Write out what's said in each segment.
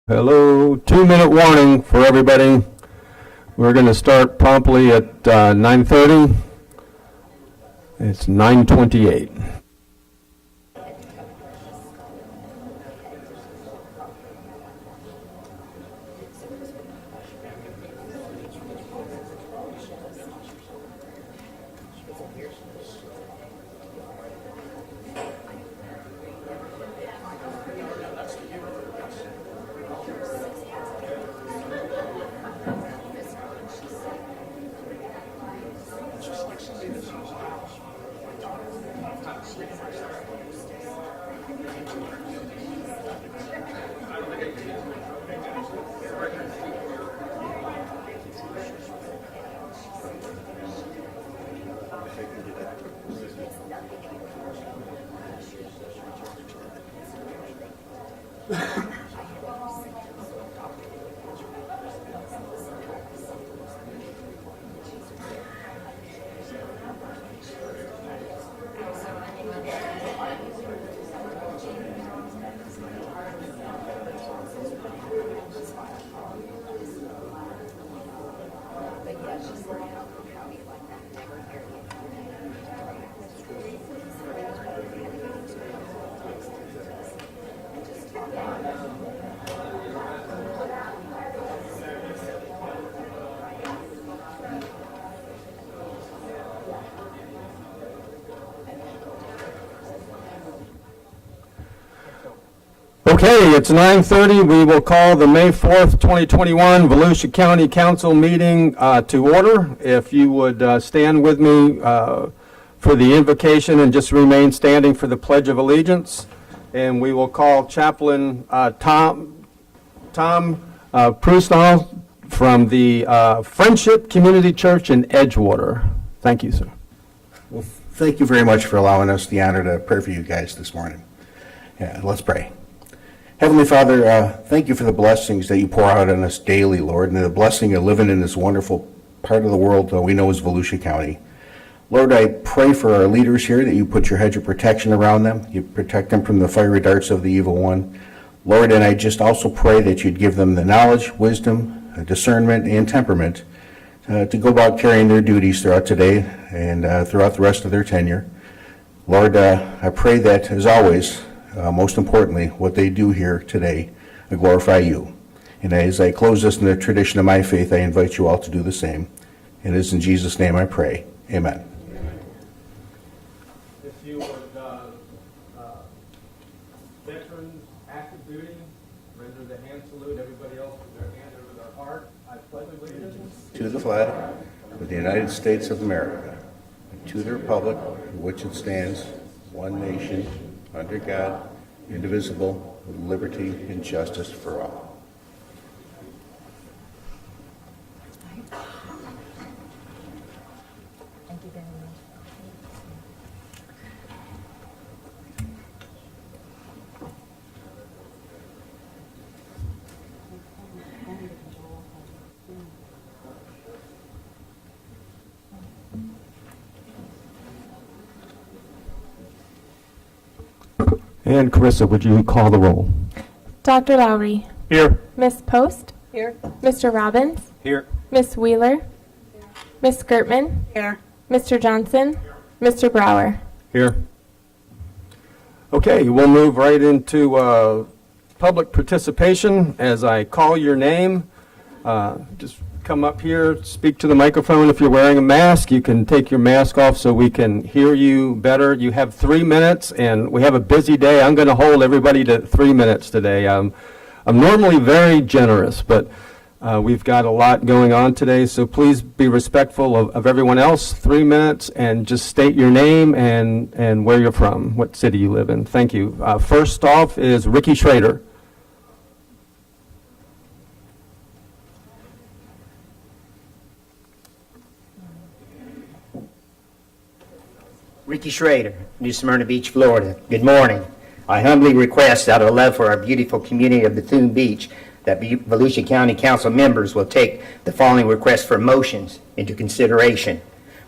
Hello, 2-minute warning for everybody. We're going to start promptly at 9:30. It's 9:28. Okay, it's 9:30. We will call the May 4th, 2021 Volusia County Council meeting to order. If you would stand with me for the invocation and just remain standing for the Pledge of Allegiance. And we will call Chaplain Tom Prustal from the Friendship Community Church in Edgewater. Thank you, sir. Well, thank you very much for allowing us the honor to pray for you guys this morning. Yeah, let's pray. Heavenly Father, thank you for the blessings that you pour out on us daily, Lord, and the blessing of living in this wonderful part of the world that we know as Volusia County. Lord, I pray for our leaders here that you put your hedge of protection around them. You protect them from the fiery darts of the evil one. Lord, and I just also pray that you'd give them the knowledge, wisdom, discernment, and temperament to go about carrying their duties throughout today and throughout the rest of their tenure. Lord, I pray that, as always, most importantly, what they do here today glorify you. And as I close this in the tradition of my faith, I invite you all to do the same. It is in Jesus' name I pray. Amen. to the flag of the United States of America, and to the republic for which it stands, one nation, under God, indivisible, with liberty and justice for all. Thank you very much. And Carissa, would you call the roll? Dr. Lowry. Here. Miss Post. Here. Mr. Robbins. Here. Miss Wheeler. Miss Gertman. Here. Mr. Johnson. Mr. Brower. Here. Okay, we'll move right into public participation. As I call your name, just come up here, speak to the microphone. If you're wearing a mask, you can take your mask off so we can hear you better. You have 3 minutes, and we have a busy day. I'm going to hold everybody to 3 minutes today. I'm normally very generous, but we've got a lot going on today, so please be respectful of everyone else. 3 minutes, and just state your name and where you're from, what city you live in. Thank you. First off is Ricky Schrader. Ricky Schrader, New Smyrna Beach, Florida. Good morning. I humbly request, out of love for our beautiful community of Bethune Beach, that Volusia County Council members will take the following requests for motions into consideration.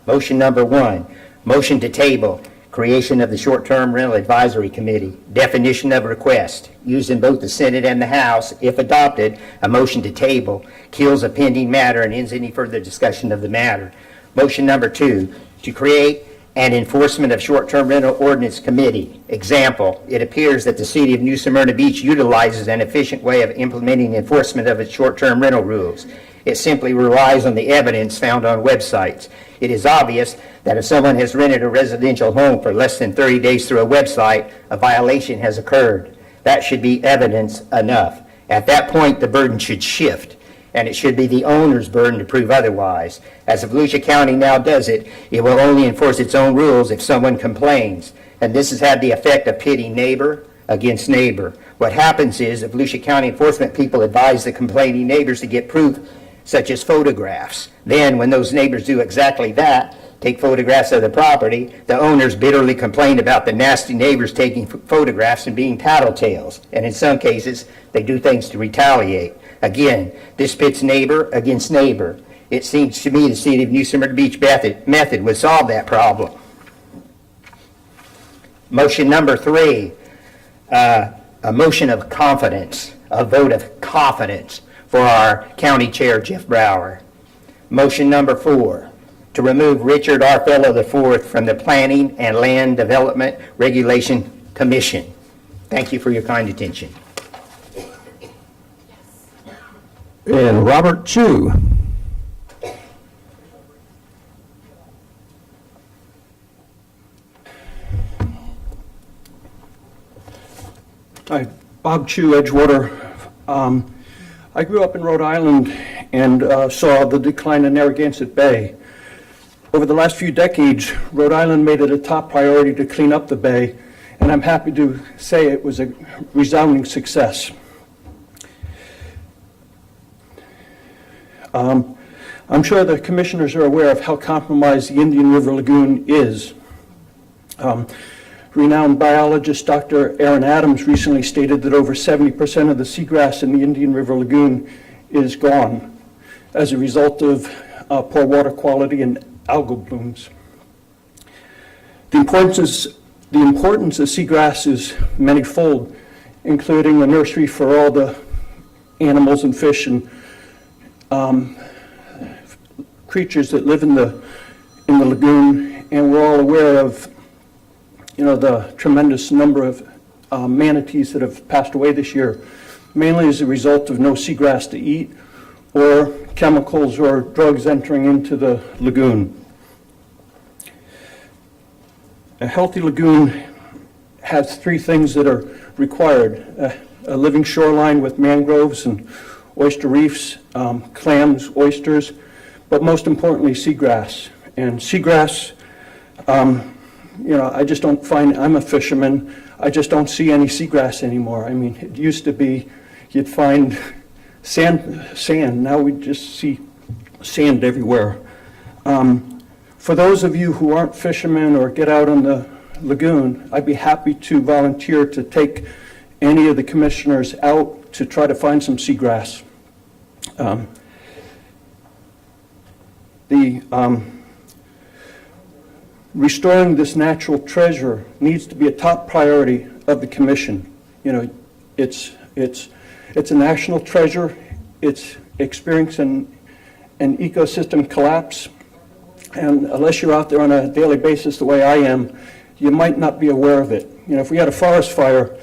Motion number 1, motion to table, creation of the Short-Term Rental Advisory Committee. Definition of request, used in both the Senate and the House. If adopted, a motion to table kills a pending matter and ends any further discussion of the matter. Motion number 2, to create an Enforcement of Short-Term Rental Ordinance Committee. Example, it appears that the City of New Smyrna Beach utilizes an efficient way of implementing enforcement of its short-term rental rules. It simply relies on the evidence found on websites. It is obvious that if someone has rented a residential home for less than 30 days through a website, a violation has occurred. That should be evidence enough. At that point, the burden should shift, and it should be the owner's burden to prove otherwise. As Volusia County now does it, it will only enforce its own rules if someone complains. And this has had the effect of pitting neighbor against neighbor. What happens is that Volusia County enforcement people advise the complaining neighbors to get proof, such as photographs. Then, when those neighbors do exactly that, take photographs of the property, the owners bitterly complain about the nasty neighbors taking photographs and being tattletales. And in some cases, they do things to retaliate. Again, this pits neighbor against neighbor. It seems to me the City of New Smyrna Beach method would solve that problem. Motion number 3, a motion of confidence, a vote of confidence for our County Chair, Jeff Brower. Motion number 4, to remove Richard R. Fellow IV from the Planning and Land Development Regulation Commission. Thank you for your kind attention. And Robert Chu. Hi, Bob Chu, Edgewater. I grew up in Rhode Island and saw the decline in Narragansett Bay. Over the last few decades, Rhode Island made it a top priority to clean up the bay, and I'm happy to say it was a resounding success. I'm sure the commissioners are aware of how compromised the Indian River Lagoon is. Renowned biologist Dr. Aaron Adams recently stated that over 70% of the seagrass in the Indian River Lagoon is gone as a result of poor water quality and algal blooms. The importance of seagrass is manifold, including a nursery for all the animals and fish and creatures that live in the lagoon, and we're all aware of the tremendous number of manatees that have passed away this year, mainly as a result of no seagrass to eat or chemicals or drugs entering into the lagoon. A healthy lagoon has 3 things that are required: a living shoreline with mangroves and oyster reefs, clams, oysters, but most importantly, seagrass. And seagrass, I just don't find, I'm a fisherman, I just don't see any seagrass anymore. I mean, it used to be, you'd find sand. Now we just see sand everywhere. For those of you who aren't fishermen or get out on the lagoon, I'd be happy to volunteer to take any of the commissioners out to try to find some seagrass. Restoring this natural treasure needs to be a top priority of the commission. It's a national treasure. It's experiencing an ecosystem collapse. And unless you're out there on a daily basis the way I am, you might not be aware of it. If we had a forest fire,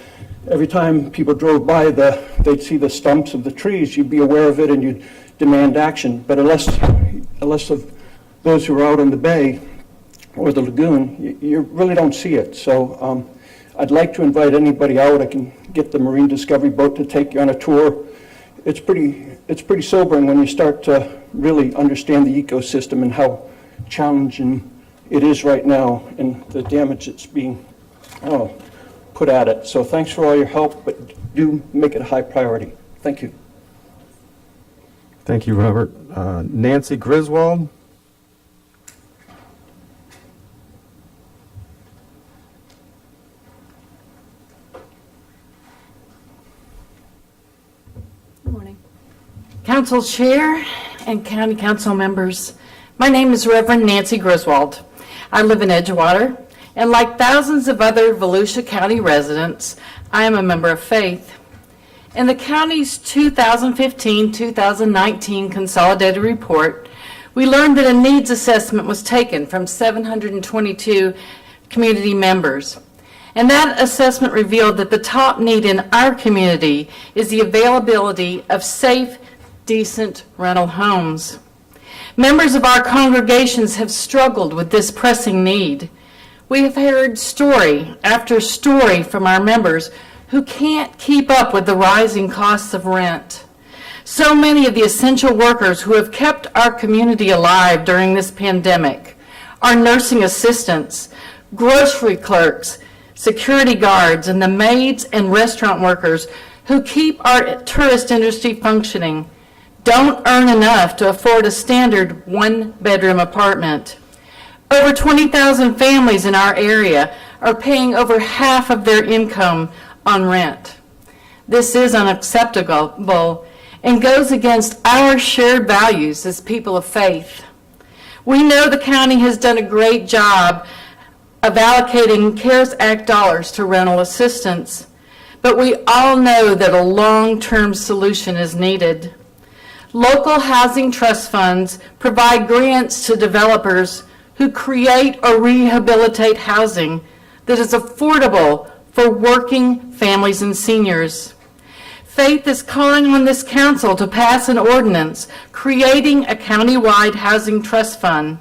every time people drove by, they'd see the stumps of the trees, you'd be aware of it and you'd demand action. But unless of those who are out on the bay or the lagoon, you really don't see it. So I'd like to invite anybody out. I can get the Marine Discovery boat to take you on a tour. It's pretty sobering when you start to really understand the ecosystem and how challenging it is right now and the damage that's being put at it. So thanks for all your help, but do make it a high priority. Thank you. Thank you, Robert. Nancy Griswold? Good morning. Council Chair and County Council members, my name is Reverend Nancy Griswold. I live in Edgewater, and like thousands of other Volusia County residents, I am a member of faith. In the county's 2015-2019 consolidated report, we learned that a needs assessment was taken from 722 community members. And that assessment revealed that the top need in our community is the availability of safe, decent rental homes. Members of our congregations have struggled with this pressing need. We have heard story after story from our members who can't keep up with the rising costs of rent. So many of the essential workers who have kept our community alive during this pandemic are nursing assistants, grocery clerks, security guards, and the maids and restaurant workers who keep our tourist industry functioning don't earn enough to afford a standard one-bedroom apartment. Over 20,000 families in our area are paying over half of their income on rent. This is unacceptable and goes against our shared values as people of faith. We know the county has done a great job of allocating CARES Act dollars to rental assistance, but we all know that a long-term solution is needed. Local housing trust funds provide grants to developers who create or rehabilitate housing that is affordable for working families and seniors. Faith is calling on this council to pass an ordinance creating a countywide housing trust fund,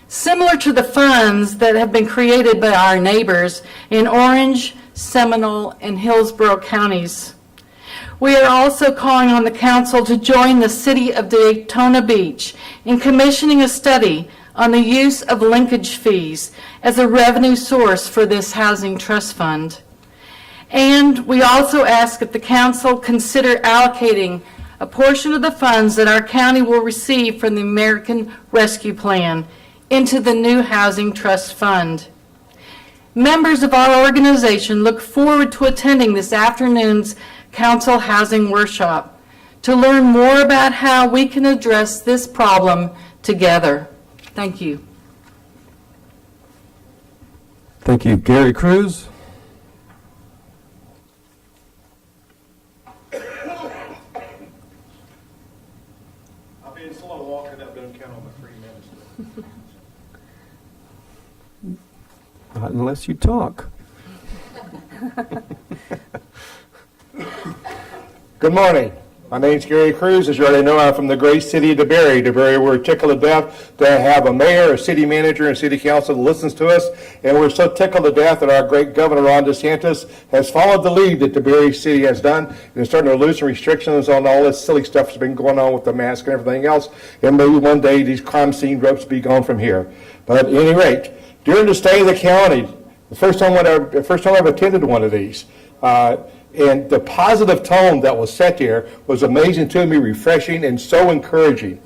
similar to the funds that have been created by our neighbors in Orange, Seminole, and Hillsborough counties. We are also calling on the council to join the city of Daytona Beach in commissioning a study on the use of linkage fees as a revenue source for this housing trust fund. And we also ask that the council consider allocating a portion of the funds that our county will receive from the American Rescue Plan into the new Housing Trust Fund. Members of our organization look forward to attending this afternoon's Council Housing Workshop to learn more about how we can address this problem together. Thank you. Thank you. Gary Cruz? I'll be slow walking up, don't count on the 3 minutes. Not unless you talk. Good morning. My name's Gary Cruz. As you already know, I'm from the great city of DeBerry. DeBerry, we're tickled to death to have a mayor, a city manager, and city council that listens to us. And we're so tickled to death that our great governor, Ron DeSantis, has followed the lead that DeBerry City has done and is starting to loosen restrictions on all this silly stuff that's been going on with the mask and everything else. And maybe one day these crime scene ropes will be gone from here. But at any rate, during the stay of the county, the first time I've attended one of these, and the positive tone that was set there was amazing to me, refreshing, and so encouraging.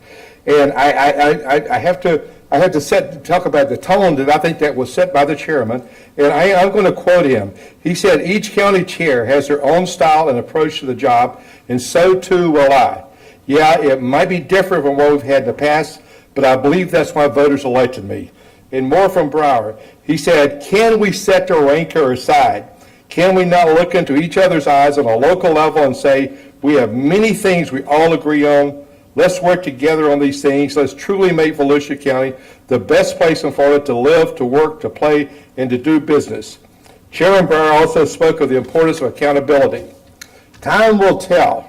And I have to talk about the tone that I think that was set by the chairman. And I'm going to quote him. He said, "Each county chair has their own style and approach to the job, and so too will I. Yeah, it might be different from what we've had in the past, but I believe that's why voters elected me." And more from Brower. He said, "Can we set the rancor aside? Can we not look into each other's eyes on a local level and say, we have many things we all agree on. Let's work together on these things. Let's truly make Volusia County the best place in Florida to live, to work, to play, and to do business." Chairman Brower also spoke of the importance of accountability. Time will tell.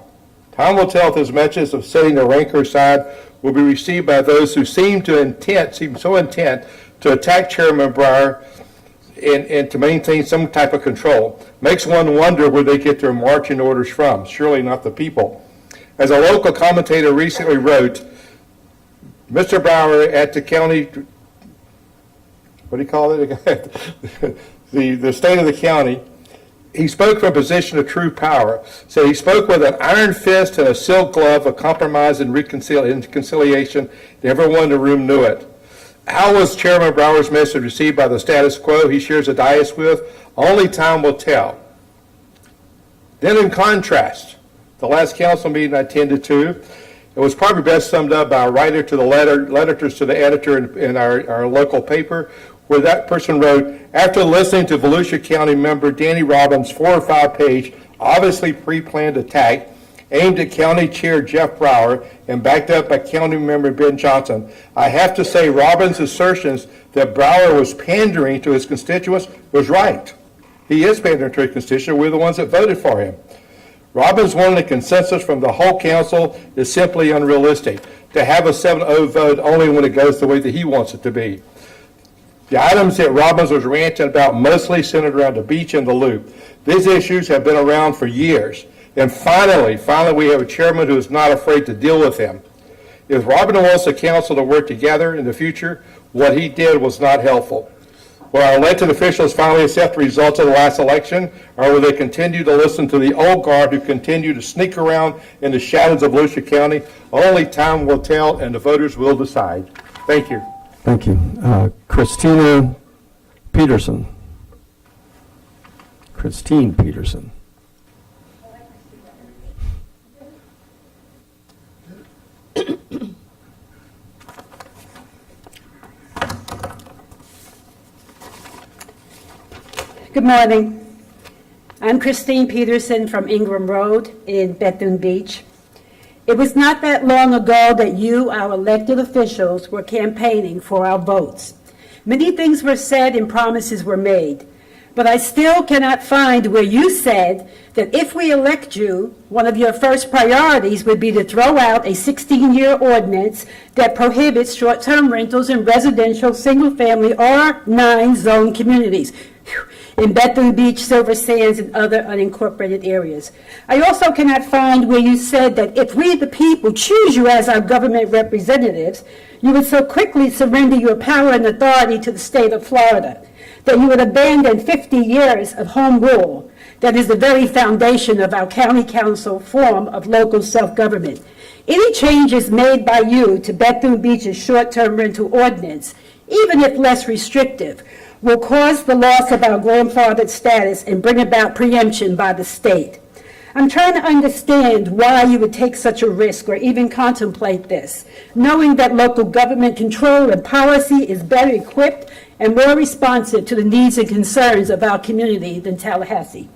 Time will tell if his message of setting the rancor aside will be received by those who seem so intent to attack Chairman Brower and to maintain some type of control. Makes one wonder where they get their marching orders from. Surely not the people. As a local commentator recently wrote, Mr. Brower at the county, what do you call it? the state of the county, he spoke from a position of true power. So he spoke with an iron fist and a silk glove of compromise and reconciliation. Everyone in the room knew it. How was Chairman Brower's message received by the status quo he shares a dais with? Only time will tell. Then in contrast, the last council meeting I attended to, it was probably best summed up by a writer to the letters to the editor in our local paper, where that person wrote, "After listening to Volusia County member Danny Robbins' 4 or 5 page, obviously pre-planned attack aimed at County Chair Jeff Brower and backed up by County Member Ben Johnson, I have to say Robbins' assertions that Brower was pandering to his constituents was right. He is pandering to his constituents. We're the ones that voted for him. Robbins wanting a consensus from the whole council is simply unrealistic. To have a 7-0 vote only when it goes the way that he wants it to be. The items that Robbins was ranting about mostly centered around the beach and the loop. These issues have been around for years. And finally, we have a chairman who is not afraid to deal with them. If Robbins wants the council to work together in the future, what he did was not helpful. Will our elected officials finally accept the results of the last election, or will they continue to listen to the old guard who continue to sneak around in the shadows of Volusia County? Only time will tell, and the voters will decide. Thank you. Thank you. Christine Peterson. Good morning. I'm Christine Peterson from Ingram Road in Bethune Beach. It was not that long ago that you, our elected officials, were campaigning for our votes. Many things were said and promises were made, but I still cannot find where you said that if we elect you, one of your first priorities would be to throw out a 16-year ordinance that prohibits short-term rentals in residential single-family R9 zone communities in Bethune Beach, Silver Sands, and other unincorporated areas. I also cannot find where you said that if we, the people, choose you as our government representatives, you would so quickly surrender your power and authority to the state of Florida, that you would abandon 50 years of home rule that is the very foundation of our county council form of local self-government. Any changes made by you to Bethune Beach's short-term rental ordinance, even if less restrictive, will cause the loss of our grandfathered status and bring about preemption by the state. I'm trying to understand why you would take such a risk or even contemplate this, knowing that local government control and policy is better equipped and more responsive to the needs and concerns of our community than Tallahassee.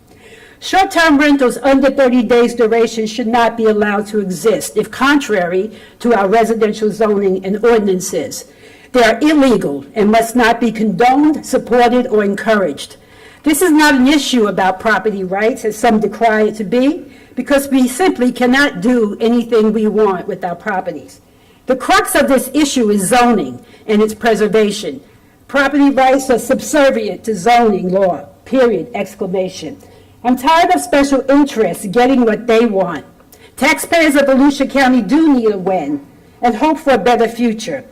Short-term rentals under 30 days duration should not be allowed to exist if contrary to our residential zoning and ordinances. They are illegal and must not be condoned, supported, or encouraged. This is not an issue about property rights, as some decry it to be, because we simply cannot do anything we want with our properties. The crux of this issue is zoning and its preservation. Property rights are subservient to zoning law, period, exclamation. I'm tired of special interests getting what they want. Taxpayers of Volusia County do need a win and hope for a better future.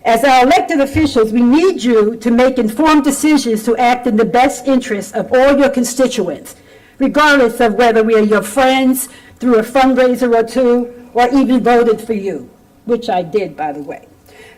As our elected officials, we need you to make informed decisions to act in the best interests of all your constituents, regardless of whether we are your friends through a fundraiser or two, or even voted for you, which I did, by the way.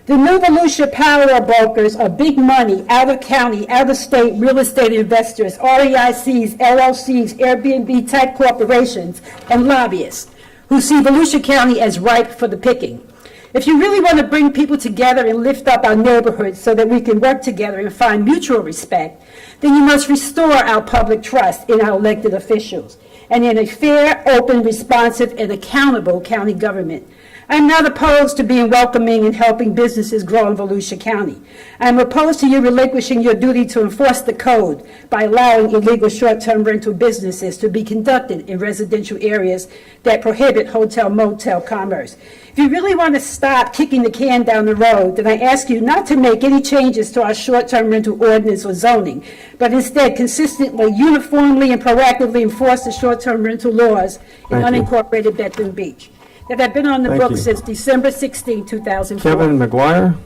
The new Volusia power brokers are big money, out-of-county, out-of-state real estate investors, REICs, LLCs, Airbnb-type corporations, and lobbyists who see Volusia County as ripe for the picking. If you really want to bring people together and lift up our neighborhoods so that we can work together and find mutual respect, then you must restore our public trust in our elected officials and in a fair, open, responsive, and accountable county government. I'm not opposed to being welcoming and helping businesses grow in Volusia County. I'm opposed to you relinquishing your duty to enforce the code by allowing illegal short-term rental businesses to be conducted in residential areas that prohibit hotel-motel commerce. If you really want to stop kicking the can down the road, then I ask you not to make any changes to our short-term rental ordinance or zoning, but instead consistently, uniformly, and proactively enforce the short-term rental laws in Thank you. unincorporated Bethune Beach that have been on the Thank books you. since December 16, 2004. Kevin McGuire?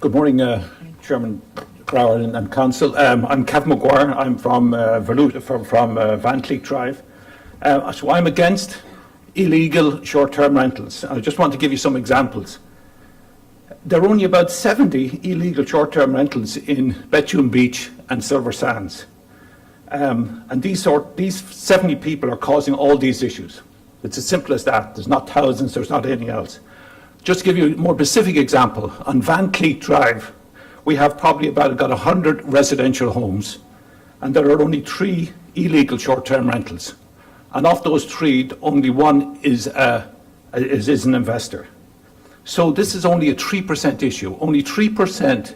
Good morning, Chairman Brower and Council. I'm Kevin McGuire. I'm from Van Cleek Drive. So I'm against illegal short-term rentals. I just want to give you some examples. There are only about 70 illegal short-term rentals in Bethune Beach and Silver Sands. And these 70 people are causing all these issues. It's as simple as that. There's not thousands, there's not anything else. Just to give you a more specific example, on Van Cleek Drive, we have probably got 100 residential homes, and there are only 3 illegal short-term rentals. And of those 3, only one is an investor. So this is only a 3% issue. Only 3%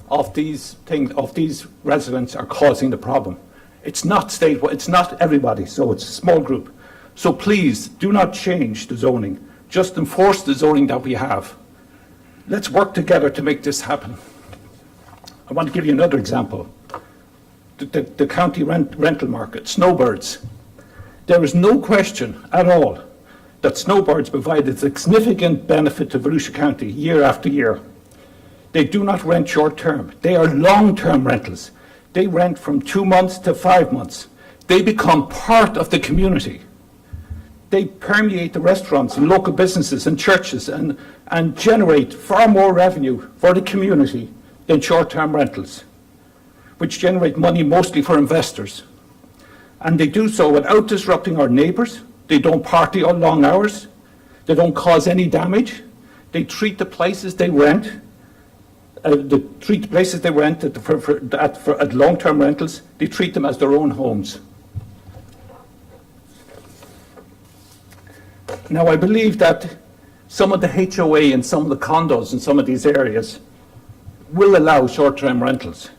of these residents are causing the problem. It's not statewide, it's not everybody, so it's a small group. So please do not change the zoning. Just enforce the zoning that we have. Let's work together to make this happen. I want to give you another example. The county rental market, snowbirds. There is no question at all that snowbirds provide a significant benefit to Volusia County year after year. They do not rent short-term. They are long-term rentals. They rent from 2 months to 5 months. They become part of the community. They permeate the restaurants and local businesses and churches and generate far more revenue for the community than short-term rentals, which generate money mostly for investors. And they do so without disrupting our neighbours. They don't party on long hours. They don't cause any damage. They treat the places they rent, at long-term rentals, they treat them as their own homes. Now, I believe that some of the HOA and some of the condos in some of these areas will allow short-term rentals.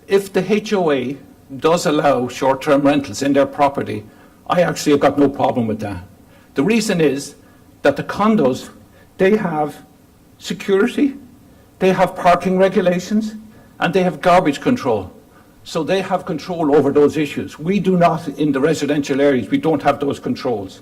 If the HOA does allow short-term rentals in their property, I actually have got no problem with that. The reason is that the condos, they have security, they have parking regulations, and they have garbage control. So they have control over those issues. We do not in the residential areas, we don't have those controls.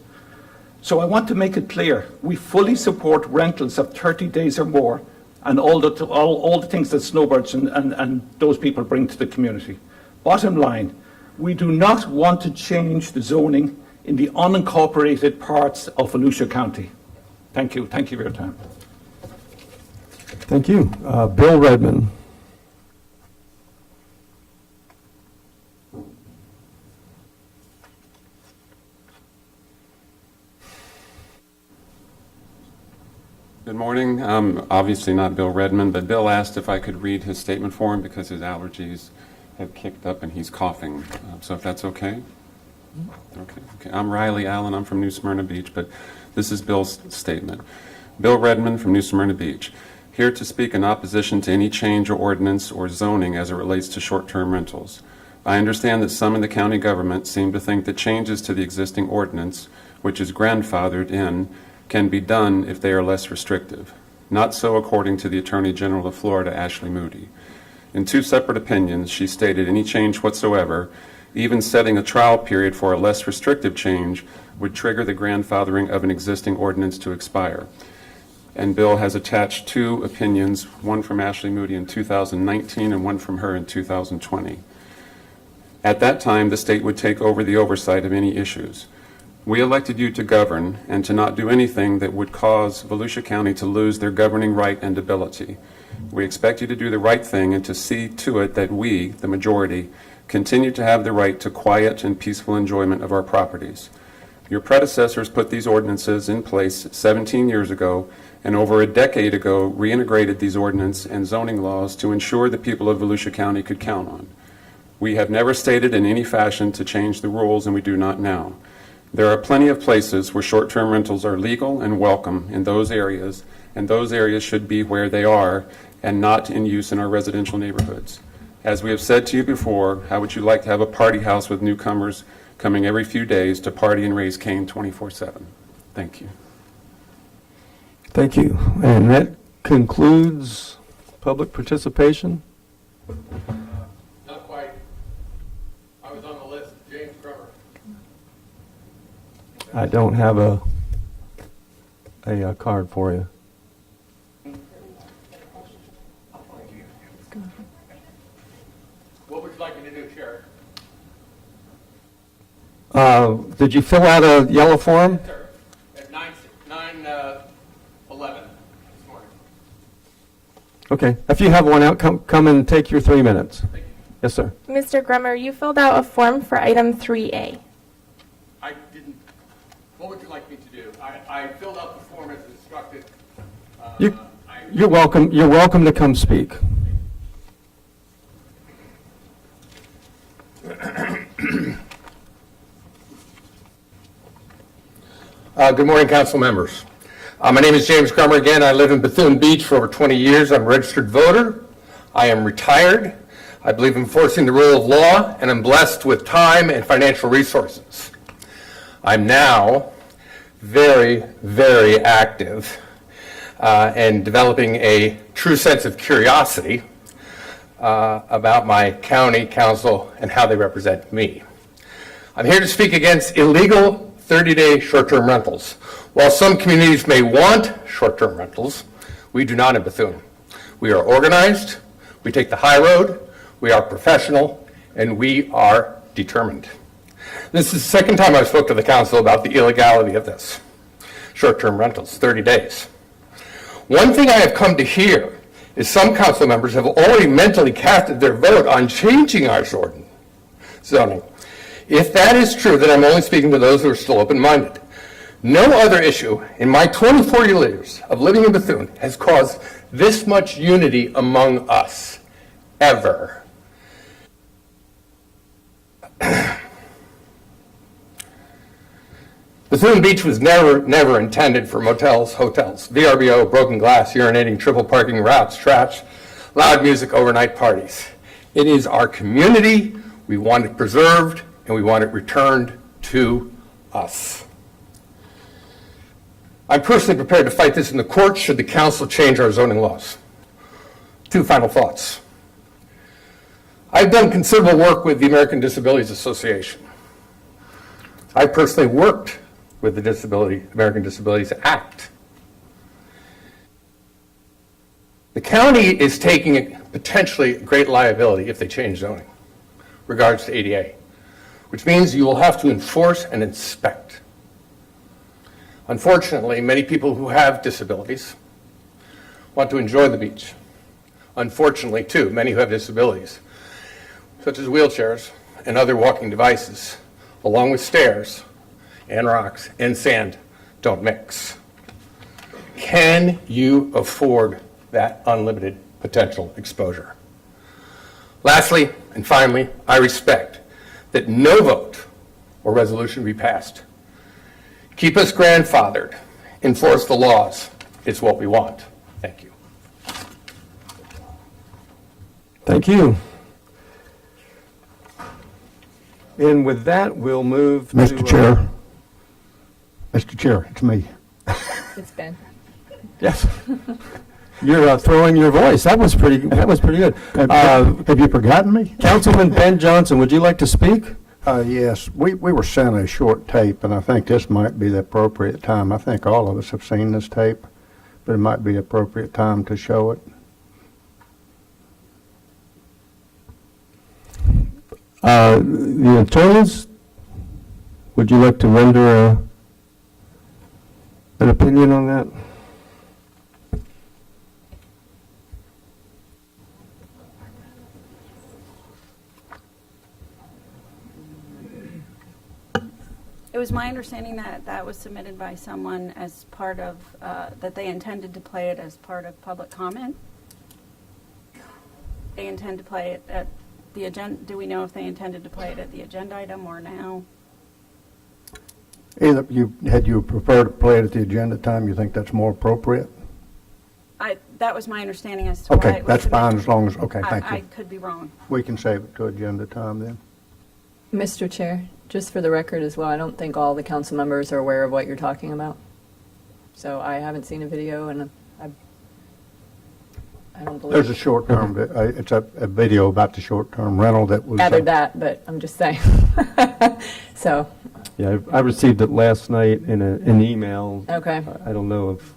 So I want to make it clear, we fully support rentals of 30 days or more and all the things that snowbirds and those people bring to the community. Bottom line, we do not want to change the zoning in the unincorporated parts of Volusia County. Thank you. Thank you for your time. Thank you. Bill Redmond. Good morning. I'm obviously not Bill Redmond, but Bill asked if I could read his statement for him because his allergies have kicked up and he's coughing. So if that's okay? Okay. I'm Riley Allen. I'm from New Smyrna Beach, but this is Bill's statement. Bill Redmond from New Smyrna Beach. here to speak in opposition to any change or ordinance or zoning as it relates to short-term rentals. I understand that some in the county government seem to think that changes to the existing ordinance, which is grandfathered in, can be done if they are less restrictive. Not so according to the Attorney General of Florida, Ashley Moody. In 2 separate opinions, she stated any change whatsoever, even setting a trial period for a less restrictive change, would trigger the grandfathering of an existing ordinance to expire. And Bill has attached 2 opinions, one from Ashley Moody in 2019 and one from her in 2020. At that time, the state would take over the oversight of any issues. We elected you to govern and to not do anything that would cause Volusia County to lose their governing right and ability. We expect you to do the right thing and to see to it that we, the majority, continue to have the right to quiet and peaceful enjoyment of our properties. Your predecessors put these ordinances in place 17 years ago and over a decade ago reintegrated these ordinance and zoning laws to ensure the people of Volusia County could count on. We have never stated in any fashion to change the rules, and we do not now. There are plenty of places where short-term rentals are legal and welcome in those areas, and those areas should be where they are and not in use in our residential neighborhoods. As we have said to you before, how would you like to have a party house with newcomers coming every few days to party and raise cane 24/7? Thank you. Thank you. And that concludes public participation. Not quite. I was on the list, James Crummer. I don't have a card for you. What would you like me to do, Sheriff? Did you fill out a yellow form? Sir, at 9:11 this morning. Okay. If you have one out, come and take your 3 minutes. Thank you. Yes, sir. Mr. Grummer, you filled out a form for item 3A. I didn't, what would you like me to do? I filled out the form as instructed. You're welcome. You're welcome to come speak. Good morning, council members. My name is James Crummer again. I live in Bethune Beach for over 20 years. I'm a registered voter. I am retired. I believe in enforcing the rule of law, and I'm blessed with time and financial resources. I'm now very, very active and developing a true sense of curiosity about my county council and how they represent me. I'm here to speak against illegal 30-day short-term rentals. While some communities may want short-term rentals, we do not in Bethune. We are organized, we take the high road, we are professional, and we are determined. This is the second time I've spoke to the council about the illegality of this. Short-term rentals, 30 days. One thing I have come to hear is some council members have already mentally casted their vote on changing our zoning. If that is true, then I'm only speaking to those who are still open-minded. No other issue in my 24 years of living in Bethune has caused this much unity among us, ever. Bethune Beach was never intended for motels, hotels, VRBO, broken glass, urinating, triple parking, routes, trash, loud music, overnight parties. It is our community. We want it preserved, and we want it returned to us. I'm personally prepared to fight this in the courts should the council change our zoning laws. 2 final thoughts. I've done considerable work with the American Disabilities Association. I personally worked with the American Disabilities Act. The county is taking potentially great liability if they change zoning regards to ADA, which means you will have to enforce and inspect. Unfortunately, many people who have disabilities want to enjoy the beach. Unfortunately, too, many who have disabilities, such as wheelchairs and other walking devices, along with stairs and rocks and sand, don't mix. Can you afford that unlimited potential exposure? Lastly, and finally, I respect that no vote or resolution be passed. Keep us grandfathered. Enforce the laws. It's what we want. Thank you. Thank you. And with that, we'll move to... Mr. Chair. Mr. Chair, it's me. It's Ben. Yes. You're throwing your voice. That was pretty good. Have you forgotten me? Councilman Ben Johnson, would you like to speak? Yes, we were sent a short tape, and I think this might be the appropriate time. I think all of us have seen this tape, but it might be the appropriate time to show it. The attorneys, would you like to render an opinion on that? It was my understanding that that was submitted by someone as part of, that they intended to play it as part of public comment. They intend to play it at the agenda. Do we know if they intended to play it at the agenda item or now? Either had you preferred to play it at the agenda time, you think that's more appropriate? That was my understanding as to why Okay, it was that's fine submitted. as long as, okay, thank I you. could be wrong. We can save it to agenda time then. Mr. Chair, just for the record as well, I don't think all the council members are aware of what you're talking about. So I haven't seen a video, and I don't believe... There's a short-term, it's a video about the short-term rental that was... gathered that, but I'm just saying. So, Yeah, I received it last night in an email. okay. I don't know if,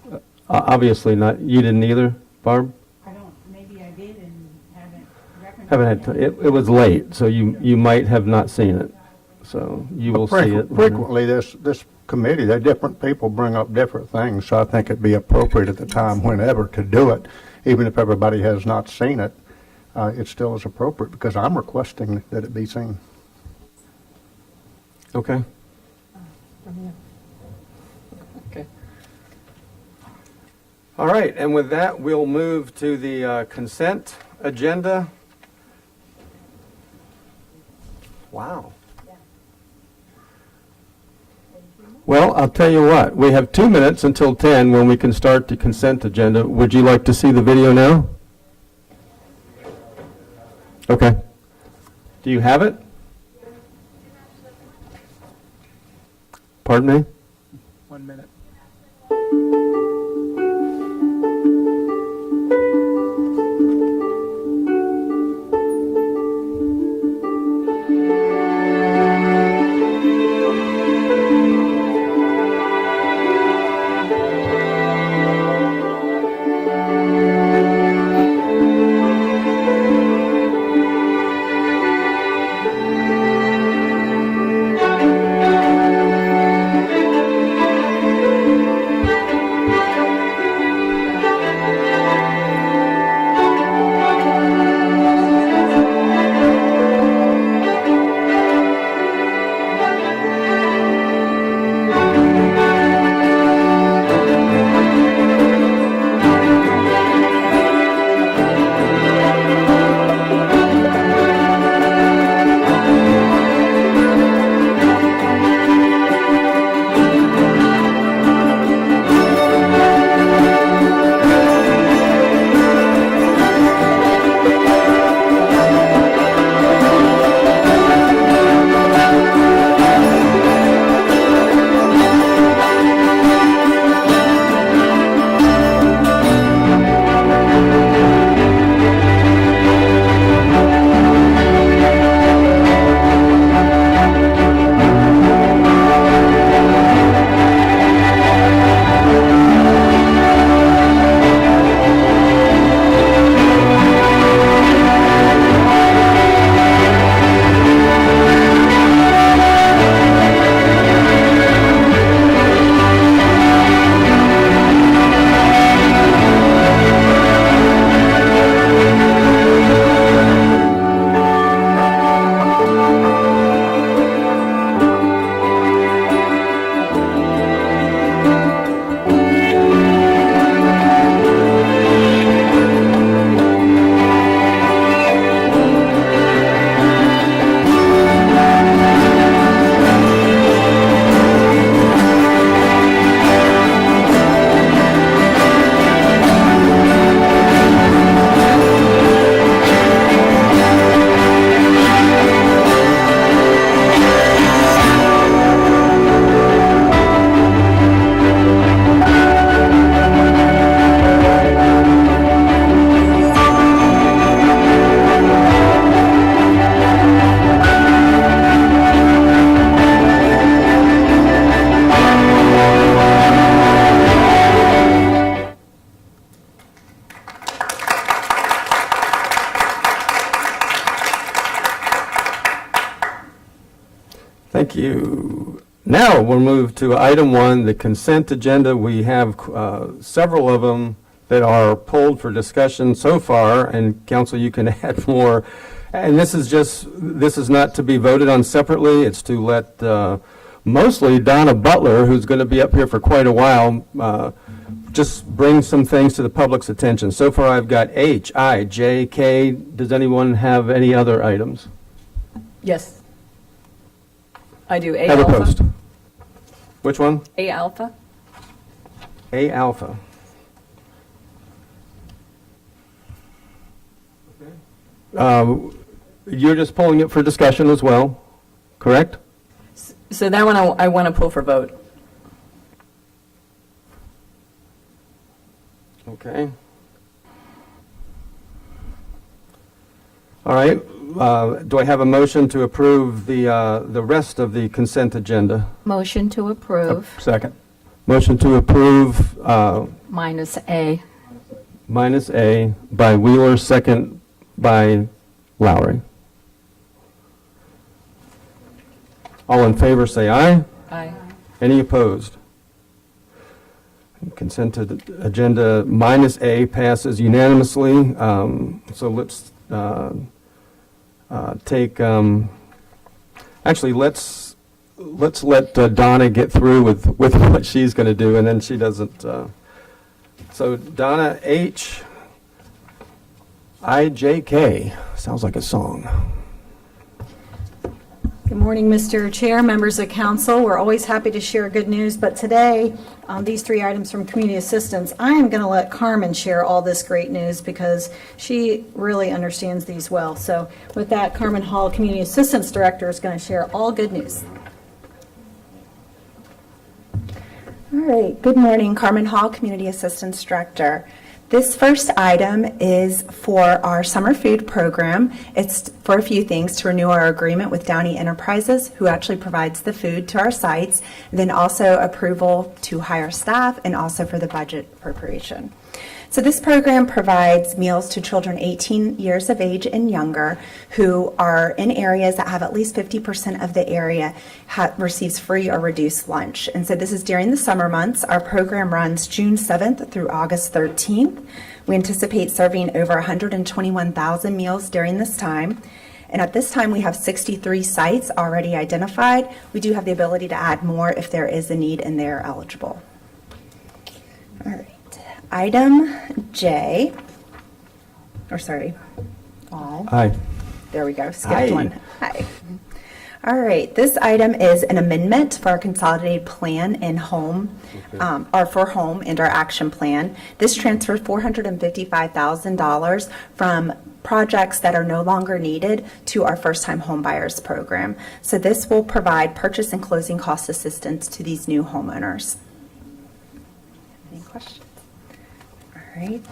obviously not, you didn't either, Barb? I don't, maybe I did and haven't recognized Haven't had, it was late, so you might have not seen it. So you will see it. Frequently, this committee, different people bring up different things, so I think it'd be appropriate at the time whenever to do it, even if everybody has not seen it. It still is appropriate because I'm requesting that it be seen. Okay. Okay. All right, and with that, we'll move to the consent agenda. Wow. Well, I'll tell you what, we have 2 minutes until 10 when we can start the consent agenda. Would you like to see the video now? Okay. Do you have it? Pardon me? 1 minute. you. Now we'll move to item 1, the consent agenda. We have several of them that are pulled for discussion so far, and council, you can add more. And this is not to be voted on separately. It's to let mostly Donna Butler, who's going to be up here for quite a while, just bring some things to the public's attention. So far, I've got H, I, J, K. Does anyone have any other items? Yes. I do. A Have alpha. opposed. Which one? A alpha. A alpha. You're just pulling it for discussion as well, correct? So that one I want to pull for vote. Okay. All right. Do I have a motion to approve the rest of the consent agenda? Motion to approve, Second. Motion to approve minus A. minus A by Wheeler, second by Lowry. All in favor, say aye. Aye. Any opposed? Consent agenda minus A passes unanimously. So let's take, actually, let's let Donna get through with what she's going to do, and then she doesn't. So Donna, H, I, J, K. Sounds like a song. Good morning, Mr. Chair, members of council. We're always happy to share good news, but today, these 3 items from community assistance, I am going to let Carmen share all this great news because she really understands these well. So with that, Carmen Hall, Community Assistance Director, is going to share all good news. All right, good morning, Carmen Hall, Community Assistance Director. This first item is for our summer food program. It's for a few things: to renew our agreement with Downey Enterprises, who actually provides the food to our sites, then also approval to hire staff, and also for the budget appropriation. So this program provides meals to children 18 years of age and younger who are in areas that have at least 50% of the area receives free or reduced lunch. And so this is during the summer months. Our program runs June 7th through August 13th. We anticipate serving over 121,000 meals during this time. And at this time, we have 63 sites already identified. We do have the ability to add more if there is a need and they're eligible. All right. Item J, or sorry, all. Aye. There we go, skipped Aye. one. Hi. All right, this item is an amendment for our consolidated plan and home, or for home and our action plan. This transfers $455,000 from projects that are no longer needed to our first-time home buyers program. So this will provide purchase and closing cost assistance to these new homeowners. Any questions? All right.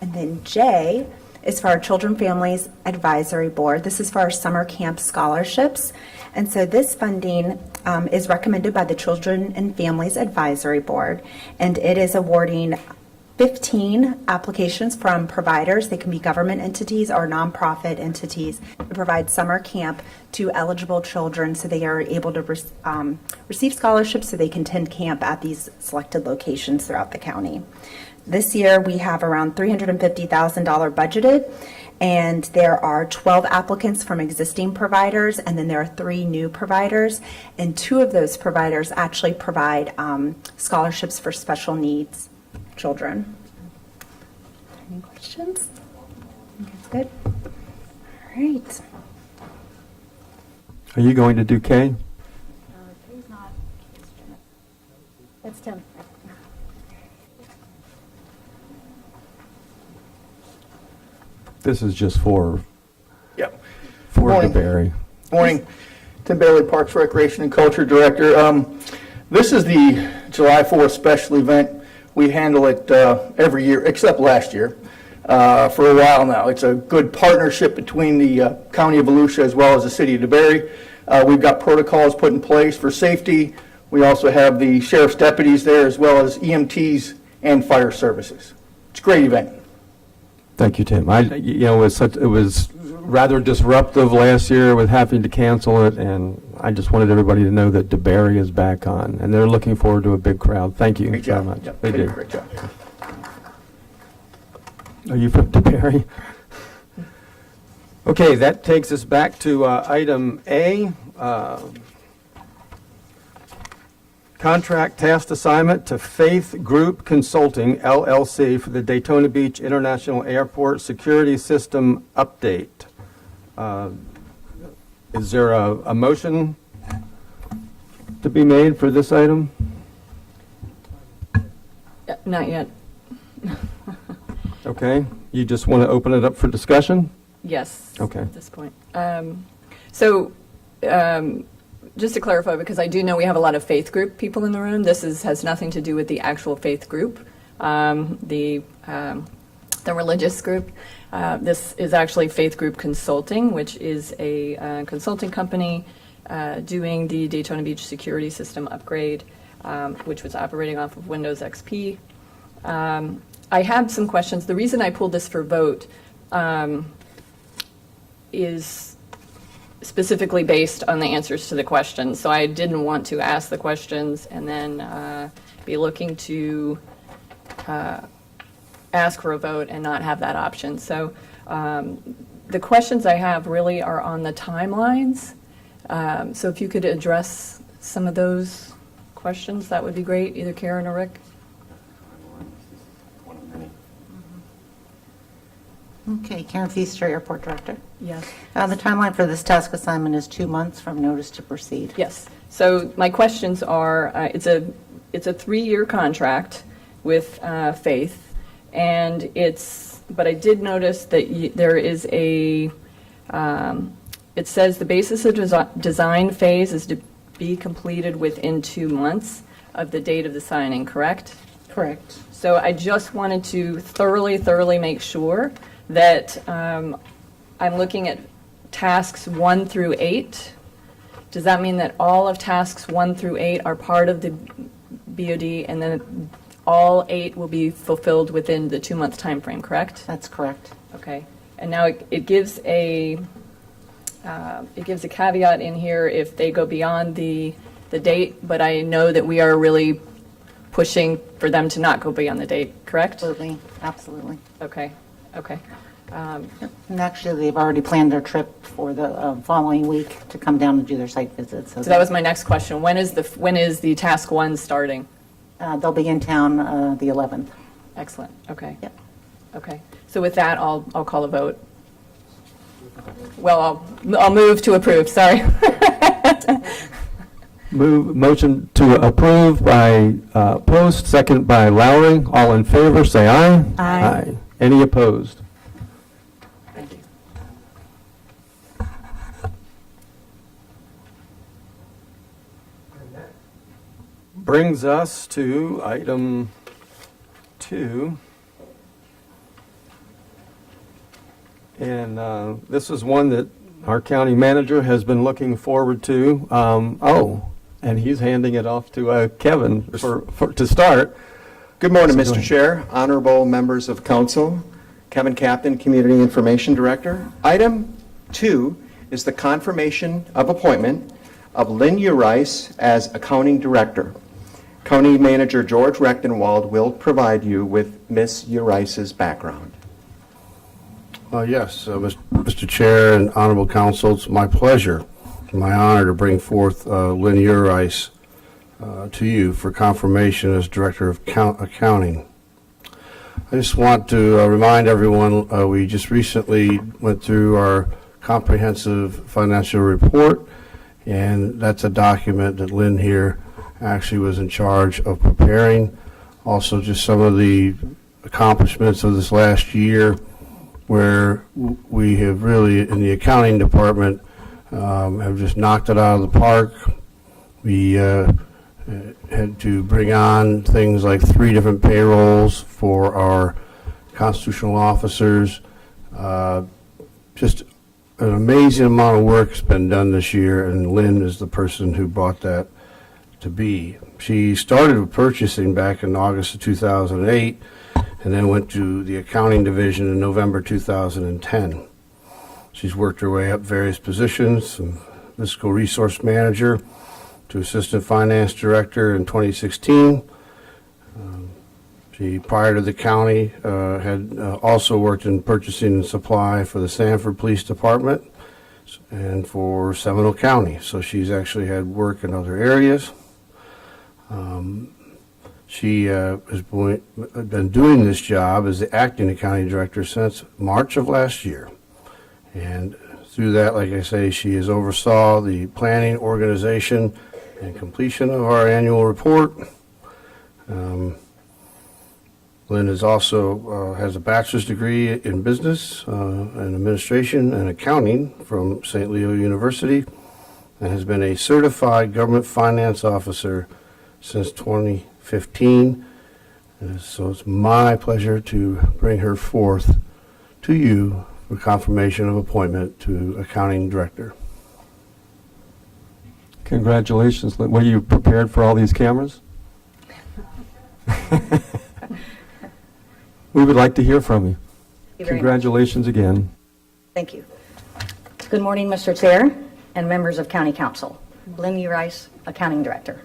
And then J is for our Children Families Advisory Board. This is for our summer camp scholarships. And so this funding is recommended by the Children and Families Advisory Board, and it is awarding 15 applications from providers. They can be government entities or nonprofit entities to provide summer camp to eligible children so they are able to receive scholarships so they can attend camp at these selected locations throughout the county. This year we have around $350,000 budgeted, and there are 12 applicants from existing providers, and then there are 3 new providers, and 2 of those providers actually provide scholarships for special needs children. Any questions? That's good. All right. Are you going to do K? He's not. That's Tim. This is just for Yep. the Berry. Morning. Tim Bailey, Parks, Recreation, and Culture Director. This is the July 4th special event. We handle it every year, except last year, for a while now. It's a good partnership between the County of Volusia as well as the City of DeBary. We've got protocols put in place for safety. We also have the sheriff's deputies there as well as EMTs and fire services. It's a great event. Thank you, Tim. It was rather disruptive last year with having to cancel it, and I just wanted everybody to know that DeBerry is back on, and they're looking forward to a big crowd. Thank you Great very job. much. Yep, They they did do. a great job. Are you from DeBerry? Okay, that takes us back to item A. Contract task assignment to Faith Group Consulting, LLC, for the Daytona Beach International Airport Security System Update. Is there a motion to be made for this item? Not yet. Okay, you just want to open it up for discussion? Yes. Okay. At this point. Just to clarify, because I do know we have a lot of faith group people in the room, this has nothing to do with the actual faith group, the religious group. This is actually Faith Group Consulting, which is a consulting company doing the Daytona Beach security system upgrade, which was operating off of Windows XP. I have some questions. The reason I pulled this for vote is specifically based on the answers to the questions. So I didn't want to ask the questions and then be looking to ask for a vote and not have that option. So the questions I have really are on the timelines. So if you could address some of those questions, that would be great, either Karen or Rick. Okay, Karen Feaster, Airport Director. Yes. The timeline for this task assignment is 2 months from notice to proceed. Yes. So my questions are, it's a 3-year contract with Faith, and but I did notice that there is it says the basis of design phase is to be completed within 2 months of the date of the signing, correct? Correct. So I just wanted to thoroughly make sure that I'm looking at tasks 1 through 8. Does that mean that all of tasks 1 through 8 are part of the BOD, and then all 8 will be fulfilled within the 2-month time frame, correct? That's correct. Okay. And now it gives a caveat in here if they go beyond the date, but I know that we are really pushing for them to not go beyond the date, correct? Absolutely, absolutely. Okay. And actually, they've already planned their trip for the following week to come down and do their site visits. So that was my next question. When is the task 1 starting? They'll be in town the 11th. Excellent. Okay. Yep. Okay. So with that, I'll call a vote. Well, I'll move to approve. Sorry. Motion to approve by Post, second by Lowry. All in favor, say aye. Aye. Any opposed? Thank you. Brings us to item 2. And this is one that our county manager has been looking forward to. And he's handing it off to Kevin to start. Good morning, So go Mr. ahead. Chair, honorable members of council, Kevin Captain, Community Information Director. Item 2 is the confirmation of appointment of Lynn Urice as Accounting Director. County Manager George Rechtenwald will provide you with Ms. Urice's background. Yes, Mr. Chair and Honorable Council, it's my pleasure, my honor to bring forth Lynn Urice to you for confirmation as Director of Accounting. I just want to remind everyone, we just recently went through our comprehensive financial report, and that's a document that Lynn here actually was in charge of preparing. Also, just some of the accomplishments of this last year, where we have really, in the accounting department, have just knocked it out of the park. We had to bring on things like 3 different payrolls for our constitutional officers. Just an amazing amount of work's been done this year, and Lynn is the person who brought that to be. She started with purchasing back in August of 2008, and then went to the accounting division in November 2010. She's worked her way up various positions, from fiscal resource manager to assistant finance director in 2016. She, prior to the county, had also worked in purchasing and supply for the Sanford Police Department and for Seminole County. So she's actually had work in other areas. She has been doing this job as the acting county director since March of last year. And through that, like I say, she has oversaw the planning, organization, and completion of our annual report. Lynn is also has a bachelor's degree in business and administration and accounting from St. Leo University, and has been a certified government finance officer since 2015. So it's my pleasure to bring her forth to you for confirmation of appointment to accounting director. Congratulations, Lynn. Were you prepared for all these cameras? We would like to hear from you. you very much. Congratulations again. Thank you. Good morning, Mr. Chair and members of County Council. Lynn Rice, Accounting Director.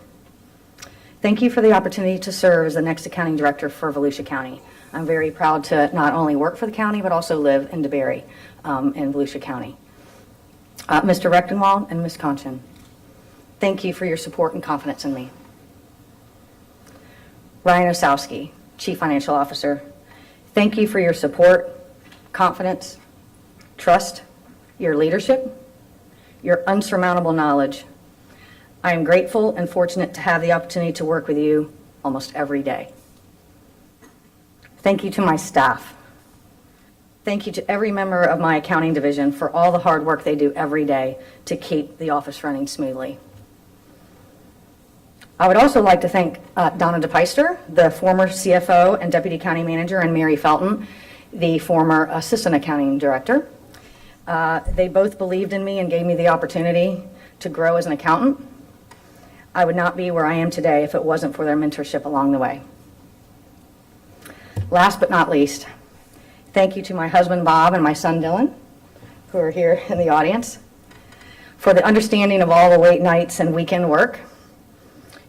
Thank you for the opportunity to serve as the next Accounting Director for Volusia County. I'm very proud to not only work for the county, but also live in DeBerry in Volusia County. Mr. Rechtenwald and Ms. Conchin, thank you for your support and confidence in me. Ryan Osowski, Chief Financial Officer, thank you for your support, confidence, trust, your leadership, your unsurmountable knowledge. I am grateful and fortunate to have the opportunity to work with you almost every day. Thank you to my staff. Thank you to every member of my accounting division for all the hard work they do every day to keep the office running smoothly. I would also like to thank Donna DePeister, the former CFO and Deputy County Manager, and Mary Felton, the former Assistant Accounting Director. They both believed in me and gave me the opportunity to grow as an accountant. I would not be where I am today if it wasn't for their mentorship along the way. Last but not least, thank you to my husband Bob and my son Dylan, who are here in the audience, for the understanding of all the late nights and weekend work.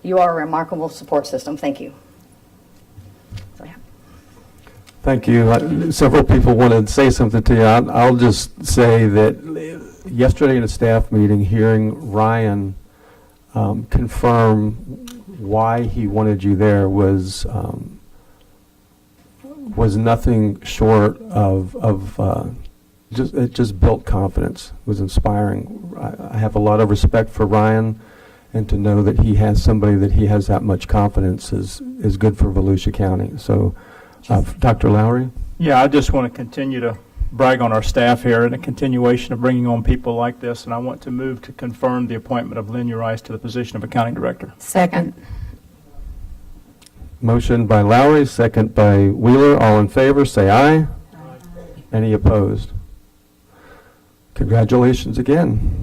You are a remarkable support system. Thank you. Thank you. Several people wanted to say something to you. I'll just say that yesterday in a staff meeting, hearing Ryan confirm why he wanted you there was nothing short of it just built confidence. It was inspiring. I have a lot of respect for Ryan, and to know that he has somebody that he has that much confidence is good for Volusia County. So, Dr. Lowry? Yeah, I just want to continue to brag on our staff here and a continuation of bringing on people like this, and I want to move to confirm the appointment of Lynn Rice to the position of Accounting Director. Second. Motion by Lowry, second by Wheeler. All in favor, say aye. Aye. Any opposed? Congratulations again.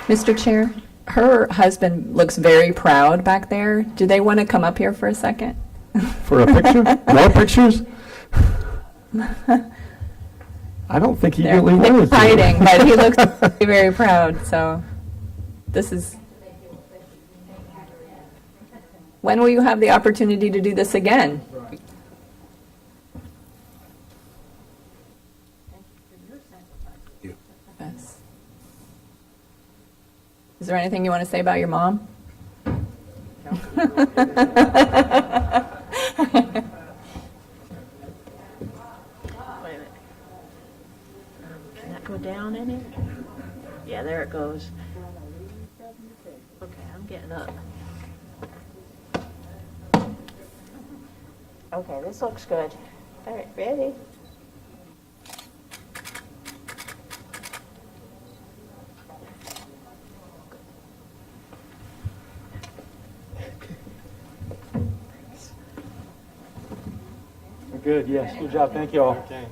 Mr. Chair, her husband looks very proud back there. Do they want to come up here for a second? For a picture? More pictures? I don't think he really wanted to. Hiding, but he looks very, very proud. So this is. When will you have the opportunity to do this again? Yes. Is there anything you want to say about your mom? Can that go down in it? Yeah, there it goes. Okay, I'm getting up. Okay, this looks good. All right, ready? Good, yes. Good job. Thank you all. Okay.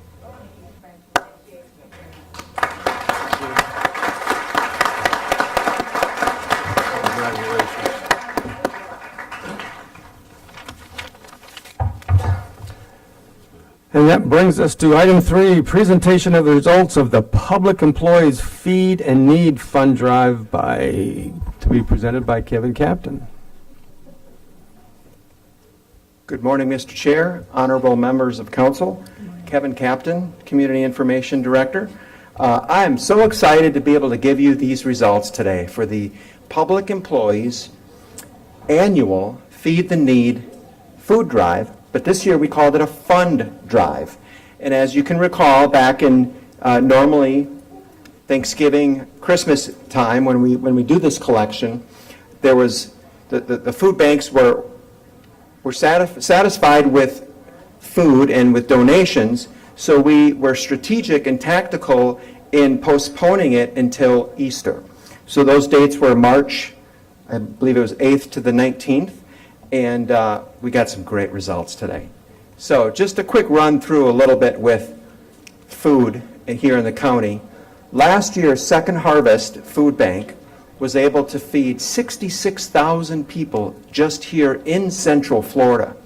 And that brings us to item 3, presentation of the results of the Public Employees Feed and Need Fund Drive to be presented by Kevin Captain. Good morning, Mr. Chair, honorable members of council. Kevin Captain, Community Information Director. I am so excited to be able to give you these results today for the Public Employees Annual Feed the Need Food Drive, but this year we called it a fund drive. And as you can recall, back in normally Thanksgiving, Christmas time, when we do this collection, there was the food banks were satisfied with food and with donations, so we were strategic and tactical in postponing it until Easter. So those dates were March, I believe it was 8th to the 19th, and we got some great results today. So just a quick run through a little bit with food here in the county. Last year, Second Harvest Food Bank was able to feed 66,000 people just here in Central Florida.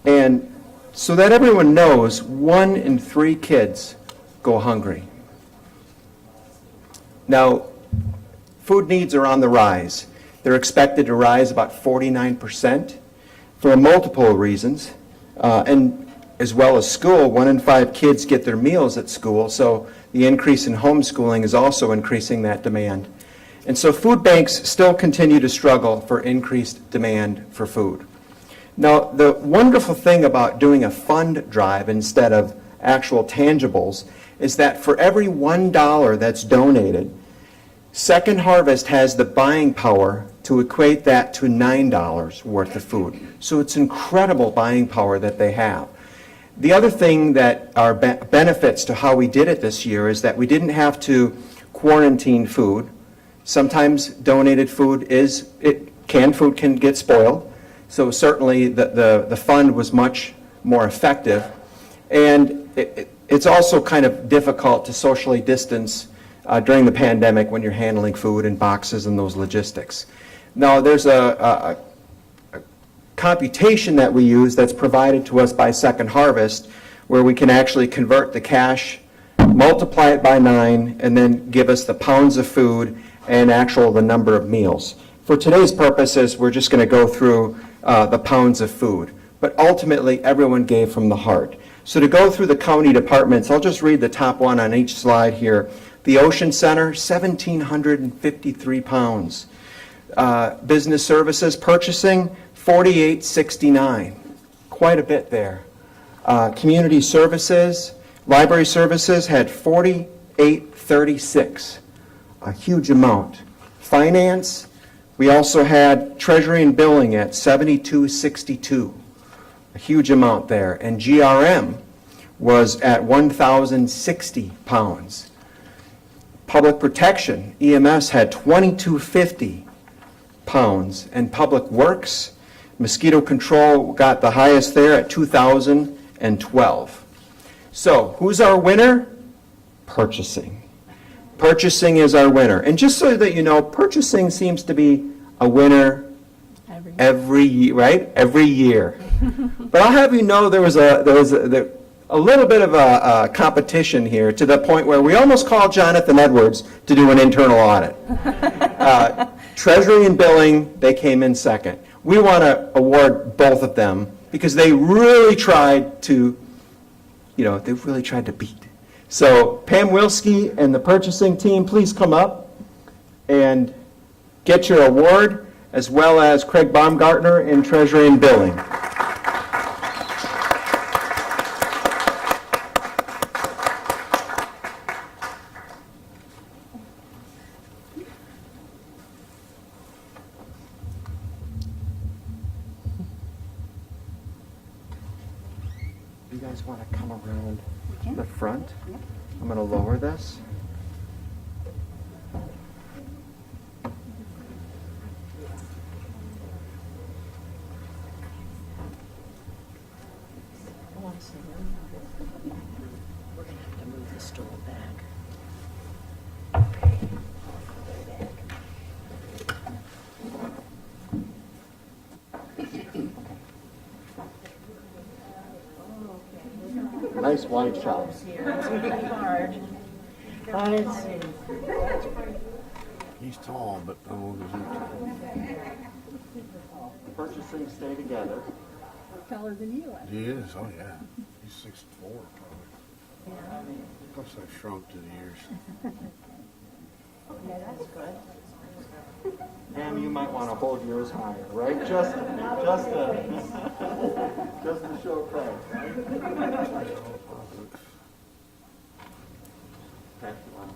And so that everyone knows, 1 in 3 kids go hungry. Now, food needs are on the rise. They're expected to rise about 49% for multiple reasons. And as well as school, 1 in 5 kids get their meals at school, so the increase in homeschooling is also increasing that demand. And so food banks still continue to struggle for increased demand for food. Now, the wonderful thing about doing a fund drive instead of actual tangibles is that for every $1 that's donated, Second Harvest has the buying power to equate that to $9 worth of food. So it's incredible buying power that they have. The other thing that are benefits to how we did it this year is that we didn't have to quarantine food. Sometimes donated food canned food can get spoiled. So certainly the fund was much more effective. And it's also kind of difficult to socially distance during the pandemic when you're handling food in boxes and those logistics. Now, there's a computation that we use that's provided to us by Second Harvest where we can actually convert the cash, multiply it by 9, and then give us the pounds of food and the number of meals. For today's purposes, we're just going to go through the pounds of food. But ultimately, everyone gave from the heart. So to go through the county departments, I'll just read the top one on each slide here. The Ocean Center, 1,753 pounds. Business Services Purchasing, 4,869. Quite a bit there. Community Services, Library Services had 4,836. A huge amount. Finance, we also had Treasury and Billing at 7,262. A huge amount there. And GRM was at 1,060 pounds. Public Protection, EMS had 2,250 pounds. And Public Works, Mosquito Control got the highest there at 2,012. So, who's our winner? Purchasing. Purchasing is our winner. And just so that you know, purchasing seems to be a winner every year, right? Every year. But I'll have you know there was a little bit of a competition here to the point where we almost called Jonathan Edwards to do an internal audit. Treasury and Billing, they came in second. We want to award both of them because they really tried to, beat. So Pam Wilski and the purchasing team, please come up and get your award, as well as Craig Baumgartner in Treasury and Billing. You guys want to come around the front? I'm going to lower this. We're going to have to move the stool back. Nice nice wide shot. He's tall, but Purchasing stay together. Taller than you. he is. Oh yeah, he's 6'4". Plus I've shrunk to the years. Yeah, that's good. Pam, you might want to hold yours higher, right? Just to show Craig. Okay, wow.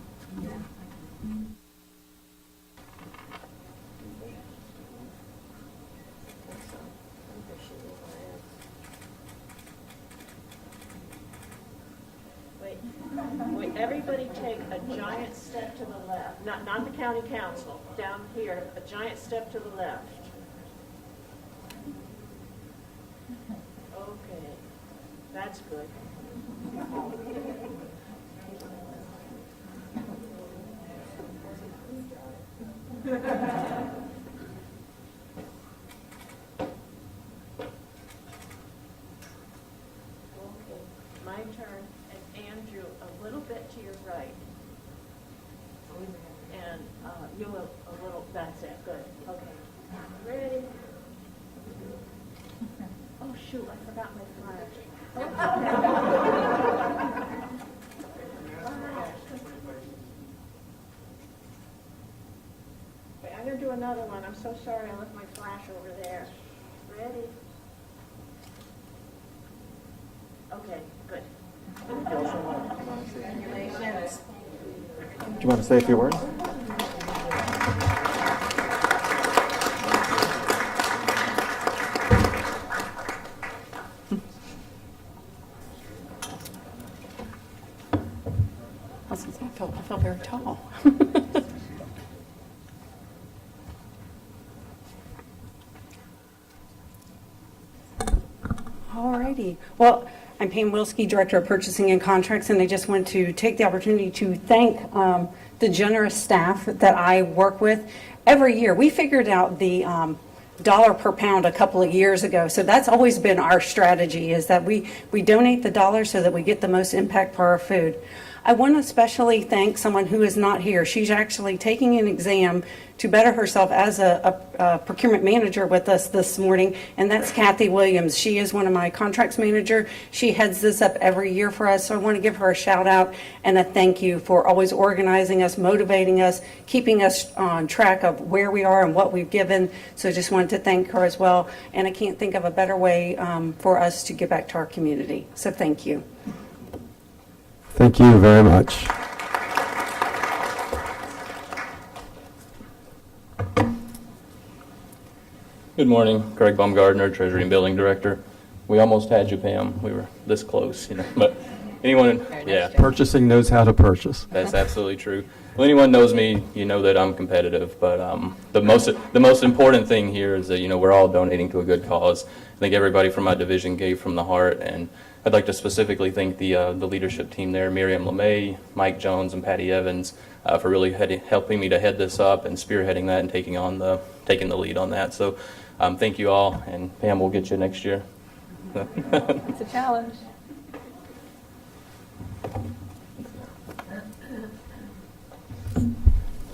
Wait, everybody take a giant step to the left. Not the county council, down here, a giant step to the left. Okay, that's good. My turn, and Andrew, a little bit to your right. And you a little, that's it, good, okay. Ready? Oh, shoot, I forgot my flash. Okay, I'm gonna do another one, I'm so sorry I left my flash over there. Ready? Okay, good. Congratulations. Do you want to say a few words? I felt very tall. All righty. Well, I'm Pam Wilski, Director of Purchasing and Contracts, and I just want to take the opportunity to thank the generous staff that I work with. Every year, we figured out the dollar per pound a couple of years ago, so that's always been our strategy, is that we donate the dollar so that we get the most impact for our food. I want to especially thank someone who is not here. She's actually taking an exam to better herself as a procurement manager with us this morning, and that's Kathy Williams. She is one of my contracts manager. She heads this up every year for us, so I want to give her a shout out and a thank you for always organizing us, motivating us, keeping us on track of where we are and what we've given. So I just wanted to thank her as well, and I can't think of a better way for us to give back to our community. So thank you. Thank you very much. Good morning, Craig Baumgardner, Treasury and Building Director. We almost had you, Pam. We were this close, but anyone, yeah. Purchasing knows how to purchase. That's absolutely true. Well, anyone knows me, you know that I'm competitive, but the most important thing here is that, we're all donating to a good cause. I think everybody from my division gave from the heart, and I'd like to specifically thank the leadership team there, Miriam LeMay, Mike Jones, and Patty Evans, for really helping me to head this up and spearheading that and taking the lead on that. So thank you all, and Pam, we'll get you next year. It's a challenge.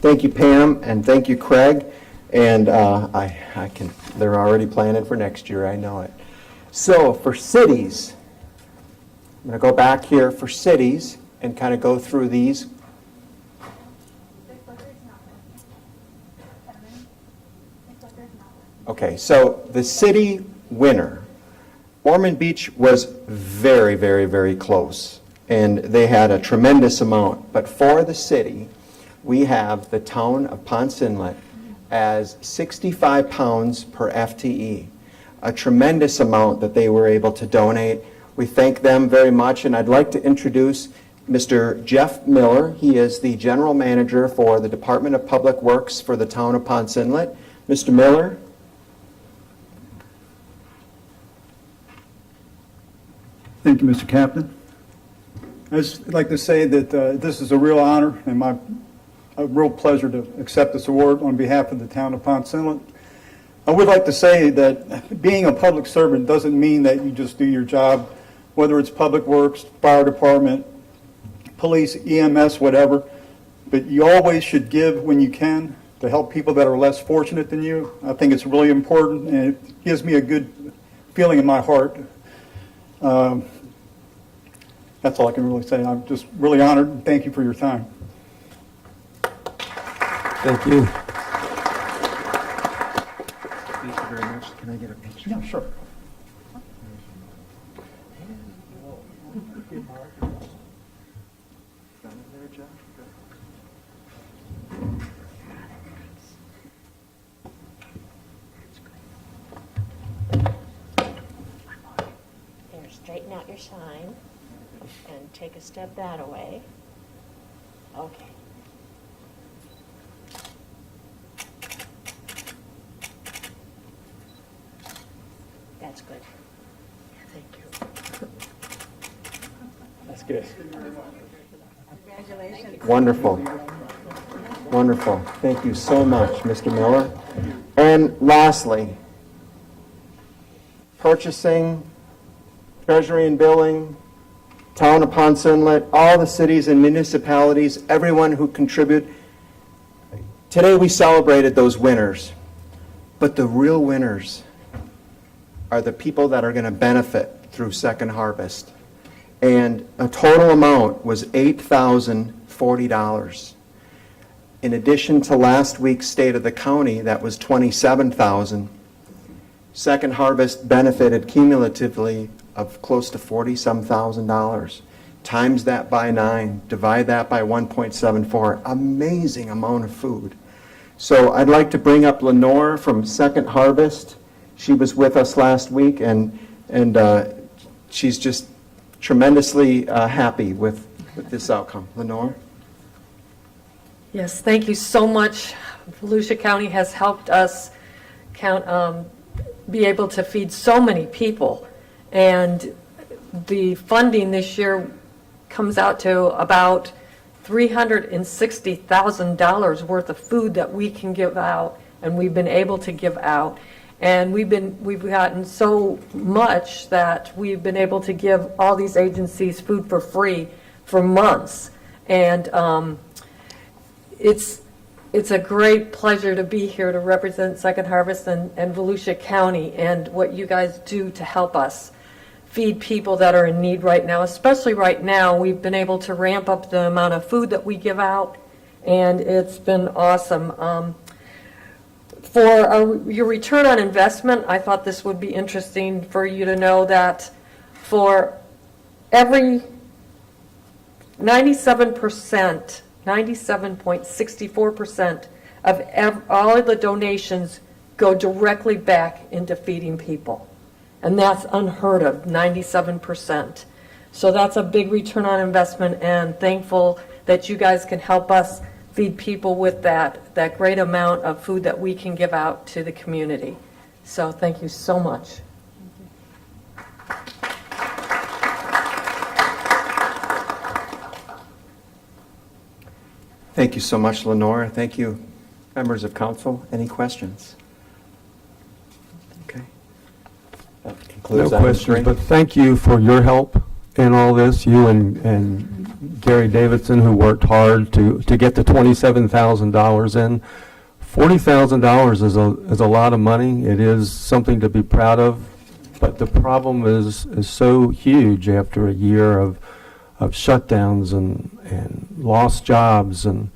Thank you, Pam, and thank you, Craig. And they're already planning for next year, I know it. So for cities, I'm going to go back here for cities and kind of go through these. Okay, so the city winner, Ormond Beach, was very, very, very close, and they had a tremendous amount. But for the city, we have the town of Ponce Inlet as 65 pounds per FTE, a tremendous amount that they were able to donate. We thank them very much, and I'd like to introduce Mr. Jeff Miller. He is the General Manager for the Department of Public Works for the town of Ponce Inlet. Mr. Miller. Thank you, Mr. Captain. I'd just like to say that this is a real honor and a real pleasure to accept this award on behalf of the town of Ponce Inlet. I would like to say that being a public servant doesn't mean that you just do your job whether it's Public Works, Fire Department, Police, EMS, whatever. But you always should give when you can to help people that are less fortunate than you. I think it's really important, and it gives me a good feeling in my heart. That's all I can really say. I'm just really honored, and thank you for your time. Thank you. Thank you very much. Can I get a picture? Yeah, sure. There, straighten out your sign and take a step that away. Okay. That's good. Thank you. That's good. Congratulations. Wonderful. Wonderful. Thank you so much, Mr. Miller. And lastly, purchasing, treasury and billing, town of Ponce Inlet, all the cities and municipalities, everyone who contribute. Today we celebrated those winners, but the real winners are the people that are going to benefit through Second Harvest. And a total amount was $8,040. In addition to last week's State of the County, that was $27,000. Second Harvest benefited cumulatively of close to $40,000. Times that by 9, divide that by 1.74. Amazing amount of food. So I'd like to bring up Lenore from Second Harvest. She was with us last week, and she's just tremendously happy with this outcome. Lenore? Yes, thank you so much. Volusia County has helped us be able to feed so many people. And the funding this year comes out to about $360,000 worth of food that we can give out, and we've been able to give out. And we've gotten so much that we've been able to give all these agencies food for free for months. And it's a great pleasure to be here to represent Second Harvest and Volusia County and what you guys do to help us feed people that are in need right now. Especially right now, we've been able to ramp up the amount of food that we give out, and it's been awesome. For your return on investment, I thought this would be interesting for you to know that for every 97.64% of all of the donations go directly back into feeding people. And that's unheard of, 97%. So that's a big return on investment, and thankful that you guys can help us feed people with that great amount of food that we can give out to the community. So thank you so much. Thank you so much, Lenore. Thank you, members of council. Any questions? Okay. That concludes No item questions, 3. but thank you for your help in all this, you and Gary Davidson, who worked hard to get the $27,000 in. $40,000 is a lot of money. It is something to be proud of, but the problem is so huge after a year of shutdowns and lost jobs, and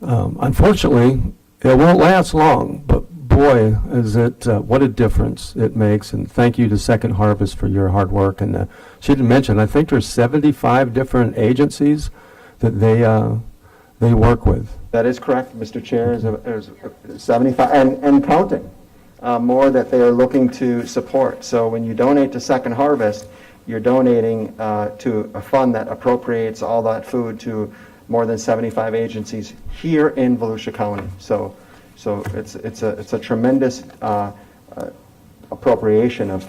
unfortunately, it won't last long, but boy, is it, what a difference it makes. And thank you to Second Harvest for your hard work. And she didn't mention, I think there's 75 different agencies that they work with. That is correct, Mr. Chair. There's 75, and counting, more that they are looking to support. So when you donate to Second Harvest, you're donating to a fund that appropriates all that food to more than 75 agencies here in Volusia County. So it's a tremendous appropriation of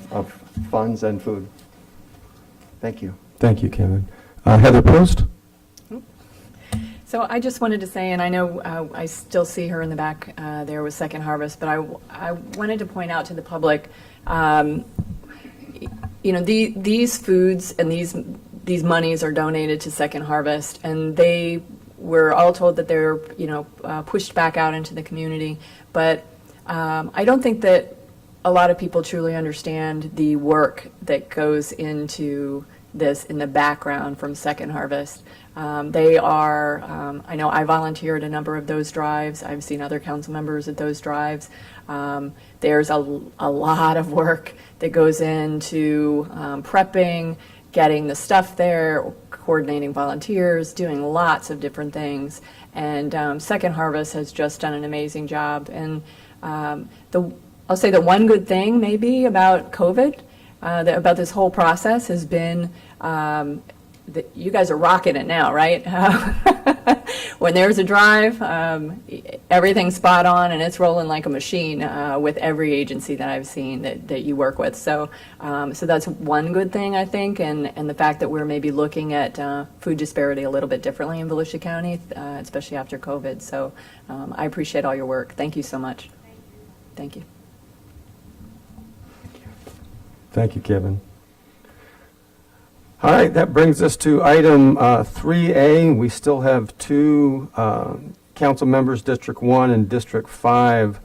funds and food. Thank you. Thank you, Kevin. Heather Post? So I just wanted to say, and I know I still see her in the back there with Second Harvest, but I wanted to point out to the public, these foods and these monies are donated to Second Harvest, and they were all told that they're pushed back out into the community. But I don't think that a lot of people truly understand the work that goes into this in the background from Second Harvest. They are, I know I volunteered a number of those drives. I've seen other council members at those drives. There's a lot of work that goes into prepping, getting the stuff there, coordinating volunteers, doing lots of different things. And Second Harvest has just done an amazing job. And I'll say the one good thing maybe about COVID, about this whole process has been that you guys are rocking it now, right? When there's a drive, everything's spot on and it's rolling like a machine with every agency that I've seen that you work with. So that's one good thing, I think, and the fact that we're maybe looking at food disparity a little bit differently in Volusia County, especially after COVID. So I appreciate all your work. Thank you so much. Thank you. Thank you, Kevin. All right, that brings us to item 3A. We still have two council members, District 1 and District 5,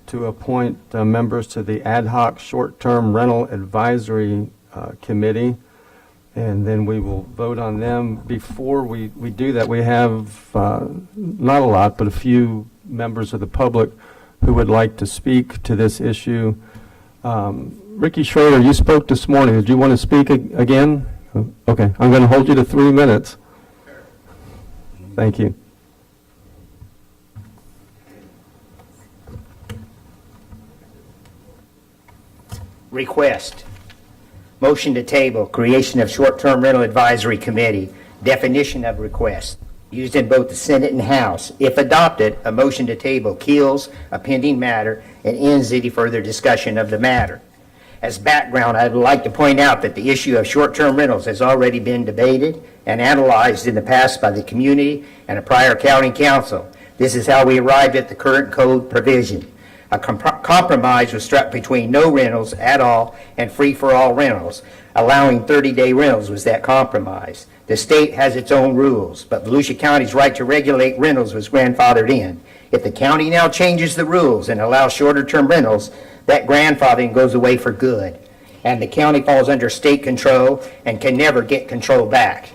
to appoint members to the Ad Hoc Short-Term Rental Advisory Committee, and then we will vote on them. Before we do that, we have not a lot, but a few members of the public who would like to speak to this issue. Ricky Schrader, you spoke this morning. Did you want to speak again? Okay, I'm going to hold you to 3 minutes. Thank you. Request. Motion to table, creation of short-term rental advisory committee. Definition of request. Used in both the Senate and House. If adopted, a motion to table kills a pending matter and ends any further discussion of the matter. As background, I would like to point out that the issue of short-term rentals has already been debated and analyzed in the past by the community and a prior county council. This is how we arrived at the current code provision. A compromise was struck between no rentals at all and free-for-all rentals. Allowing 30-day rentals was that compromise. The state has its own rules, but Volusia County's right to regulate rentals was grandfathered in. If the county now changes the rules and allows shorter-term rentals, that grandfathering goes away for good, and the county falls under state control and can never get control back.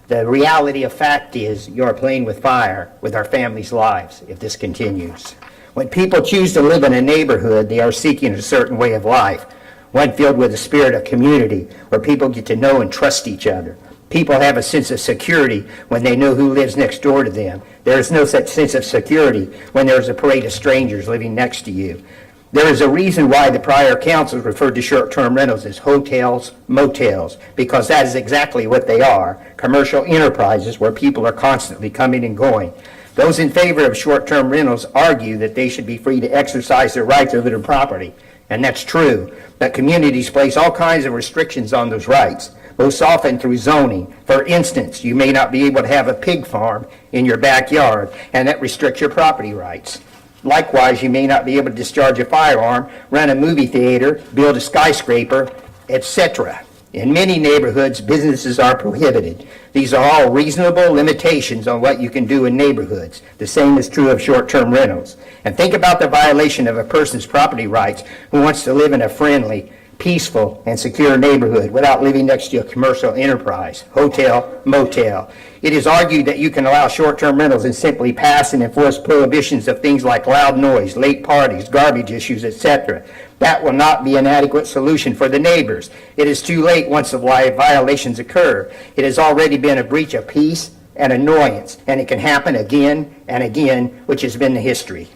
The reality of fact is you're playing with fire with our families' lives if this continues. When people choose to live in a neighborhood, they are seeking a certain way of life, one filled with a spirit of community where people get to know and trust each other. People have a sense of security when they know who lives next door to them. There is no such sense of security when there's a parade of strangers living next to you. There is a reason why the prior councils referred to short-term rentals as hotels, motels, because that is exactly what they are, commercial enterprises where people are constantly coming and going. Those in favor of short-term rentals argue that they should be free to exercise their rights over their property, and that's true, but communities place all kinds of restrictions on those rights, most often through zoning. For instance, you may not be able to have a pig farm in your backyard, and that restricts your property rights. Likewise, you may not be able to discharge a firearm, run a movie theater, build a skyscraper, etc. In many neighborhoods, businesses are prohibited. These are all reasonable limitations on what you can do in neighborhoods. The same is true of short-term rentals. And think about the violation of a person's property rights who wants to live in a friendly, peaceful, and secure neighborhood without living next to a commercial enterprise, hotel, motel. It is argued that you can allow short-term rentals and simply pass and enforce prohibitions of things like loud noise, late parties, garbage issues, etc. That will not be an adequate solution for the neighbors. It is too late once the violations occur. It has already been a breach of peace and annoyance, and it can happen again and again, which has been the history.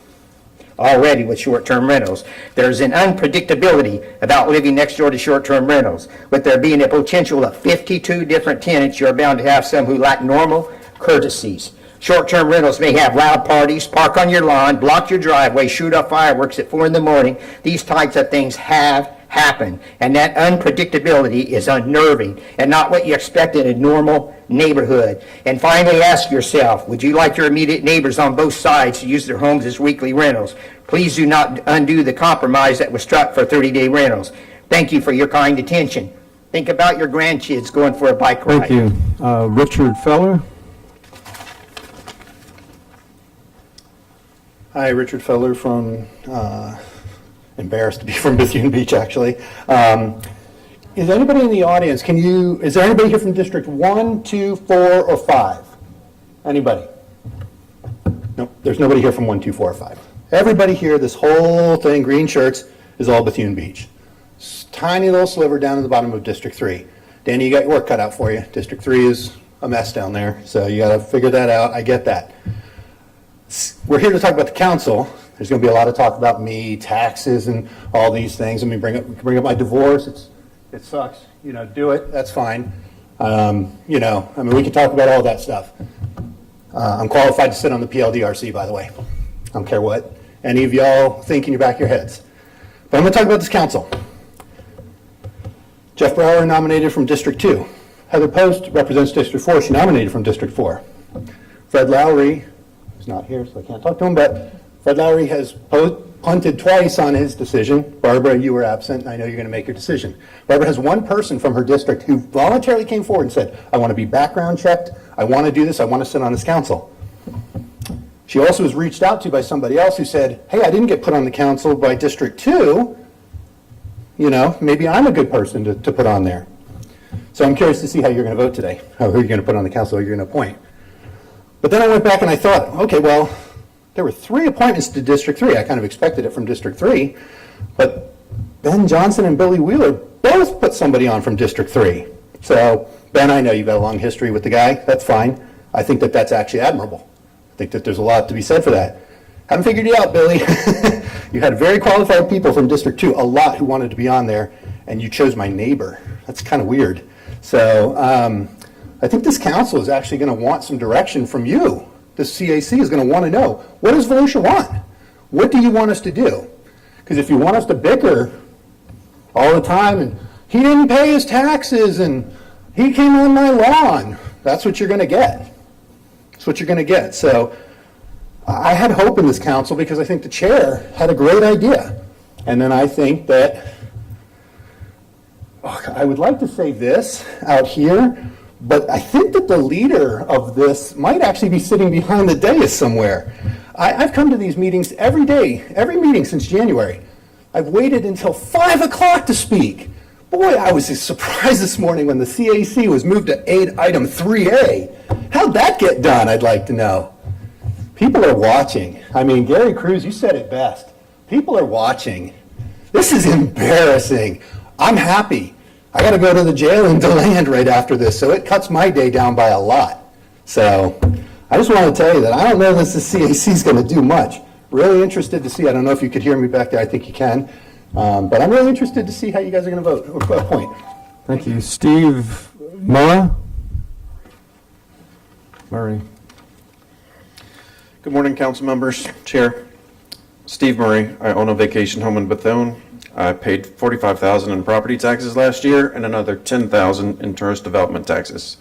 Already with short-term rentals, there's an unpredictability about living next door to short-term rentals. With there being a potential of 52 different tenants, you're bound to have some who lack normal courtesies. Short-term rentals may have loud parties, park on your lawn, block your driveway, shoot off fireworks at 4 in the morning. These types of things have happened, and that unpredictability is unnerving and not what you expect in a normal neighborhood. And finally, ask yourself, would you like your immediate neighbors on both sides to use their homes as weekly rentals? Please do not undo the compromise that was struck for 30-day rentals. Thank you for your kind attention. Think about your grandkids going for a bike ride. Thank you. Richard Feller? Hi, Richard Feller from, embarrassed to be from Bethune Beach, actually. Is anybody in the audience, is there anybody here from District 1, 2, 4, or 5? Anybody? Nope, there's nobody here from 1, 2, 4, or 5. Everybody here, this whole thing, green shirts, is all Bethune Beach. Tiny little sliver down in the bottom of District 3. Danny, you got your work cut out for you. District 3 is a mess down there, so you got to figure that out. I get that. We're here to talk about the council. There's going to be a lot of talk about me, taxes, and all these things. Let me bring up my divorce. It sucks. Do it. That's fine. We can talk about all that stuff. I'm qualified to sit on the PLDRC, by the way. I don't care what any of y'all think in your back of your heads. But I'm going to talk about this council. Jeff Brower nominated from District 2. Heather Post represents District 4. She nominated from District 4. Fred Lowry is not here, so I can't talk to him, but Fred Lowry has punted twice on his decision. Barbara, you were absent, and I know you're going to make your decision. Barbara has one person from her district who voluntarily came forward and said, I want to be background checked, I want to do this, I want to sit on this council. She also was reached out to by somebody else who said, hey, I didn't get put on the council by District 2, maybe I'm a good person to put on there. So I'm curious to see how you're going to vote today, who you're going to put on the council, who you're going to appoint. But then I went back and I thought, okay, well, there were 3 appointments to District 3. I kind of expected it from District 3. But Ben Johnson and Billy Wheeler both put somebody on from District 3. So, Ben, I know you've got a long history with the guy. That's fine. I think that that's actually admirable. I think that there's a lot to be said for that. Haven't figured you out, Billy. You had very qualified people from District 2, a lot who wanted to be on there, and you chose my neighbor. That's kind of weird. So I think this council is actually going to want some direction from you. This CAC is going to want to know, what does Volusia want? What do you want us to do? Because if you want us to bicker all the time, and he didn't pay his taxes, and he came on my lawn, that's what you're going to get. That's what you're going to get. So I had hope in this council because I think the chair had a great idea. And then I think that, I would like to say this out here, but I think that the leader of this might actually be sitting behind the dais somewhere. I've come to these meetings every day, every meeting since January. I've waited until 5 o'clock to speak. Boy, I was surprised this morning when the CAC was moved to item 3A. How'd that get done, I'd like to know. People are watching. I mean, Gary Cruz, you said it best. People are watching. This is embarrassing. I'm happy. I got to go to the jail in DeLand right after this, so it cuts my day down by a lot. So I just want to tell you that I don't know that the CAC is going to do much. Really interested to see. I don't know if you could hear me back there. I think you can. But I'm really interested to see how you guys are going to vote or appoint. Thank you. Steve Murray. Good morning, council members, chair. Steve Murray. I own a vacation home in Bethune. I paid $45,000 in property taxes last year and another $10,000 in tourist development taxes.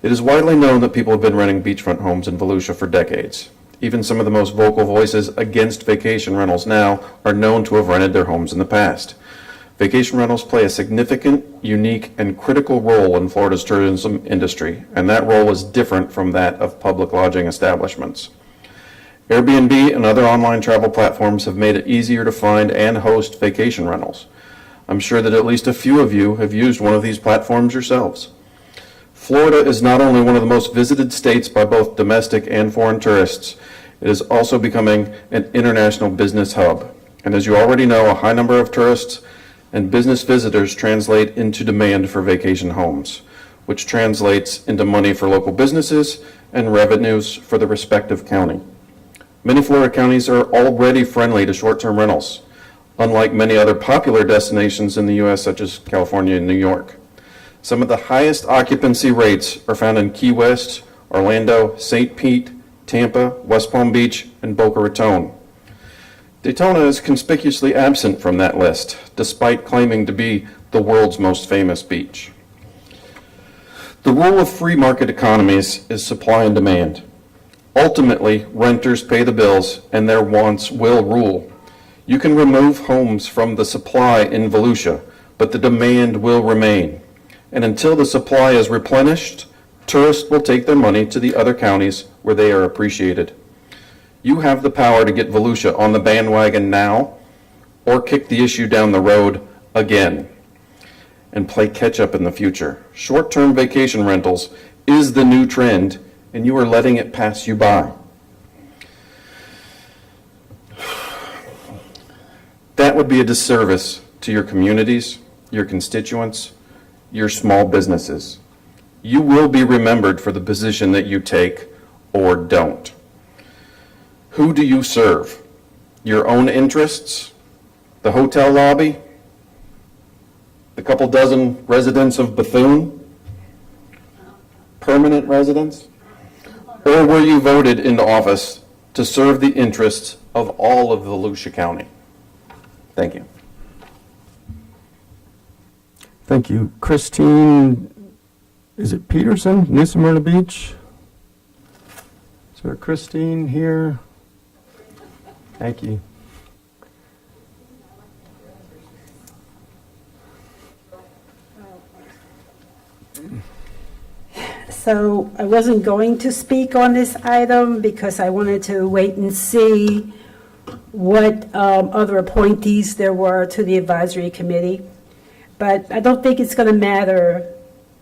It is widely known that people have been renting beachfront homes in Volusia for decades. Even some of the most vocal voices against vacation rentals now are known to have rented their homes in the past. Vacation rentals play a significant, unique, and critical role in Florida's tourism industry, and that role is different from that of public lodging establishments. Airbnb and other online travel platforms have made it easier to find and host vacation rentals. I'm sure that at least a few of you have used one of these platforms yourselves. Florida is not only one of the most visited states by both domestic and foreign tourists, it is also becoming an international business hub. And as you already know, a high number of tourists and business visitors translate into demand for vacation homes, which translates into money for local businesses and revenues for the respective county. Many Florida counties are already friendly to short-term rentals, unlike many other popular destinations in the U.S. such as California and New York. Some of the highest occupancy rates are found in Key West, Orlando, St. Pete, Tampa, West Palm Beach, and Boca Raton. Daytona is conspicuously absent from that list, despite claiming to be the world's most famous beach. The rule of free market economies is supply and demand. Ultimately, renters pay the bills and their wants will rule. You can remove homes from the supply in Volusia, but the demand will remain. And until the supply is replenished, tourists will take their money to the other counties where they are appreciated. You have the power to get Volusia on the bandwagon now, or kick the issue down the road again and play catch up in the future. Short-term vacation rentals is the new trend, and you are letting it pass you by. That would be a disservice to your communities, your constituents, your small businesses. You will be remembered for the position that you take or don't. Who do you serve? Your own interests? The hotel lobby? The couple dozen residents of Bethune? Permanent residents? Or were you voted into office to serve the interests of all of Volusia County? Thank you. Thank you. Christine, is it Peterson, New Smyrna Beach? Is there a Christine here? Thank you. So I wasn't going to speak on this item because I wanted to wait and see what other appointees there were to the advisory committee. But I don't think it's going to matter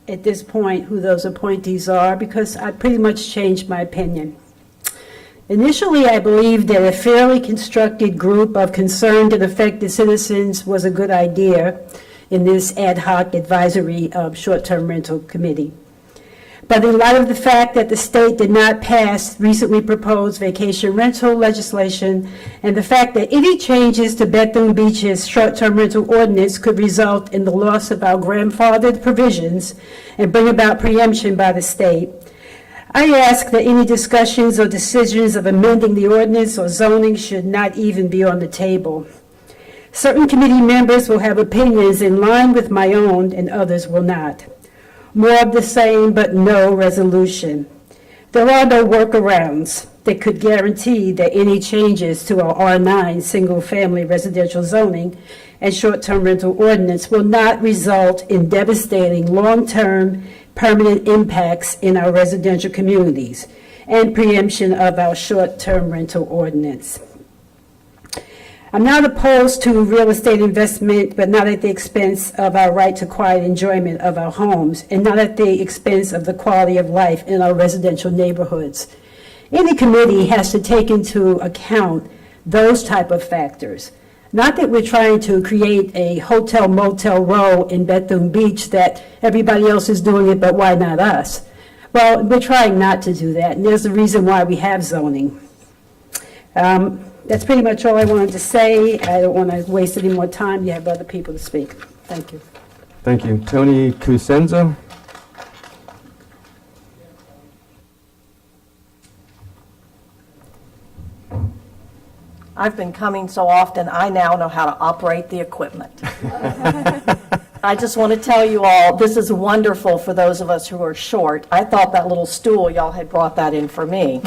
at this point who those appointees are because I pretty much changed my opinion. Initially, I believed that a fairly constructed group of concerned and affected citizens was a good idea in this ad hoc advisory short-term rental committee. But in light of the fact that the state did not pass recently proposed vacation rental legislation and the fact that any changes to Bethune Beach's short-term rental ordinance could result in the loss of our grandfathered provisions and bring about preemption by the state, I ask that any discussions or decisions of amending the ordinance or zoning should not even be on the table. Certain committee members will have opinions in line with my own and others will not. More of the same, but no resolution. There are no workarounds that could guarantee that any changes to our R9 single-family residential zoning and short-term rental ordinance will not result in devastating long-term permanent impacts in our residential communities and preemption of our short-term rental ordinance. I'm not opposed to real estate investment, but not at the expense of our right to quiet enjoyment of our homes and not at the expense of the quality of life in our residential neighborhoods. Any committee has to take into account those type of factors. Not that we're trying to create a hotel motel row in Bethune Beach that everybody else is doing it, but why not us? Well, we're trying not to do that, and there's a reason why we have zoning. That's pretty much all I wanted to say. I don't want to waste any more time. You have other people to speak. Thank you. Thank you. Tony Kusenza? I've been coming so often, I now know how to operate the equipment. I just want to tell you all, this is wonderful for those of us who are short. I thought that little stool, y'all had brought that in for me.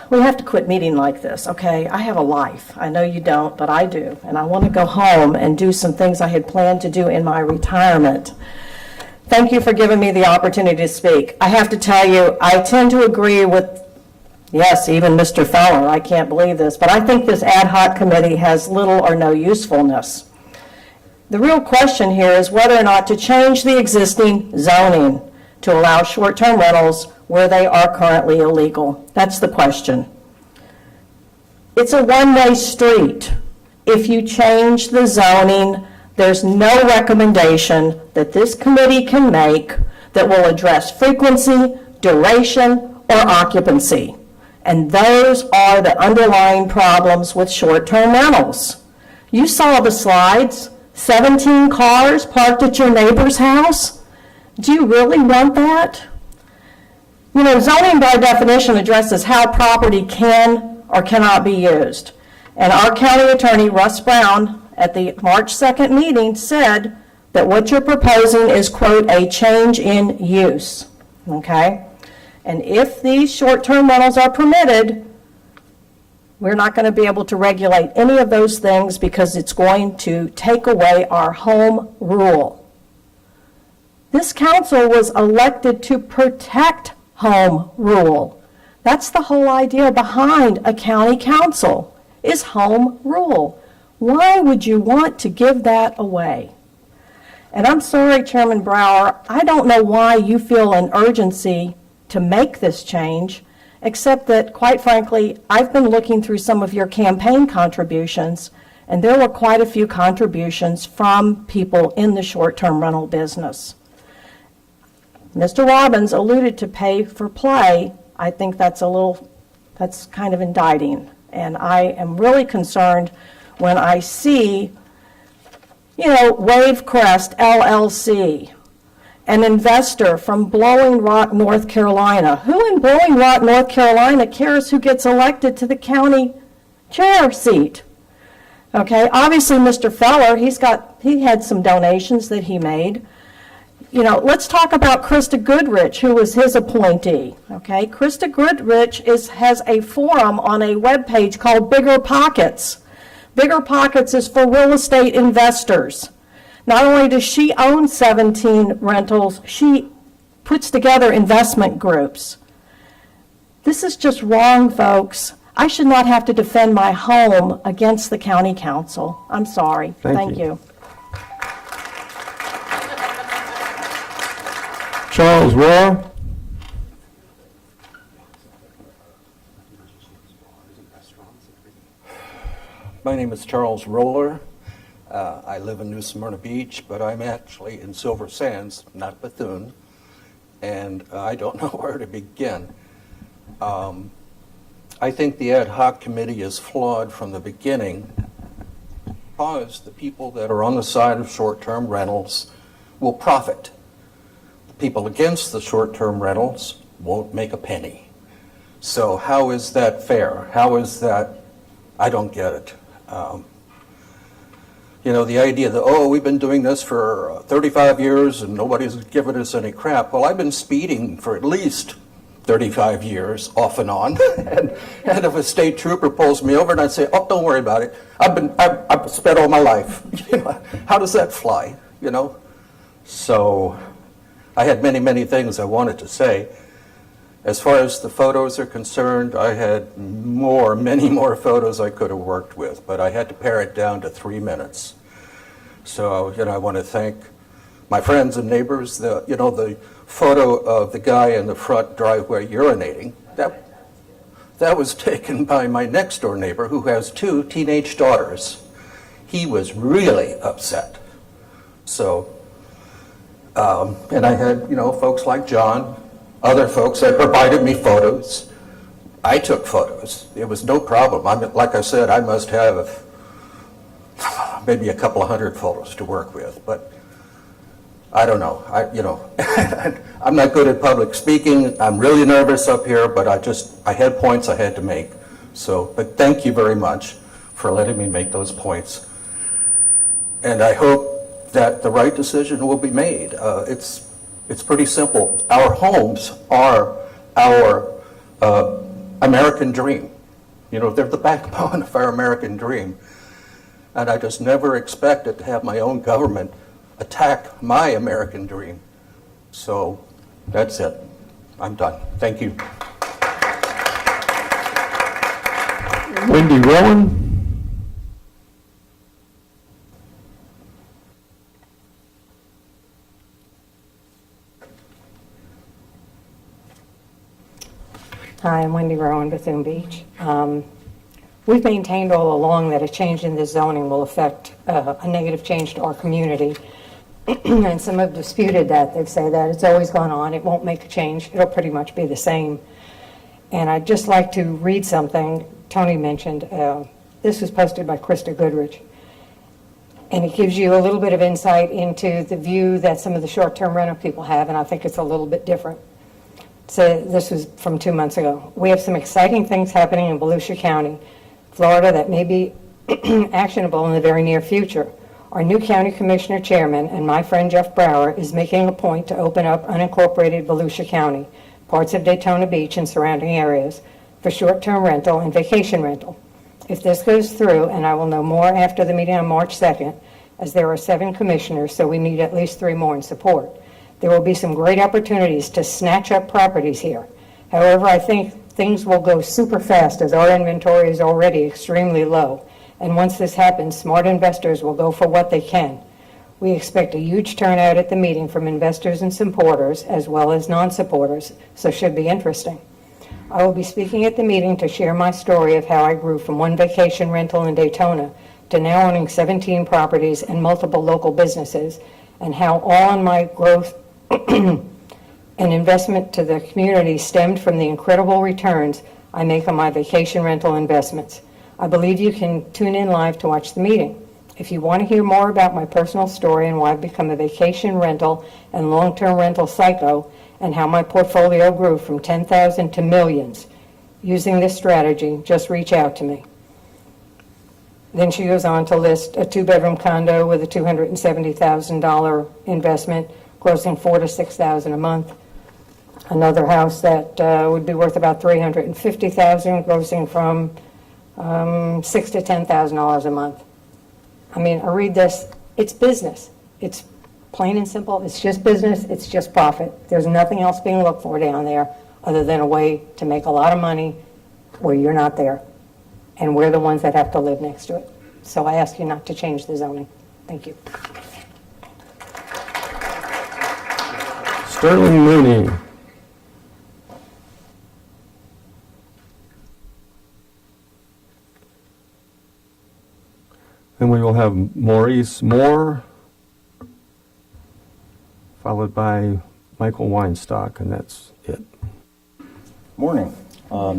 We have to quit meeting like this, okay? I have a life. I know you don't, but I do. And I want to go home and do some things I had planned to do in my retirement. Thank you for giving me the opportunity to speak. I have to tell you, I tend to agree with, yes, even Mr. Feller, I can't believe this, but I think this ad hoc committee has little or no usefulness. The real question here is whether or not to change the existing zoning to allow short-term rentals where they are currently illegal. That's the question. It's a one-way street. If you change the zoning, there's no recommendation that this committee can make that will address frequency, duration, or occupancy. And those are the underlying problems with short-term rentals. You saw the slides, 17 cars parked at your neighbor's house. Do you really want that? You know, zoning by definition addresses how property can or cannot be used. And our county attorney, Russ Brown, at the March 2nd meeting said that what you're proposing is, quote, a change in use, okay? And if these short-term rentals are permitted, we're not going to be able to regulate any of those things because it's going to take away our home rule. This council was elected to protect home rule. That's the whole idea behind a county council, is home rule. Why would you want to give that away? And I'm sorry, Chairman Brower, I don't know why you feel an urgency to make this change, except that, quite frankly, I've been looking through some of your campaign contributions, and there were quite a few contributions from people in the short-term rental business. Mr. Robbins alluded to pay for play. I think that's kind of indicting. And I am really concerned when I see, Wavecrest LLC, an investor from Blowing Rock, North Carolina. Who in Blowing Rock, North Carolina cares who gets elected to the county chair seat? Okay, obviously Mr. Feller, he had some donations that he made. Let's talk about Krista Goodrich, who was his appointee. Okay, Krista Goodrich has a forum on a webpage called Bigger Pockets. Bigger Pockets is for real estate investors. Not only does she own 17 rentals, she puts together investment groups. This is just wrong, folks. I should not have to defend my home against the county council. I'm sorry. Thank you. Charles Rohr. My name is Charles Roller. I live in New Smyrna Beach, but I'm actually in Silver Sands, not Bethune, and I don't know where to begin. I think the ad hoc committee is flawed from the beginning because the people that are on the side of short-term rentals will profit. The people against the short-term rentals won't make a penny. So how is that fair? How is that? I don't get it. The idea that, we've been doing this for 35 years and nobody's given us any crap. Well, I've been speeding for at least 35 years, off and on. and if a state trooper pulls me over and I say, don't worry about it. I've spent all my life. How does that fly? So I had many, many things I wanted to say. As far as the photos are concerned, I had many more photos I could have worked with, but I had to pare it down to 3 minutes. So, I want to thank my friends and neighbors. The photo of the guy in the front driveway urinating, that was taken by my next door neighbor who has 2 teenage daughters. He was really upset. So, and I had, folks like John, other folks that provided me photos. I took photos. It was no problem. Like I said, I must have maybe a couple of hundred photos to work with, but I don't know. I'm not good at public speaking. I'm really nervous up here, but I had points I had to make. So, but thank you very much for letting me make those points. And I hope that the right decision will be made. It's pretty simple. Our homes are our American dream. They're the backbone of our American dream. And I just never expected to have my own government attack my American dream. So that's it. I'm done. Thank you. Wendy Rowan. Hi, I'm Wendy Rowan, Bethune Beach. We've maintained all along that a change in this zoning will affect a negative change to our community. And some have disputed that. They say that it's always gone on. It won't make a change. It'll pretty much be the same. And I'd just like to read something Tony mentioned. This was posted by Krista Goodrich. And it gives you a little bit of insight into the view that some of the short-term rental people have, and I think it's a little bit different. So this was from 2 months ago. We have some exciting things happening in Volusia County, Florida, that may be actionable in the very near future. Our new county commissioner chairman and my friend Jeff Brower is making a point to open up unincorporated Volusia County, parts of Daytona Beach and surrounding areas, for short-term rental and vacation rental. If this goes through, and I will know more after the meeting on March 2nd, as there are 7 commissioners, so we need at least 3 more in support. There will be some great opportunities to snatch up properties here. However, I think things will go super fast as our inventory is already extremely low. And once this happens, smart investors will go for what they can. We expect a huge turnout at the meeting from investors and supporters as well as non-supporters, so it should be interesting. I will be speaking at the meeting to share my story of how I grew from one vacation rental in Daytona to now owning 17 properties and multiple local businesses, and how all in my growth and investment to the community stemmed from the incredible returns I make on my vacation rental investments. I believe you can tune in live to watch the meeting. If you want to hear more about my personal story and why I've become a vacation rental and long-term rental psycho, and how my portfolio grew from 10,000 to millions using this strategy, just reach out to me. Then she goes on to list a two-bedroom condo with a $270,000 investment, grossing $4,000 to $6,000 a month. Another house that would be worth about $350,000, grossing from $6,000 to $10,000 a month. I mean, I read this, it's business. It's plain and simple. It's just business. It's just profit. There's nothing else being looked for down there other than a way to make a lot of money where you're not there. And we're the ones that have to live next to it. So I ask you not to change the zoning. Thank you. Sterling Mooney. Then we will have Maurice Moore, followed by Michael Weinstock, and that's it. Morning.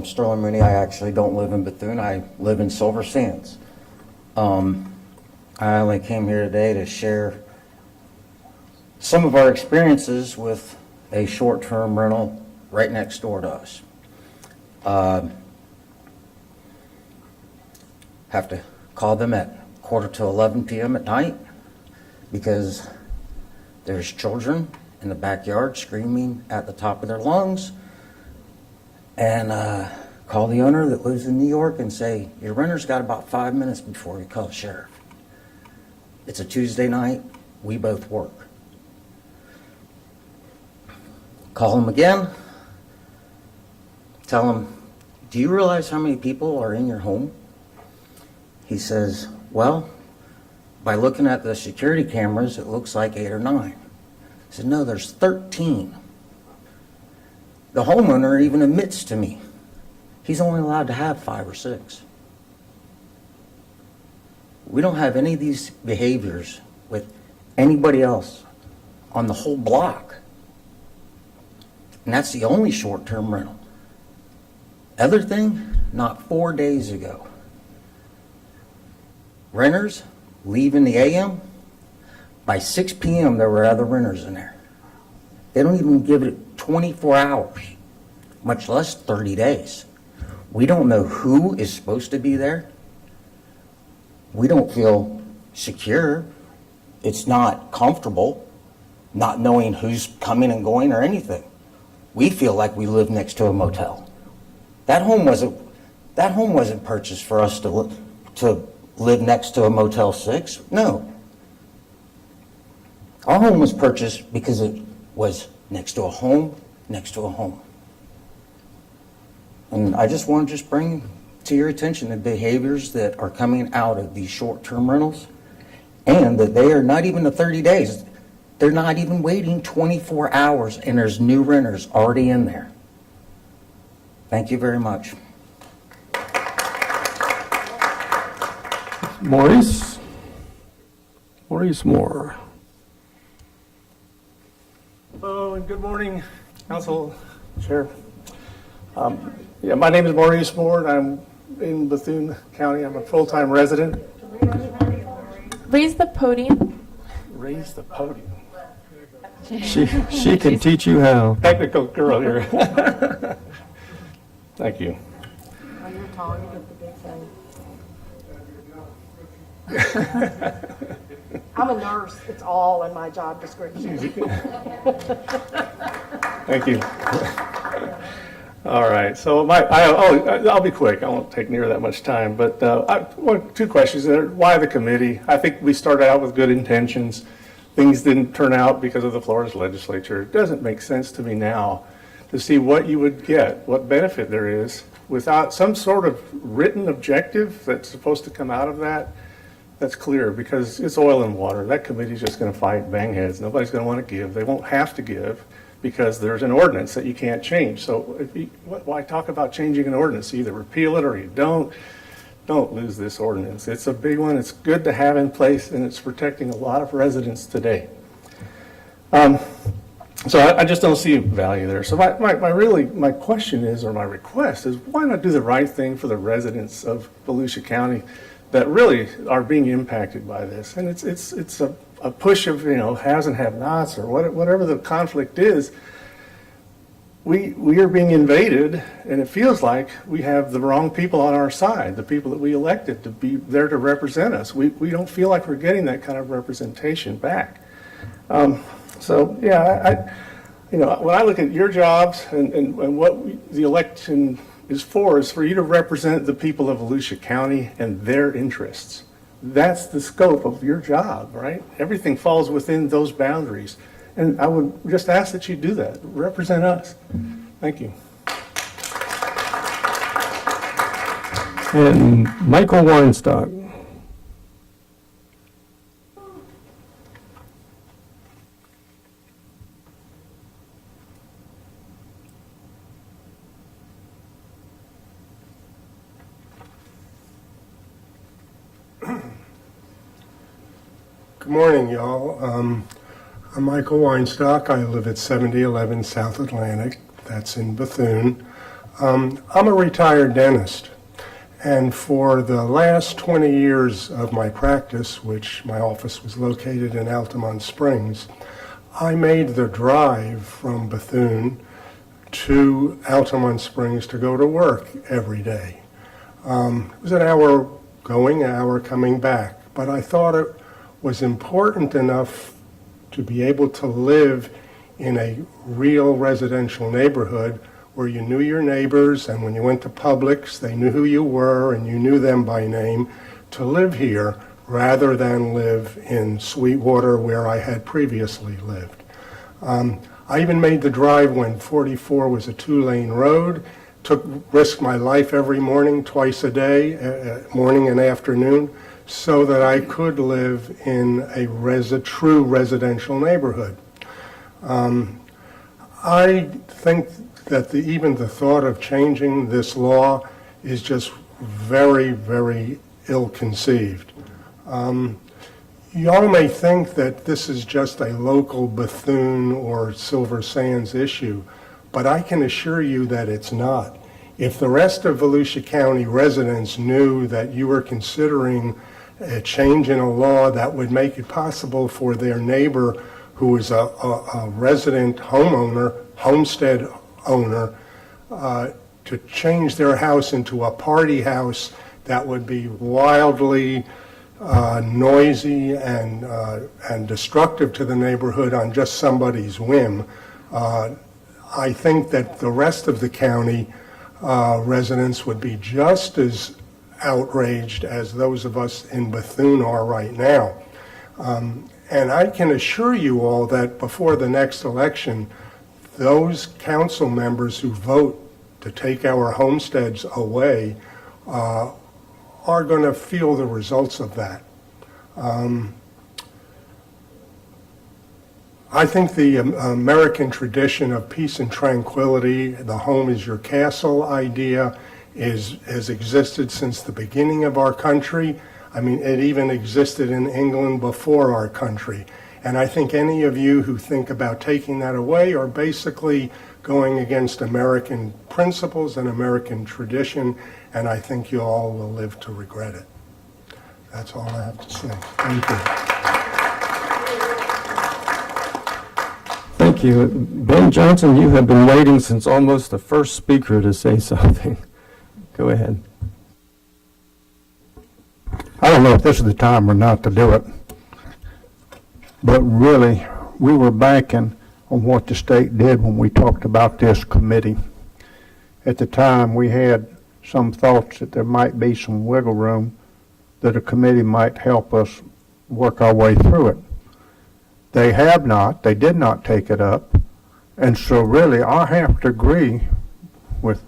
Sterling Mooney. I actually don't live in Bethune. I live in Silver Sands. I only came here today to share some of our experiences with a short-term rental right next door to us. Have to call them at 10:45 p.m. at night because there's children in the backyard screaming at the top of their lungs, and call the owner that lives in New York and say, your renter's got about 5 minutes before we call the sheriff. It's a Tuesday night. We both work. Call him again. Tell him, do you realize how many people are in your home? He says, well, by looking at the security cameras, it looks like 8 or 9. I said, no, there's 13. The homeowner even admits to me he's only allowed to have 5 or 6. We don't have any of these behaviors with anybody else on the whole block. And that's the only short-term rental. Other thing, not 4 days ago. Renters leave in the AM. By 6 p.m. there were other renters in there. They don't even give it 24 hours, much less 30 days. We don't know who is supposed to be there. We don't feel secure. It's not comfortable not knowing who's coming and going or anything. We feel like we live next to a motel. That home wasn't purchased for us to live next to a Motel 6. No. Our home was purchased because it was next to a home, next to a home. And I just want to bring to your attention the behaviors that are coming out of these short-term rentals, and that they are not even the 30 days. They're not even waiting 24 hours, and there's new renters already in there. Thank you very much. Maurice Moore. Hello and good morning, Council Chair. My name is Maurice Moore, and I'm in Bethune County. I'm a full-time resident. Raise the podium. Raise the podium. She can teach you how. Technical girl here. Thank you. When you're tall, you get the big thing. I'm a nurse. It's all in my job description. Thank you. All right. So I'll be quick. I won't take near that much time. But two questions there. Why the committee? I think we started out with good intentions. things didn't turn out because of the Flores legislature. It doesn't make sense to me now to see what you would get, what benefit there is, without some sort of written objective that's supposed to come out of that. That's clear, because it's oil and water. That committee's just going to fight, bang heads. Nobody's going to want to give. They won't have to give because there's an ordinance that you can't change. So why talk about changing an ordinance? You either repeal it or you don't. Don't lose this ordinance. It's a big one. It's good to have in place, and it's protecting a lot of residents today. So I just don't see value there. So my question is, or my request is, why not do the right thing for the residents of Volusia County that really are being impacted by this? And it's a push of, haves and have-nots, or whatever the conflict is. We are being invaded, and it feels like we have the wrong people on our side, the people that we elected to be there to represent us. We don't feel like we're getting that kind of representation back. So, yeah, when I look at your jobs and what the election is for you to represent the people of Volusia County and their interests. That's the scope of your job, right? Everything falls within those boundaries. And I would just ask that you do that. Represent us. Thank you. And Michael Weinstock. Good morning, y'all. I'm Michael Weinstock. I live at 7011 South Atlantic. That's in Bethune. I'm a retired dentist. And for the last 20 years of my practice, which my office was located in Altamont Springs, I made the drive from Bethune to Altamont Springs to go to work every day. It was an hour going, an hour coming back. But I thought it was important enough to be able to live in a real residential neighborhood where you knew your neighbors, and when you went to Publix, they knew who you were and you knew them by name, to live here rather than live in Sweetwater where I had previously lived. I even made the drive when 44 was a 2-lane road, risked my life every morning, twice a day, morning and afternoon, so that I could live in a true residential neighborhood. I think that even the thought of changing this law is just very, very ill-conceived. Y'all may think that this is just a local Bethune or Silver Sands issue, but I can assure you that it's not. If the rest of Volusia County residents knew that you were considering a change in a law that would make it possible for their neighbor who is a resident homeowner, homestead owner, to change their house into a party house that would be wildly noisy and destructive to the neighborhood on just somebody's whim, I think that the rest of the county residents would be just as outraged as those of us in Bethune are right now. And I can assure you all that before the next election, those council members who vote to take our homesteads away are going to feel the results of that. I think the American tradition of peace and tranquility, the home is your castle idea, has existed since the beginning of our country. I mean, it even existed in England before our country. And I think any of you who think about taking that away are basically going against American principles and American tradition, and I think you all will live to regret it. That's all I have to say. Thank you. Thank you. Ben Johnson, you have been waiting since almost the first speaker to say something. Go ahead. I don't know if this is the time or not to do it, but really, we were banking on what the state did when we talked about this committee. At the time, we had some thoughts that there might be some wiggle room, that a committee might help us work our way through it. They have not, they did not take it up. And so really, I have to agree with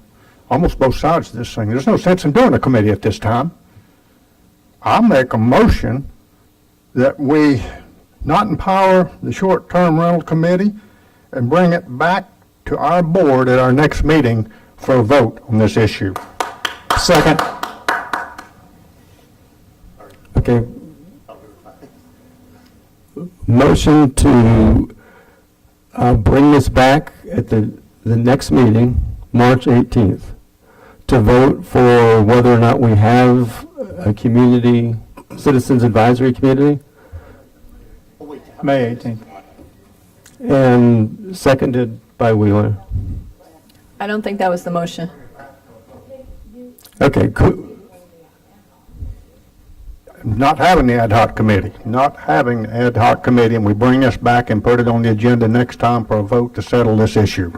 almost both sides of this thing. There's no sense in doing a committee at this time. I make a motion that we not empower the short-term rental committee and bring it back to our board at our next meeting for a vote on this issue. Second. Okay. Motion to bring this back at the next meeting, March 18th, to vote for whether or not we have a community, citizens advisory committee, May 18th. and seconded by Wheeler. I don't think that was the motion. Okay, Not having the ad hoc committee, and we bring this back and put it on the agenda next time for a vote to settle this issue.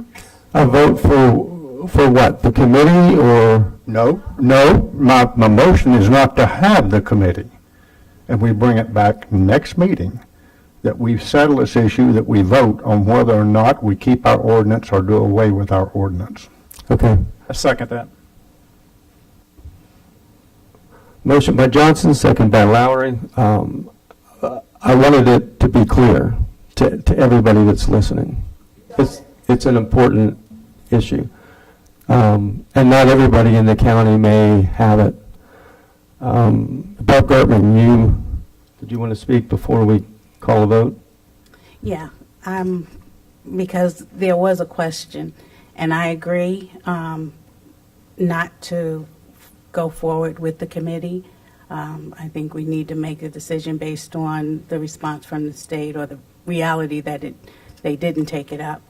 a vote for what, the committee or? No, my motion is not to have the committee. And we bring it back next meeting, that we settle this issue, that we vote on whether or not we keep our ordinance or do away with our ordinance. Okay. I second that. Motion by Johnson, second by Lowry. I wanted it to be clear to everybody that's listening. It's an important issue. And not everybody in the county may have it. Bob Gartman, did you want to speak before we call a vote? Yeah, because there was a question, and I agree not to go forward with the committee. I think we need to make a decision based on the response from the state or the reality that they didn't take it up.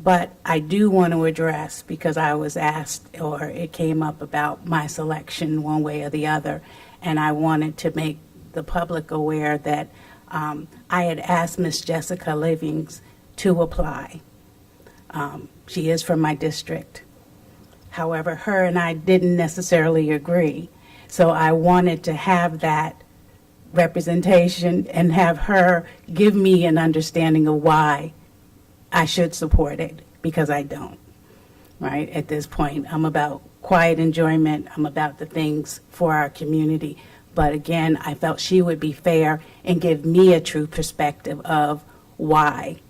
But I do want to address, because I was asked, or it came up about my selection one way or the other, and I wanted to make the public aware that I had asked Miss Jessica Livings to apply. She is from my district. However, her and I didn't necessarily agree. So I wanted to have that representation and have her give me an understanding of why I should support it, because I don't, right? At this point, I'm about quiet enjoyment. I'm about the things for our community. But again, I felt she would be fair and give me a true perspective of why.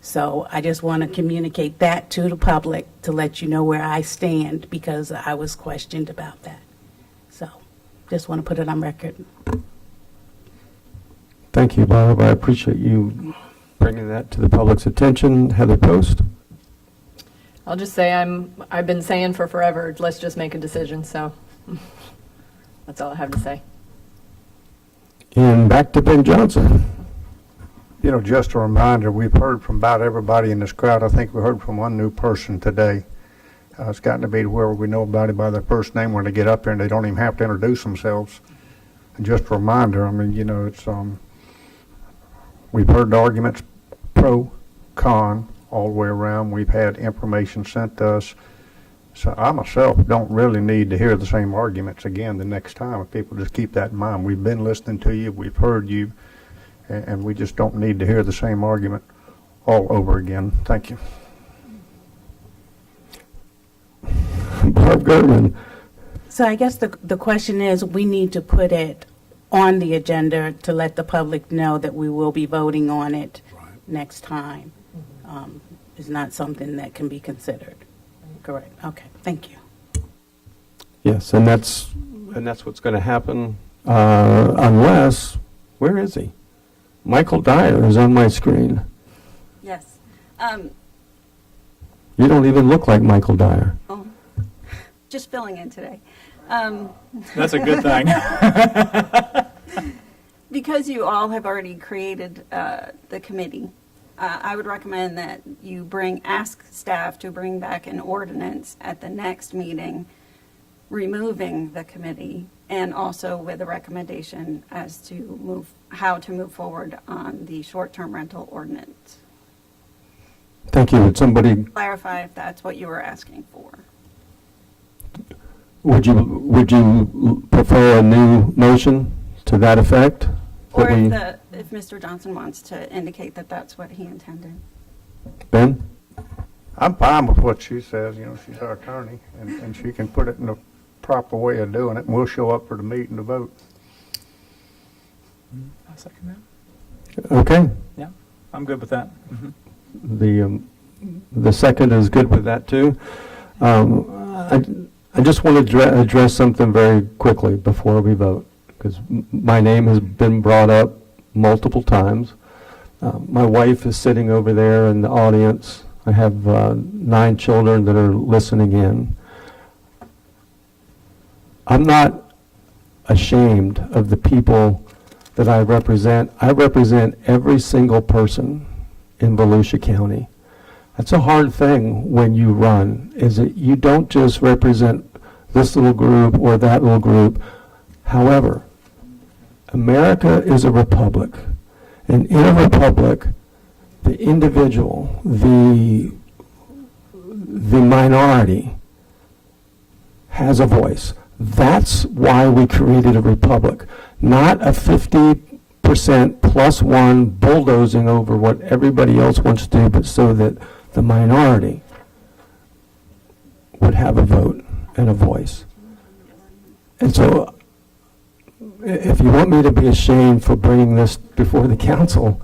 So I just want to communicate that to the public to let you know where I stand, because I was questioned about that. So just want to put it on record. Thank you, Barb. I appreciate you bringing that to the public's attention. Heather Post? I'll just say I've been saying for forever, let's just make a decision, so that's all I have to say. And back to Ben Johnson. You know, just a reminder, we've heard from about everybody in this crowd. I think we heard from one new person today. It's gotten to be to where we know about it by their first name when they get up there and they don't even have to introduce themselves. And just a reminder, I mean, you know, it's, we've heard the arguments pro, con, all the way around. We've had information sent to us. So I myself don't really need to hear the same arguments again the next time. If people just keep that in mind. We've been listening to you, we've heard you, and we just don't need to hear the same argument all over again. Thank you. Barb Gertman. So I guess the question is, we need to put it on the agenda to let the public know that we will be voting on it next time. It's not something that can be considered. Correct. Okay. Thank you. Yes, and that's what's going to happen unless, where is he? Michael Dyer is on my screen. Yes. You don't even look like Michael Dyer. Oh, just filling in today. That's a good thing. Because you all have already created the committee, I would recommend that you ask staff to bring back an ordinance at the next meeting, removing the committee, and also with a recommendation as to how to move forward on the short-term rental ordinance. Thank you. Would somebody, Clarify if that's what you were asking for. would you prefer a new motion to that effect? Or That if if Mr. Johnson wants to indicate that that's what he intended. Ben? I'm fine with what she says, you know, she's our attorney, and she can put it in the proper way of doing it, and we'll show up for the meeting to vote. I'll second that. Okay. Yeah, I'm good with that. The second is good with that, too. I just want to address something very quickly before we vote, because my name has been brought up multiple times. My wife is sitting over there in the audience. I have 9 children that are listening in. I'm not ashamed of the people that I represent. I represent every single person in Volusia County. That's a hard thing when you run, is that you don't just represent this little group or that little group. However, America is a republic, and in a republic, the individual, the minority, has a voice. That's why we created a republic, not a 50% plus one bulldozing over what everybody else wants to do, but so that the minority would have a vote and a voice. And so, if you want me to be ashamed for bringing this before the council,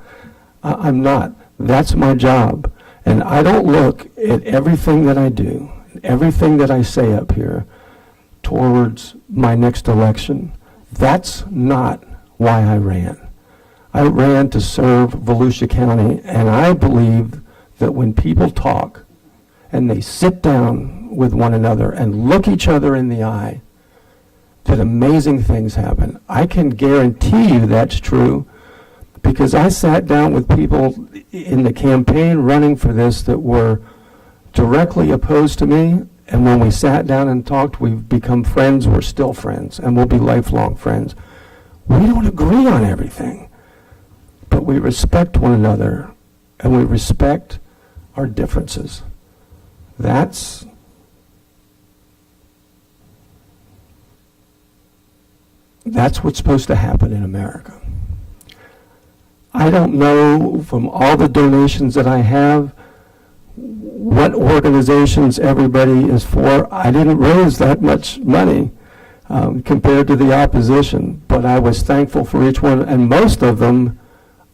I'm not. That's my job. And I don't look at everything that I do, everything that I say up here, towards my next election. That's not why I ran. I ran to serve Volusia County, and I believe that when people talk and they sit down with one another and look each other in the eye, that amazing things happen. I can guarantee you that's true, because I sat down with people in the campaign running for this that were directly opposed to me, and when we sat down and talked, we've become friends. We're still friends, and we'll be lifelong friends. We don't agree on everything, but we respect one another, and we respect our differences. That's what's supposed to happen in America. I don't know from all the donations that I have what organizations everybody is for. I didn't raise that much money compared to the opposition, but I was thankful for each one, and most of them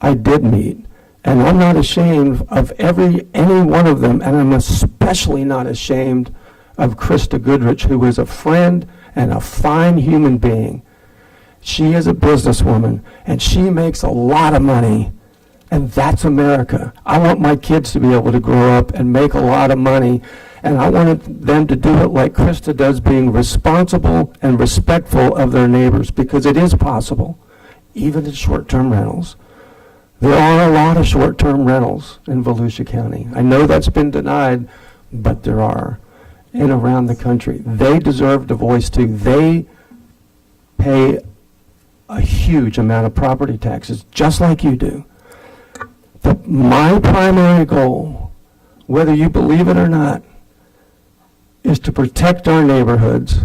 I did meet. And I'm not ashamed of any one of them, and I'm especially not ashamed of Krista Goodrich, who is a friend and a fine human being. She is a businesswoman, and she makes a lot of money, and that's America. I want my kids to be able to grow up and make a lot of money, and I wanted them to do it like Krista does, being responsible and respectful of their neighbors, because it is possible, even in short-term rentals. There are a lot of short-term rentals in Volusia County. I know that's been denied, but there are in around the country. They deserve the voice too. They pay a huge amount of property taxes, just like you do. My primary goal, whether you believe it or not, is to protect our neighborhoods.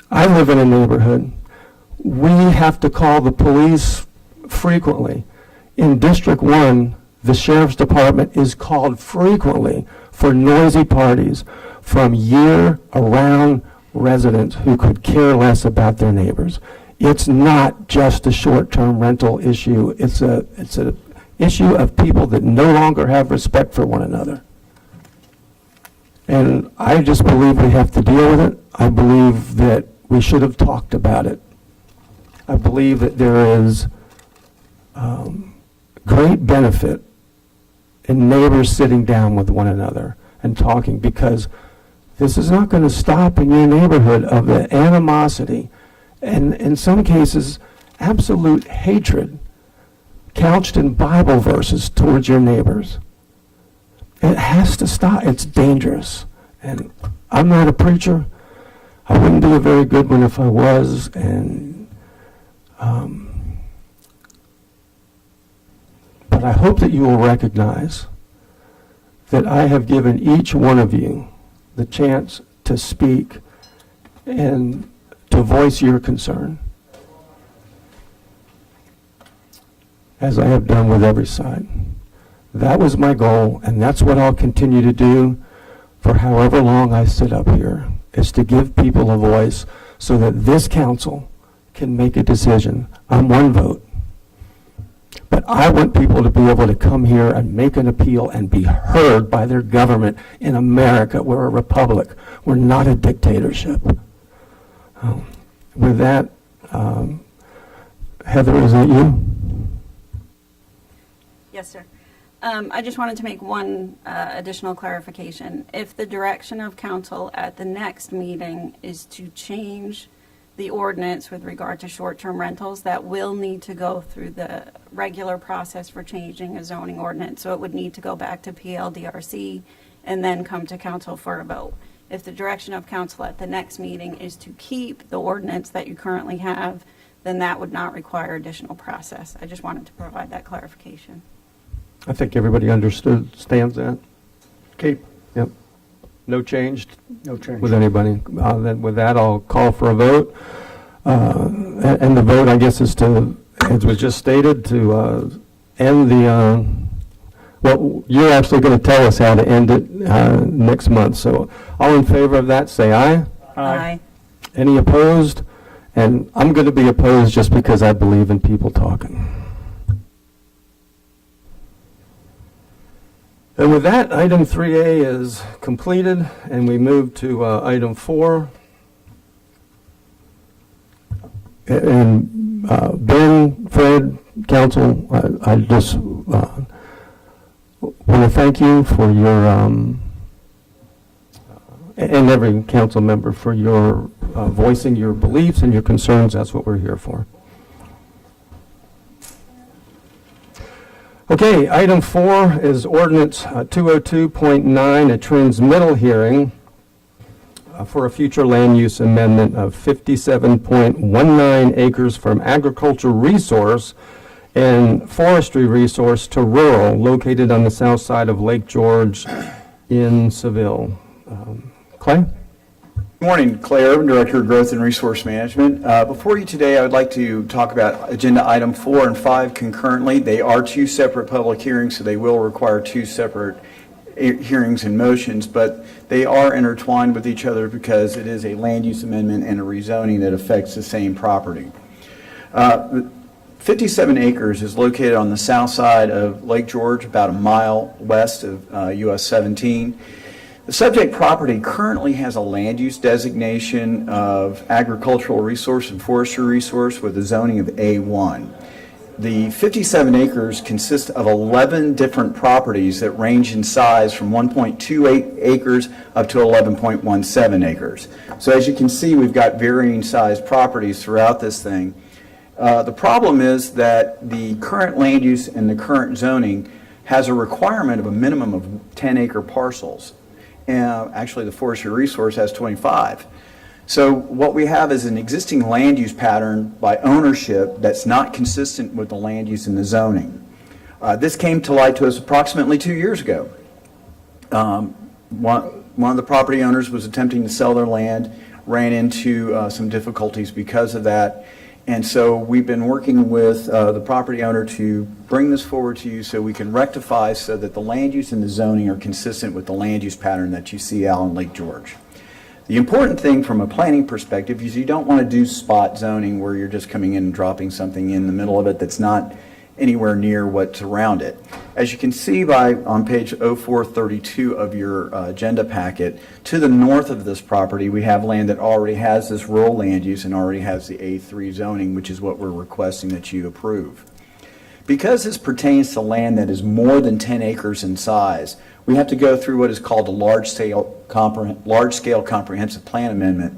I live in a neighborhood. We have to call the police frequently. In District 1, the Sheriff's Department is called frequently for noisy parties from year-round residents who could care less about their neighbors. It's not just a short-term rental issue. It's an issue of people that no longer have respect for one another. And I just believe we have to deal with it. I believe that we should have talked about it. I believe that there is great benefit in neighbors sitting down with one another and talking, because this is not going to stop in your neighborhood of the animosity and, in some cases, absolute hatred couched in Bible verses towards your neighbors. It has to stop. It's dangerous. And I'm not a preacher. I wouldn't be a very good one if I was. But I hope that you will recognize that I have given each one of you the chance to speak and to voice your concern. as I have done with every side. That was my goal, and that's what I'll continue to do for however long I sit up here, is to give people a voice so that this council can make a decision. I'm one vote. But I want people to be able to come here and make an appeal and be heard by their government in America. We're a republic. We're not a dictatorship. With that, Heather, is that you? Yes, sir. I just wanted to make one additional clarification. If the direction of council at the next meeting is to change the ordinance with regard to short-term rentals, that will need to go through the regular process for changing a zoning ordinance. So it would need to go back to PLDRC and then come to council for a vote. If the direction of council at the next meeting is to keep the ordinance that you currently have, then that would not require additional process. I just wanted to provide that clarification. I think everybody understands that. Keep. Yep. No change? No change. With anybody. Then with that, I'll call for a vote. And the vote, I guess, is to, as was just stated, to end the, well, you're actually going to tell us how to end it next month. So all in favor of that, say aye. Aye. Any opposed? And I'm going to be opposed just because I believe in people talking. And with that, item 3A is completed, and we move to item 4. And Ben, Fred, council, I just want to thank you for your, and every council member for your voicing your beliefs and your concerns. That's what we're here for. Okay, item 4 is ordinance 202.9, a transmittal hearing for a future land use amendment of 57.19 acres from agricultural resource and forestry resource to rural, located on the south side of Lake George in Seville. Clay? Good morning, Clay Urban, Director of Growth and Resource Management. Before you today, I would like to talk about agenda item 4 and 5 concurrently. They are two separate public hearings, so they will require two separate hearings and motions, but they are intertwined with each other because it is a land use amendment and a rezoning that affects the same property. 57 acres is located on the south side of Lake George, about a mile west of US 17. The subject property currently has a land use designation of agricultural resource and forestry resource with a zoning of A1. The 57 acres consist of 11 different properties that range in size from 1.28 acres up to 11.17 acres. So as you can see, we've got varying size properties throughout this thing. The problem is that the current land use and the current zoning has a requirement of a minimum of 10-acre parcels. Actually, the forestry resource has 25. So what we have is an existing land use pattern by ownership that's not consistent with the land use and the zoning. This came to light to us approximately 2 years ago. One of the property owners was attempting to sell their land, ran into some difficulties because of that. And so we've been working with the property owner to bring this forward to you so we can rectify so that the land use and the zoning are consistent with the land use pattern that you see out on Lake George. The important thing from a planning perspective is you don't want to do spot zoning where you're just coming in and dropping something in the middle of it that's not anywhere near what's around it. As you can see on page 0432 of your agenda packet, to the north of this property, we have land that already has this rural land use and already has the A3 zoning, which is what we're requesting that you approve. Because this pertains to land that is more than 10 acres in size, we have to go through what is called a large-scale comprehensive plan amendment.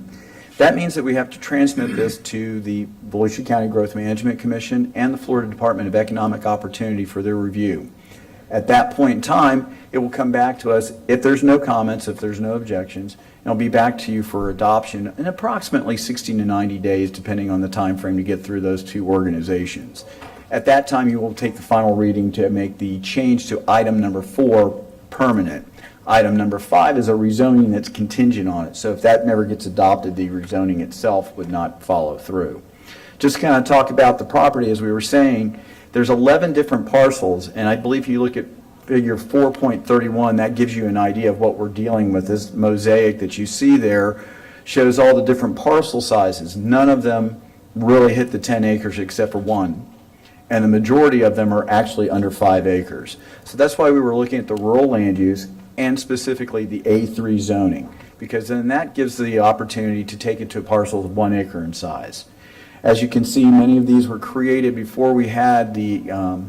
That means that we have to transmit this to the Volusia County Growth Management Commission and the Florida Department of Economic Opportunity for their review. At that point in time, it will come back to us if there's no comments, if there's no objections, and it'll be back to you for adoption in approximately 60 to 90 days, depending on the time frame to get through those two organizations. At that time, you will take the final reading to make the change to item number 4 permanent. Item number 5 is a rezoning that's contingent on it. So if that never gets adopted, the rezoning itself would not follow through. Just kind of talk about the property, as we were saying, There's 11 different parcels, and I believe if you look at figure 4.31, that gives you an idea of what we're dealing with. This mosaic that you see there shows all the different parcel sizes. None of them really hit the 10 acres except for one. And the majority of them are actually under 5 acres. So that's why we were looking at the rural land use and specifically the A3 zoning, because then that gives the opportunity to take it to parcels of 1 acre in size. As you can see, many of these were created before we had the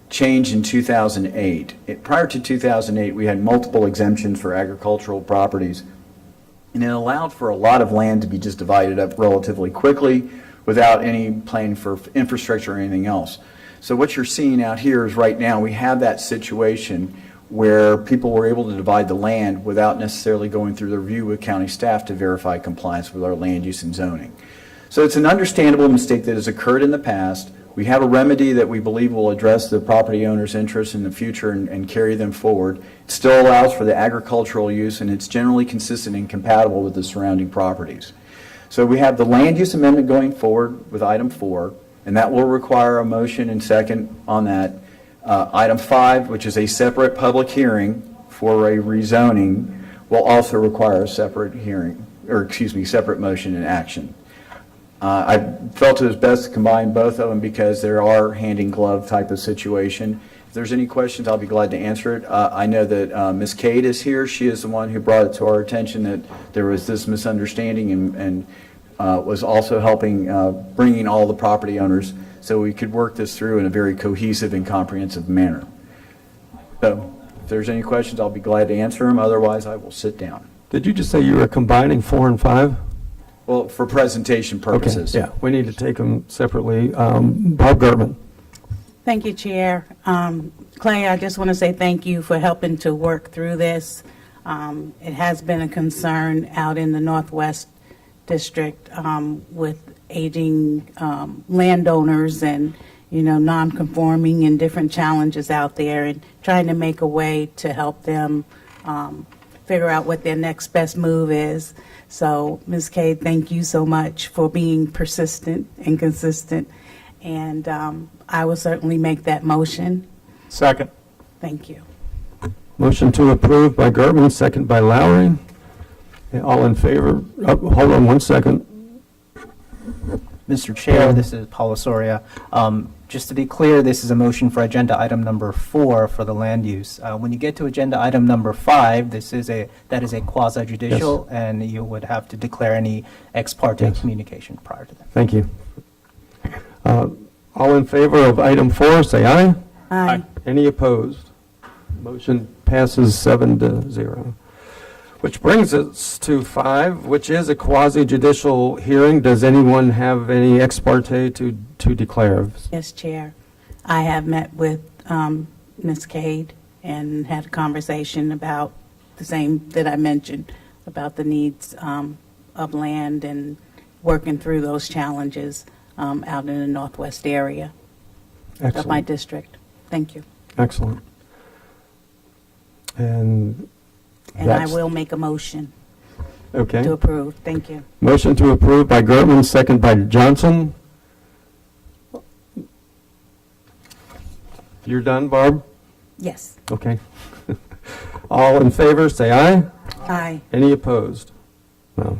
change in 2008. Prior to 2008, we had multiple exemptions for agricultural properties, and it allowed for a lot of land to be just divided up relatively quickly without any plan for infrastructure or anything else. So what you're seeing out here is right now we have that situation where people were able to divide the land without necessarily going through the review with county staff to verify compliance with our land use and zoning. So it's an understandable mistake that has occurred in the past. We have a remedy that we believe will address the property owner's interests in the future and carry them forward. It still allows for the agricultural use, and it's generally consistent and compatible with the surrounding properties. So we have the land use amendment going forward with item 4, and that will require a motion and second on that. Item 5, which is a separate public hearing for a rezoning, will also require a separate hearing, or excuse me, separate motion and action. I felt it was best to combine both of them because there are hand-in-glove type of situation. If there's any questions, I'll be glad to answer it. I know that Ms. Cade is here. She is the one who brought it to our attention that there was this misunderstanding and was also helping bringing all the property owners so we could work this through in a very cohesive and comprehensive manner. So if there's any questions, I'll be glad to answer them. Otherwise, I will sit down. Did you just say you were combining 4 and 5? Well, for presentation purposes. Okay, yeah, we need to take them separately. Bob Gertman. Thank you, Chair. Clay, I just want to say thank you for helping to work through this. It has been a concern out in the Northwest District with aging landowners and, non-conforming and different challenges out there, and trying to make a way to help them figure out what their next best move is. So, Ms. Cade, thank you so much for being persistent and consistent. And I will certainly make that motion. Second. Thank you. Motion to approve by Gertman, second by Lowry. All in favor? Hold on 1 second. Mr. Chair, this is Paulo Soria. Just to be clear, this is a motion for agenda item number 4 for the land use. When you get to agenda item number 5, that is a quasi-judicial, and you would have to declare any ex parte communication prior to that. Thank you. All in favor of item 4, say aye. Aye. Any opposed? Motion passes 7-0. Which brings us to 5, which is a quasi-judicial hearing. Does anyone have any ex parte to declare? Yes, Chair. I have met with Ms. Cade and had a conversation about the same that I mentioned, about the needs of land and working through those challenges out in the Northwest area of my district. Thank you. Excellent. And I will make a motion to approve. Thank you. Motion to approve by Gertman, second by Johnson. You're done, Barb? Yes. Okay. All in favor, say aye. Aye. Any opposed? No.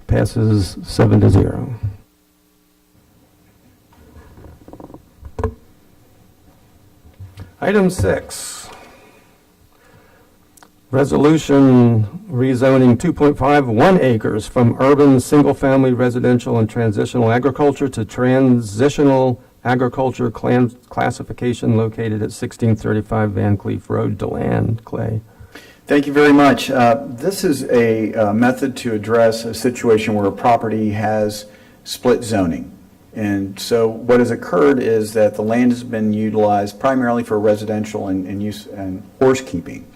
Passes 7-0. Item 6. Resolution rezoning 2.51 acres from urban single-family residential and transitional agriculture to transitional agriculture classification located at 1635 Van Cleef Road, DeLand. Clay. Thank you very much. This is a method to address a situation where a property has split zoning. And so what has occurred is that the land has been utilized primarily for residential and use and horse keeping.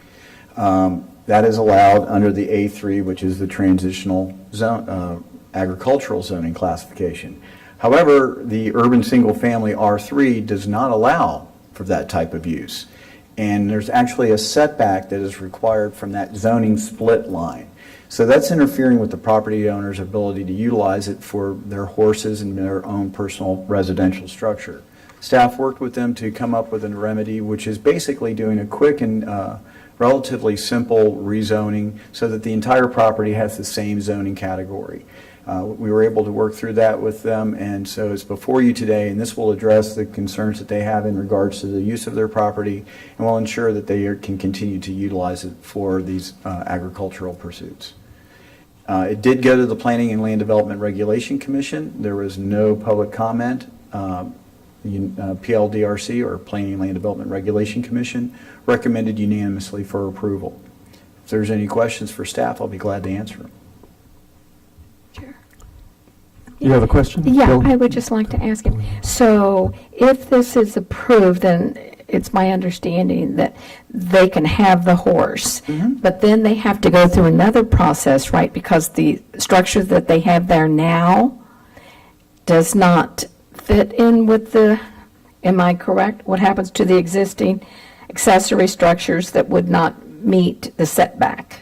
That is allowed under the A3, which is the transitional zone, agricultural zoning classification. However, the urban single-family R3 does not allow for that type of use. and there's actually a setback that is required from that zoning split line. So that's interfering with the property owner's ability to utilize it for their horses and their own personal residential structure. Staff worked with them to come up with a remedy, which is basically doing a quick and relatively simple rezoning so that the entire property has the same zoning category. We were able to work through that with them, and so it's before you today, and this will address the concerns that they have in regards to the use of their property, and will ensure that they can continue to utilize it for these agricultural pursuits. It did go to the Planning and Land Development Regulation Commission. There was no public comment. PLDRC, or Planning and Land Development Regulation Commission, recommended unanimously for approval. If there's any questions for staff, I'll be glad to answer them. You have a question? Yeah, Bill? I would just like to ask him. So if this is approved, then it's my understanding that they can have the horse, but then they have to go through another process, right? Because the structure that they have there now does not fit in with the, am I correct? What happens to the existing accessory structures that would not meet the setback?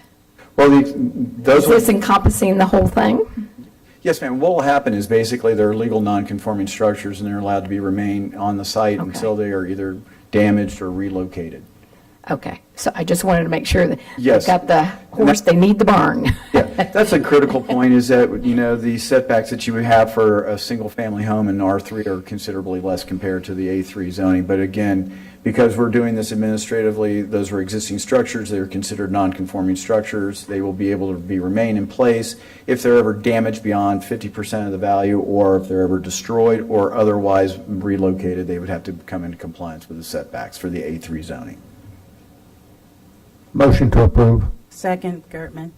Well, those Is this encompassing the whole thing? Yes, ma'am. What will happen is basically they're legal non-conforming structures, and they're allowed to be remain on the site until they are either damaged or relocated. Okay, so I just wanted to make sure that Yes. they've got the horse, they need the barn. Yeah, that's a critical point, is that, you know, the setbacks that you would have for a single-family home in R3 are considerably less compared to the A3 zoning. But again, because we're doing this administratively, those are existing structures. They're considered non-conforming structures. They will be able to remain in place. If they're ever damaged beyond 50% of the value, or if they're ever destroyed or otherwise relocated, they would have to come into compliance with the setbacks for the A3 zoning. Motion to approve. Second, Gertman.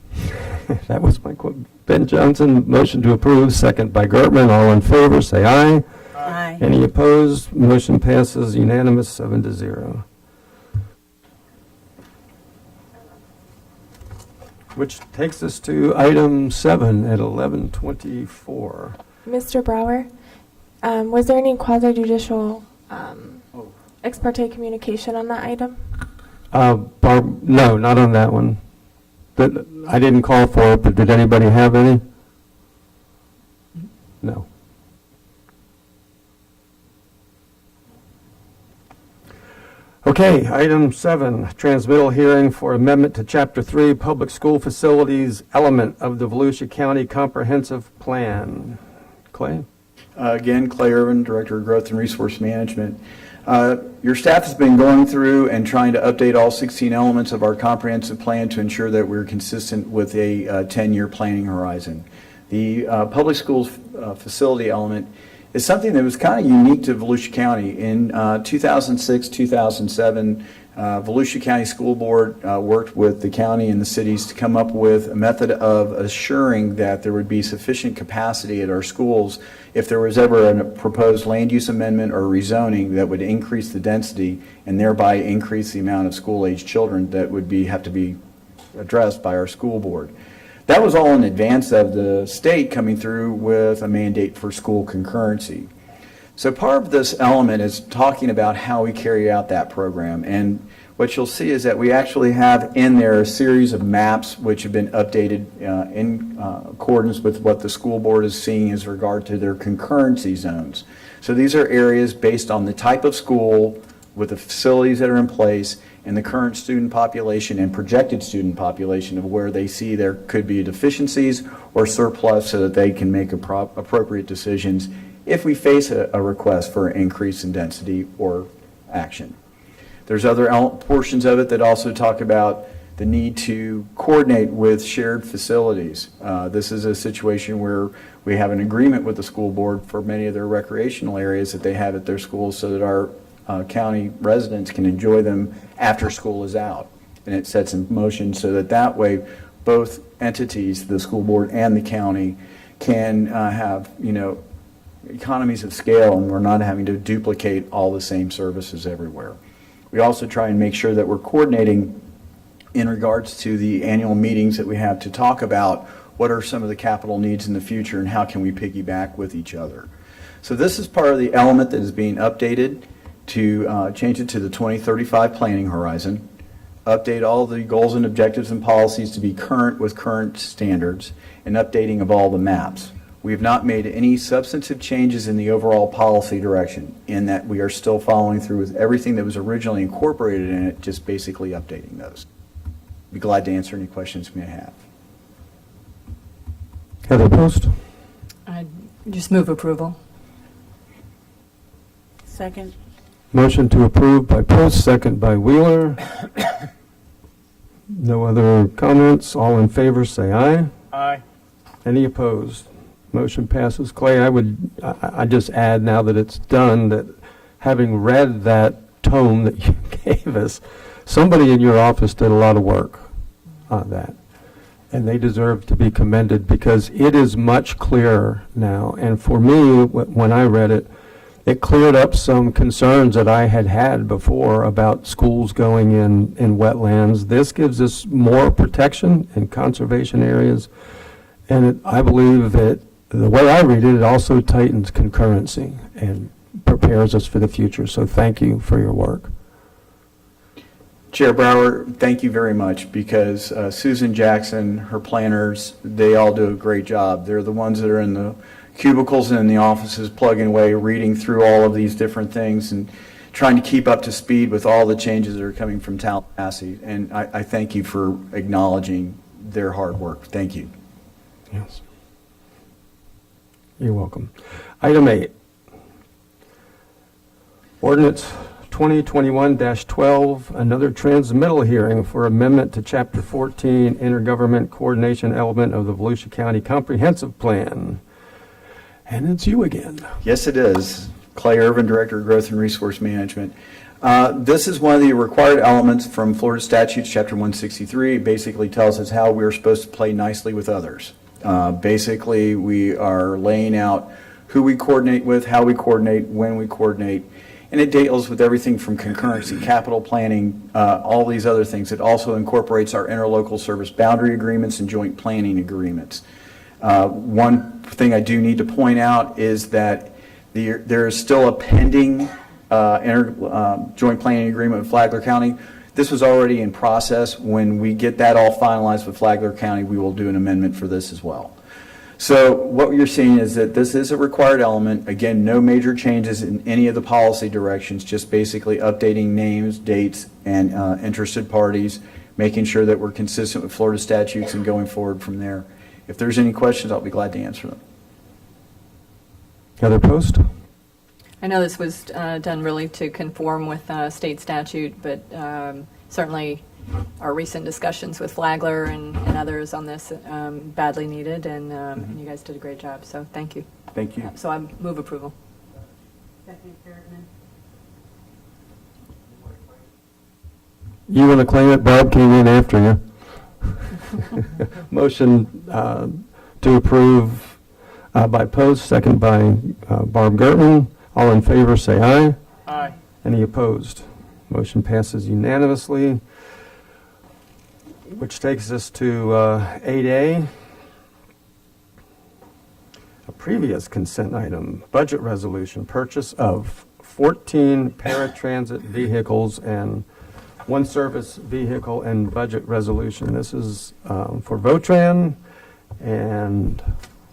That was my quote. Ben Johnson, motion to approve, second by Gertman. All in favor, say aye. Aye. Any opposed? Motion passes unanimous, 7-0. Which takes us to item 7 at 11:24. Mr. Brower, was there any quasi-judicial ex parte communication on that item? Barb, no, not on that one. I didn't call for it, but did anybody have any? No. Okay, item 7, transmittal hearing for amendment to Chapter 3, Public School Facilities element of the Volusia County Comprehensive Plan. Clay? Again, Clay Irvin, Director of Growth and Resource Management. Your staff has been going through and trying to update all 16 elements of our comprehensive plan to ensure that we're consistent with a 10-year planning horizon. The public schools facility element is something that was kind of unique to Volusia County. In 2006, 2007, Volusia County School Board worked with the county and the cities to come up with a method of assuring that there would be sufficient capacity at our schools if there was ever a proposed land use amendment or rezoning that would increase the density and thereby increase the amount of school-age children that would have to be addressed by our school board. That was all in advance of the state coming through with a mandate for school concurrency. So part of this element is talking about how we carry out that program. And what you'll see is that we actually have in there a series of maps which have been updated in accordance with what the school board is seeing as regard to their concurrency zones. So these are areas based on the type of school, with the facilities that are in place, and the current student population and projected student population of where they see there could be deficiencies or surplus so that they can make appropriate decisions if we face a request for an increase in density or action. There's other portions of it that also talk about the need to coordinate with shared facilities. This is a situation where we have an agreement with the school board for many of their recreational areas that they have at their schools so that our county residents can enjoy them after school is out. And it sets in motion so that way both entities, the school board and the county, can have, economies of scale, and we're not having to duplicate all the same services everywhere. We also try and make sure that we're coordinating in regards to the annual meetings that we have to talk about what are some of the capital needs in the future and how can we piggyback with each other. So this is part of the element that is being updated to change it to the 2035 planning horizon, update all the goals and objectives and policies to be current with current standards, and updating of all the maps. We have not made any substantive changes in the overall policy direction, in that we are still following through with everything that was originally incorporated in it, just basically updating those. Be glad to answer any questions you may have. Heather Post? I just move approval. Second. Motion to approve by Post, second by Wheeler. No other comments? All in favor, say aye. Aye. Any opposed? Motion passes. Clay, I just add, now that it's done, that having read that tome that you gave us, somebody in your office did a lot of work on that. And they deserve to be commended, because it is much clearer now. And for me, when I read it, it cleared up some concerns that I had had before about schools going in wetlands. This gives us more protection in conservation areas. And I believe that the way I read it, it also tightens concurrency and prepares us for the future. So thank you for your work. Chair Brower, thank you very much, because Susan Jackson, her planners, they all do a great job. They're the ones that are in the cubicles and in the offices plugging away, reading through all of these different things and trying to keep up to speed with all the changes that are coming from Tallahassee. And I thank you for acknowledging their hard work. Thank you. Yes. You're welcome. Item 8. Ordinance 2021-12, another transmittal hearing for amendment to Chapter 14, Intergovernment Coordination Element of the Volusia County Comprehensive Plan. And it's you again. Yes, it is. Clay Irvin, Director of Growth and Resource Management. This is one of the required elements from Florida Statutes, Chapter 163. It basically tells us how we're supposed to play nicely with others. Basically, we are laying out who we coordinate with, how we coordinate, when we coordinate, and it deals with everything from concurrency, capital planning, all these other things. It also incorporates our interlocal service boundary agreements and joint planning agreements. One thing I do need to point out is that there is still a pending joint planning agreement with Flagler County. This was already in process. When we get that all finalized with Flagler County, we will do an amendment for this as well. So what you're seeing is that this is a required element. Again, no major changes in any of the policy directions, just basically updating names, dates, and interested parties, making sure that we're consistent with Florida statutes and going forward from there. If there's any questions, I'll be glad to answer them. Heather Post? I know this was done really to conform with state statute, but certainly our recent discussions with Flagler and others on this badly needed, and you guys did a great job, so thank you. Thank you. So I move approval. You want to claim it? Barb came in after you. Motion to approve by Post, second by Barb Gertman. All in favor, say aye. Aye. Any opposed? Motion passes unanimously, which takes us to 8A, a previous consent item, budget resolution, purchase of 14 paratransit vehicles and one service vehicle and budget resolution. This is for Votran, and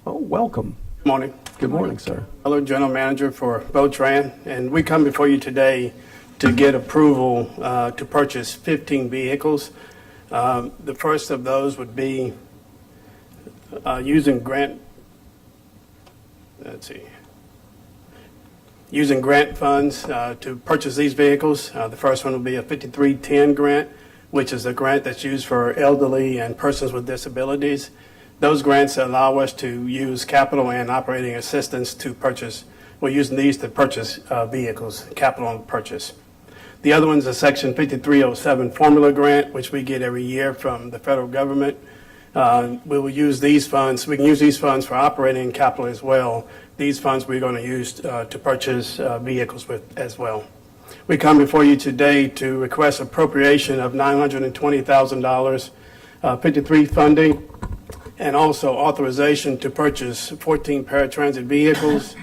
welcome. Morning. Good morning, sir. Hello, General Manager for Votran, and we come before you today to get approval to purchase 15 vehicles. The first of those would be using grant funds to purchase these vehicles. The first one will be a 5310 grant, which is a grant that's used for elderly and persons with disabilities. Those grants allow us to use capital and operating assistance to purchase. We're using these to purchase vehicles, capital and purchase. The other one's a Section 5307 formula grant, which we get every year from the federal government. We will use these funds. We can use these funds for operating capital as well. These funds we're going to use to purchase vehicles with as well. We come before you today to request appropriation of $920,000 53 funding and also authorization to purchase 14 paratransit vehicles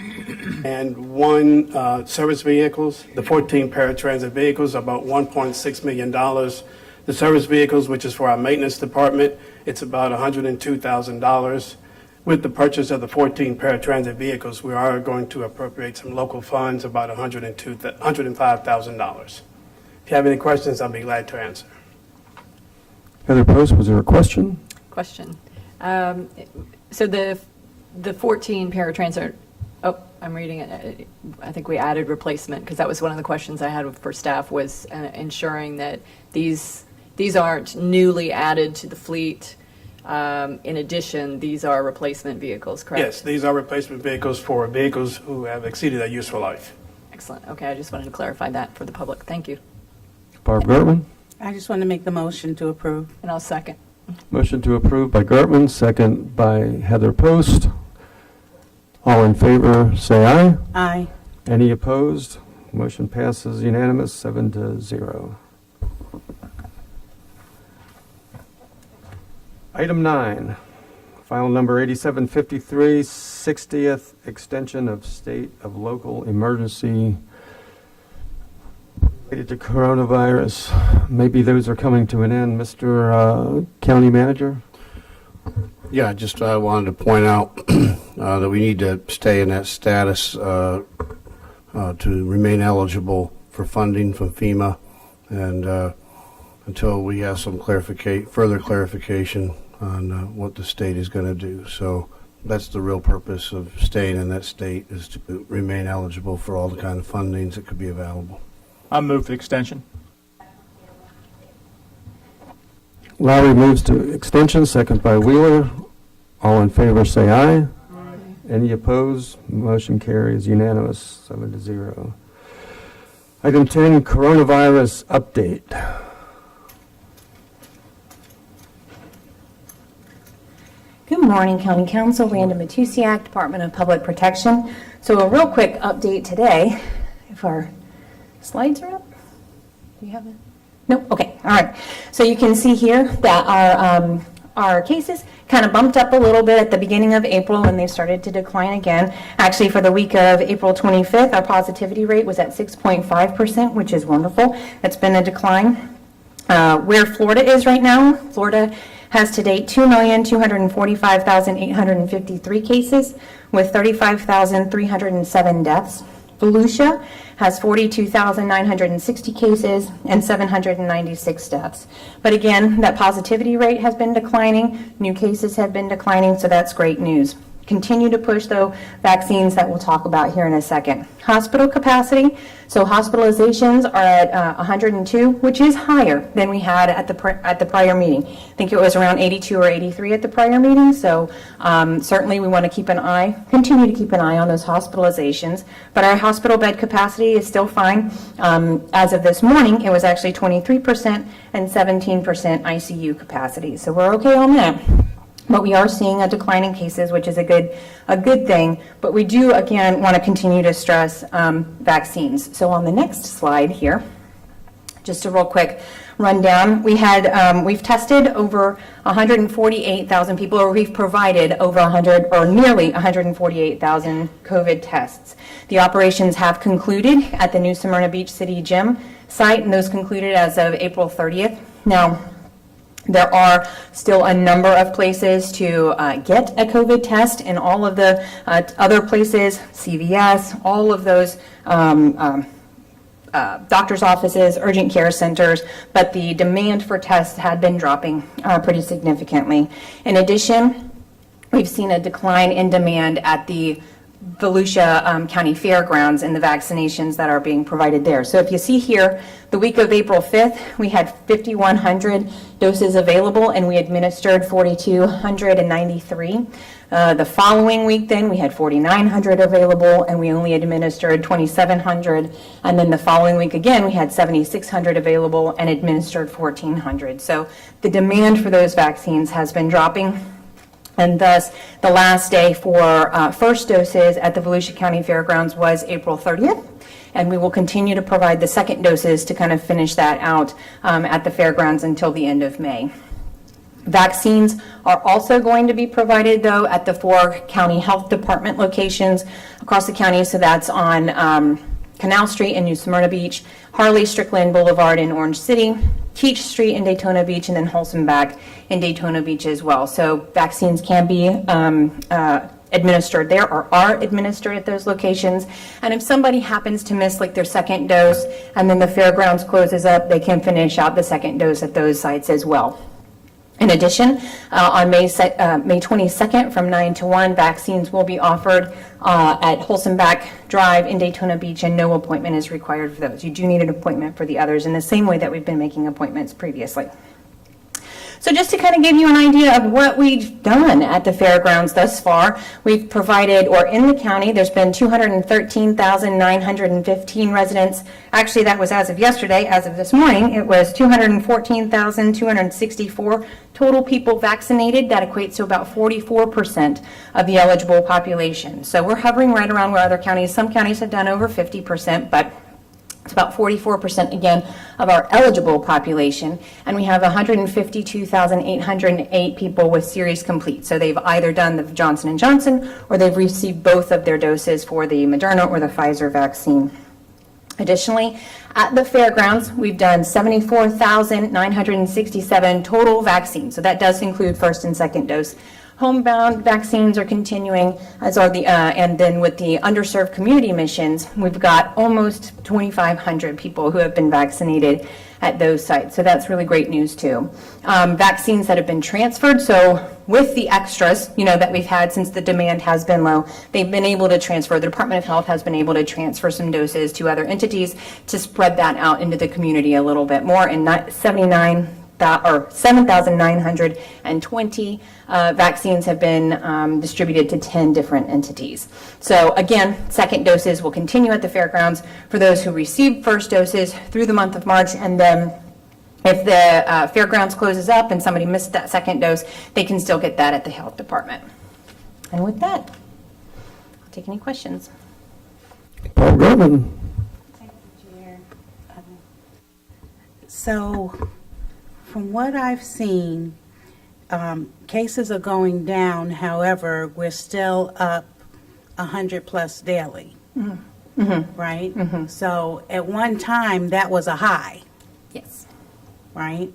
and one service vehicles. The 14 paratransit vehicles are about $1.6 million. The service vehicles, which is for our maintenance department, it's about $102,000. With the purchase of the 14 paratransit vehicles, we are going to appropriate some local funds, about $105,000. If you have any questions, I'll be glad to answer. Heather Post, was there a question? Question. So the 14 paratransit, oh, I'm reading it. I think we added replacement, because that was one of the questions I had for staff, was ensuring that these aren't newly added to the fleet. In addition, these are replacement vehicles, correct? Yes, these are replacement vehicles for vehicles who have exceeded their useful life. Excellent. Okay, I just wanted to clarify that for the public. Thank you. Barb Gertman? I just want to make the motion to approve. And I'll second. Motion to approve by Gertman, second by Heather Post. All in favor, say aye. Aye. Any opposed? Motion passes unanimous, 7-0. Item 9, file number 8753, 60th extension of state of local emergency related to coronavirus. Maybe those are coming to an end. Mr. County Manager? Yeah, I just wanted to point out that we need to stay in that status to remain eligible for funding from FEMA, and until we have some further clarification on what the state is going to do. So that's the real purpose of staying in that state, is to remain eligible for all the kind of fundings that could be available. I move for extension. Lowry moves to extension, second by Wheeler. All in favor, say aye. Aye. Any opposed? Motion carries unanimous, 7-0. Item 10, coronavirus update. Good morning, County Council. Randa Matusiak, Department of Public Protection. So a real quick update today, if our slides are up. Do you have it? Nope. Okay. All right. So you can see here that our cases kind of bumped up a little bit at the beginning of April, and they started to decline again. Actually, for the week of April 25th, our positivity rate was at 6.5%, which is wonderful. It's been a decline. Where Florida is right now, Florida has to date 2,245,853 cases with 35,307 deaths. Volusia has 42,960 cases and 796 deaths. But again, that positivity rate has been declining. New cases have been declining, so that's great news. Continue to push, though, vaccines that we'll talk about here in a second. Hospital capacity. So hospitalizations are at 102, which is higher than we had at the prior meeting. I think it was around 82 or 83 at the prior meeting. So certainly we want to continue to keep an eye on those hospitalizations. But our hospital bed capacity is still fine. As of this morning, it was actually 23% and 17% ICU capacity. So we're okay on that. But we are seeing a decline in cases, which is a good thing. But we do, again, want to continue to stress vaccines. So on the next slide here, just a real quick rundown. We've tested over 148,000 people, or we've provided over 100 or nearly 148,000 COVID tests. The operations have concluded at the New Smyrna Beach City Gym site, and those concluded as of April 30th. Now, there are still a number of places to get a COVID test, and all of the other places, CVS, all of those doctor's offices, urgent care centers, but the demand for tests had been dropping pretty significantly. In addition, we've seen a decline in demand at the Volusia County Fairgrounds and the vaccinations that are being provided there. So if you see here, the week of April 5th, we had 5,100 doses available, and we administered 4,293. The following week then, we had 4,900 available, and we only administered 2,700. And then the following week again, we had 7,600 available and administered 1,400. So the demand for those vaccines has been dropping. And thus, the last day for first doses at the Volusia County Fairgrounds was April 30th. And we will continue to provide the second doses to kind of finish that out at the fairgrounds until the end of May. Vaccines are also going to be provided, though, at the 4 county health department locations across the county. So that's on Canal Street in New Smyrna Beach, Harley Strickland Boulevard in Orange City, Keach Street in Daytona Beach, and then Holzenbach in Daytona Beach as well. So vaccines can be administered there or are administered at those locations. And if somebody happens to miss like their second dose and then the fairgrounds closes up, they can finish out the second dose at those sites as well. In addition, on May 22nd from 9 to 1, vaccines will be offered at Holzenbach Drive in Daytona Beach, and no appointment is required for those. You do need an appointment for the others in the same way that we've been making appointments previously. So just to kind of give you an idea of what we've done at the fairgrounds thus far, we've provided, or in the county, there's been 213,915 residents. Actually, that was as of yesterday. As of this morning, it was 214,264 total people vaccinated. That equates to about 44% of the eligible population. So we're hovering right around where other counties, some counties have done over 50%, but it's about 44% again of our eligible population, and we have 152,808 people with series complete. So they've either done the Johnson & Johnson or they've received both of their doses for the Moderna or the Pfizer vaccine. Additionally, at the fairgrounds, we've done 74,967 total vaccines. So that does include first and second dose. Homebound vaccines are continuing, as are the, and then with the underserved community missions, we've got almost 2,500 people who have been vaccinated at those sites. So that's really great news too. Vaccines that have been transferred, so with the extras, that we've had since the demand has been low, they've been able to transfer, the Department of Health has been able to transfer some doses to other entities to spread that out into the community a little bit more, and 7,920 vaccines have been distributed to 10 different entities. So again, second doses will continue at the fairgrounds for those who received first doses through the month of March, and then if the fairgrounds closes up and somebody missed that second dose, they can still get that at the health department. And with that, I'll take any questions. Paul German. So, from what I've seen, cases are going down. However, we're still up 100 plus daily, right? So at one time, that was a high. Yes. Right?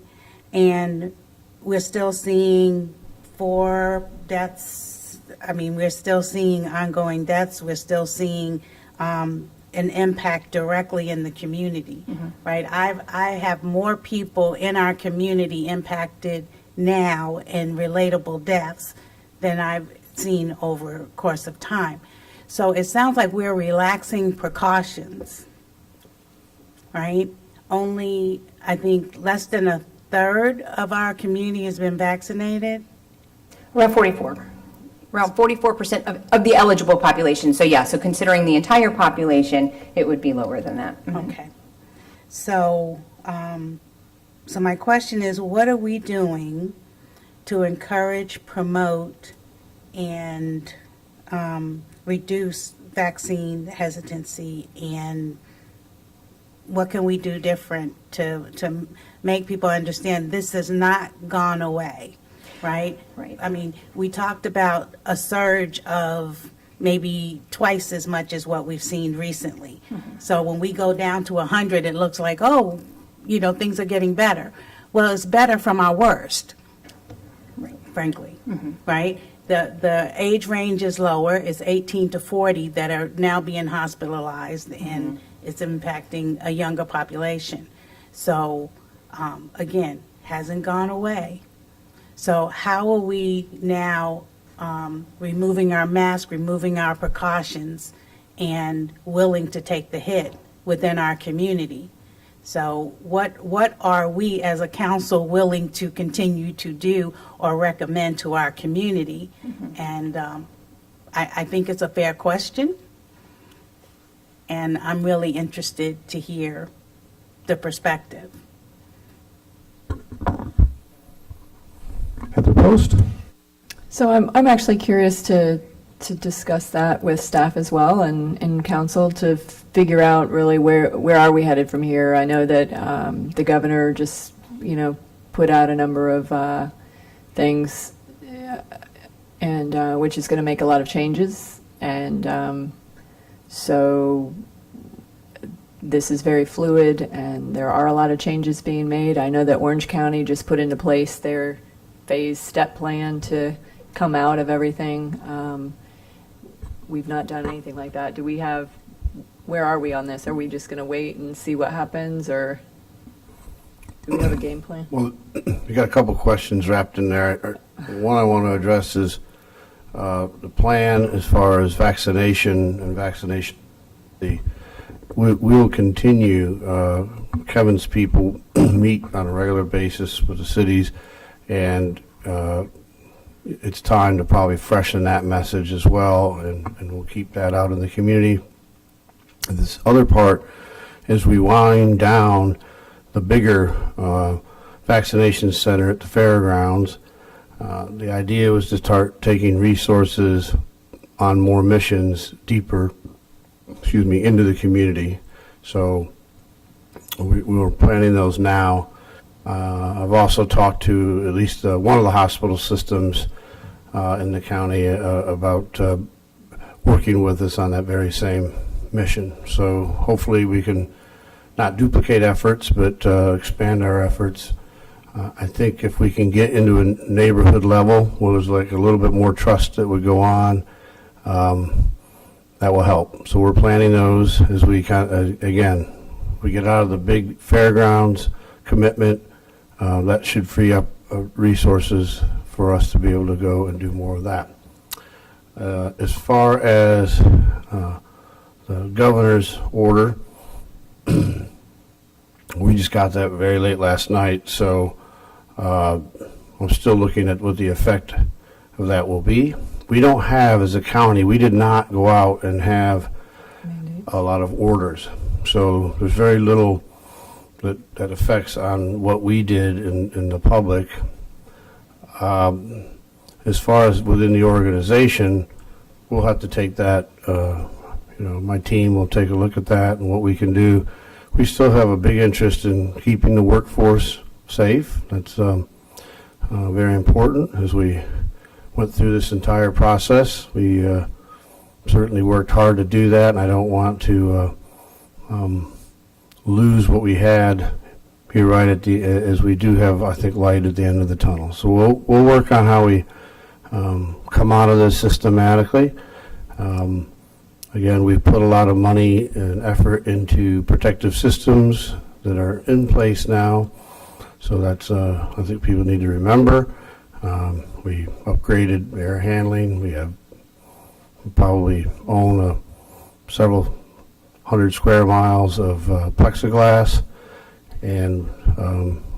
And we're still seeing 4 deaths. I mean, we're still seeing ongoing deaths. We're still seeing an impact directly in the community, right? I have more people in our community impacted now in relatable deaths than I've seen over the course of time. So it sounds like we're relaxing precautions, right? Only, I think, less than a third of our community has been vaccinated. Around 44. Around 44% of the eligible population. So yeah, so considering the entire population, it would be lower than that. Okay. So, so my question is, what are we doing to encourage, promote, and reduce vaccine hesitancy, and what can we do different to make people understand this has not gone away, right? Right. I mean, we talked about a surge of maybe twice as much as what we've seen recently. So when we go down to 100, it looks like, oh, things are getting better. Well, it's better from our worst, frankly, right? The age range is lower. It's 18 to 40 that are now being hospitalized, and it's impacting a younger population. So, again, hasn't gone away. So how are we now removing our mask, removing our precautions, and willing to take the hit within our community? So what are we as a council willing to continue to do or recommend to our community? And I think it's a fair question, and I'm really interested to hear the perspective. Heather Post. So I'm actually curious to discuss that with staff as well and council to figure out really where are we headed from here. I know that the governor just put out a number of things, and which is going to make a lot of changes. And so this is very fluid, and there are a lot of changes being made. I know that Orange County just put into place their phase step plan to come out of everything. We've not done anything like that. Do we have, where are we on this? Are we just going to wait and see what happens, or do we have a game plan? Well, you got a couple questions wrapped in there. One I want to address is the plan as far as vaccination and vaccination. We will continue. Kevin's people meet on a regular basis with the cities, and it's time to probably freshen that message as well, and we'll keep that out in the community. This other part is we wind down the bigger vaccination center at the fairgrounds. The idea was to start taking resources on more missions deeper, into the community. So we were planning those now. I've also talked to at least one of the hospital systems in the county about working with us on that very same mission. So hopefully we can not duplicate efforts, but expand our efforts. I think if we can get into a neighborhood level where there's like a little bit more trust that would go on, that will help. So we're planning those as we again, we get out of the big fairgrounds commitment. That should free up resources for us to be able to go and do more of that. As far as the governor's order, we just got that very late last night, so I'm still looking at what the effect of that will be. We don't have, as a county, we did not go out and have a lot of orders. So there's very little that affects on what we did in the public. As far as within the organization, we'll have to take that, my team will take a look at that and what we can do. We still have a big interest in keeping the workforce safe. That's very important as we went through this entire process. We certainly worked hard to do that, and I don't want to lose what we had here right at the, as we do have, I think, light at the end of the tunnel. So we'll work on how we come out of this systematically. Again, we've put a lot of money and effort into protective systems that are in place now. So that's, I think people need to remember. We upgraded air handling. We probably own several hundred square miles of plexiglass, and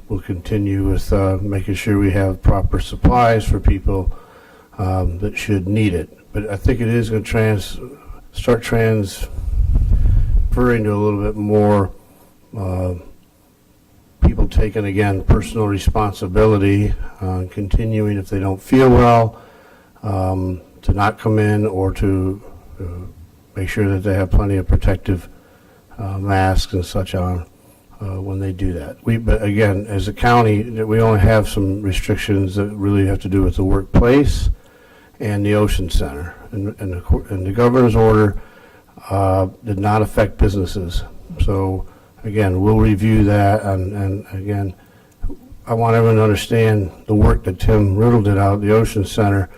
we'll continue with making sure we have proper supplies for people that should need it. But I think it is going to start transferring to a little bit more people taking, again, personal responsibility, continuing if they don't feel well, to not come in, or to make sure that they have plenty of protective masks and such on when they do that. But again, as a county, we only have some restrictions that really have to do with the workplace and the Ocean Center. And the governor's order did not affect businesses. So again, we'll review that, and again, I want everyone to understand the work that Tim Riddle did out at the Ocean Center.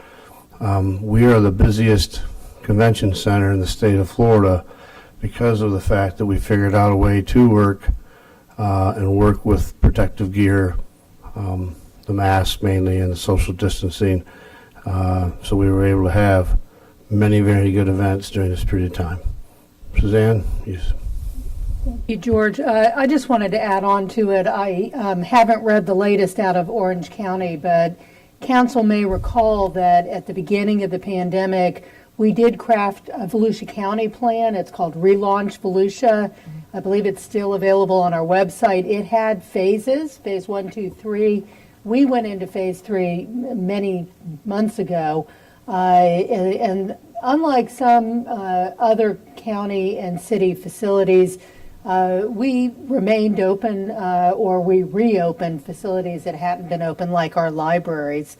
We are the busiest convention center in the state of Florida because of the fact that we figured out a way to work and work with protective gear, the masks mainly, and the social distancing. So we were able to have many very good events during this period of time. Suzanne? Yes. Thank you, George. I just wanted to add on to it. I haven't read the latest out of Orange County, but council may recall that at the beginning of the pandemic, we did craft a Volusia County plan. It's called Relaunch Volusia. I believe it's still available on our website. It had phases, phase 1, 2, 3. We went into phase 3 many months ago, and unlike some other county and city facilities, we remained open, or we reopened facilities that hadn't been open, like our libraries.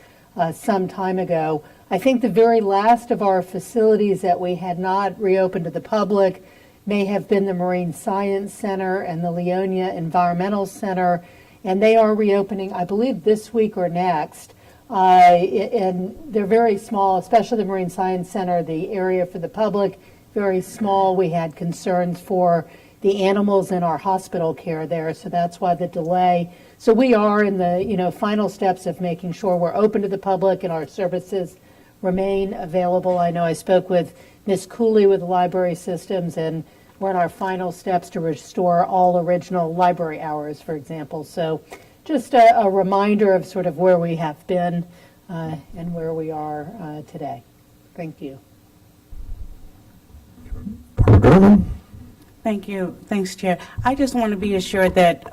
some time ago. I think the very last of our facilities that we had not reopened to the public may have been the Marine Science Center and the Leonia Environmental Center, and they are reopening, I believe, this week or next. And they're very small, especially the Marine Science Center, the area for the public, very small. We had concerns for the animals in our hospital care there, so that's why the delay. So we are in the final steps of making sure we're open to the public and our services remain available. I know I spoke with Ms. Cooley with the Library Systems, and we're in our final steps to restore all original library hours, for example. So just a reminder of sort of where we have been and where we are today. Thank you. Thank you. Thanks, Chair. I just want to be assured that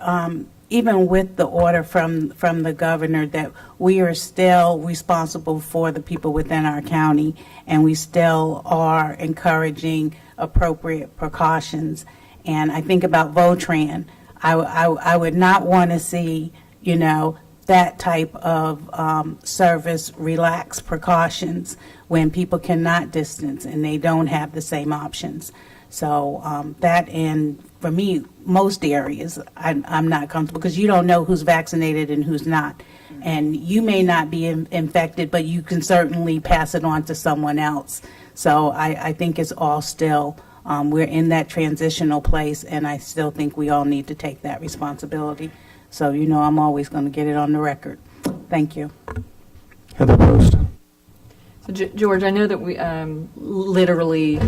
even with the order from the governor, that we are still responsible for the people within our county, and we still are encouraging appropriate precautions. And I think about Votran. I would not want to see, that type of service relax precautions when people cannot distance and they don't have the same options. So that, and for me, most areas, I'm not comfortable because you don't know who's vaccinated and who's not. And you may not be infected, but you can certainly pass it on to someone else. So I think it's all still, we're in that transitional place, and I still think we all need to take that responsibility. So, I'm always going to get it on the record. Thank you. Heather Post. So, George, I know that we literally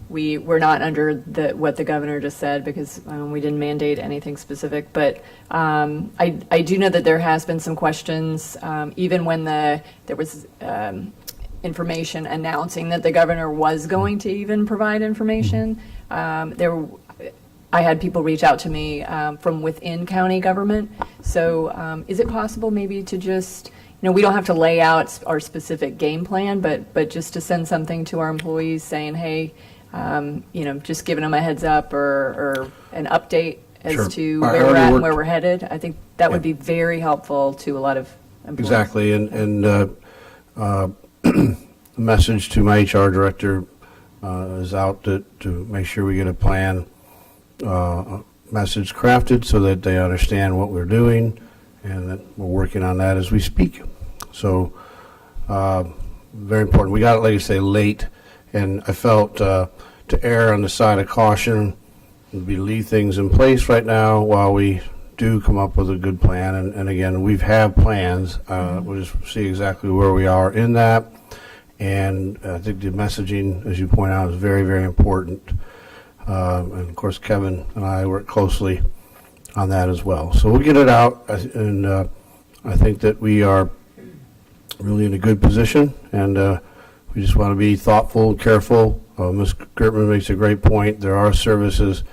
we're not under what the governor just said because we didn't mandate anything specific. But I do know that there has been some questions, even when there was information announcing that the governor was going to even provide information. I had people reach out to me from within county government. So is it possible maybe to just, we don't have to lay out our specific game plan, but just to send something to our employees saying, hey, just giving them a heads up or an update as to where we're at and where we're headed. I think that would be very helpful to a lot of employees. Exactly, and a message to my HR director is out to make sure we get a plan, message crafted so that they understand what we're doing and that we're working on that as we speak. So very important. We got it, like you say, late, and I felt to err on the side of caution would be leave things in place right now while we do come up with a good plan. And again, we've had plans. We'll just see exactly where we are in that. And I think the messaging, as you point out, is very, very important. And of course, Kevin and I work closely on that as well. So we'll get it out, and I think that we are really in a good position, and we just want to be thoughtful and careful. Ms. Gertman makes a great point. There are services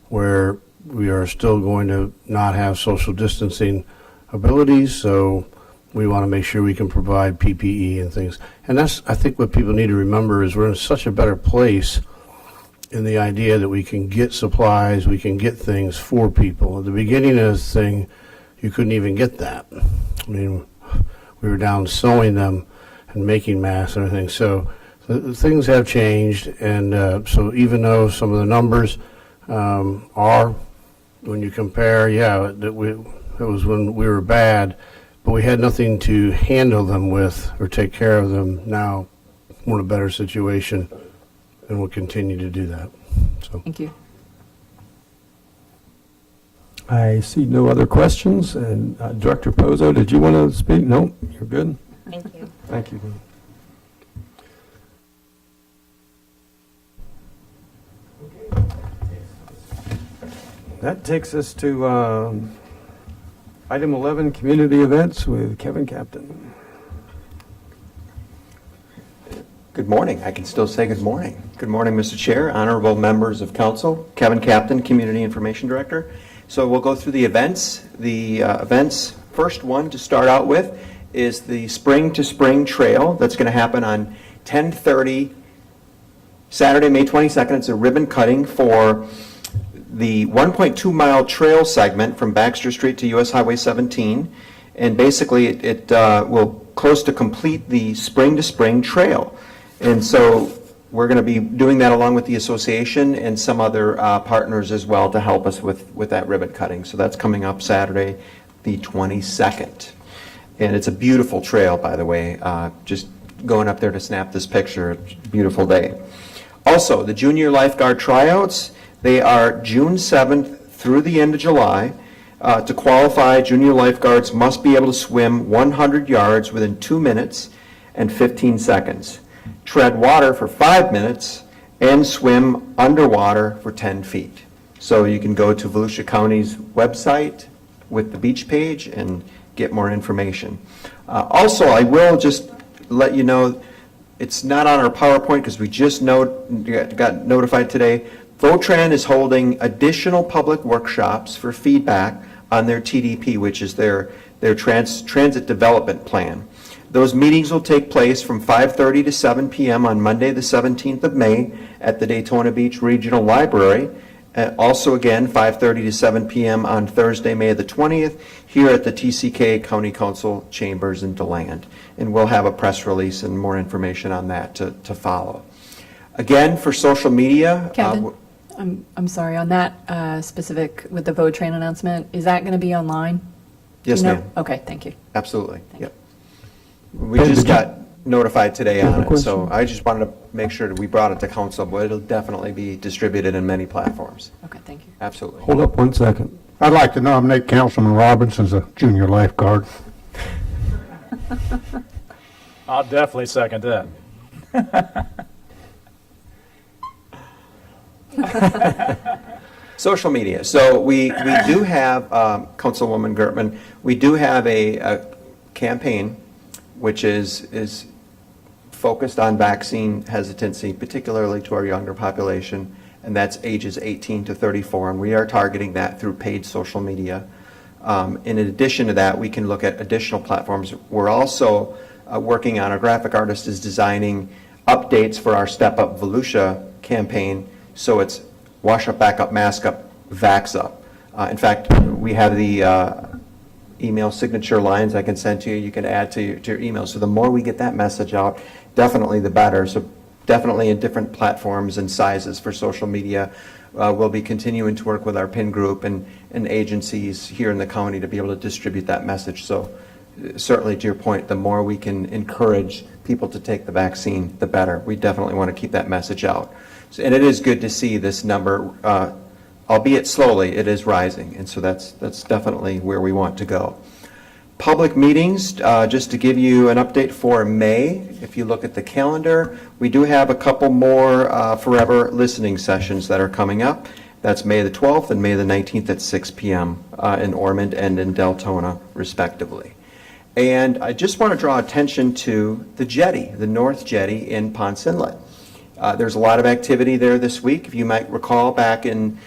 where we are still going to not have social distancing abilities, so we want to make sure we can provide PPE and things. And that's, I think, what people need to remember is we're in such a better place in the idea that we can get supplies, we can get things for people. At the beginning of this thing, you couldn't even get that. I mean, we were down sewing them and making masks and everything. So things have changed, and so even though some of the numbers are, when you compare, it was when we were bad, but we had nothing to handle them with or take care of them. Now we're in a better situation, and we'll continue to do that. So thank you. I see no other questions. And Director Pozo, did you want to speak? No, you're good. Thank you. Thank you. That takes us to item 11, community events with Kevin Captain. Good morning. I can still say good morning. Good morning, Mr. Chair, honorable members of council, Kevin Captain, Community Information Director. So we'll go through the events. The events, first one to start out with is the Spring to Spring Trail. That's going to happen on 10:30 Saturday, May 22nd. It's a ribbon cutting for the 1.2 mile trail segment from Baxter Street to US Highway 17. And basically it will close to complete the Spring to Spring Trail. And so we're going to be doing that along with the association and some other partners as well to help us with that ribbon cutting. So that's coming up Saturday, the 22nd. And it's a beautiful trail, by the way. Just going up there to snap this picture, it's a beautiful day. Also, the junior lifeguard tryouts, they are June 7th through the end of July. To qualify, junior lifeguards must be able to swim 100 yards within 2 minutes and 15 seconds, tread water for 5 minutes, and swim underwater for 10 feet. So you can go to Volusia County's website with the beach page and get more information. Also, I will just let you know, it's not on our PowerPoint because we just got notified today. Votran is holding additional public workshops for feedback on their TDP, which is their transit development plan. Those meetings will take place from 5:30 to 7 p.m. on Monday, the 17th of May at the Daytona Beach Regional Library. Also, again, 5:30 to 7 p.m. on Thursday, May the 20th, here at the TCK County Council Chambers in DeLand. And we'll have a press release and more information on that to follow. Again, for social media. Kevin, I'm sorry, on that specific with the Votran announcement, is that going to be online? Yes, ma'am. Okay, thank you. Absolutely. Yep. We just got notified today on it, so I just wanted to make sure that we brought it to council, but it'll definitely be distributed in many platforms. Okay, thank you. Absolutely. Hold up 1 second. I'd like to nominate Councilman Robinson as a junior lifeguard. I'll definitely second that. Social media. So we do have, Councilwoman Gertman, we do have a campaign which is focused on vaccine hesitancy, particularly to our younger population, and that's ages 18 to 34, and we are targeting that through paid social media. In addition to that, we can look at additional platforms. We're also working on, our graphic artist is designing updates for our Step Up Volusia campaign, so it's wash up, back up, mask up, vax up. In fact, we have the email signature lines I can send to you. You can add to your email. So the more we get that message out, definitely the better. So definitely in different platforms and sizes for social media. We'll be continuing to work with our PIN group and agencies here in the county to be able to distribute that message. So certainly to your point, the more we can encourage people to take the vaccine, the better. We definitely want to keep that message out. So, and it is good to see this number, albeit slowly, it is rising. And so that's definitely where we want to go. Public meetings, just to give you an update for May, if you look at the calendar, we do have a couple more forever listening sessions that are coming up. That's May the 12th and May the 19th at 6 p.m. In Ormond and in Deltona, respectively. And I just want to draw attention to the jetty, the North Jetty in Ponce Inlet. There's a lot of activity there this week. If you might recall, back in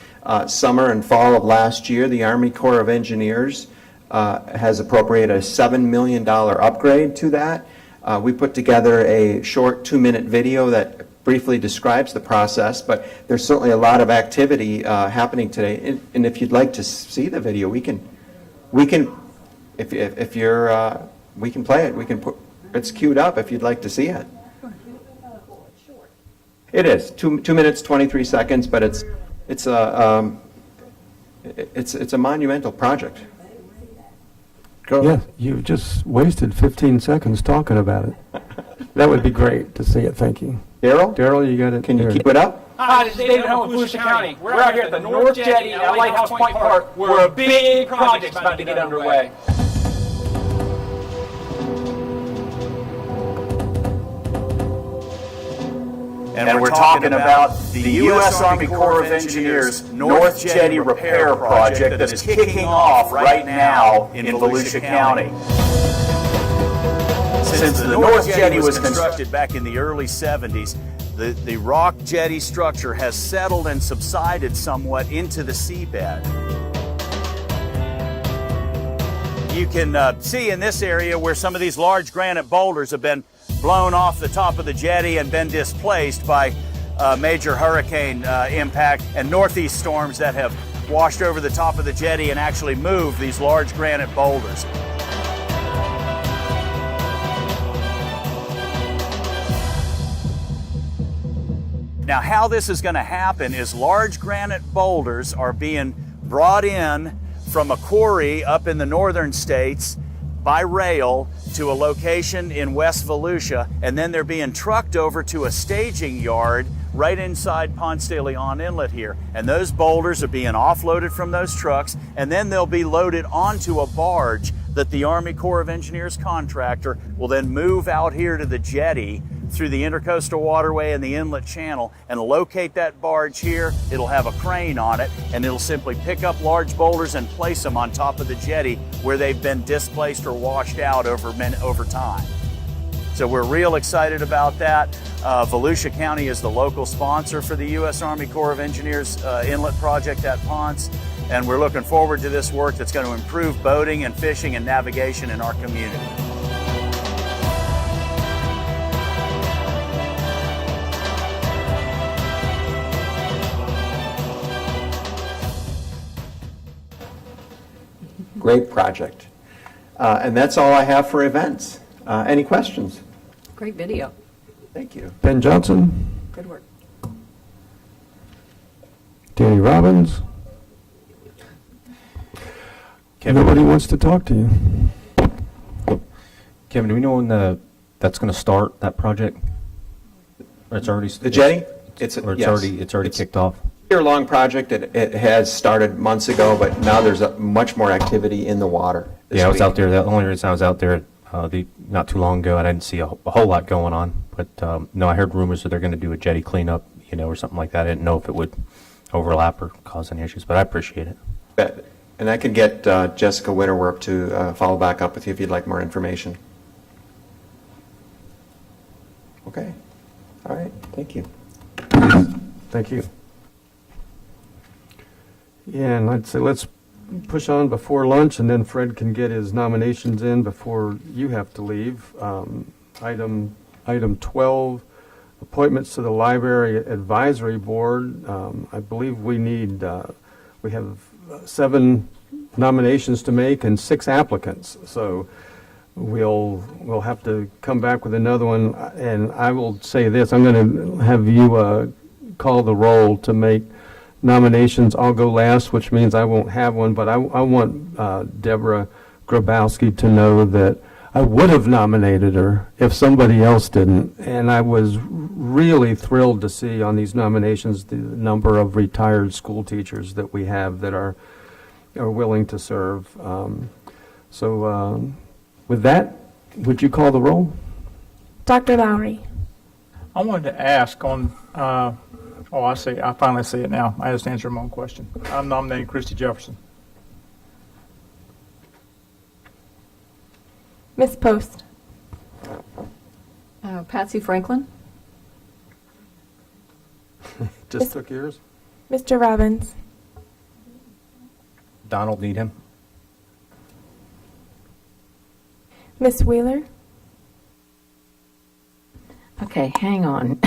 summer and fall of last year, the Army Corps of Engineers has appropriated a $7 million upgrade to that. We put together a short 2-minute video that briefly describes the process, but there's certainly a lot of activity happening today. And if you'd like to see the video, we can if you're we can play it. We can put it's queued up if you'd like to see it. It is 2 minutes 23 seconds, but it's a monumental project. Go. Yeah, you've just wasted 15 seconds talking about it. That would be great to see it. Thank you. Daryl? Daryl, you got it. Can you keep it up? Hi, this is David Home with Volusia County. We're out here at the North Jetty at Lighthouse Point Park, where a big project's about to get underway. And we're talking about the U.S. Army Corps of Engineers North Jetty Repair Project that is kicking off right now in Volusia County. Since the North Jetty was constructed back in the early 70s, the rock jetty structure has settled and subsided somewhat into the seabed. You can see in this area where some of these large granite boulders have been blown off the top of the jetty and been displaced by major hurricane impact and northeast storms that have washed over the top of the jetty and actually moved these large granite boulders. Now, how this is going to happen is large granite boulders are being brought in from a quarry up in the northern states by rail to a location in West Volusia, and then they're being trucked over to a staging yard right inside Ponce de Leon Inlet here. And those boulders are being offloaded from those trucks, and then they'll be loaded onto a barge that the Army Corps of Engineers contractor will then move out here to the jetty through the Intercoastal Waterway and the inlet channel and locate that barge here. It'll have a crane on it, and it'll simply pick up large boulders and place them on top of the jetty where they've been displaced or washed out over time. So we're real excited about that. Volusia County is the local sponsor for the U.S. Army Corps of Engineers inlet project at Ponce, and we're looking forward to this work that's going to improve boating and fishing and navigation in our community. Great project. And that's all I have for events. Any questions? Great video. Thank you. Ben Johnson, Good work. Danny Robbins. Nobody wants to talk to you. Kevin, do we know when that's going to start, that project? Or it's already... The jetty? It's yes. already kicked off? Year-long project. It has started months ago, but now there's much more activity in the water. Yeah, I was out there. The only reason I was out there not too long ago, and I didn't see a whole lot going on. But no, I heard rumors that they're going to do a jetty cleanup, or something like that. I didn't know if it would overlap or cause any issues, but I appreciate it. And I can get Jessica Winterwerp to follow back up with you if you'd like more information. Okay. All right. Thank you. Thank you. Yeah, and I'd say let's push on before lunch, and then Fred can get his nominations in before you have to leave. Item 12, appointments to the Library Advisory Board. I believe we have 7 nominations to make and 6 applicants. So we'll have to come back with another one. And I will say this: I'm going to have you call the roll to make nominations. I'll go last, which means I won't have one, but I want Deborah Grabowski to know that I would have nominated her if somebody else didn't. And I was really thrilled to see on these nominations the number of retired school teachers that we have that are willing to serve. So with that, would you call the roll? Dr. Lowry. I wanted to ask on, I see, I finally see it now. I just answered my own question. I'm nominating Christy Jefferson. Ms. Post. Patsy Franklin. Just took yours? Mr. Robbins. Donald Needham. Ms. Wheeler. Okay, hang on.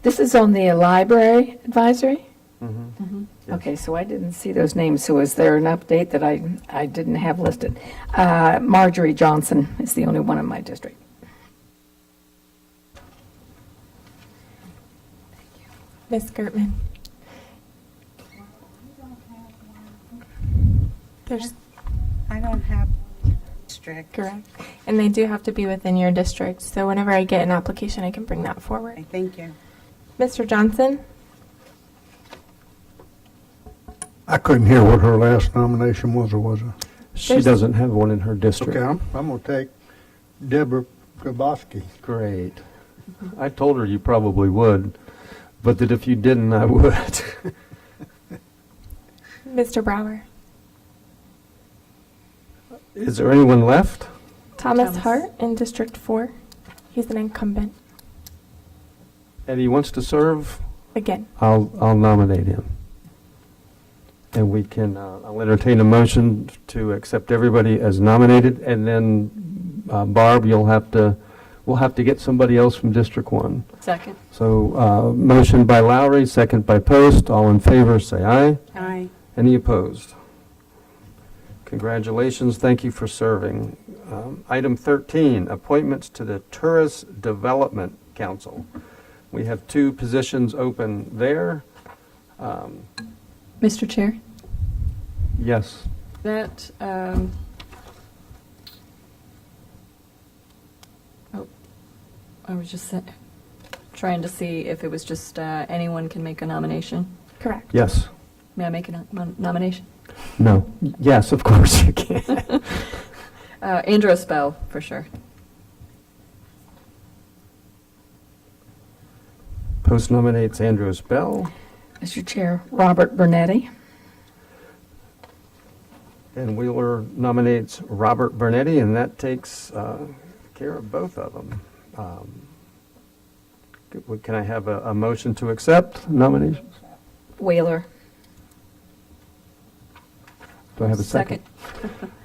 This is on the library advisory? Mm-hmm. Okay, so I didn't see those names, so is there an update that I didn't have listed? Marjorie Johnson is the only one in my district. Ms. Gertman. I don't have district. Correct. And they do have to be within your district, so whenever I get an application, I can bring that forward. Thank you. Mr. Johnson? I couldn't hear what her last nomination was, or was it? She doesn't have one in her district. Okay, I'm going to take Deborah Grabowski. Great. I told her you probably would, but that if you didn't, I would. Mr. Brower? Is there anyone left? Thomas Hart in District 4. He's an incumbent. And he wants to serve? Again. I'll nominate him. And we can, I'll entertain a motion to accept everybody as nominated, and then Barb, we'll have to get somebody else from District 1. Second. So, motion by Lowry, second by Post. All in favor, say aye. Aye. Any opposed? Congratulations. Thank you for serving. Item 13, appointments to the Tourist Development Council. We have 2 positions open there. Mr. Chair, Yes. that, I was just trying to see if it was just anyone can make a nomination. Correct. Yes. May I make a nomination? No. Yes, of course you can. Andrew Spell, for sure. Post nominates Andrew Bell, Mr. Chair, Robert Bernetti. and Wheeler nominates Robert Bernetti, and that takes care of both of them. Can I have a motion to accept nominations? Whaler. Do I have a second?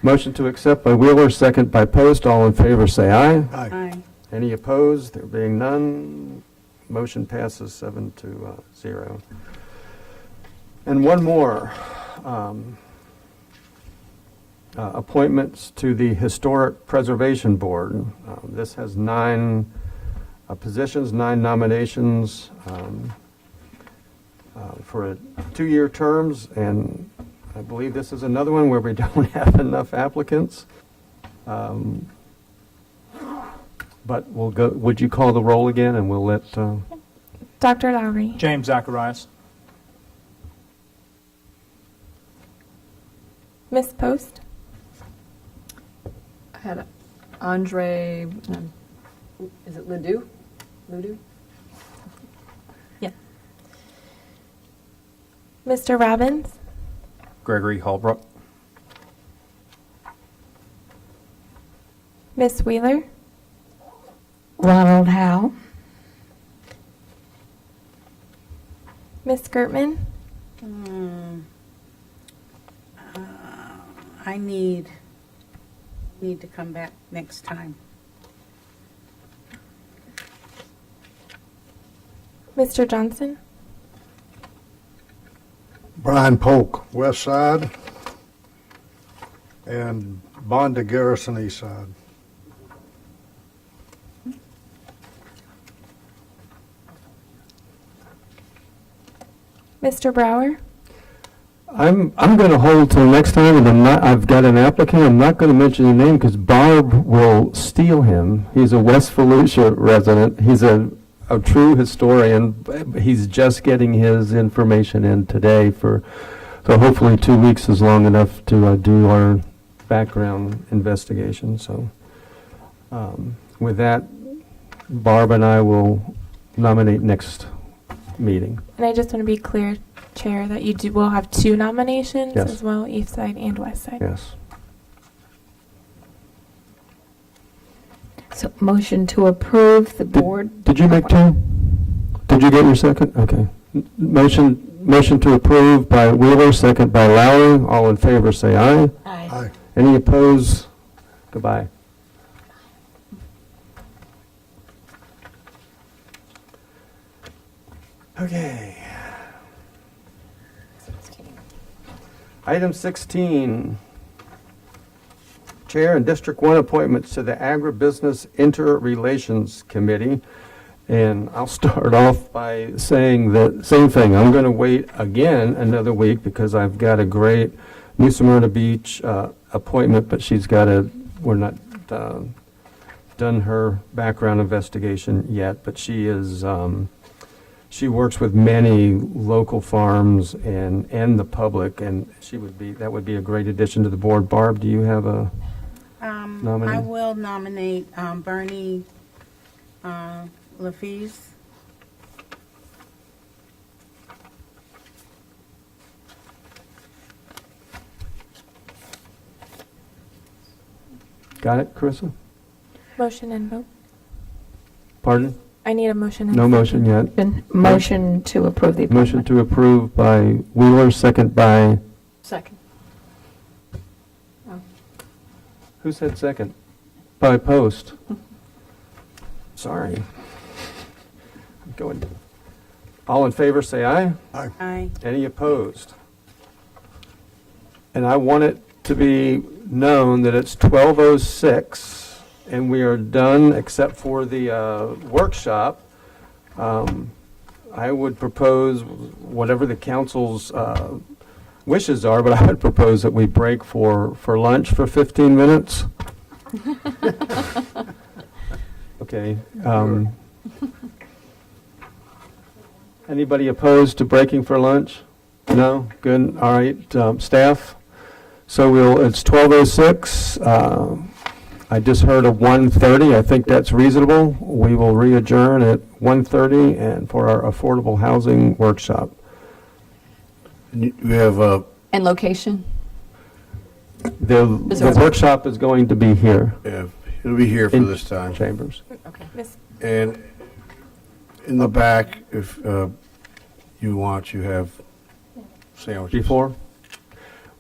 Motion to accept by Wheeler, second by Post. All in favor, say aye. Aye. Any opposed? There being none, motion passes 7-0. And one more. Appointments to the Historic Preservation Board. This has 9 positions, 9 nominations for 2-year terms, and I believe this is another one where we don't have enough applicants. But we'll go, would you call the roll again, and we'll let... Dr. Lowry. James Zacharias. Miss Post. I had Andre, is it Ledoux? Ledoux? Yeah. Mr. Robbins. Gregory Holbrook. Miss Wheeler. Ronald Howe. Miss Gertman. I need to come back next time. Mr. Johnson. Brian Polk, West Side, and Bonda Garrison, East Side. Mr. Brower. I'm going to hold till next time, and I've got an applicant. I'm not going to mention your name because Barb will steal him. He's a West Volusia resident. He's a true historian. He's just getting his information in today so hopefully 2 weeks is long enough to do our background investigation. So with that, Barb and I will nominate next meeting. And I just want to be clear, Chair, that you will have 2 nominations Yes. as well, East Side and West Side. Yes. So motion to approve the board. Did you make 2? Did you get your second? Okay. Motion to approve by Wheeler, second by Lowry. All in favor, say aye. Aye. Aye. Any opposed? Goodbye. Okay. Item 16, Chair and District 1 appointments to the Agribusiness Interrelations Committee. And I'll start off by saying the same thing. I'm going to wait again another week because I've got a great New Smyrna Beach appointment, but we're not done her background investigation yet, but she is... She works with many local farms and the public, and that would be a great addition to the board. Barb, do you have a nominee? I will nominate Bernie LaFees. Got it, Carissa? Motion and vote. Pardon? I need a motion and No second. motion yet. Motion to approve the appointment. Motion to approve by Wheeler, second by, Second. who said second? By Post. Sorry. I'm going. All in favor, say aye. Aye. Aye. Any opposed? And I want it to be known that it's 12:06 and we are done except for the workshop. I would propose, whatever the council's wishes are, but I would propose that we break for lunch for 15 minutes. Okay. Anybody opposed to breaking for lunch? No? Good. All right. Staff? So it's 12:06. I just heard of 1:30. I think that's reasonable. We will re-adjourn at 1:30 and for our affordable housing workshop. We have And location? The workshop is going to be here. Yeah, it'll be here for in this time. Chambers. Okay. And in the back, if you want, you have sandwiches. Before?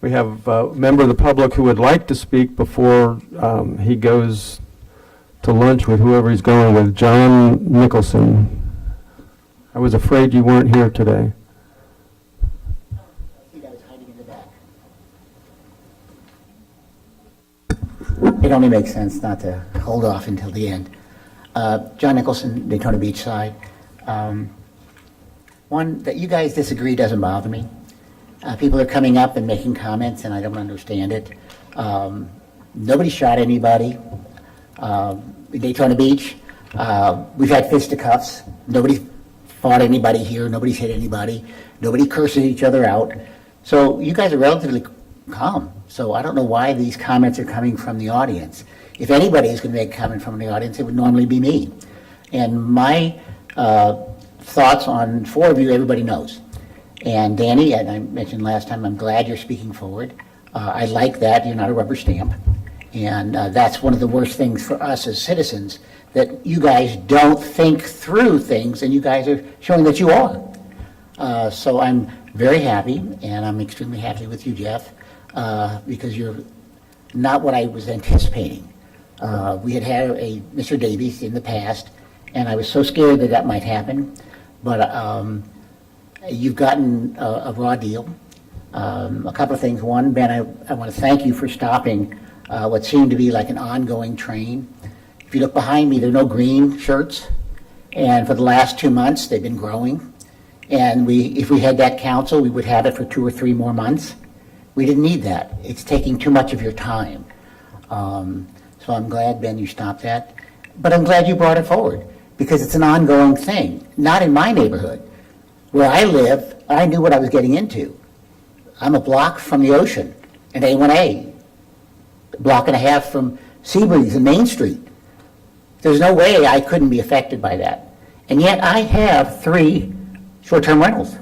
We have a member of the public who would like to speak before he goes to lunch with whoever he's going with, John Nicholson. I was afraid you weren't here today. It only makes sense not to hold off until the end. John Nicholson, Daytona Beach side. One, that you guys disagree doesn't bother me. People are coming up and making comments, and I don't understand it. Nobody shot anybody in Daytona Beach. We've had fisticuffs. Nobody fought anybody here. Nobody's hit anybody. Nobody curses each other out. So you guys are relatively calm. So I don't know why these comments are coming from the audience. If anybody is going to make a comment from the audience, it would normally be me. And my thoughts on four of you, everybody knows. And Danny, and I mentioned last time, I'm glad you're speaking forward. I like that. You're not a rubber stamp. And that's one of the worst things for us as citizens, that you guys don't think through things, and you guys are showing that you are. So I'm very happy, and I'm extremely happy with you, Jeff, because you're not what I was anticipating. We had a Mr. Davies in the past, and I was so scared that might happen. But you've gotten a raw deal. A couple of things. One, Ben, I want to thank you for stopping what seemed to be like an ongoing train. If you look behind me, there are no green shirts. And for the last 2 months, they've been growing. And if we had that council, we would have it for 2 or 3 more months. We didn't need that. It's taking too much of your time. So I'm glad, Ben, you stopped that. But I'm glad you brought it forward, because it's an ongoing thing. Not in my neighborhood. Where I live, I knew what I was getting into. I'm a block from the ocean and A1A, a block and a half from Seabreeze and Main Street. There's no way I couldn't be affected by that. And yet I have 3 short-term rentals.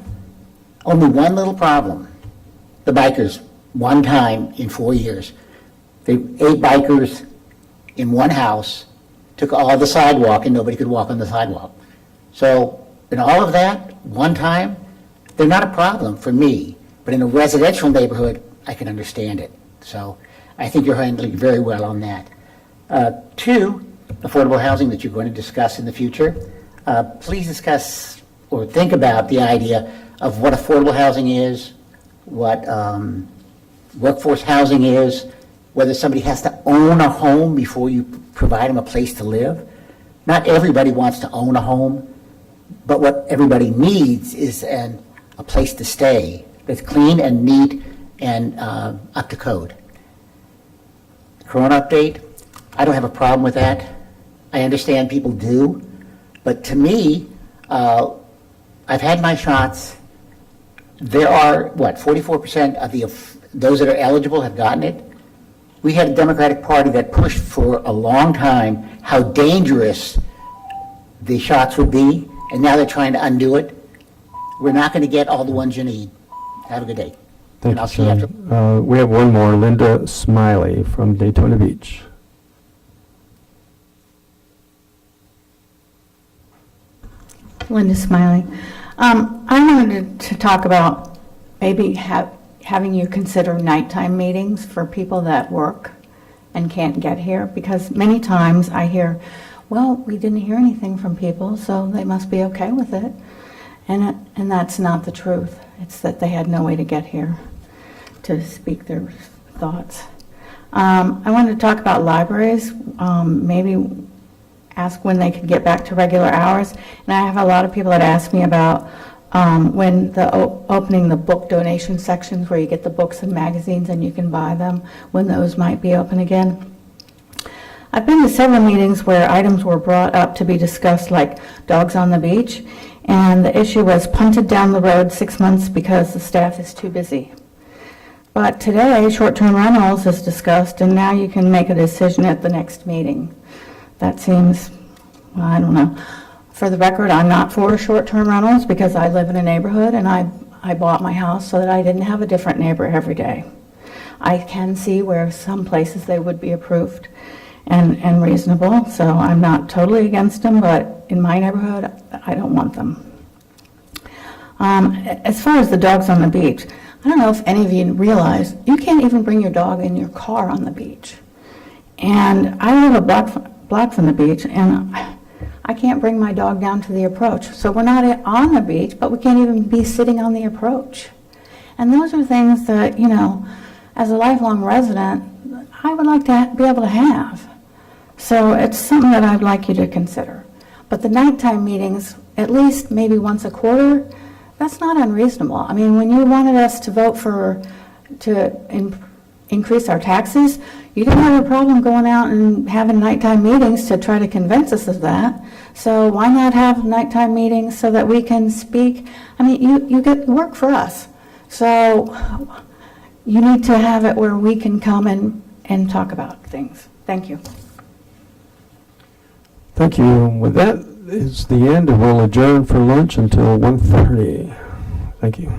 Only one little problem. The bikers, one time in 4 years. 8 bikers in one house, took all the sidewalk, and nobody could walk on the sidewalk. So in all of that, one time, they're not a problem for me. But in a residential neighborhood, I can understand it. So I think you're handling very well on that. 2, affordable housing that you're going to discuss in the future. Please discuss or think about the idea of what affordable housing is, what workforce housing is, whether somebody has to own a home before you provide them a place to live. Not everybody wants to own a home, but what everybody needs is a place to stay that's clean and neat and up to code. Corona update, I don't have a problem with that. I understand people do, but to me, I've had my shots. There are, 44% of those that are eligible have gotten it. We had a Democratic Party that pushed for a long time how dangerous the shots would be, and now they're trying to undo it. We're not going to get all the ones you need. Have a good day. Thank And I'll you, see you after. sir. We have one more, Linda Smiley from Daytona Beach. Linda Smiley. I wanted to talk about maybe having you consider nighttime meetings for people that work and can't get here, because many times I hear, well, we didn't hear anything from people, so they must be okay with it. And that's not the truth. It's that they had no way to get here to speak their thoughts. I wanted to talk about libraries, maybe ask when they could get back to regular hours. And I have a lot of people that ask me about when opening the book donation sections where you get the books and magazines and you can buy them, when those might be open again. I've been to several meetings where items were brought up to be discussed, like dogs on the beach, and the issue was punted down the road 6 months because the staff is too busy. But today, short-term rentals is discussed, and now you can make a decision at the next meeting. That seems, well, I don't know. For the record, I'm not for short-term rentals because I live in a neighborhood and I bought my house so that I didn't have a different neighbor every day. I can see where some places they would be approved and reasonable, so I'm not totally against them, but in my neighborhood, I don't want them. As far as the dogs on the beach, I don't know if any of you realize, you can't even bring your dog in your car on the beach. And I live a block from the beach, and I can't bring my dog down to the approach. So we're not on the beach, but we can't even be sitting on the approach. And those are things that, you know, as a lifelong resident, I would like to be able to have. So it's something that I'd like you to consider. But the nighttime meetings, at least maybe once a quarter, that's not unreasonable. I mean, when you wanted us to vote to increase our taxes, you didn't have a problem going out and having nighttime meetings to try to convince us of that. So why not have nighttime meetings so that we can speak? I mean, you get work for us. So you need to have it where we can come and talk about things. Thank you. Thank you. With that is the end, and we'll adjourn for lunch until 1:30. Thank you.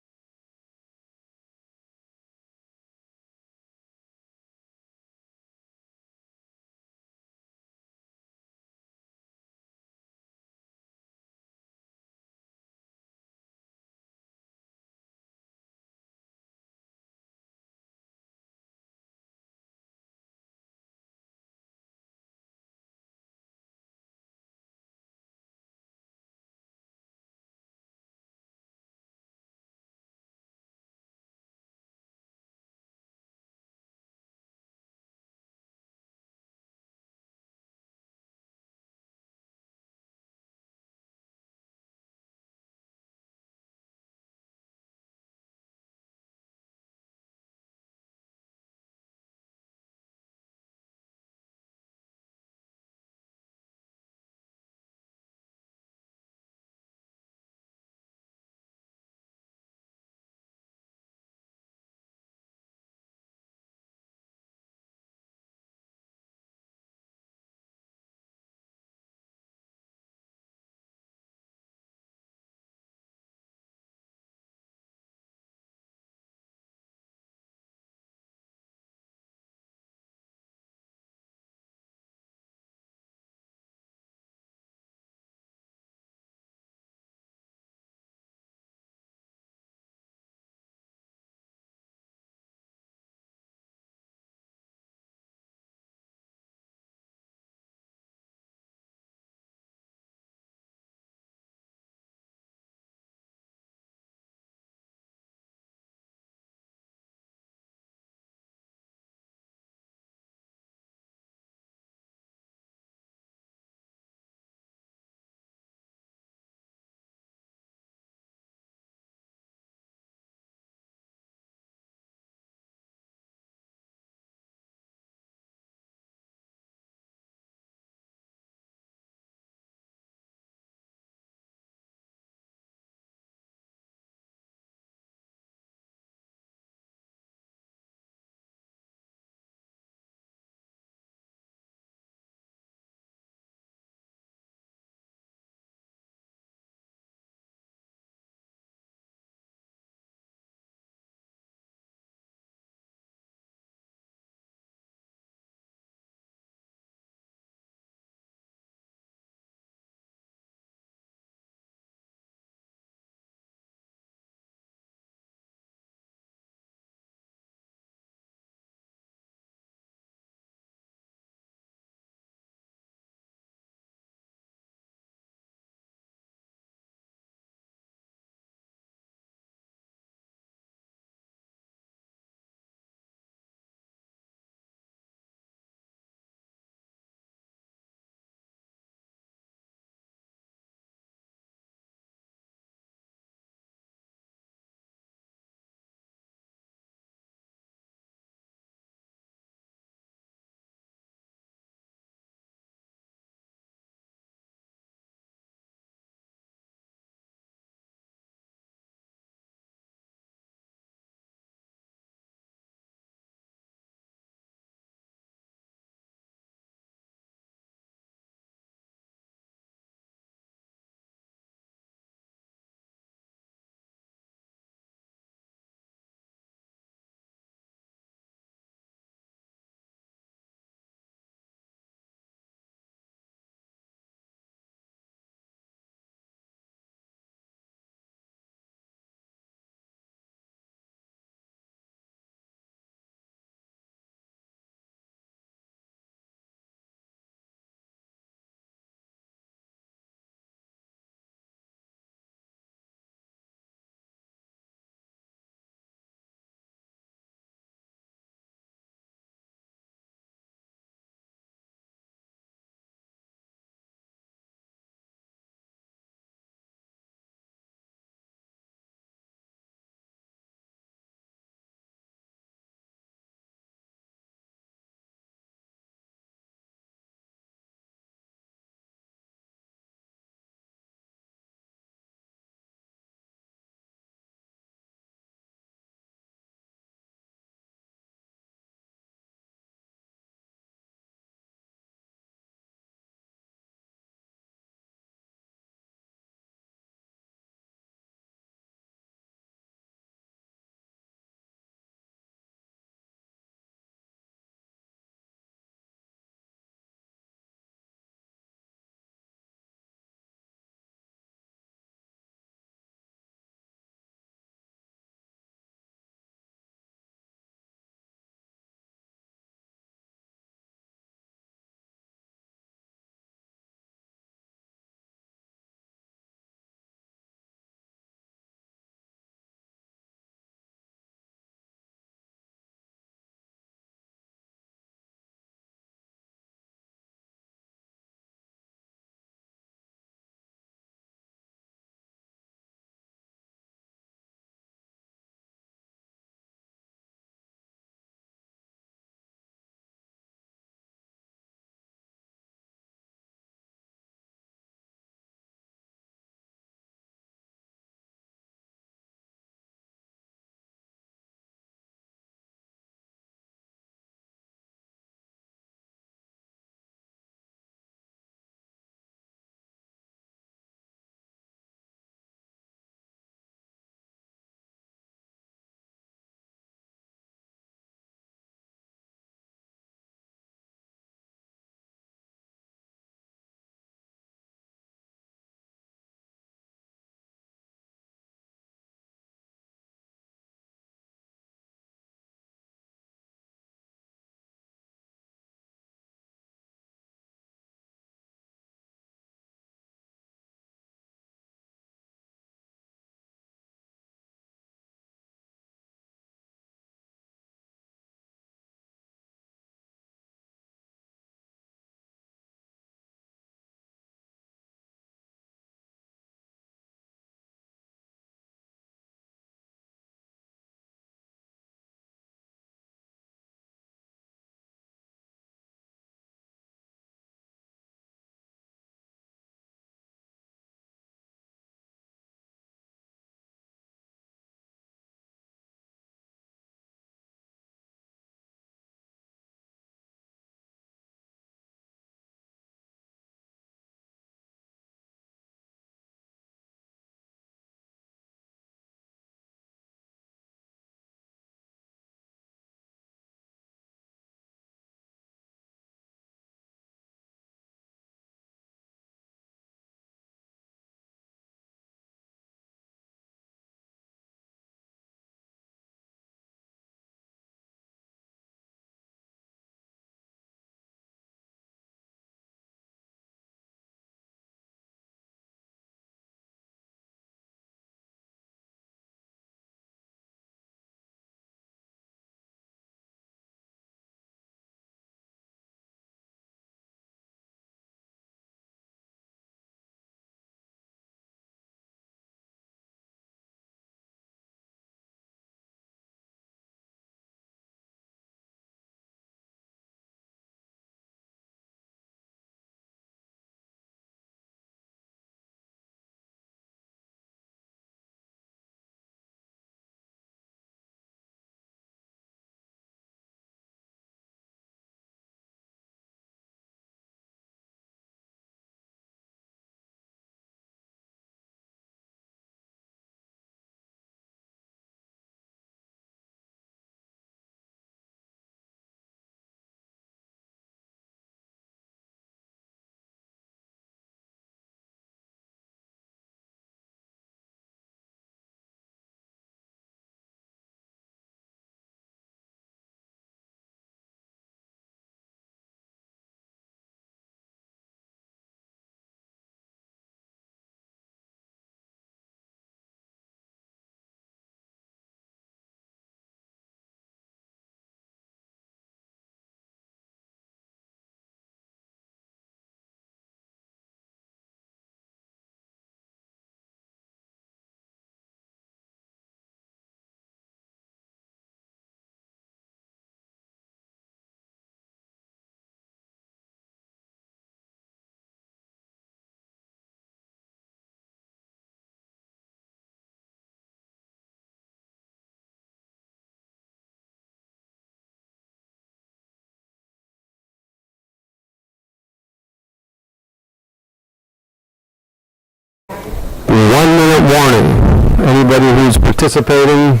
participating.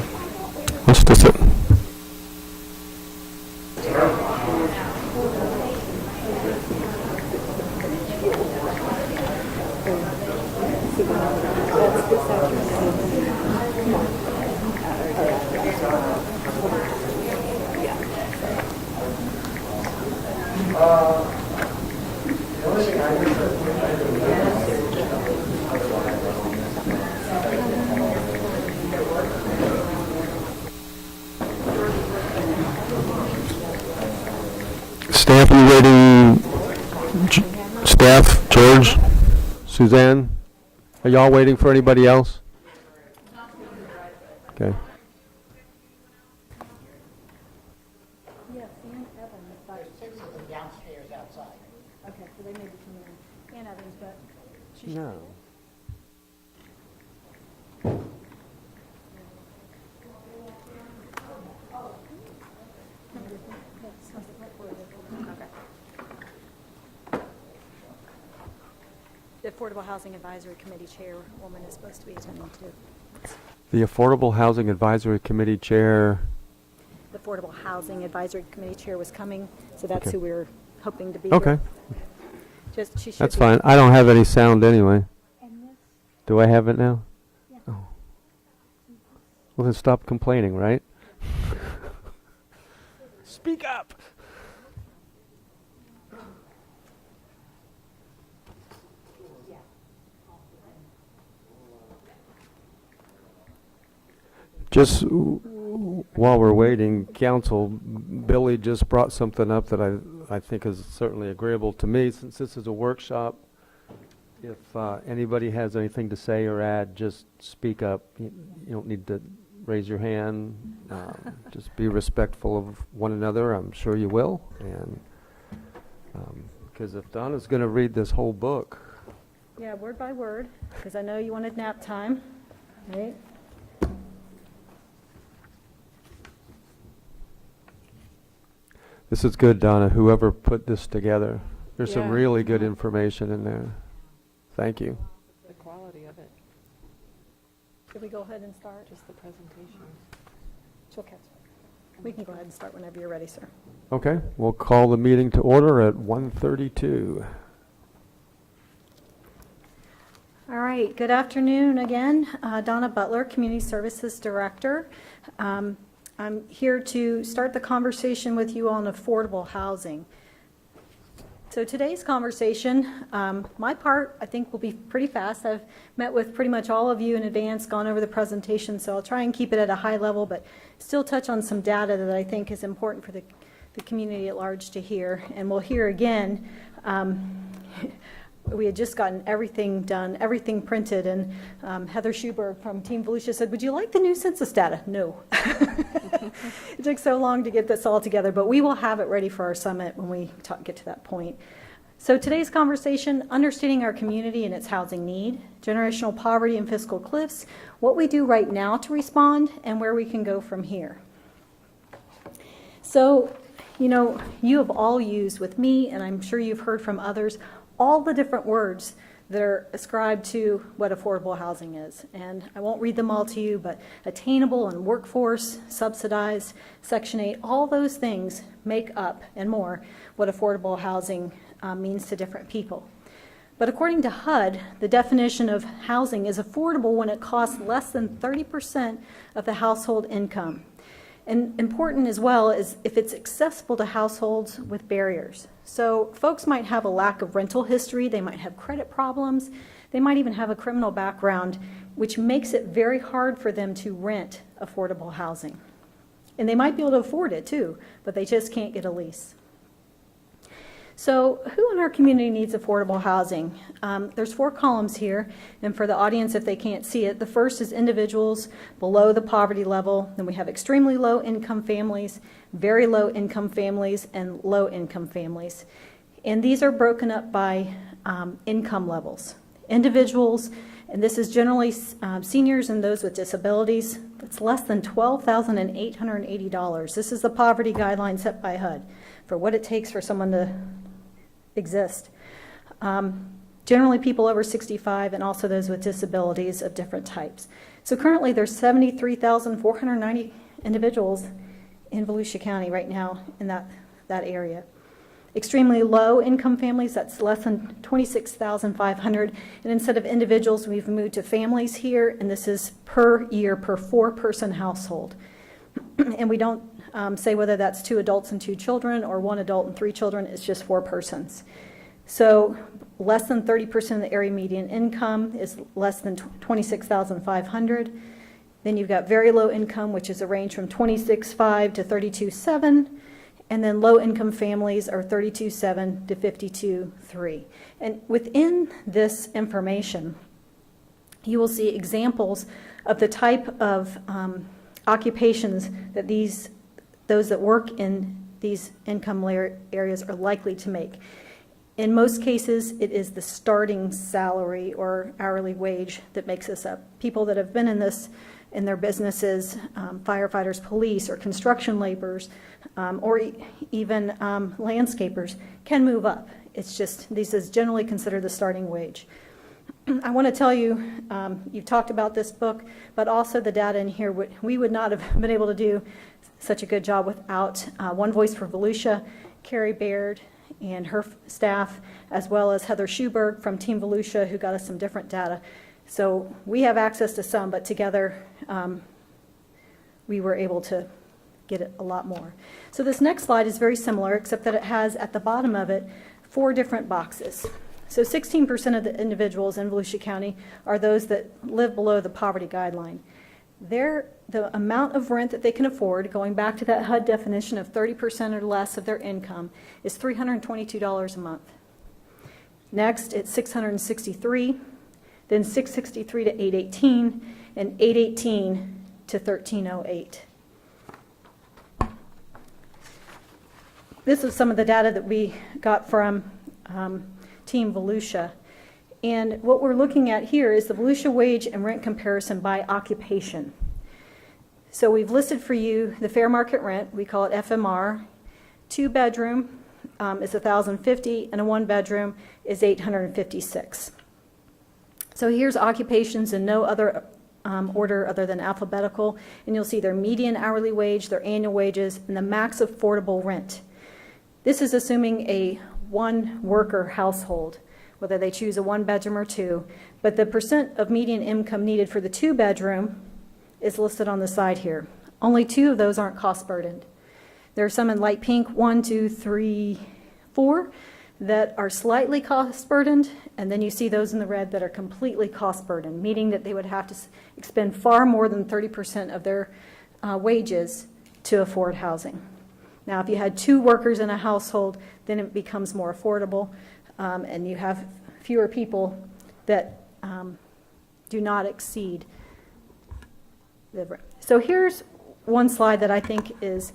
Let's just sit. Staff, you waiting? Staff, George, Suzanne, are y'all waiting for anybody else? Okay. No. The Affordable Housing Advisory Committee Chairwoman is supposed to be attending too. The Affordable Housing Advisory Committee Chair. The Affordable Housing Advisory Committee Chair was coming, so that's Okay. who we were hoping to be Okay. here. She should That's be- fine. I don't have any sound anyway. Do I have it now? Oh. Well, then stop complaining, right? Speak up. Just while we're waiting, council, Billy just brought something up that I think is certainly agreeable to me. Since this is a workshop, if anybody has anything to say or add, just speak up. You don't need to raise your hand. Just be respectful of one another. I'm sure you will. And because if Donna's going to read this whole book. Yeah, word by word, because I know you wanted nap time, right? This is good, Donna, whoever put this together. There's some Yeah. really good information in there. Thank you. The quality of it, Should we go ahead and start? just the presentation. She'll catch up. We can go ahead and start whenever you're ready, sir. Okay, we'll call the meeting to order at 1:32. All right, good afternoon again. Donna Butler, Community Services Director. I'm here to start the conversation with you on affordable housing. So today's conversation, my part, I think, will be pretty fast. I've met with pretty much all of you in advance, gone over the presentation, so I'll try and keep it at a high level, but still touch on some data that I think is important for the community at large to hear. And we'll hear again, we had just gotten everything done, everything printed, and Heather Schuberg from Team Volusia said, "Would you like the new census data?" No. It took so long to get this all together, but we will have it ready for our summit when we get to that point. So today's conversation, understanding our community and its housing need, generational poverty and fiscal cliffs, what we do right now to respond, and where we can go from here. So, you have all used with me, and I'm sure you've heard from others, all the different words that are ascribed to what affordable housing is. And I won't read them all to you, but attainable and workforce, subsidized, Section 8, all those things make up and more what affordable housing means to different people. But according to HUD, the definition of housing is affordable when it costs less than 30% of the household income. And important as well is if it's accessible to households with barriers. So folks might have a lack of rental history, they might have credit problems, they might even have a criminal background, which makes it very hard for them to rent affordable housing. And they might be able to afford it too, but they just can't get a lease. So who in our community needs affordable housing? There's 4 columns here, and for the audience, if they can't see it, the first is individuals below the poverty level. Then we have extremely low income families, very low income families, and low income families. And these are broken up by income levels. Individuals, and this is generally seniors and those with disabilities, it's less than $12,880. This is the poverty guideline set by HUD for what it takes for someone to exist. Generally people over 65 and also those with disabilities of different types. So currently, there's 73,490 individuals in Volusia County right now in that area. Extremely low income families, that's less than 26,500. And instead of individuals, we've moved to families here, and this is per year per 4-person household. And we don't say whether that's 2 adults and 2 children or 1 adult and 3 children, it's just 4 persons. So less than 30% of the area median income is less than 26,500. Then you've got very low income, which is a range from 26,500 to 32,700. And then low-income families are 32,700 to 52,300. And within this information, you will see examples of the type of occupations that those that work in these income areas are likely to make. In most cases, it is the starting salary or hourly wage that makes this up. People that have been in their businesses, firefighters, police, or construction laborers, or even landscapers can move up. It's just, this is generally considered the starting wage. I want to tell you, you've talked about this book, but also the data in here, we would not have been able to do such a good job without One Voice for Volusia, Carrie Baird, and her staff, as well as Heather Schuberg from Team Volusia, who got us some different data. So we have access to some, but together we were able to get it a lot more. So this next slide is very similar, except that it has at the bottom of it 4 different boxes. So 16% of the individuals in Volusia County are those that live below the poverty guideline. The amount of rent that they can afford, going back to that HUD definition of 30% or less of their income, is $322 a month. Next, it's $663, then $663 to $818, and $818 to $1308. This is some of the data that we got from Team Volusia. And what we're looking at here is the Volusia wage and rent comparison by occupation. So we've listed for you the fair market rent, we call it FMR. 2-bedroom is $1,050, and a 1-bedroom is $856. So here's occupations in no other order other than alphabetical, and you'll see their median hourly wage, their annual wages, and the max affordable rent. This is assuming a 1-worker household, whether they choose a 1-bedroom or 2, but the percent of median income needed for the 2-bedroom is listed on the side here. Only 2 of those aren't cost burdened. There are some in light pink, 1, 2, 3, 4, that are slightly cost burdened, and then you see those in the red that are completely cost burdened, meaning that they would have to expend far more than 30% of their wages to afford housing. Now, if you had 2 workers in a household, then it becomes more affordable, and you have fewer people that do not exceed the rent. So here's one slide that I think is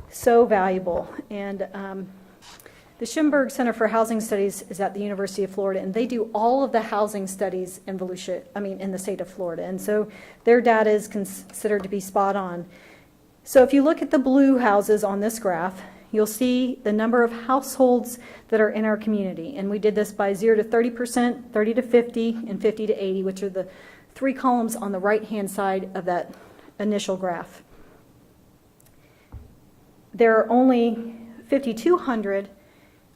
so valuable, and the Schimberg Center for Housing Studies is at the University of Florida, and they do all of the housing studies in in the state of Florida, and so their data is considered to be spot on. So if you look at the blue houses on this graph, you'll see the number of households that are in our community, and we did this by 0 to 30%, 30 to 50, and 50 to 80, which are the 3 columns on the right-hand side of that initial graph. There are only 5,200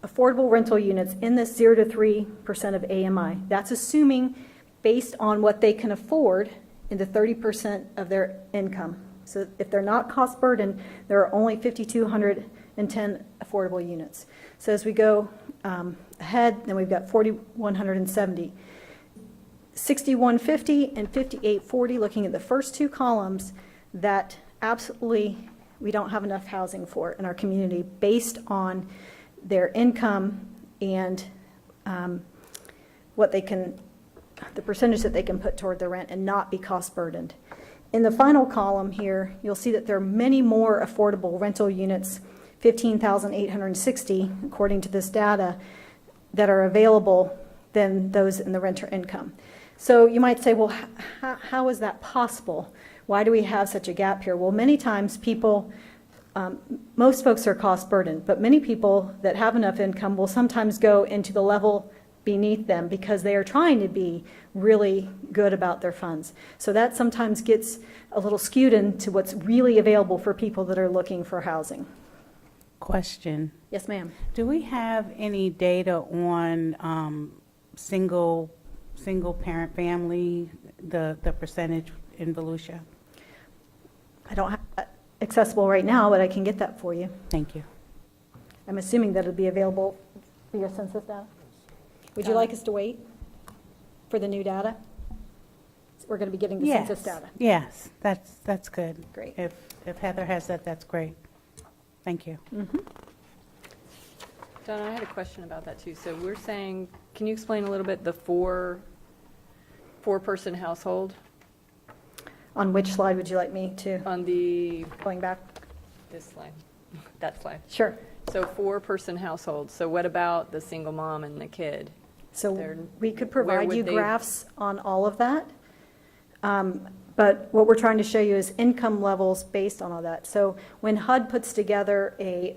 affordable rental units in this 0 to 3% of AMI. That's assuming based on what they can afford in the 30% of their income. So if they're not cost burdened, there are only 5,210 affordable units. So as we go ahead, then we've got 4,170. 6,150 and 5,840, looking at the first 2 columns, that absolutely we don't have enough housing for in our community based on their income and the percentage that they can put toward the rent and not be cost burdened. In the final column here, you'll see that there are many more affordable rental units, 15,860, according to this data, that are available than those in the renter income. So you might say, well, how is that possible? Why do we have such a gap here? Well, many times people, most folks are cost burdened, but many people that have enough income will sometimes go into the level beneath them because they are trying to be really good about their funds. So that sometimes gets a little skewed into what's really available for people that are looking for housing. Question. Yes, ma'am. Do we have any data on single parent family, the percentage in Volusia? I don't have that accessible right now, but I can get that for you. Thank you. I'm assuming that it'll be available for your census data. Would you like us to wait for the new data? We're going to be getting the census data. Yes, that's good. Great. If Heather has that, that's great. Thank you. Donna, I had a question about that too. So we're saying, can you explain a little bit the four-person household? On which slide would you like me to? On the, Going back? this slide, that slide. Sure. So four-person household. So what about the single mom and the kid? So They're- we could where provide would you they- graphs on all of that. But what we're trying to show you is income levels based on all that. So when HUD puts together a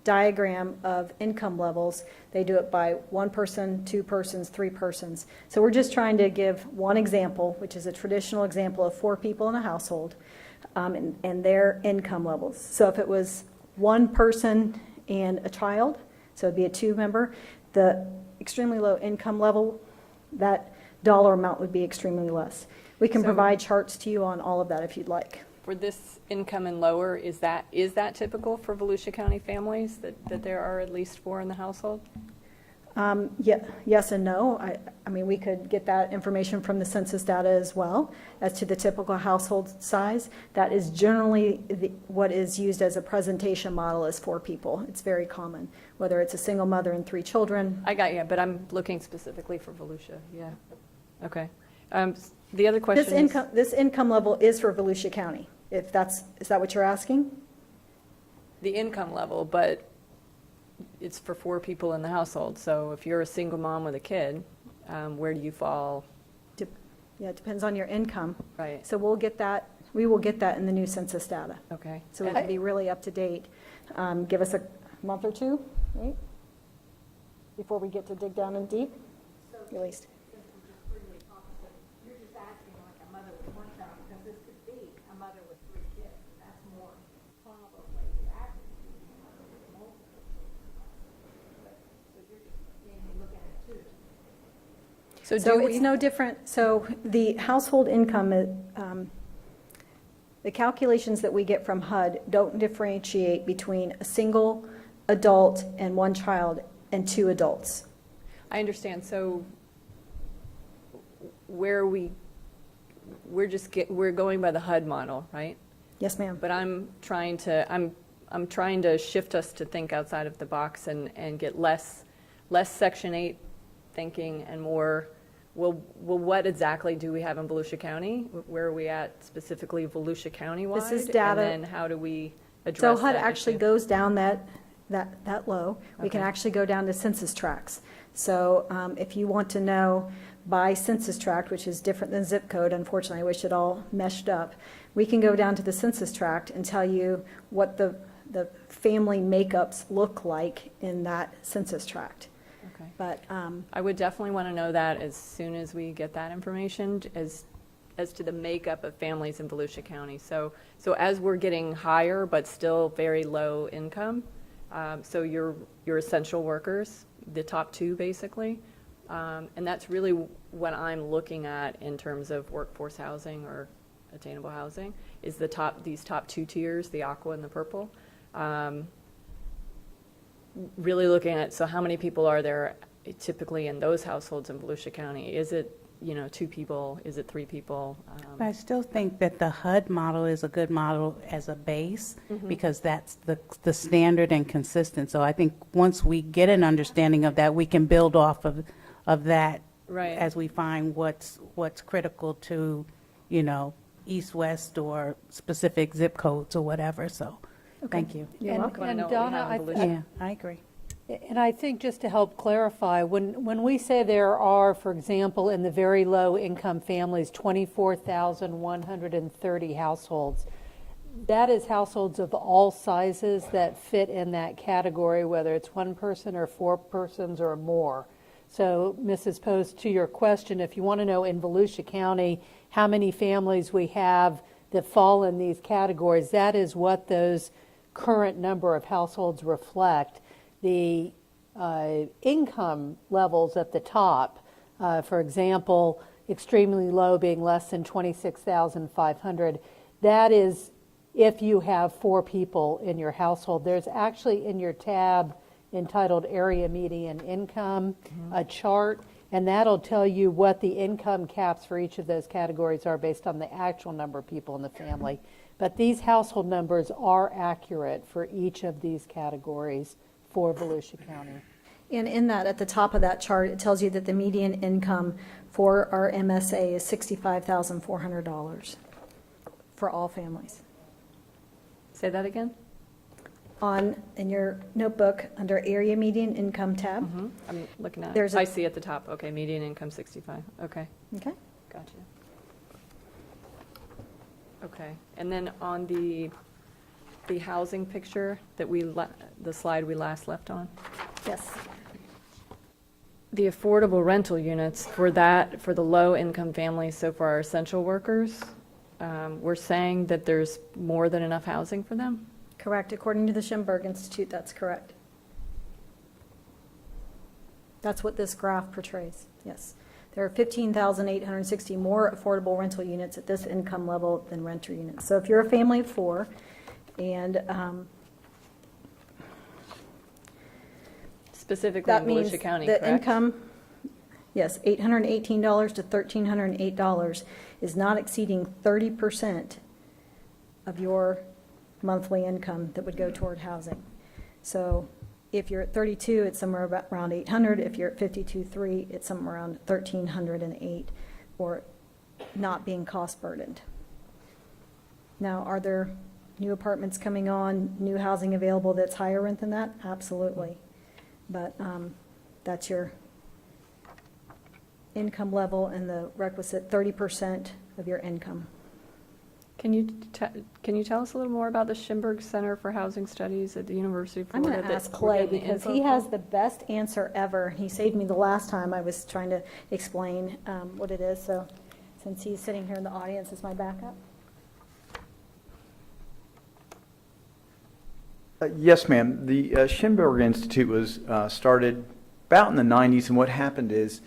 diagram of income levels, they do it by one person, two persons, three persons. So we're just trying to give one example, which is a traditional example of 4 people in a household, and their income levels. So if it was one person and a child, so it'd be a 2-member, the extremely low income level, that dollar amount would be extremely less. We can So- provide charts to you on all of that if you'd like. For this income and lower, is that typical for Volusia County families, that there are at least 4 in the household? Yeah, yes and no. I mean, we could get that information from the census data as well as to the typical household size. That is generally what is used as a presentation model is 4 people. It's very common, whether it's a single mother and 3 children. I got you, but I'm looking specifically for Volusia, yeah. Okay. The other question is... This income level is for Volusia County, is that what you're asking? The income level, but it's for 4 people in the household. So if you're a single mom with a kid, where do you fall? Yeah, it depends on your income. Right. So we will get that in the new census data. Okay. So we can be really up to date. Give us a month or 2, right? Before we get to dig down in deep, at least. You're just asking like a mother with 1 child, because this could be a mother with 3 kids. That's more probably the average. So you're just mainly looking at 2. So it's no different. So the household income, the calculations that we get from HUD don't differentiate between a single adult and 1 child and 2 adults. I understand. So we're going by the HUD model, right? Yes, ma'am. But I'm trying to shift us to think outside of the box and get less Section 8 thinking and more, well, what exactly do we have in Volusia County? Where are we at specifically Volusia County-wide? This is data. And then how do we address So that HUD actually issue? goes down that low. We can Okay. actually go down to census tracts. So if you want to know by census tract, which is different than zip code, unfortunately, I wish it all meshed up, we can go down to the census tract and tell you what the family makeups look like in that census tract. Okay. But I would definitely want to know that as soon as we get that information as to the makeup of families in Volusia County. So as we're getting higher but still very low income, so your essential workers, the top 2 basically, and that's really what I'm looking at in terms of workforce housing or attainable housing is these top 2 tiers, the aqua and the purple. Really looking at, so how many people are there typically in those households in Volusia County? Is it 2 people? Is it 3 people? But I still think that the HUD model is a good model as a base because that's the standard and consistent. So I think once we get an understanding of that, we can build off of that Right. as we find what's critical to, east, west, or specific zip codes or whatever. So, thank you. You're welcome. Wanna know And what we Donna, have in I Volusia. Yeah, I agree. And I think just to help clarify, when we say there are, for example, in the very low income families, 24,130 households, that is households of all sizes that fit in that category, whether it's 1 person or 4 persons or more. So, Mrs. Post, to your question, if you want to know in Volusia County how many families we have that fall in these categories, that is what those current number of households reflect. The income levels at the top, for example, extremely low being less than $26,500, that is if you have 4 people in your household. There's actually in your tab entitled Area Median Income a chart, and that'll tell you what the income caps for each of those categories are based on the actual number of people in the family. But these household numbers are accurate for each of these categories for Volusia County. And in that, at the top of that chart, it tells you that the median income for our MSA is $65,400 for all families. Say that again? In your notebook, under Area Median Income tab. I'm looking at There's it. a- I see at the top. Okay, median income 65. Okay. Okay. Gotcha. Okay. And then on the housing picture that the slide we last left on, Yes. the affordable rental units for the low income families, so for our essential workers, we're saying that there's more than enough housing for them? Correct. According to the Schimberg Institute, that's correct. That's what this graph portrays, yes. There are 15,860 more affordable rental units at this income level than renter units. So if you're a family of 4 and Specifically that in means Volusia County, the correct? income, yes, $818 to $1,308 is not exceeding 30% of your monthly income that would go toward housing. So if you're at 32, it's somewhere around 800. If you're at 52.3, it's somewhere around 1,308, or not being cost burdened. Now, are there new apartments coming on, new housing available that's higher rent than that? Absolutely. But that's your income level and the requisite 30% of your income. Can you tell us a little more about the Schimberg Center for Housing Studies at the University of I'm Florida? going to ask that we're Clay getting the because info he has from? the best answer ever. He saved me the last time I was trying to explain what it is. So since he's sitting here in the audience as my backup. Yes, ma'am. The Schimberg Institute was started about in the 90s, and what happened is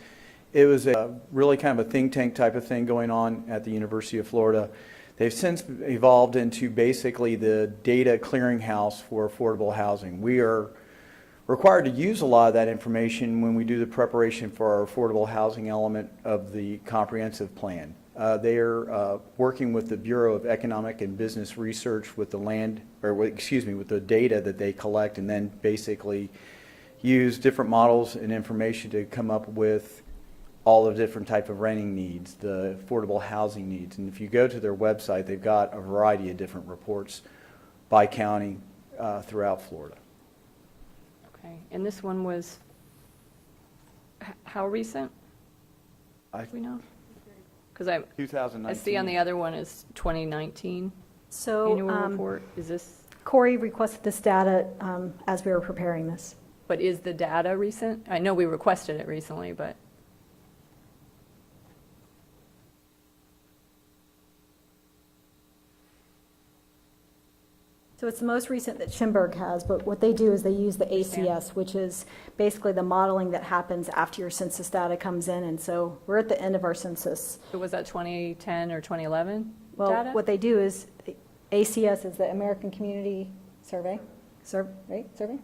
it was a really kind of a think tank type of thing going on at the University of Florida. They've since evolved into basically the data clearinghouse for affordable housing. We are required to use a lot of that information when we do the preparation for our affordable housing element of the comprehensive plan. They are working with the Bureau of Economic and Business Research with the with the data that they collect, and then basically use different models and information to come up with all the different type of renting needs, the affordable housing needs. And if you go to their website, they've got a variety of different reports by county throughout Florida. Okay, and this one was how recent? Do we know? Because I 2019. see on the other one is 2019 So annual report. Is this? Corey requested this data as we were preparing this. But is the data recent? I know we requested it recently, but. So it's the most recent that Schimberg has, but what they do is they use the ACS, which is basically the modeling that happens after your census data comes in. And so we're at the end of our census. So was that 2010 or 2011 Well, data? what they do is ACS is the American Community Survey, right? Survey?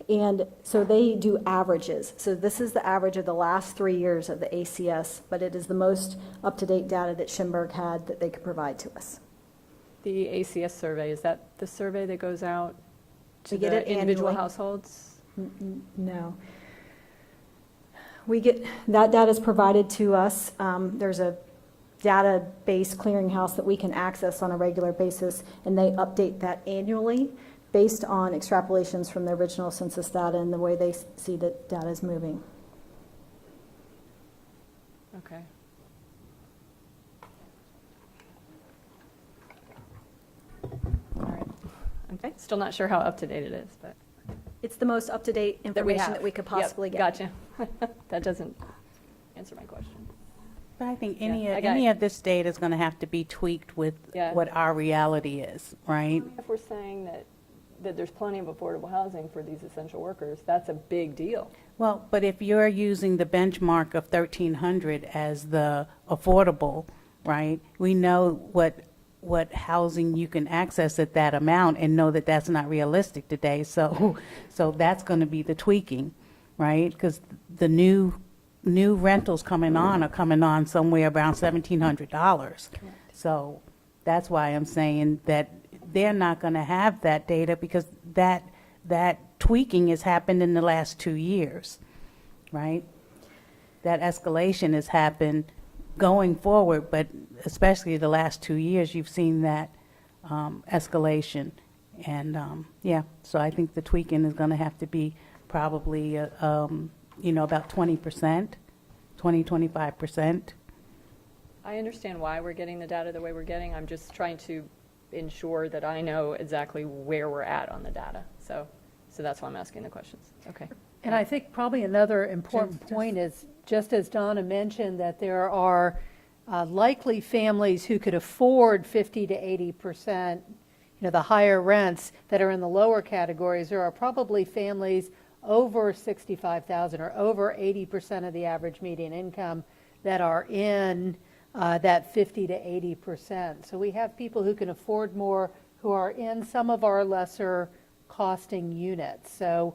And so they do averages. So this is the average of the last 3 years of the ACS, but it is the most up-to-date data that Schimberg had that they could provide to us. The ACS survey, is that the survey that goes out to We get the it individual annually. households? No. We get, that data is provided to us. There's a database clearinghouse that we can access on a regular basis, and they update that annually based on extrapolations from the original census data and the way they see that data is moving. Okay. All right. Okay, still not sure how up to date it is, but. It's the most up-to-date That we information have. that we could Yep, possibly get. Gotcha. That doesn't answer my question. But I think Yeah, I got any it. of this data is going to have to be tweaked with Yeah. what our reality is, right? If we're saying that there's plenty of affordable housing for these essential workers, that's a big deal. Well, but if you're using the benchmark of 1,300 as the affordable, right? We know what housing you can access at that amount and know that that's not realistic today. So that's going to be the tweaking, right? Because the new rentals coming on are coming on somewhere around $1,700. So that's why I'm saying that they're not going to have that data because that tweaking has happened in the last 2 years, right? That escalation has happened going forward, but especially the last 2 years, you've seen that escalation. And, so I think the tweaking is going to have to be probably, about 20%, 25%. I understand why we're getting the data the way we're getting. I'm just trying to ensure that I know exactly where we're at on the data. So that's why I'm asking the questions. Okay. And I think probably another important point is, just as Donna mentioned, that there are likely families who could afford 50 to 80%, the higher rents that are in the lower categories. There are probably families over 65,000 or over 80% of the average median income that are in that 50 to 80%. So we have people who can afford more who are in some of our lesser costing units. So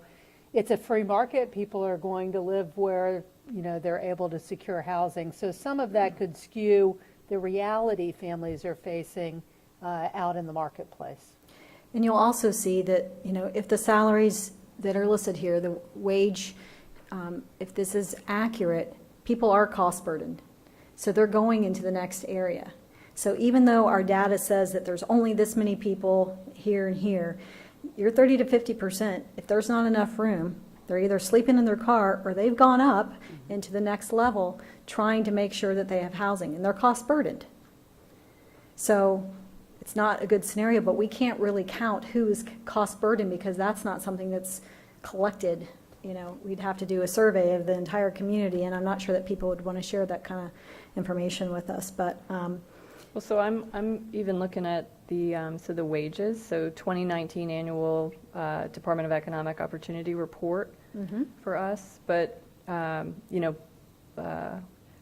it's a free market. People are going to live where they're able to secure housing. So some of that could skew the reality families are facing out in the marketplace. And you'll also see that, if the salaries that are listed here, the wage, if this is accurate, people are cost burdened. So they're going into the next area. So even though our data says that there's only this many people here and here, you're 30 to 50%. If there's not enough room, they're either sleeping in their car or they've gone up into the next level trying to make sure that they have housing, and they're cost burdened. So it's not a good scenario, but we can't really count who is cost burdened because that's not something that's collected. We'd have to do a survey of the entire community, and I'm not sure that people would want to share that kind of information with us. But well, so I'm even looking at the the wages. So 2019 annual Department of Economic Opportunity report for us, but for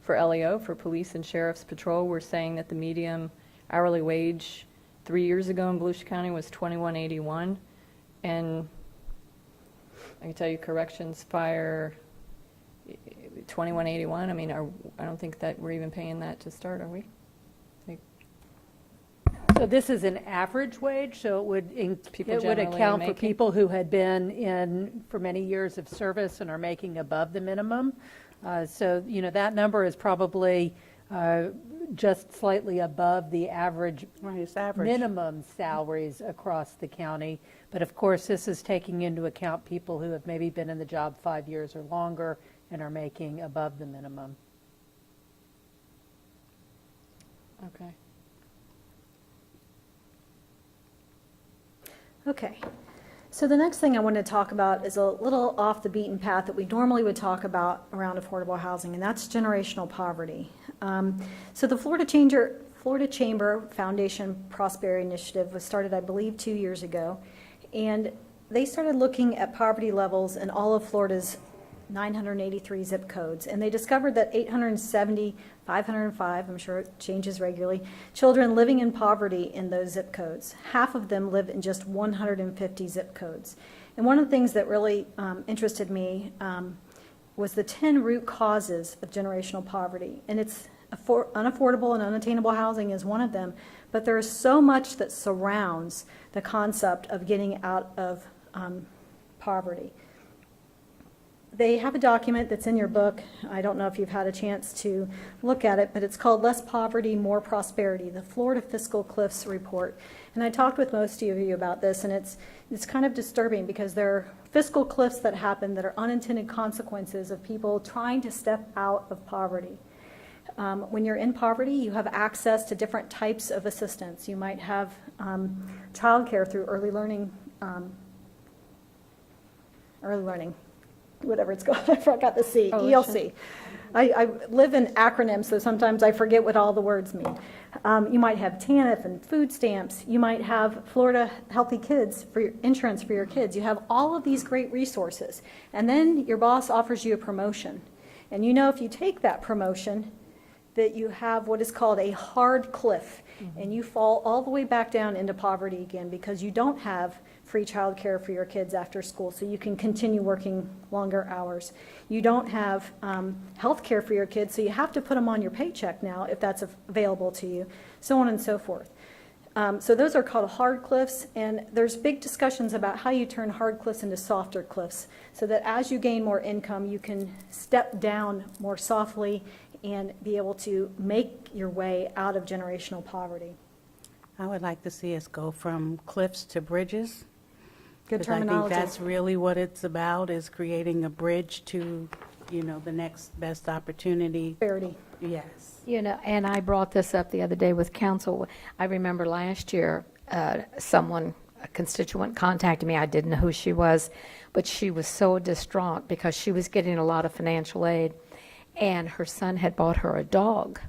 LEO, for police and sheriff's patrol, we're saying that the median hourly wage 3 years ago in Volusia County was $21.81, and I can tell you corrections fire $21.81. I mean, I don't think that we're even paying that to start, are we? So this is an average wage, so it would generally account for making- people who had been in for many years of service and are making above the minimum. So that number is probably just slightly above the average minimum salaries across the county. But of course, this is taking into account people who have maybe been in the job 5 years or longer and are making above the minimum. Okay. Okay. So the next thing I want to talk about is a little off the beaten path that we normally would talk about around affordable housing, and that's generational poverty. So the Florida Chamber Foundation Prosperity Initiative was started, I believe, 2 years ago, and they started looking at poverty levels in all of Florida's 983 zip codes, and they discovered that 870, 505, I'm sure it changes regularly, children living in poverty in those zip codes. Half of them live in just 150 zip codes. And one of the things that really interested me was the 10 root causes of generational poverty. And it's unaffordable and unattainable housing is one of them, but there is so much that surrounds the concept of getting out of poverty. They have a document that's in your book. I don't know if you've had a chance to look at it, but it's called Less Poverty, More Prosperity, the Florida Fiscal Cliffs Report. And I talked with most of you about this, and it's kind of disturbing because there are fiscal cliffs that happen that are unintended consequences of people trying to step out of poverty. When you're in poverty, you have access to different types of assistance. You might have childcare through early learning early learning, whatever it's called, I forgot the C, Oh, ELC. I live in acronyms, so sometimes I forget what all the words mean. You might have TANF and food stamps. You might have Florida Healthy Kids for your insurance for your kids. You have all of these great resources. And then your boss offers you a promotion. And you know if you take that promotion, that you have what is called a hard cliff. And you fall all the way back down into poverty again because you don't have free childcare for your kids after school, so you can continue working longer hours. You don't have health care for your kids, so you have to put them on your paycheck now if that's available to you, so on and so forth. So those are called hard cliffs, and there's big discussions about how you turn hard cliffs into softer cliffs, so that as you gain more income, you can step down more softly and be able to make your way out of generational poverty. I would like to see us go from cliffs to bridges. Good 'Cause terminology. I think that's really what it's about, is creating a bridge to, the next best opportunity. Prosperity. Yes. And I brought this up the other day with council. I remember last year, a constituent contacted me. I didn't know who she was, but she was so distraught because she was getting a lot of financial aid, and her son had bought her a dog.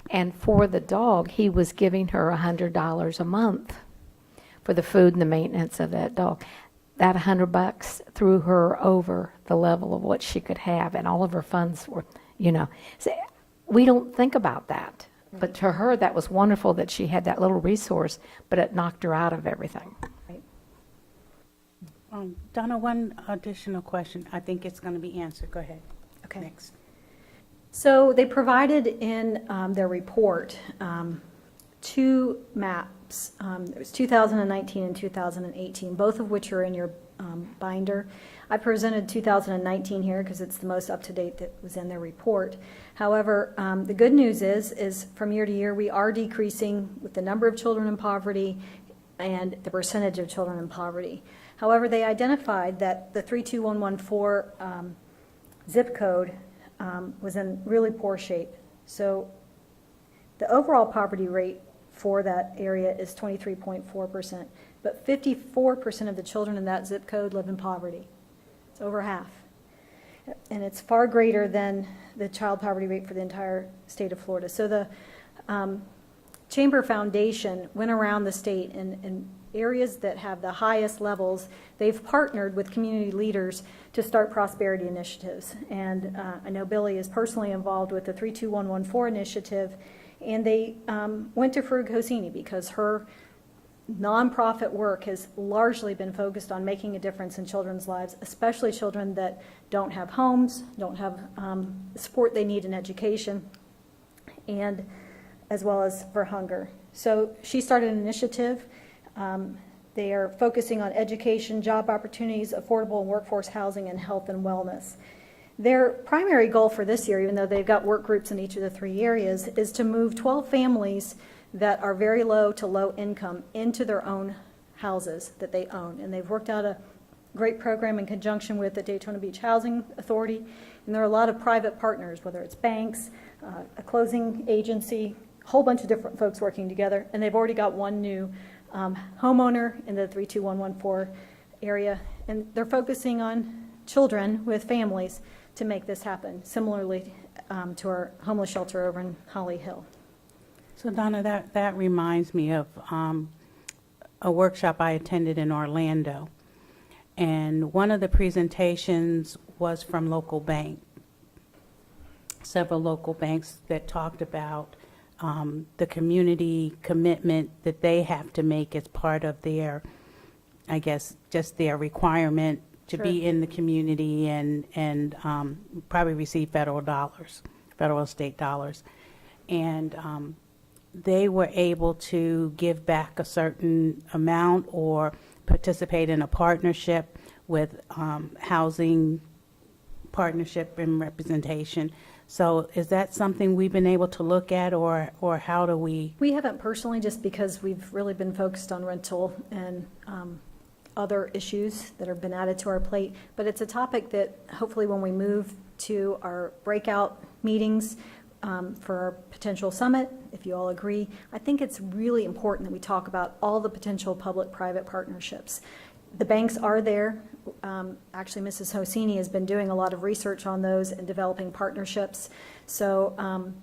And for the dog, he was giving her $100 a month for the food and the maintenance of that dog. That $100 threw her over the level of what she could have, and all of her funds were, So we don't think about that. But to her, that was wonderful that she had that little resource, but it knocked her out of everything. Donna, one additional question. I think it's going to be answered. Go ahead. Okay. Next. So they provided in their report 2 maps. It was 2019 and 2018, both of which are in your binder. I presented 2019 here because it's the most up-to-date that was in their report. However, the good news is from year to year, we are decreasing with the number of children in poverty and the percentage of children in poverty. However, they identified that the 32114 zip code was in really poor shape. So the overall poverty rate for that area is 23.4%, but 54% of the children in that zip code live in poverty. It's over half. And it's far greater than the child poverty rate for the entire state of Florida. So the Chamber Foundation went around the state in areas that have the highest levels. They've partnered with community leaders to start prosperity initiatives. And I know Billy is personally involved with the 32114 initiative. And they went to Farug Hosseini because her nonprofit work has largely been focused on making a difference in children's lives, especially children that don't have homes, don't have the support they need in education, and as well as for hunger. So she started an initiative. They are focusing on education, job opportunities, affordable workforce housing, and health and wellness. Their primary goal for this year, even though they've got work groups in each of the 3 areas, is to move 12 families that are very low to low income into their own houses that they own. And they've worked out a great program in conjunction with the Daytona Beach Housing Authority. And there are a lot of private partners, whether it's banks, a closing agency, a whole bunch of different folks working together. And they've already got one new homeowner in the 32114 area. And they're focusing on children with families to make this happen, similarly to our homeless shelter over in Holly Hill. So Donna, that reminds me of a workshop I attended in Orlando. And one of the presentations was from local bank, several local banks that talked about the community commitment that they have to make as part of their, I guess, just their requirement to be in the community and probably receive federal state dollars. And they were able to give back a certain amount or participate in a partnership with housing partnership and representation. So is that something we've been able to look at, or how do we? We haven't personally, just because we've really been focused on rental and other issues that have been added to our plate. But it's a topic that hopefully when we move to our breakout meetings for our potential summit, if you all agree, I think it's really important that we talk about all the potential public-private partnerships. The banks are there. Actually, Mrs. Hosini has been doing a lot of research on those and developing partnerships. So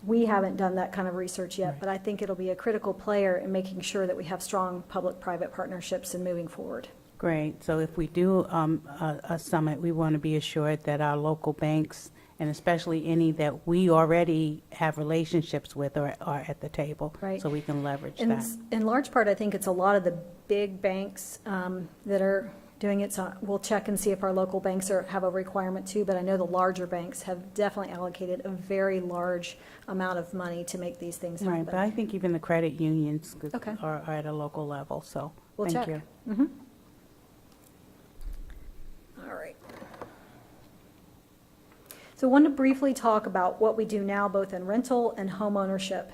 we haven't done that kind of research yet, but I think it'll be a critical player in making sure that we have strong public-private partnerships and moving forward. Great. So if we do a summit, we want to be assured that our local banks, and especially any that we already have relationships with, are at the table. Right. So we can leverage And that. in large part, I think it's a lot of the big banks that are doing it. So we'll check and see if our local banks have a requirement too, but I know the larger banks have definitely allocated a very large amount of money to make these things happen. Right, but I think even the credit unions Okay. are at a local level, so We'll thank check. you. Mhm. All right. So I want to briefly talk about what we do now, both in rental and home ownership.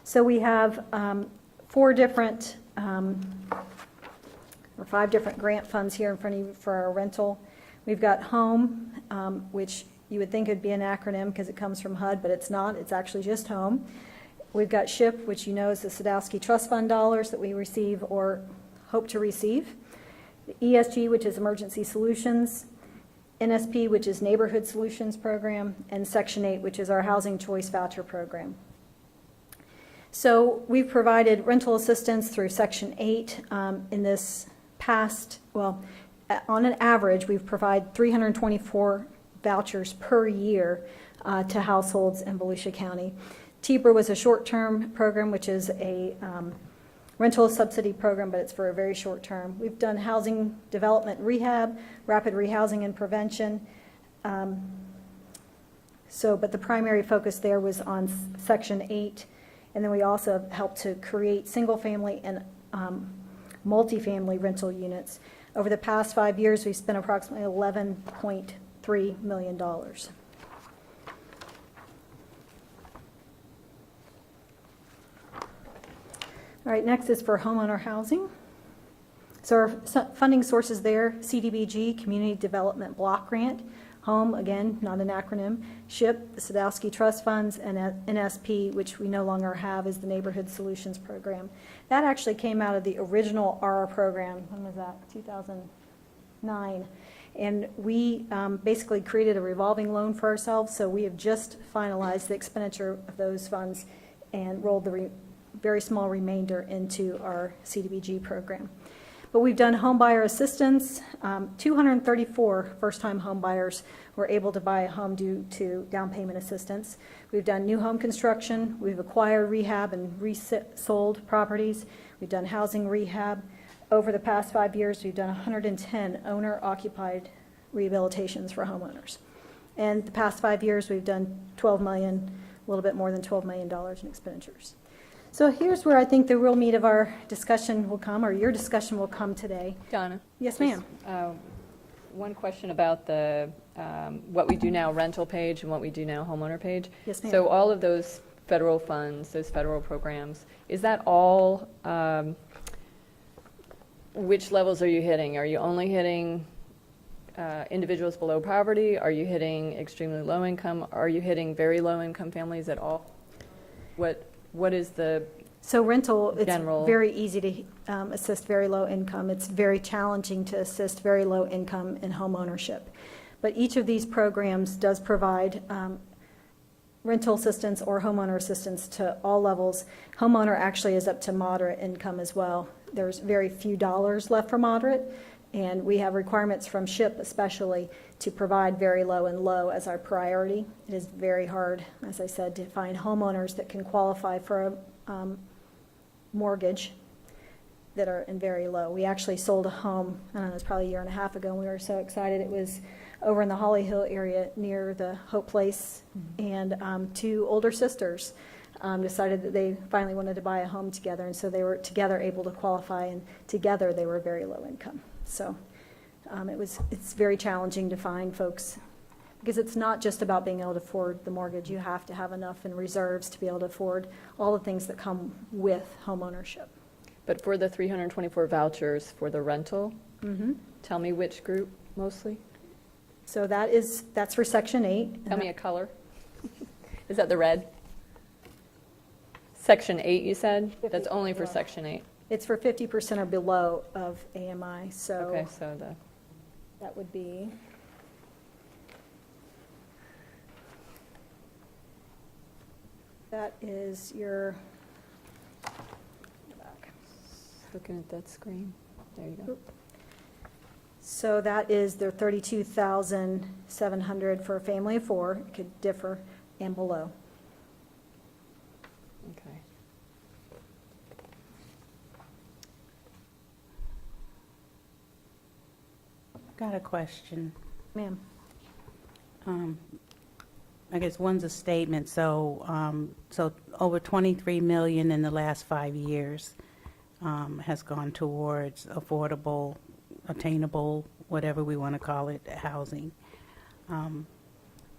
So we have 4 different or 5 different grant funds here in front of you for our rental. We've got home, which you would think would be an acronym because it comes from HUD, but it's not. It's actually just home. We've got SHIP, which you know is the Sadowski Trust Fund dollars that we receive or hope to receive. The ESG, which is Emergency Solutions. NSP, which is Neighborhood Solutions Program. And Section 8, which is our Housing Choice Voucher Program. So we've provided rental assistance through Section 8 in this past, well, on an average, we've provided 324 vouchers per year to households in Volusia County. TBRA was a short-term program, which is a rental subsidy program, but it's for a very short term. We've done housing development rehab, rapid rehousing and prevention. But the primary focus there was on Section 8. And then we also helped to create single-family and multifamily rental units. Over the past 5 years, we've spent approximately $11.3 million. All right, next is for homeowner housing. So our funding sources there, CDBG, Community Development Block Grant, HOME, again, not an acronym, SHIP, the Sadowski Trust Funds, and NSP, which we no longer have, is the Neighborhood Solutions Program. That actually came out of the original RR program. When was that? 2009. And we basically created a revolving loan for ourselves, so we have just finalized the expenditure of those funds and rolled the very small remainder into our CDBG program. But we've done home buyer assistance. 234 first-time home buyers were able to buy a home due to down payment assistance. We've done new home construction. We've acquired rehab and resold properties. We've done housing rehab. Over the past 5 years, we've done 110 owner-occupied rehabilitations for homeowners. And the past 5 years, we've done $12 million, a little bit more than $12 million in expenditures. So here's where I think the real meat of our discussion will come, or your discussion will come today. Donna? Yes, ma'am. One question about the what we do now rental page and what we do now homeowner page. Yes, ma'am. So all of those federal funds, those federal programs, is that all, which levels are you hitting? Are you only hitting individuals below poverty? Are you hitting extremely low income? Are you hitting very low income families at all? What is the So rental, it's general? very easy to assist very low income. It's very challenging to assist very low income in home ownership. But each of these programs does provide rental assistance or homeowner assistance to all levels. Homeowner actually is up to moderate income as well. There's very few dollars left for moderate, and we have requirements from SHIP especially to provide very low and low as our priority. It is very hard, as I said, to find homeowners that can qualify for a mortgage that are in very low. We actually sold a home, I don't know, it was probably a year and a half ago, and we were so excited. It was over in the Holly Hill area near the Hope Place, and 2 older sisters decided that they finally wanted to buy a home together, and so they were together able to qualify, and together they were very low income. So it's very challenging to find folks, because it's not just about being able to afford the mortgage. You have to have enough in reserves to be able to afford all the things that come with home ownership. But for the 324 vouchers for the rental, tell me which group mostly? So that's for Section 8. Tell me a color. Is that the red? Section 8, you said? That's only for Section 8. It's for 50% or below of AMI, so Okay, so that would be, that is your, looking at that screen. There you go. so that is their 32,700 for a family of 4. It could differ, and below. Okay. Got a question. Ma'am. I guess one's a statement. So, so over 23 million in the last 5 years has gone towards affordable, attainable, whatever we want to call it, housing.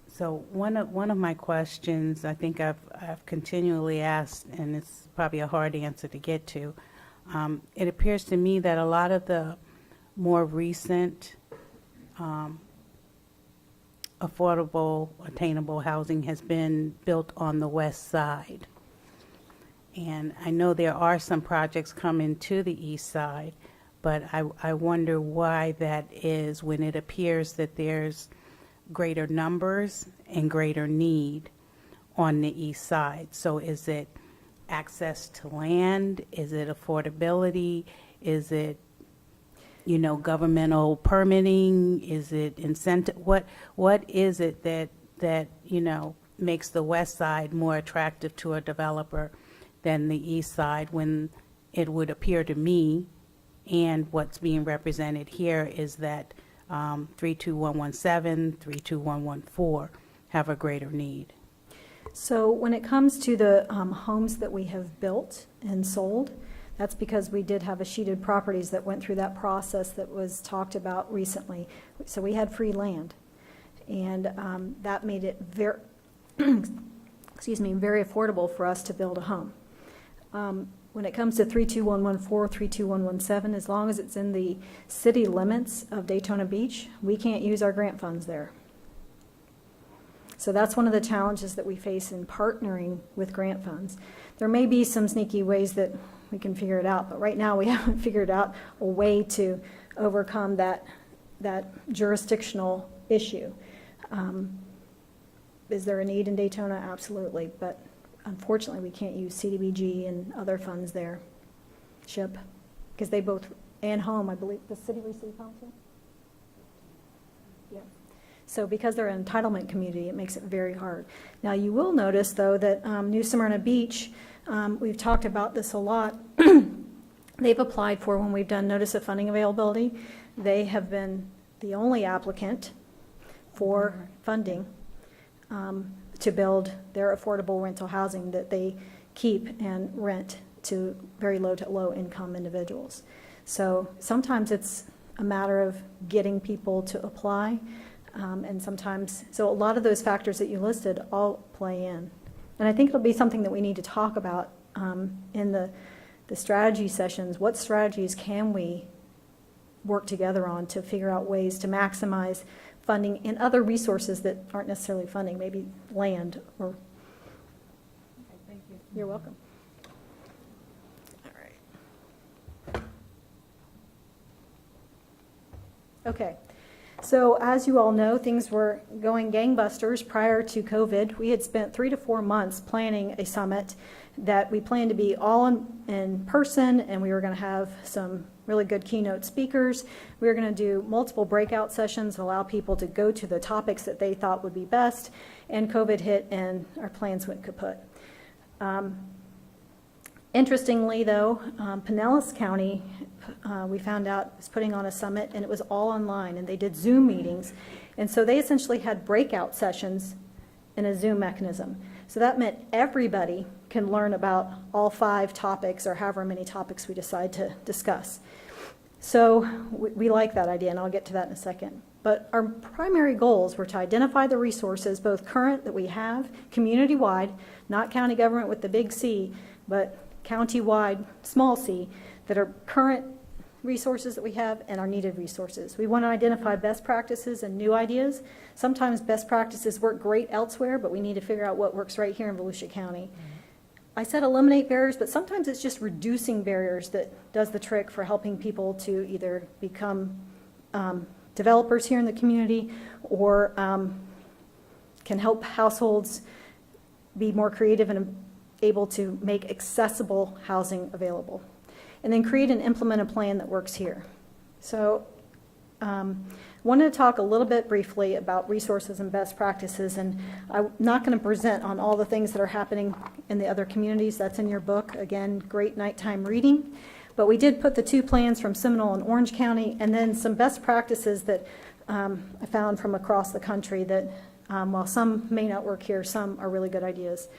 So one of my questions, I think I've continually asked, and it's probably a hard answer to get to. It appears to me that a lot of the more recent affordable, attainable housing has been built on the west side. And I know there are some projects coming to the east side, but I wonder why that is when it appears that there's greater numbers and greater need on the east side. So is it access to land? Is it affordability? Is it, you know, governmental permitting? Is it incentive? What is it that you know makes the west side more attractive to a developer than the east side, when it would appear to me, and what's being represented here is that 32117, 32114 have a greater need? So when it comes to the homes that we have built and sold, that's because we did have a sheeted properties that went through that process that was talked about recently. So we had free land, and that made it very, excuse me, very affordable for us to build a home. When it comes to 32114, 32117, as long as it's in the city limits of Daytona Beach, we can't use our grant funds there. So that's one of the challenges that we face in partnering with grant funds. There may be some sneaky ways that we can figure it out, but right now we haven't figured out a way to overcome that jurisdictional issue. Is there a need in Daytona? Absolutely, but unfortunately we can't use CDBG and other funds there, SHIP, because they both, and home, I believe, the city receive home too? Yeah. So because they're an entitlement community, it makes it very hard. Now you will notice though that New Smyrna Beach, we've talked about this a lot. They've applied for, when we've done notice of funding availability, they have been the only applicant for funding to build their affordable rental housing that they keep and rent to very low to low income individuals. So sometimes it's a matter of getting people to apply, and sometimes, so a lot of those factors that you listed all play in. And I think it'll be something that we need to talk about in the strategy sessions. What strategies can we work together on to figure out ways to maximize funding and other resources that aren't necessarily funding, maybe land or. Okay, thank you. You're welcome. All right. Okay. So as you all know, things were going gangbusters prior to COVID. We had spent 3 to 4 months planning a summit that we planned to be all in person, and we were going to have some really good keynote speakers. We were going to do multiple breakout sessions, allow people to go to the topics that they thought would be best, and COVID hit and our plans went kaput. Interestingly though, Pinellas County, we found out, was putting on a summit, and it was all online, and they did Zoom meetings, and so they essentially had breakout sessions in a Zoom mechanism. So that meant everybody can learn about all 5 topics or however many topics we decide to discuss. So we like that idea, and I'll get to that in a second. But our primary goals were to identify the resources, both current that we have, community-wide, not county government with the big C, but county-wide, small c, that are current resources that we have and our needed resources. We want to identify best practices and new ideas. Sometimes best practices work great elsewhere, but we need to figure out what works right here in Volusia County. I said eliminate barriers, but sometimes it's just reducing barriers that does the trick for helping people to either become developers here in the community or can help households be more creative and able to make accessible housing available. And then create and implement a plan that works here. So wanted to talk a little bit briefly about resources and best practices, and I'm not going to present on all the things that are happening in the other communities. That's in your book. Again, great nighttime reading. But we did put the 2 plans from Seminole and Orange County, and then some best practices that I found from across the country that while some may not work here, some are really good ideas.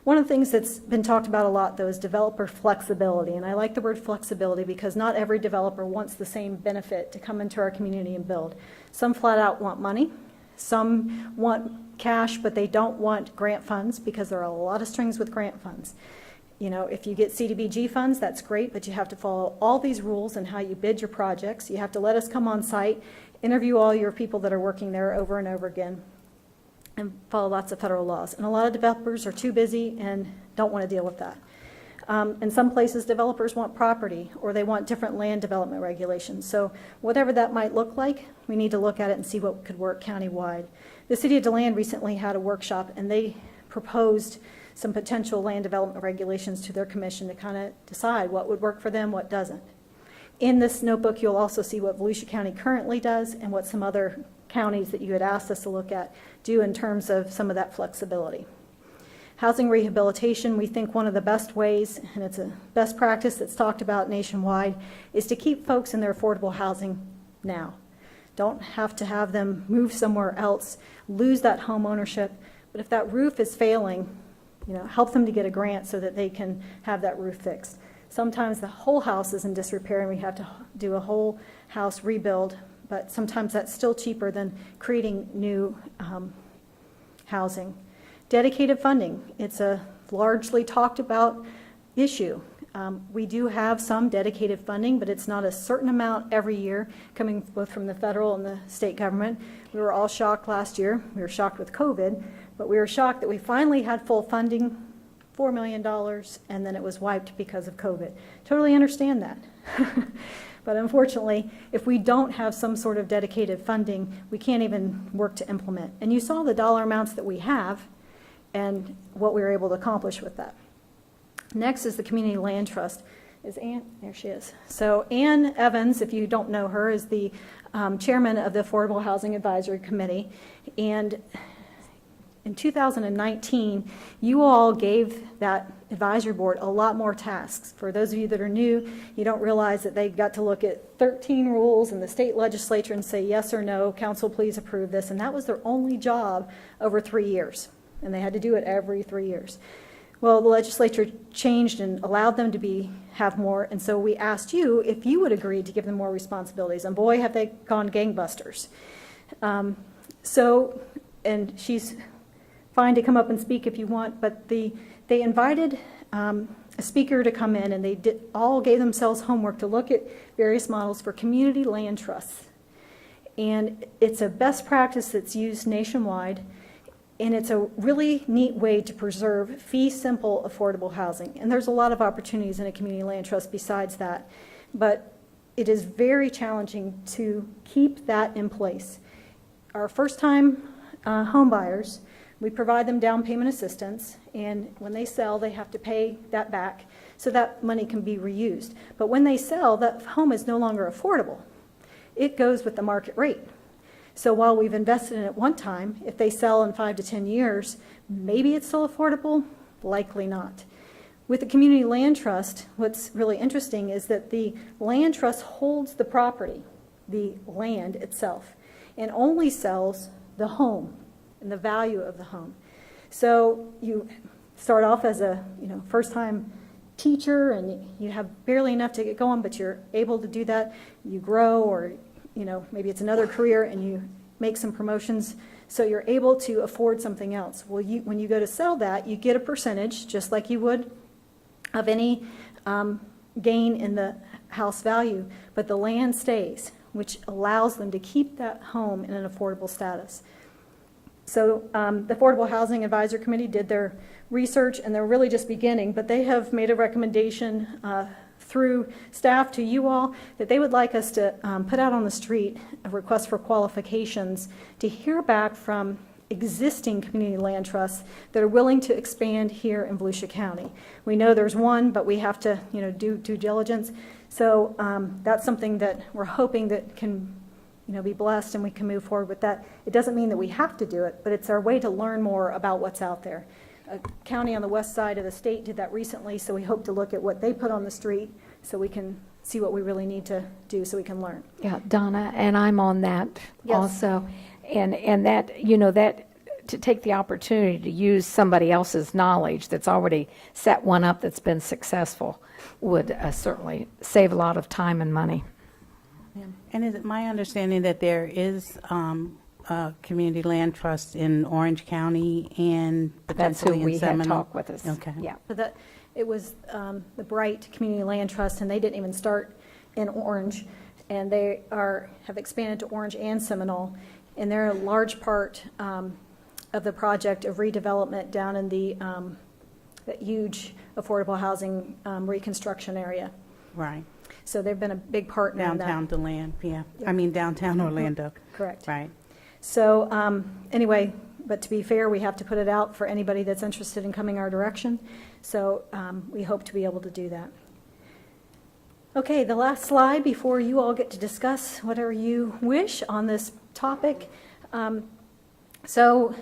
One of the things that's been talked about a lot, though, is developer flexibility. And I like the word flexibility because not every developer wants the same benefit to come into our community and build. Some flat out want money. Some want cash, but they don't want grant funds because there are a lot of strings with grant funds. You know, if you get CDBG funds, that's great, but you have to follow all these rules and how you bid your projects. You have to let us come on site, interview all your people that are working there over and over again, and follow lots of federal laws. And a lot of developers are too busy and don't want to deal with that. In some places, developers want property or they want different land development regulations. So whatever that might look like, we need to look at it and see what could work countywide. The city of DeLand recently had a workshop and they proposed some potential land development regulations to their commission to kind of decide what would work for them, what doesn't. In this notebook, you'll also see what Volusia County currently does and what some other counties that you had asked us to look at do in terms of some of that flexibility. Housing rehabilitation, we think one of the best ways, and it's a best practice that's talked about nationwide, is to keep folks in their affordable housing now. Don't have to have them move somewhere else, lose that home ownership, but if that roof is failing, you know, help them to get a grant so that they can have that roof fixed. Sometimes the whole house is in disrepair and we have to do a whole house rebuild, but sometimes that's still cheaper than creating new housing. Dedicated funding, it's a largely talked about issue. We do have some dedicated funding, but it's not a certain amount every year coming both from the federal and the state government. We were all shocked last year. We were shocked with COVID, but we were shocked that we finally had full funding, $4 million, and then it was wiped because of COVID. Totally understand that. But unfortunately, if we don't have some sort of dedicated funding, we can't even work to implement. And you saw the dollar amounts that we have and what we were able to accomplish with that. Next is the Community Land Trust. Is Ann? There she is. So Ann Evans, if you don't know her, is the chairman of the Affordable Housing Advisory Committee. And in 2019, you all gave that advisory board a lot more tasks. For those of you that are new, you don't realize that they got to look at 13 rules in the state legislature and say yes or no, council please approve this. And that was their only job over 3 years. And they had to do it every 3 years. Well, the legislature changed and allowed them to have more. And so we asked you if you would agree to give them more responsibilities. And boy, have they gone gangbusters. And she's fine to come up and speak if you want, but they invited a speaker to come in, and they all gave themselves homework to look at various models for community land trusts. And it's a best practice that's used nationwide, and it's a really neat way to preserve fee-simple affordable housing. And there's a lot of opportunities in a community land trust besides that, but it is very challenging to keep that in place. Our first-time home buyers, we provide them down payment assistance, and when they sell, they have to pay that back so that money can be reused. But when they sell, that home is no longer affordable. It goes with the market rate. So while we've invested in it one time, if they sell in 5 to 10 years, maybe it's still affordable, likely not. With the community land trust, what's really interesting is that the land trust holds the property, the land itself, and only sells the home and the value of the home. So you start off as a first-time teacher and you have barely enough to get going, but you're able to do that. You grow, or maybe it's another career and you make some promotions, so you're able to afford something else. Well, when you go to sell that, you get a percentage, just like you would of any gain in the house value, but the land stays, which allows them to keep that home in an affordable status. So the Affordable Housing Advisory Committee did their research, and they're really just beginning, but they have made a recommendation through staff to you all that they would like us to put out on the street a request for qualifications to hear back from existing community land trusts that are willing to expand here in Volusia County. We know there's one, but we have to, do due diligence. So that's something that we're hoping that can, be blessed and we can move forward with that. It doesn't mean that we have to do it, but it's our way to learn more about what's out there. A county on the west side of the state did that recently, so we hope to look at what they put on the street so we can see what we really need to do so we can learn. Yeah, Donna, and I'm on that Yes. also. And that, that to take the opportunity to use somebody else's knowledge that's already set one up that's been successful would certainly save a lot of time and money. And is it my understanding that there is a community land trust in Orange County and That's who potentially in we had Seminole? talked with us. Okay. Yeah. So that, it was the Bright Community Land Trust, and they didn't even start in Orange, and they have expanded to Orange and Seminole, and they're a large part of the project of redevelopment down in that huge affordable housing reconstruction area. Right. So they've been a big partner in that. Downtown DeLand, yeah. I mean downtown Orlando. Correct. Right. So anyway, but to be fair, we have to put it out for anybody that's interested in coming our direction. So we hope to be able to do that. Okay, the last slide before you all get to discuss whatever you wish on this topic. So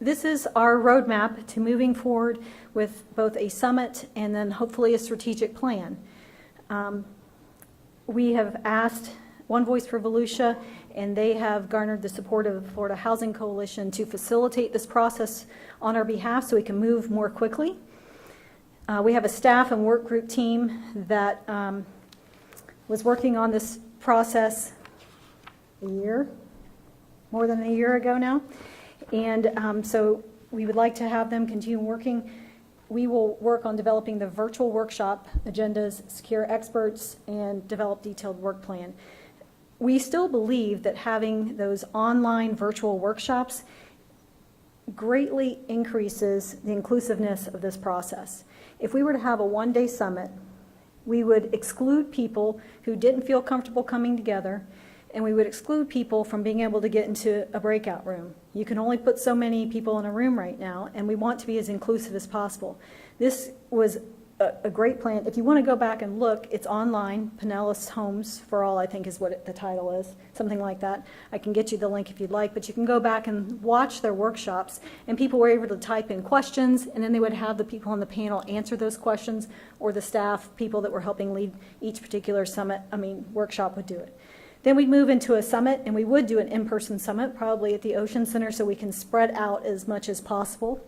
this is our roadmap to moving forward with both a summit and then hopefully a strategic plan. We have asked One Voice for Volusia, and they have garnered the support of the Florida Housing Coalition to facilitate this process on our behalf so we can move more quickly. We have a staff and work group team that was working on this process more than a year ago now. And so we would like to have them continue working. We will work on developing the virtual workshop agendas, secure experts, and develop detailed work plan. We still believe that having those online virtual workshops greatly increases the inclusiveness of this process. If we were to have a one-day summit, we would exclude people who didn't feel comfortable coming together, and we would exclude people from being able to get into a breakout room. You can only put so many people in a room right now, and we want to be as inclusive as possible. This was a great plan. If you want to go back and look, it's online. Pinellas Homes for All, I think is what the title is, something like that. I can get you the link if you'd like, but you can go back and watch their workshops, and people were able to type in questions, and then they would have the people on the panel answer those questions, or the staff, people that were helping lead each particular workshop would do it. Then we'd move into a summit, and we would do an in-person summit, probably at the Ocean Center, so we can spread out as much as possible.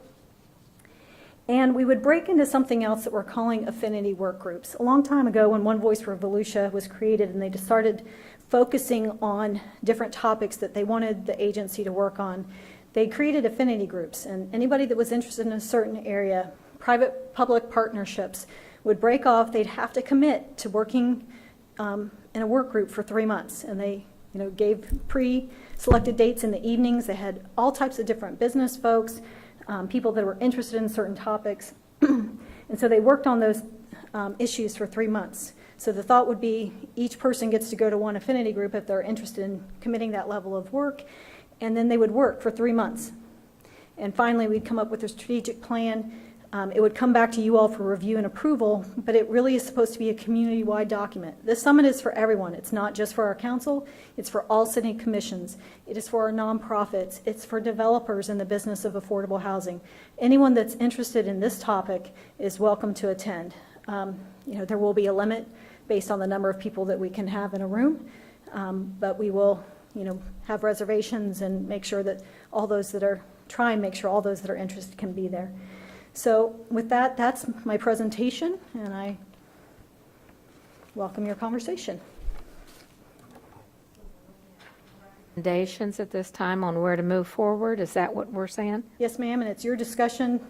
And we would break into something else that we're calling affinity work groups. A long time ago, when One Voice for Volusia was created, and they started focusing on different topics that they wanted the agency to work on, they created affinity groups. And anybody that was interested in a certain area, private-public partnerships, would break off. They'd have to commit to working in a work group for 3 months, and they gave pre-selected dates in the evenings. They had all types of different business folks, people that were interested in certain topics, and so they worked on those issues for 3 months. So the thought would be each person gets to go to one affinity group if they're interested in committing that level of work, and then they would work for 3 months. And finally, we'd come up with a strategic plan. It would come back to you all for review and approval, but it really is supposed to be a community-wide document. This summit is for everyone. It's not just for our council. It's for all city commissions. It is for our nonprofits. It's for developers in the business of affordable housing. Anyone that's interested in this topic is welcome to attend. There will be a limit based on the number of people that we can have in a room, but we will, have reservations and make sure that all those that are interested can be there. So with that, that's my presentation, and I welcome your conversation. Recommendations at this time on where to move forward, is that what we're saying? Yes, ma'am, and it's your discussion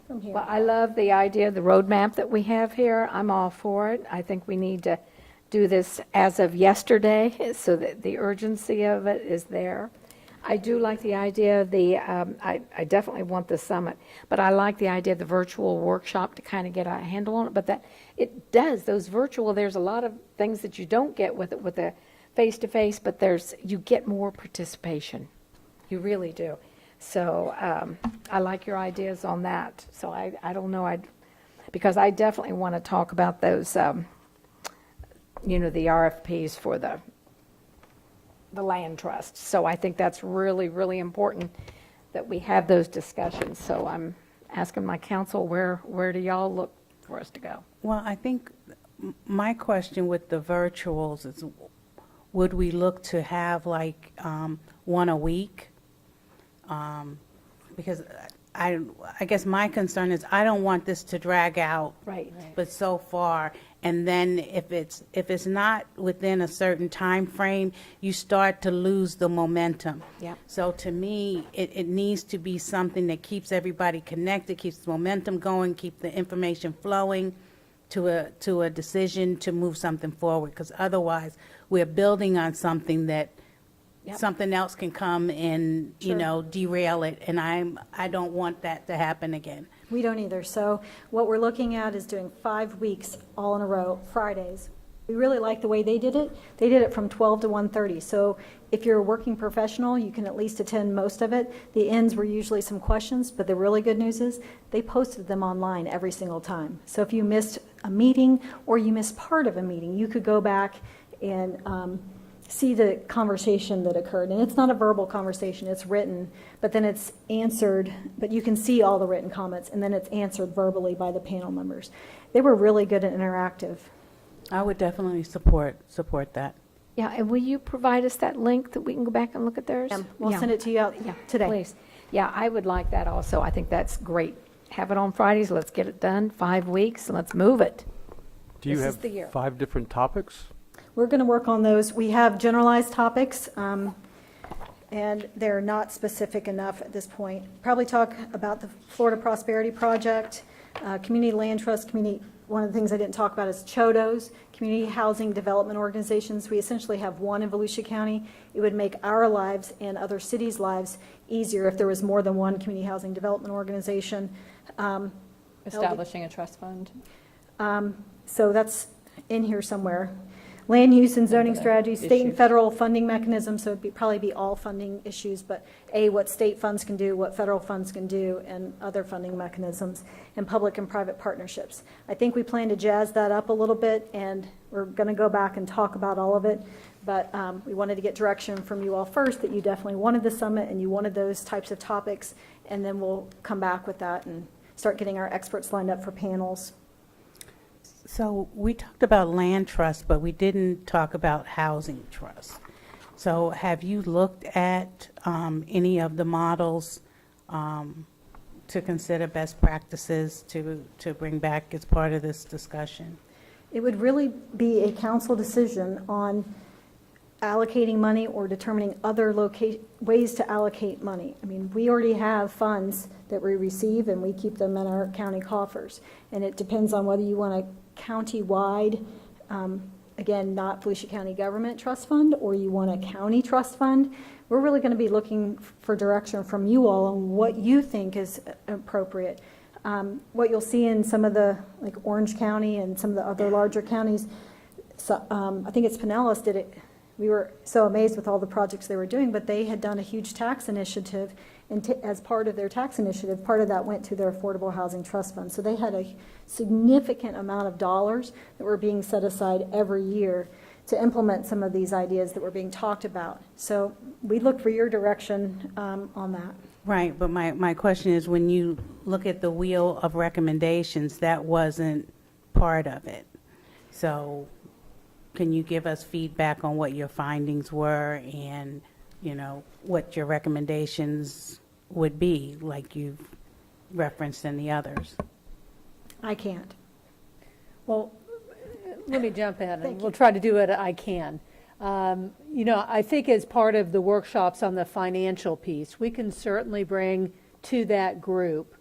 from here. Well, I love the idea of the roadmap that we have here. I'm all for it. I think we need to do this as of yesterday so that the urgency of it is there. I do like the idea of I definitely want the summit, but I like the idea of the virtual workshop to kind of get a handle on it. But that it does, those virtual, there's a lot of things that you don't get with it with a face-to-face, but you get more participation. You really do. So I like your ideas on that. So I don't know, because I definitely want to talk about those, the RFPs for the land trust. So I think that's really, really important that we have those discussions. So I'm asking my council, where do y'all look for us to go? Well, I think my question with the virtuals is, would we look to have like one a week? Because I guess my concern is I don't want this to drag out, right, but so far, and then if it's not within a certain time frame, you start to lose the momentum. Yep. So to me, it needs to be something that keeps everybody connected, keeps the momentum going, keep the information flowing to a decision to move something forward. Because otherwise, we're building on something that something else can come and derail it, and I don't want that to happen again. We don't either. So what we're looking at is doing 5 weeks all in a row, Fridays. We really like the way they did it. They did it from 12 to 1:30. So if you're a working professional, you can at least attend most of it. The ends were usually some questions, but the really good news is they posted them online every single time. So if you missed a meeting or you missed part of a meeting, you could go back and see the conversation that occurred. And it's not a verbal conversation, it's written, but then it's answered, but you can see all the written comments, and then it's answered verbally by the panel members. They were really good and interactive. I would definitely support that. Yeah, and will you provide us that link that we can go back and look at theirs? We'll send it to you out today. Please. Yeah, I would like that also. I think that's great. Have it on Fridays, let's get it done, 5 weeks, and let's move it. Do you This have is the year. 5 different topics? We're going to work on those. We have generalized topics, and they're not specific enough at this point. Probably talk about the Florida Prosperity Project, Community Land Trust, one of the things I didn't talk about is CHODOs, Community Housing Development Organizations. We essentially have one in Volusia County. It would make our lives and other cities' lives easier if there was more than one Community Housing Development Organization. Establishing a trust fund. So that's in here somewhere. Land use and zoning strategies, state and federal funding mechanisms, so it'd probably be all funding issues, but what state funds can do, what federal funds can do, and other funding mechanisms, and public and private partnerships. I think we plan to jazz that up a little bit, and we're going to go back and talk about all of it, but we wanted to get direction from you all first, that you definitely wanted the summit and you wanted those types of topics, and then we'll come back with that and start getting our experts lined up for panels. So we talked about land trust, but we didn't talk about housing trust. So have you looked at any of the models to consider best practices to bring back as part of this discussion? It would really be a council decision on allocating money or determining other ways to allocate money. I mean, we already have funds that we receive and we keep them in our county coffers. And it depends on whether you want a county-wide, again, not Volusia County Government Trust Fund, or you want a county trust fund. We're really going to be looking for direction from you all on what you think is appropriate. What you'll see in some of the, like Orange County and some of the other larger counties, so, I think it's Pinellas did it. We were so amazed with all the projects they were doing, but they had done a huge tax initiative, and as part of their tax initiative, part of that went to their Affordable Housing Trust Fund. So they had a significant amount of dollars that were being set aside every year to implement some of these ideas that were being talked about. So we look for your direction on that. Right, but my question is, when you look at the wheel of recommendations, that wasn't part of it. So can you give us feedback on what your findings were and, what your recommendations would be, like you've referenced in the others? I can't. Well, let me jump in, and we'll try to do what I can. I think as part of the workshops on the financial piece, we can certainly bring to that group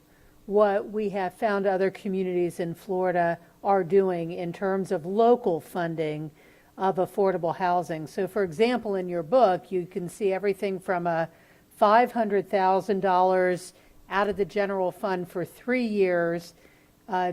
what we have found other communities in Florida are doing in terms of local funding of affordable housing. So, for example, in your book, you can see everything from a $500,000 out of the general fund for 3 years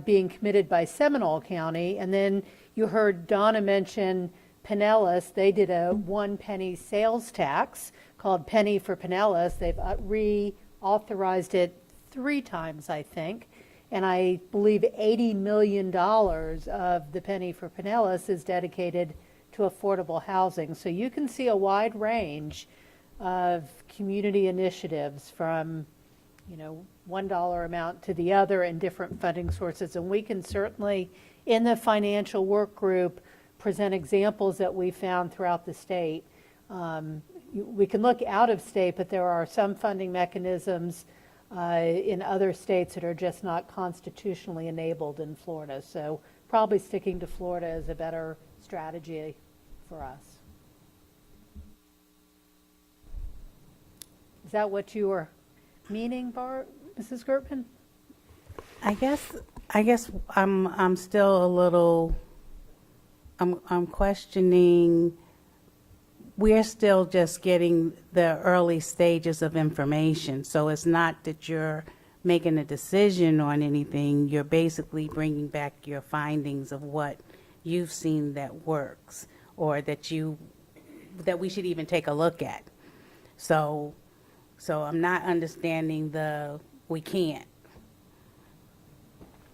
being committed by Seminole County. And then you heard Donna mention Pinellas. They did a 1 penny sales tax called Penny for Pinellas. They've reauthorized it 3 times, I think. And I believe $80 million of the Penny for Pinellas is dedicated to affordable housing. So you can see a wide range of community initiatives from, $1 amount to the other and different funding sources. And we can certainly, in the financial work group, present examples that we found throughout the state. We can look out of state, but there are some funding mechanisms in other states that are just not constitutionally enabled in Florida. So probably sticking to Florida is a better strategy for us. Is that what you were meaning, Mrs. Gertman? I guess I'm still a little, I'm questioning. We're still just getting the early stages of information. So it's not that you're making a decision on anything. You're basically bringing back your findings of what you've seen that works, or that we should even take a look at. So I'm not understanding we can't.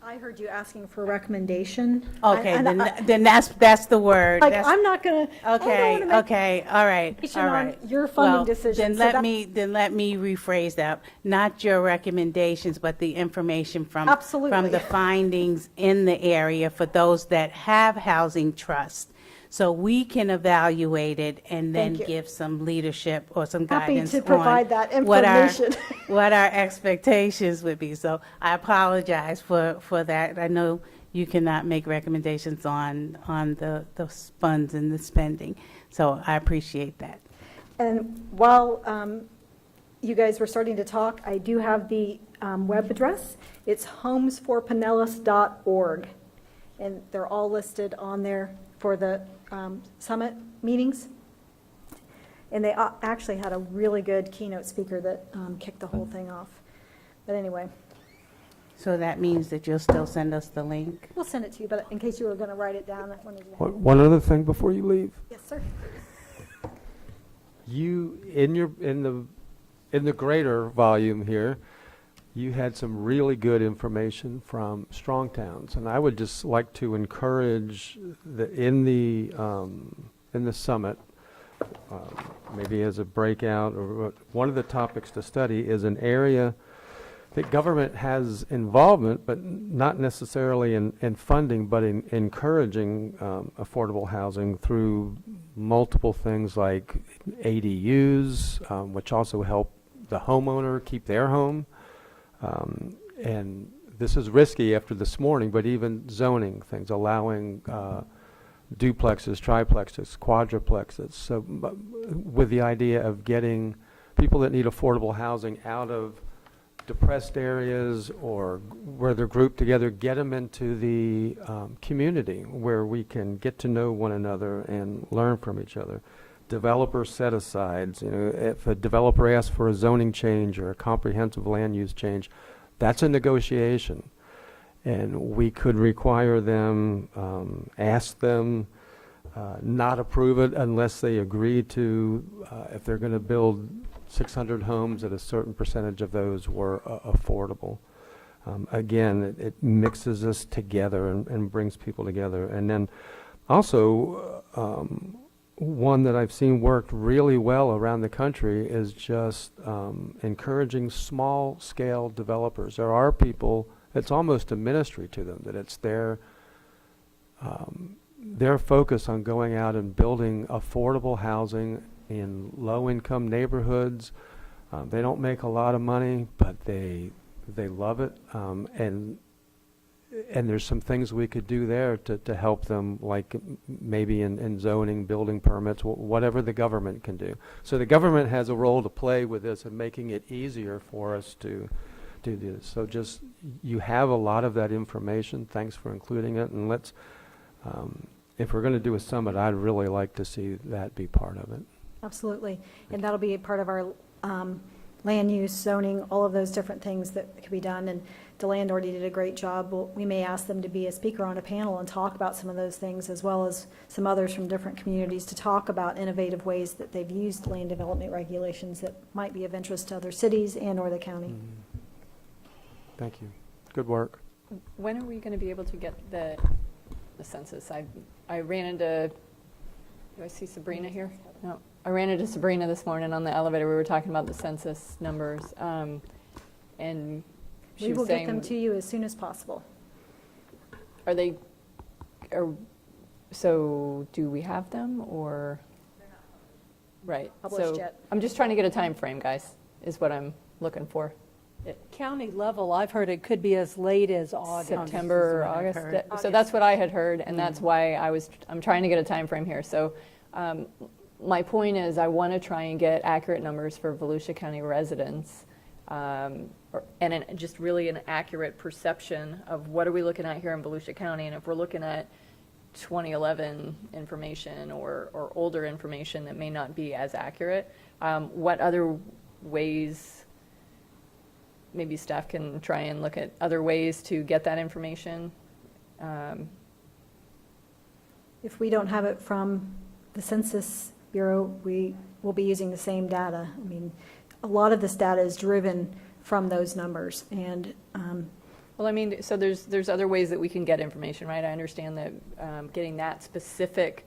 I heard you asking for a recommendation. Okay, then that's the word. I'm not going to. Okay, all right. Your funding decision. Then let me rephrase that. Not your recommendations, but the information from the findings in the area for those that have housing trust. So we can evaluate it and then give some leadership or some guidance Happy to provide that information. what our expectations would be. So I apologize for that. I know you cannot make recommendations on the funds and the spending. So I appreciate that. And while you guys were starting to talk, I do have the web address. It's homesforpinellas.org. And they're all listed on there for the summit meetings. And they actually had a really good keynote speaker that kicked the whole thing off. But anyway. So that means that you'll still send us the link? We'll send it to you, but in case you were going to write it down. One other thing before you leave. Yes, sir. You, in the greater volume here, you had some really good information from Strong Towns, and I would just like to encourage in the summit, maybe as a breakout, or one of the topics to study is an area that government has involvement, but not necessarily in funding, but in encouraging affordable housing through multiple things like ADUs, which also help the homeowner keep their home. And this is risky after this morning, but even zoning things, allowing duplexes, triplexes, quadruplexes. So with the idea of getting people that need affordable housing out of depressed areas or where they're grouped together, get them into the community where we can get to know one another and learn from each other. Developer set-asides, if a developer asks for a zoning change or a comprehensive land use change, that's a negotiation. And we could require them, ask them, not approve it unless they agree to, if they're going to build 600 homes, that a certain percentage of those were affordable. Again, it mixes us together and brings people together. And then also, one that I've seen worked really well around the country is just encouraging small-scale developers. There are people, it's almost a ministry to them, that it's their focus on going out and building affordable housing in low-income neighborhoods. They don't make a lot of money, but they love it. And there's some things we could do there to help them, like maybe in zoning, building permits, whatever the government can do. So the government has a role to play with this and making it easier for us to do this. So just, you have a lot of that information. Thanks for including it. And let's, if we're going to do a summit, I'd really like to see that be part of it. Absolutely. And that'll be a part of our land use, zoning, all of those different things that could be done. And DeLand already did a great job. We may ask them to be a speaker on a panel and talk about some of those things, as well as some others from different communities to talk about innovative ways that they've used land development regulations that might be of interest to other cities and or the county. Thank you. Good work. When are we going to be able to get the census? I ran into, do I see Sabrina here? No. I ran into Sabrina this morning on the elevator. We were talking about the census numbers. And she We was will saying, get them to you as soon as possible. So do we have them or? Right. Published So yet. I'm just trying to get a time frame, guys, is what I'm looking for. At county level, I've heard it could be as late as August. September, August. So that's what I had heard, and that's why I'm trying to get a time frame here. So my point is I want to try and get accurate numbers for Volusia County residents, and just really an accurate perception of what are we looking at here in Volusia County. And if we're looking at 2011 information or older information that may not be as accurate, what other ways maybe staff can try and look at other ways to get that information. If we don't have it from the Census Bureau, we will be using the same data. I mean, a lot of this data is driven from those numbers. And well, I mean, so there's other ways that we can get information, right? I understand that getting that specific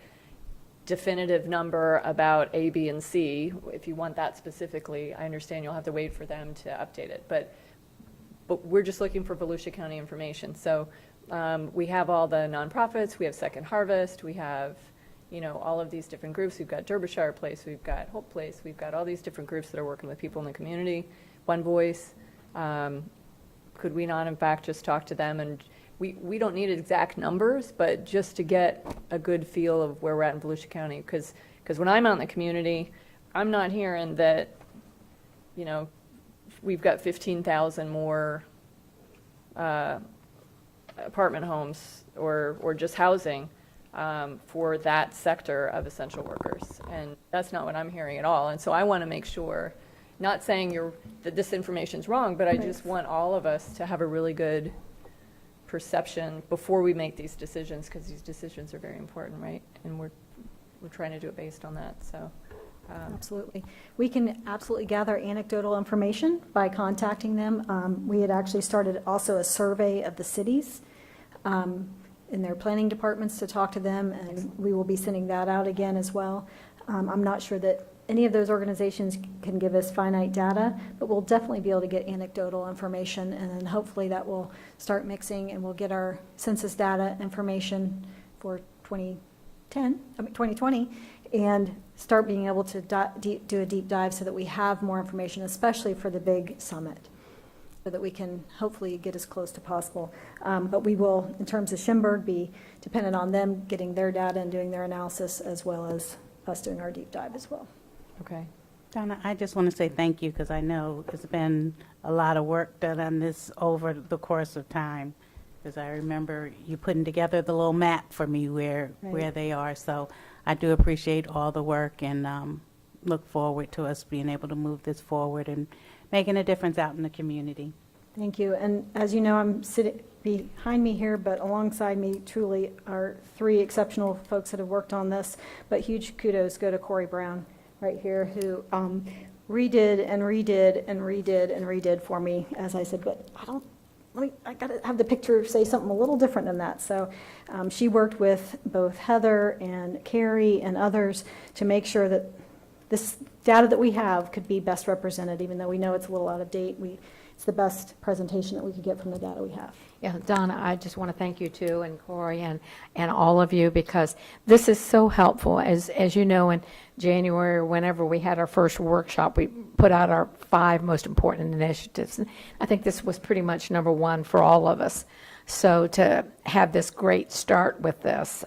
definitive number about A, B, and C, if you want that specifically, I understand you'll have to wait for them to update it. But we're just looking for Volusia County information. So we have all the nonprofits, we have Second Harvest, we have, all of these different groups. We've got Derbyshire Place, we've got Hope Place, we've got all these different groups that are working with people in the community. One Voice. Could we not, in fact, just talk to them? And we don't need exact numbers, but just to get a good feel of where we're at in Volusia County. Because when I'm out in the community, I'm not hearing that, we've got 15,000 more apartment homes or just housing for that sector of essential workers. And that's not what I'm hearing at all. And so I want to make sure, not saying that this information's wrong, but I just want all of us to have a really good perception before we make these decisions, because these decisions are very important, right? And we're trying to do it based on that. So absolutely. We can absolutely gather anecdotal information by contacting them. We had actually started also a survey of the cities in their planning departments to talk to them, and we will be sending that out again as well. I'm not sure that any of those organizations can give us finite data, but we'll definitely be able to get anecdotal information, and then hopefully that will start mixing, and we'll get our census data information for 2020, and start being able to do a deep dive so that we have more information, especially for the big summit, so that we can hopefully get as close to possible. But we will, in terms of Schimberg, be dependent on them getting their data and doing their analysis, as well as us doing our deep dive as well. Okay. Donna, I just want to say thank you, because I know it's been a lot of work done on this over the course of time, because I remember you putting together the little map for me where they are. So I do appreciate all the work, and look forward to us being able to move this forward and making a difference out in the community. Thank you. And as you know, I'm sitting behind me here, but alongside me truly are three exceptional folks that have worked on this. But huge kudos go to Corey Brown right here, who redid and redid and redid and redid for me, as I said, but I got to have the picture say something a little different than that. So she worked with both Heather and Carrie and others to make sure that this data that we have could be best represented, even though we know it's a little out of date. It's the best presentation that we could get from the data we have. Yeah, Donna, I just want to thank you too, and Corey, and all of you, because this is so helpful. As you know, in January, whenever we had our first workshop, we put out our 5 most important initiatives. I think this was pretty much number 1 for all of us. So to have this great start with this,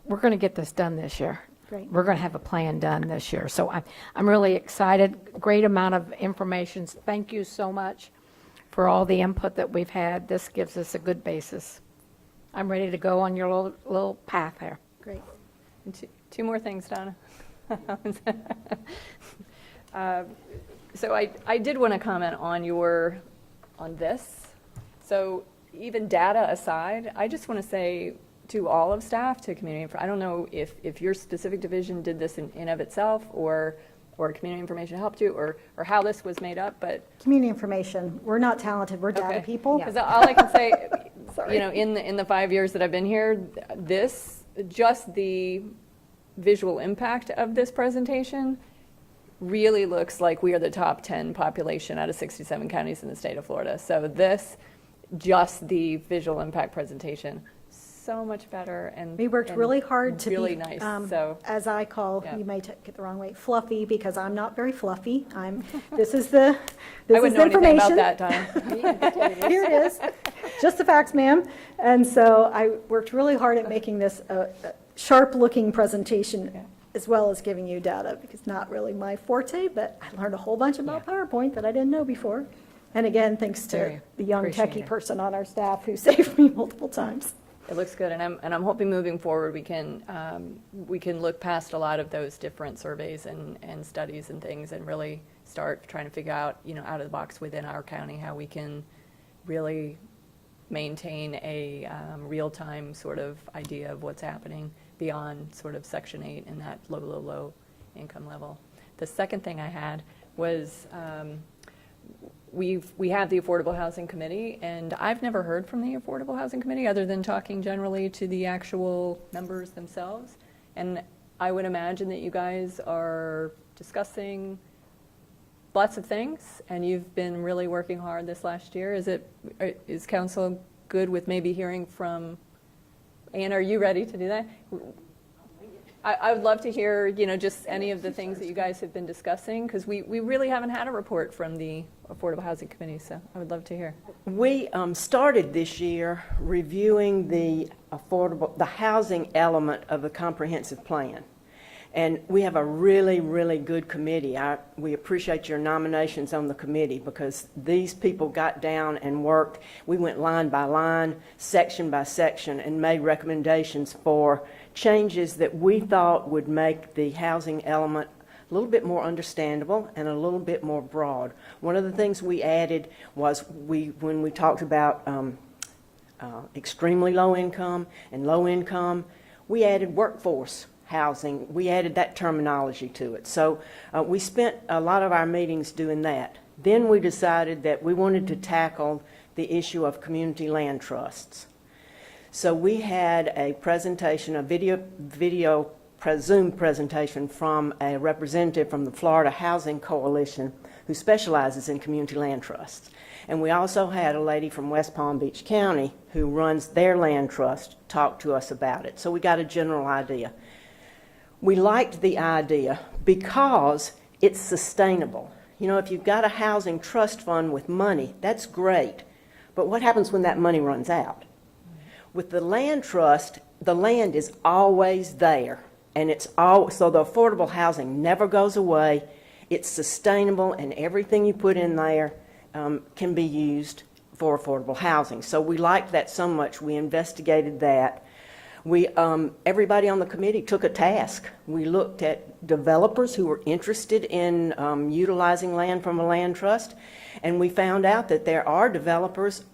we're going to get this done this year. Great. We're going to have a plan done this year. So I'm really excited. Great amount of information. Thank you so much for all the input that we've had. This gives us a good basis. I'm ready to go on your little path here. Great. And two more things, Donna. So I did want to comment on this. So even data aside, I just want to say to all of staff, to community, I don't know if your specific division did this in of itself, or community information helped you, or how this was made up, but Community information, we're not talented, we're data people. because all I can say, in the 5 years that I've been here, just the visual impact of this presentation really looks like we are the top 10 population out of 67 counties in the state of Florida. So just the visual impact presentation, so much better. And We worked really hard to really be, nice. as I call, Yeah. you may take it the wrong way, fluffy, because I'm not very fluffy. This is I wouldn't know anything about that, Don. Here it is. Just the facts, ma'am. And so I worked really hard at making this a sharp-looking presentation, as well as giving you data, because not really my forte, but I learned a whole bunch about PowerPoint that I didn't know before. And again, thanks to the young appreciate techie it. person on our staff who saved me multiple times. It looks good, and I'm hoping moving forward we can look past a lot of those different surveys and studies and things, and really start trying to figure out, out of the box within our county, how we can really maintain a real-time sort of idea of what's happening beyond sort of Section 8 and that low income level. The second thing I had was we have the Affordable Housing Committee, and I've never heard from the Affordable Housing Committee other than talking generally to the actual members themselves. And I would imagine that you guys are discussing lots of things, and you've been really working hard this last year. Is council good with maybe hearing from Ann? Are you ready to do that? I would love to hear, just any of the things that you guys have been discussing, because we really haven't had a report from the Affordable Housing Committee, so I would love to hear. We started this year reviewing the housing element of the comprehensive plan. And we have a really, really good committee. We appreciate your nominations on the committee, because these people got down and worked. We went line by line, section by section, and made recommendations for changes that we thought would make the housing element a little bit more understandable and a little bit more broad. One of the things we added was when we talked about extremely low income and low income, we added workforce housing. We added that terminology to it. So we spent a lot of our meetings doing that. Then we decided that we wanted to tackle the issue of community land trusts. So we had a presentation, a video Zoom presentation from a representative from the Florida Housing Coalition who specializes in community land trusts. And we also had a lady from West Palm Beach County who runs their land trust talk to us about it. So we got a general idea. We liked the idea because it's sustainable. If you've got a housing trust fund with money, that's great. But what happens when that money runs out? With the land trust, the land is always there. And so the affordable housing never goes away. It's sustainable, and everything you put in there can be used for affordable housing. So we liked that so much, we investigated that. Everybody on the committee took a task. We looked at developers who were interested in utilizing land from a land trust, and we found out that there are developers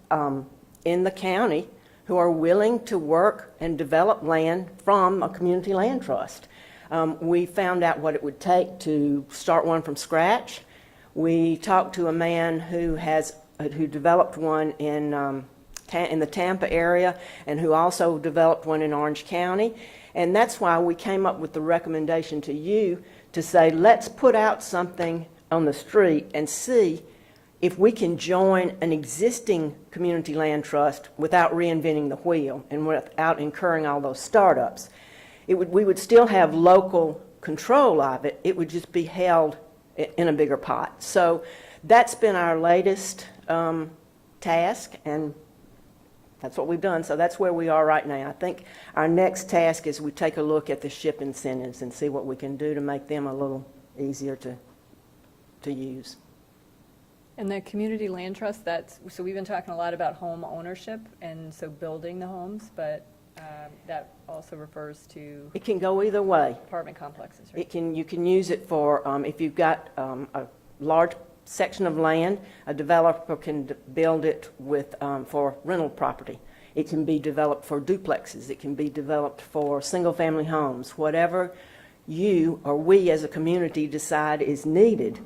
in the county who are willing to work and develop land from a community land trust. We found out what it would take to start one from scratch. We talked to a man who developed one in the Tampa area, and who also developed one in Orange County. And that's why we came up with the recommendation to you to say, let's put out something on the street and see if we can join an existing community land trust without reinventing the wheel and without incurring all those startups. We would still have local control of it. It would just be held in a bigger pot. So that's been our latest task, and that's what we've done. So that's where we are right now. I think our next task is we take a look at the SHIP incentives and see what we can do to make them a little easier to use. And the community land trust, so we've been talking a lot about home ownership, and so building the homes, but that also refers to... It can go either way. Apartment complexes, right? You can use it for, if you've got a large section of land, a developer can build it with, for rental property. It can be developed for duplexes. It can be developed for single-family homes, whatever you or we as a community decide is needed.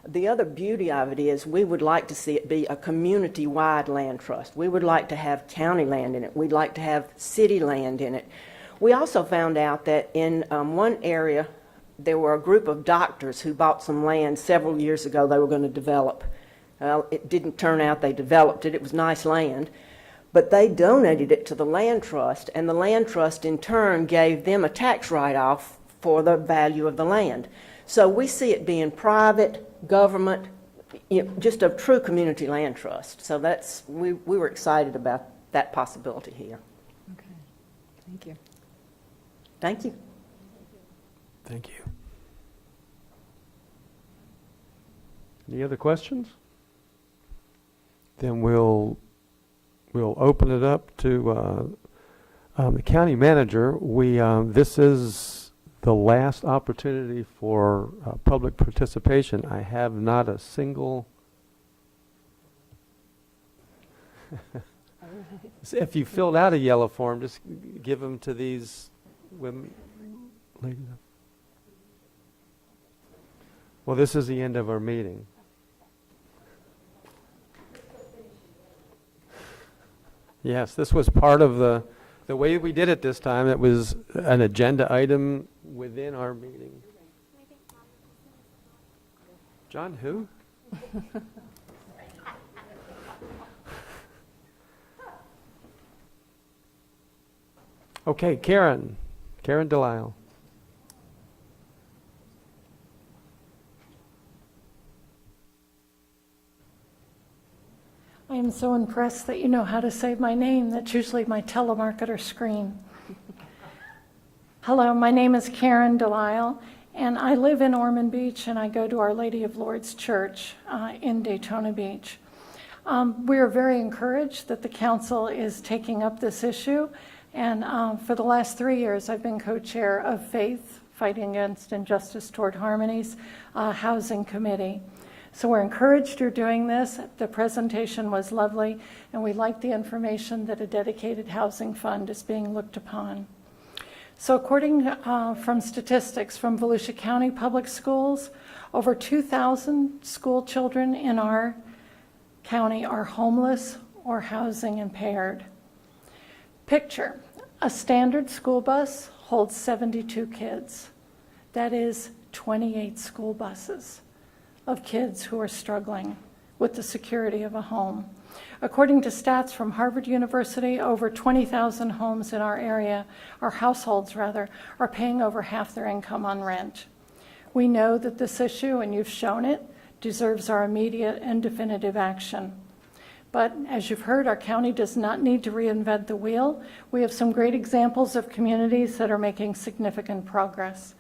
The other beauty of it is we would like to see it be a community-wide land trust. We would like to have county land in it. We'd like to have city land in it. We also found out that in one area, there were a group of doctors who bought some land several years ago they were going to develop. Well, it didn't turn out they developed it. It was nice land. But they donated it to the land trust, and the land trust in turn gave them a tax write-off for the value of the land. So we see it being private, government, just a true community land trust. So that's, we were excited about that possibility here. Okay, thank you. Thank you. Thank you. Any other questions? Then we'll open it up to the county manager. This is the last opportunity for public participation. I have not a single. If you filled out a yellow form, just give them to these women. Ladies. Well, this is the end of our meeting. Yes, this was part of the way we did it this time. It was an agenda item within our meeting. John, who? Okay, Karen Delisle. I am so impressed that you know how to say my name. That's usually my telemarketer screen. Hello, my name is Karen Delisle, and I live in Ormond Beach, and I go to Our Lady of Lourdes Church in Daytona Beach. We are very encouraged that the council is taking up this issue, and for the last 3 years, I've been co-chair of Faith, Fighting Against Injustice Toward Harmony's Housing Committee. So we're encouraged you're doing this. The presentation was lovely, and we like the information that a dedicated housing fund is being looked upon. So according from statistics from Volusia County Public Schools, over 2,000 school children in our county are homeless or housing impaired. Picture, a standard school bus holds 72 kids. That is 28 school buses of kids who are struggling with the security of a home. According to stats from Harvard University, over 20,000 homes in our area, or households rather, are paying over half their income on rent. We know that this issue, and you've shown it, deserves our immediate and definitive action. But as you've heard, our county does not need to reinvent the wheel. We have some great examples of communities that are making significant progress.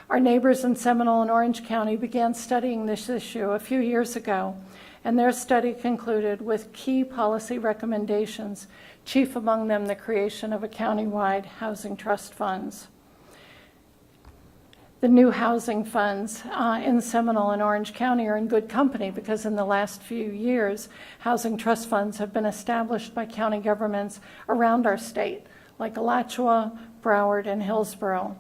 Our neighbors in Seminole and Orange County began studying this issue a few years ago, and their study concluded with key policy recommendations, chief among them the creation of a county-wide housing trust funds. The new housing funds in Seminole and Orange County are in good company because in the last few years, housing trust funds have been established by county governments around our state, like Alachua, Broward, and Hillsborough.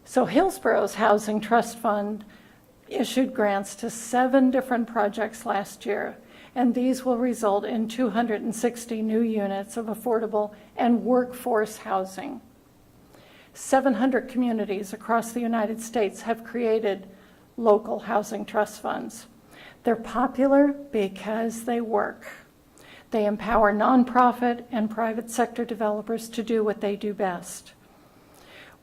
So Hillsborough's Housing Trust Fund issued grants to 7 different projects last year, and these will result in 260 new units of affordable and workforce housing. 700 communities across the United States have created local housing trust funds. They're popular because they work. They empower nonprofit and private sector developers to do what they do best.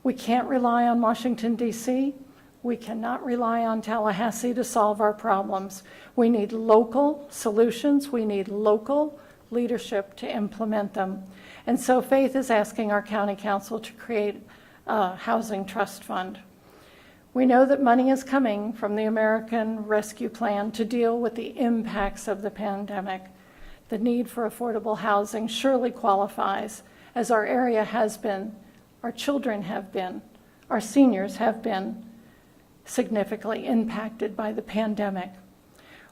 We can't rely on Washington, D.C. We cannot rely on Tallahassee to solve our problems. We need local solutions. We need local leadership to implement them. And so Faith is asking our county council to create a housing trust fund. We know that money is coming from the American Rescue Plan to deal with the impacts of the pandemic. The need for affordable housing surely qualifies, as our area has been, our children have been, our seniors have been significantly impacted by the pandemic.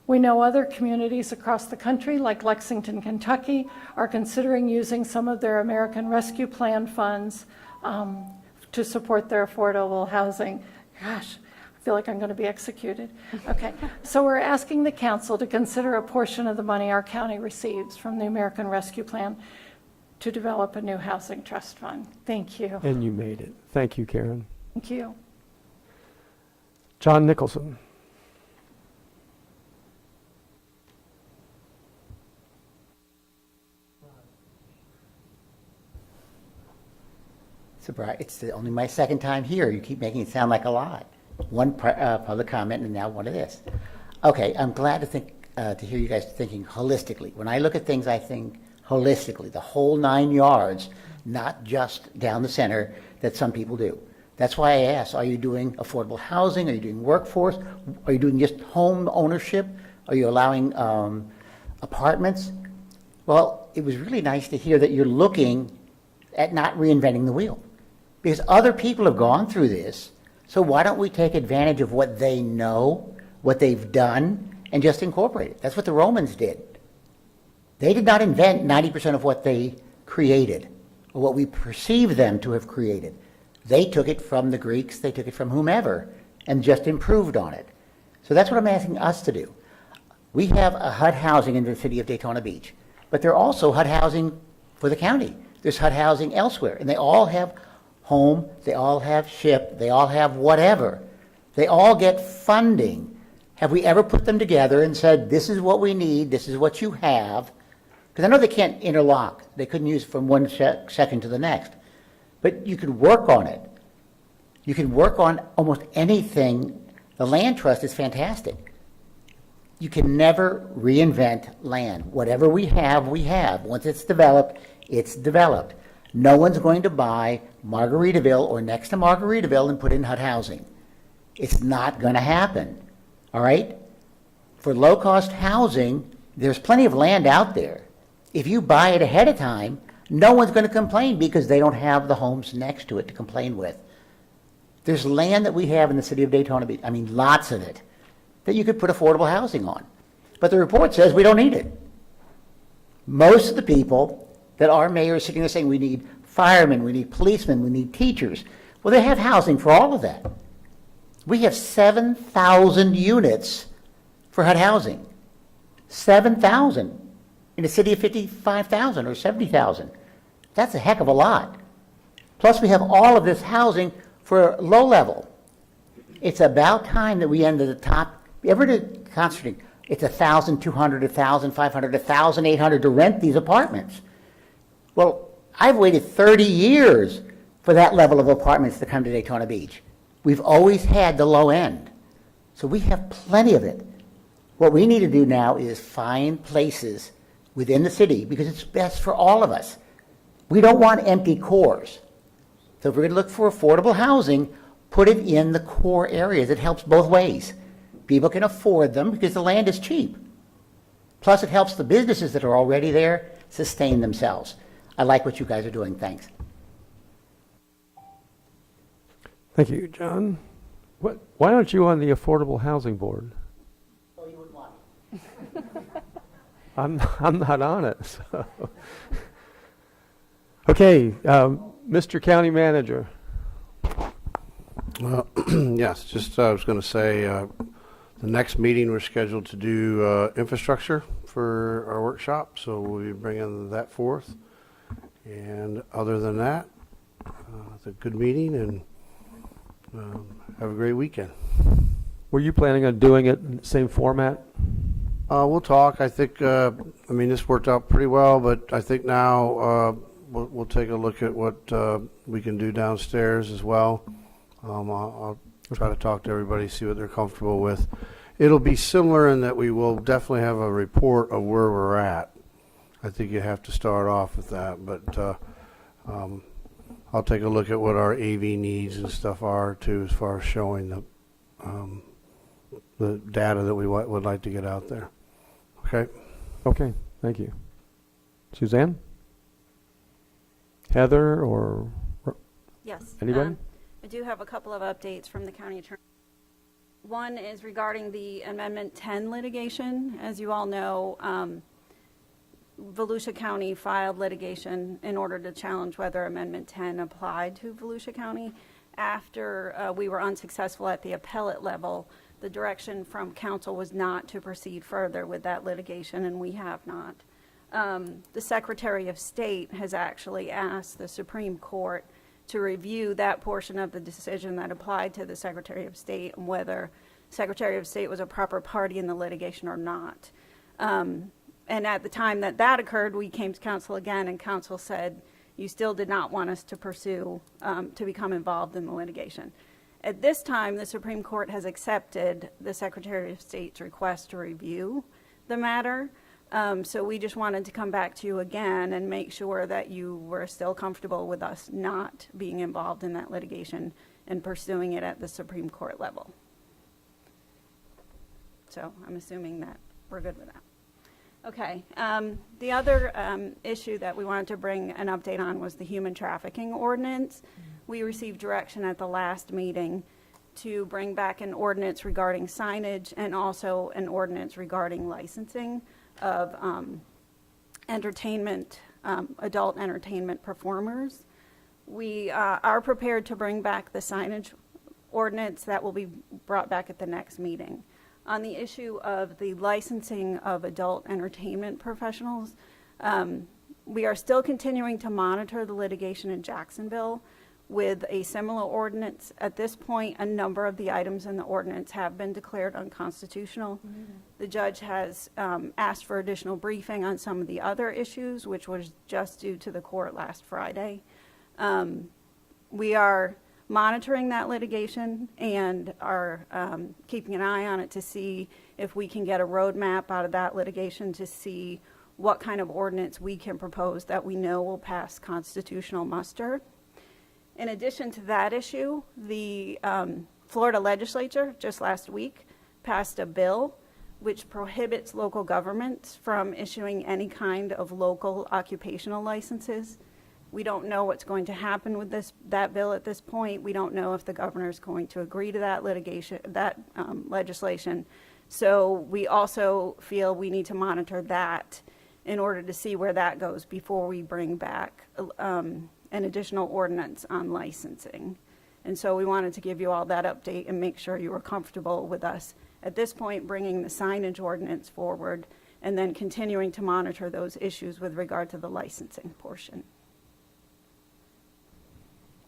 We know other communities across the country, like Lexington, Kentucky, are considering using some of their American Rescue Plan funds to support their affordable housing. Gosh, I feel like I'm going to be executed. Okay, so we're asking the council to consider a portion of the money our county receives from the American Rescue Plan to develop a new housing trust fund. Thank you. And you made it. Thank you, Karen. Thank you. John Nicholson. Surprise, it's only my second time here. You keep making it sound like a lot. One public comment and now one of this. Okay, I'm glad to hear you guys thinking holistically. When I look at things, I think holistically, the whole 9 yards, not just down the center that some people do. That's why I asked, are you doing affordable housing? Are you doing workforce? Are you doing just home ownership? Are you allowing apartments? Well, it was really nice to hear that you're looking at not reinventing the wheel. Because other people have gone through this, so why don't we take advantage of what they know, what they've done, and just incorporate it? That's what the Romans did. They did not invent 90% of what they created, or what we perceive them to have created. They took it from the Greeks, they took it from whomever, and just improved on it. So that's what I'm asking us to do. We have a HUD housing in the city of Daytona Beach, but there are also HUD housing for the county. There's HUD housing elsewhere, and they all have home, they all have SHIP, they all have whatever. They all get funding. Have we ever put them together and said, this is what we need, this is what you have? Because I know they can't interlock. They couldn't use it from one second to the next. But you could work on it. You can work on almost anything. The land trust is fantastic. You can never reinvent land. Whatever we have, we have. Once it's developed, it's developed. No one's going to buy Margaritaville or next to Margaritaville and put in HUD housing. It's not going to happen. All right? For low-cost housing, there's plenty of land out there. If you buy it ahead of time, no one's going to complain because they don't have the homes next to it to complain with. There's land that we have in the city of Daytona Beach, I mean lots of it, that you could put affordable housing on. But the report says we don't need it. Most of the people that our mayor is sitting there saying we need firemen, we need policemen, we need teachers. Well, they have housing for all of that. We have 7,000 units for HUD housing. 7,000 in a city of 55,000 or 70,000. That's a heck of a lot. Plus, we have all of this housing for low level. It's about time that we end at the top. Ever did concentrating? It's 1,200, 1,500, 1,800 to rent these apartments. Well, I've waited 30 years for that level of apartments to come to Daytona Beach. We've always had the low end. So we have plenty of it. What we need to do now is find places within the city because it's best for all of us. We don't want empty cores. So if we're going to look for affordable housing, put it in the core areas. It helps both ways. People can afford them because the land is cheap. Plus, it helps the businesses that are already there sustain themselves. I like what you guys are doing. Thanks. Thank you, John. Why aren't you on the Affordable Housing Board? Oh, you wouldn't want me. I'm not on it. So. Okay, Mr. County Manager. Yes, just I was going to say the next meeting we're scheduled to do infrastructure for our workshop, so we'll be bringing that forth. And other than that, it's a good meeting and have a great weekend. Were you planning on doing it in the same format? We'll talk. I think, I mean, this worked out pretty well, but I think now we'll take a look at what we can do downstairs as well. I'll try to talk to everybody, see what they're comfortable with. It'll be similar in that we will definitely have a report of where we're at. I think you have to start off with that, but I'll take a look at what our AV needs and stuff are too, as far as showing the data that we would like to get out there. Okay. Okay, thank you. Suzanne? Heather or Yes. anybody? I do have a couple of updates from the county attorney. One is regarding the Amendment 10 litigation. As you all know, Volusia County filed litigation in order to challenge whether Amendment 10 applied to Volusia County. After we were unsuccessful at the appellate level, the direction from council was not to proceed further with that litigation, and we have not. The Secretary of State has actually asked the Supreme Court to review that portion of the decision that applied to the Secretary of State and whether Secretary of State was a proper party in the litigation or not. And at the time that that occurred, we came to council again, and council said, you still did not want us to pursue, to become involved in the litigation. At this time, the Supreme Court has accepted the Secretary of State's request to review the matter. So we just wanted to come back to you again and make sure that you were still comfortable with us not being involved in that litigation and pursuing it at the Supreme Court level. So I'm assuming that we're good with that. Okay. The other issue that we wanted to bring an update on was the human trafficking ordinance. We received direction at the last meeting to bring back an ordinance regarding signage and also an ordinance regarding licensing of entertainment, adult entertainment performers. We are prepared to bring back the signage ordinance that will be brought back at the next meeting. On the issue of the licensing of adult entertainment professionals, we are still continuing to monitor the litigation in Jacksonville with a similar ordinance. At this point, a number of the items in the ordinance have been declared unconstitutional. The judge has asked for additional briefing on some of the other issues, which was just due to the court last Friday. We are monitoring that litigation and are keeping an eye on it to see if we can get a roadmap out of that litigation to see what kind of ordinance we can propose that we know will pass constitutional muster. In addition to that issue, the Florida legislature just last week passed a bill which prohibits local governments from issuing any kind of local occupational licenses. We don't know what's going to happen with that bill at this point. We don't know if the governor is going to agree to that legislation. So we also feel we need to monitor that in order to see where that goes before we bring back an additional ordinance on licensing. And so we wanted to give you all that update and make sure you were comfortable with us at this point bringing the signage ordinance forward and then continuing to monitor those issues with regard to the licensing portion.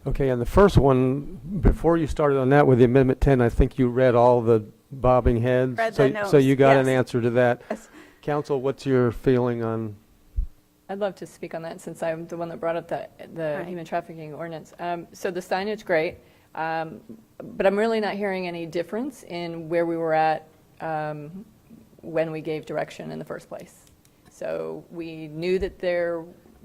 Okay, and the first one, before you started on that with the Amendment 10, I think you read all the bobbing heads. Read so, the notes, so you got yes. an answer to that. Yes. Council, what's your feeling on? I'd love to speak on that since I'm the one that brought up the Right. human trafficking ordinance. So the signage, great, but I'm really not hearing any difference in where we were at when we gave direction in the first place. So we knew that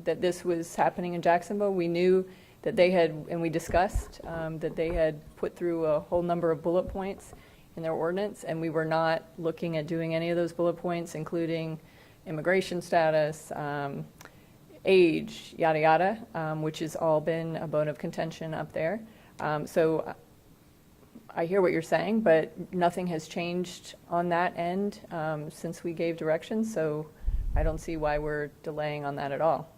this was happening in Jacksonville. We knew that they had, and we discussed that they had put through a whole number of bullet points in their ordinance, and we were not looking at doing any of those bullet points, including immigration status, age, yada, yada, which has all been a bone of contention up there. So I hear what you're saying, but nothing has changed on that end since we gave direction, so I don't see why we're delaying on that at all.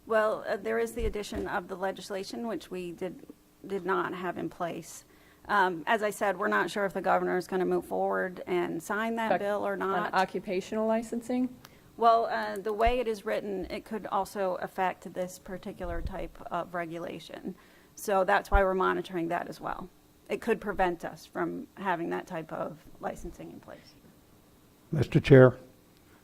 Well, there is the addition of the legislation, which we did not have in place. As I said, we're not sure if the governor is going to move forward and sign that bill or not. On occupational licensing? Well, the way it is written, it could also affect this particular type of regulation. So that's why we're monitoring that as well. It could prevent us from having that type of licensing in place. Mr. Chair,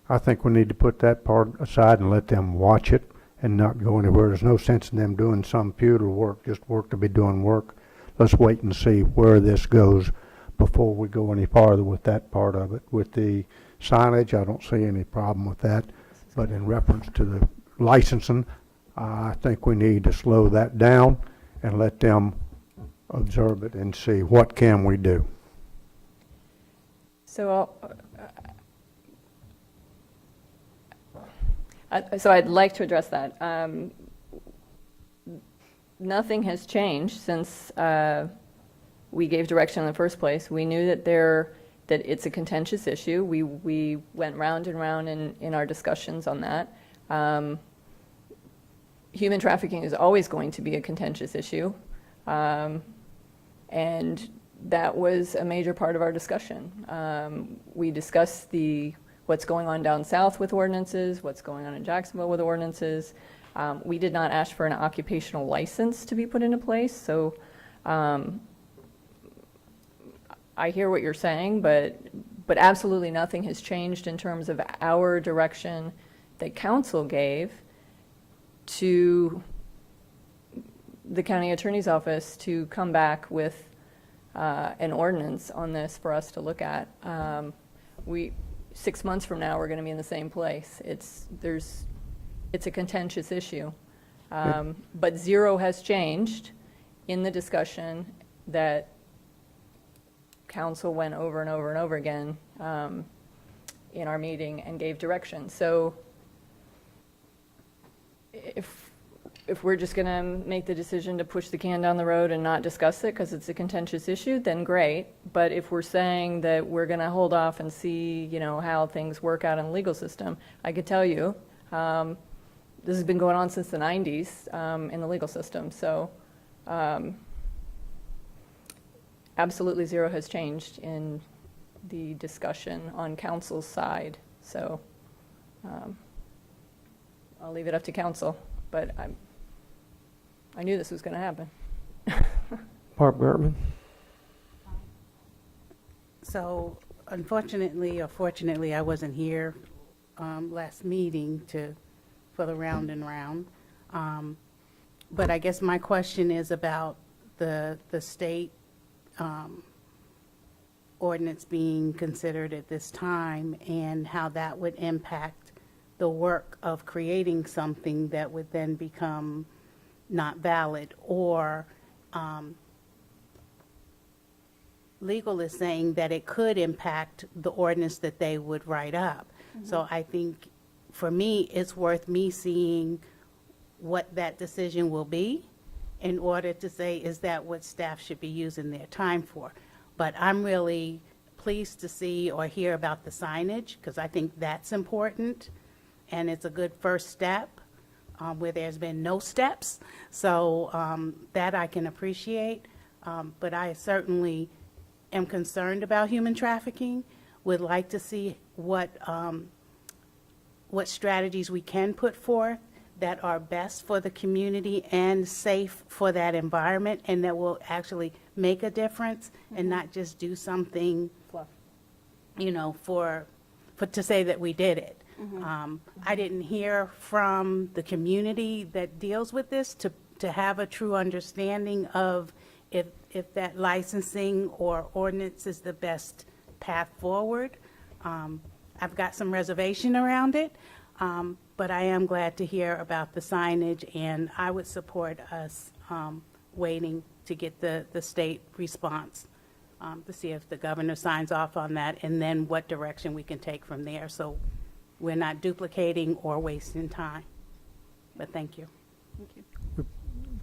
I think we need to put that part aside and let them watch it and not go anywhere. There's no sense in them doing some futile work, just work to be doing work. Let's wait and see where this goes before we go any farther with that part of it. With the signage, I don't see any problem with that. But in reference to the licensing, I think we need to slow that down and let them observe it and see what can we do. So I'd like to address that. Nothing has changed since we gave direction in the first place. We knew that it's a contentious issue. We went round and round in our discussions on that. Human trafficking is always going to be a contentious issue, and that was a major part of our discussion. We discussed what's going on down south with ordinances, what's going on in Jacksonville with ordinances. We did not ask for an occupational license to be put into place, so I hear what you're saying, but absolutely nothing has changed in terms of our direction that council gave to the county attorney's office to come back with an ordinance on this for us to look at. 6 months from now, we're going to be in the same place. It's a contentious issue, but zero has changed in the discussion that council went over and over and over again in our meeting and gave direction. So if we're just going to make the decision to push the can down the road and not discuss it because it's a contentious issue, then great. But if we're saying that we're going to hold off and see, how things work out in the legal system, I could tell you this has been going on since the 90s in the legal system. So absolutely zero has changed in the discussion on council's side. So I'll leave it up to council, but I knew this was going to happen. Barb Gertman. So unfortunately or fortunately, I wasn't here last meeting for the round and round. But I guess my question is about the state ordinance being considered at this time and how that would impact the work of creating something that would then become not valid, or legal is saying that it could impact the ordinance that they would write up. So I think for me, it's worth me seeing what that decision will be in order to say, is that what staff should be using their time for? But I'm really pleased to see or hear about the signage, because I think that's important, and it's a good first step where there's been no steps. So that I can appreciate, but I certainly am concerned about human trafficking, would like to see what strategies we can put forth that are best for the community and safe for that environment, and that will actually make a difference and not just do something, Fluff. For to say that we did it. I didn't hear from the community that deals with this to have a true understanding of if that licensing or ordinance is the best path forward. I've got some reservation around it, but I am glad to hear about the signage, and I would support us waiting to get the state response to see if the governor signs off on that, and then what direction we can take from there, so we're not duplicating or wasting time. But thank you. Thank you. We've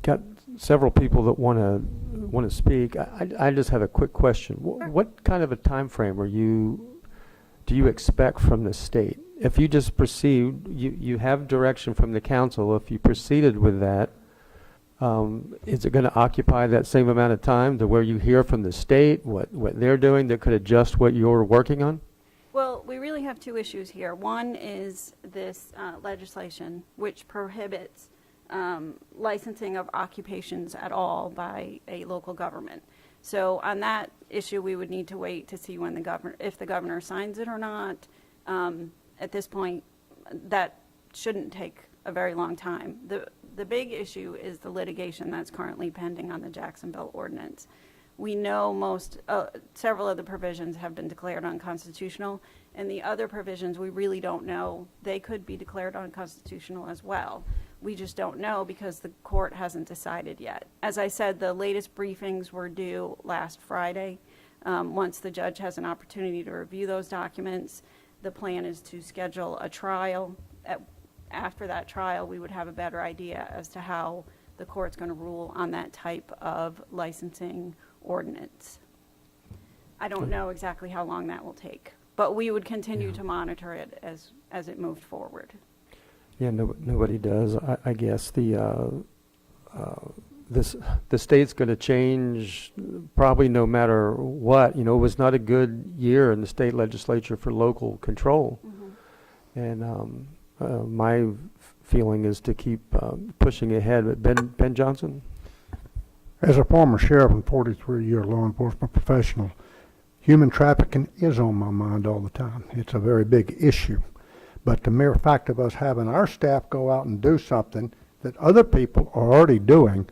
got several people that want to speak. I just have a quick question. What kind of a time frame do you expect from the state? If you just proceed, you have direction from the council. If you proceeded with that, is it going to occupy that same amount of time to where you hear from the state what they're doing that could adjust what you're working on? Well, we really have two issues here. One is this legislation, which prohibits licensing of occupations at all by a local government. So on that issue, we would need to wait to see if the governor signs it or not. At this point, that shouldn't take a very long time. The big issue is the litigation that's currently pending on the Jacksonville ordinance. We know several of the provisions have been declared unconstitutional, and the other provisions we really don't know. They could be declared unconstitutional as well. We just don't know because the court hasn't decided yet. As I said, the latest briefings were due last Friday. Once the judge has an opportunity to review those documents, the plan is to schedule a trial. After that trial, we would have a better idea as to how the court's going to rule on that type of licensing ordinance. I don't know exactly how long that will take, but we would continue to monitor it as it moved forward. Yeah, nobody does. I guess the state's going to change probably no matter what. You know, it was not a good year in the state legislature for local control. And my feeling is to keep pushing ahead. But Ben Johnson? As a former sheriff and 43-year law enforcement professional, human trafficking is on my mind all the time. It's a very big issue. But the mere fact of us having our staff go out and do something that other people are already doing,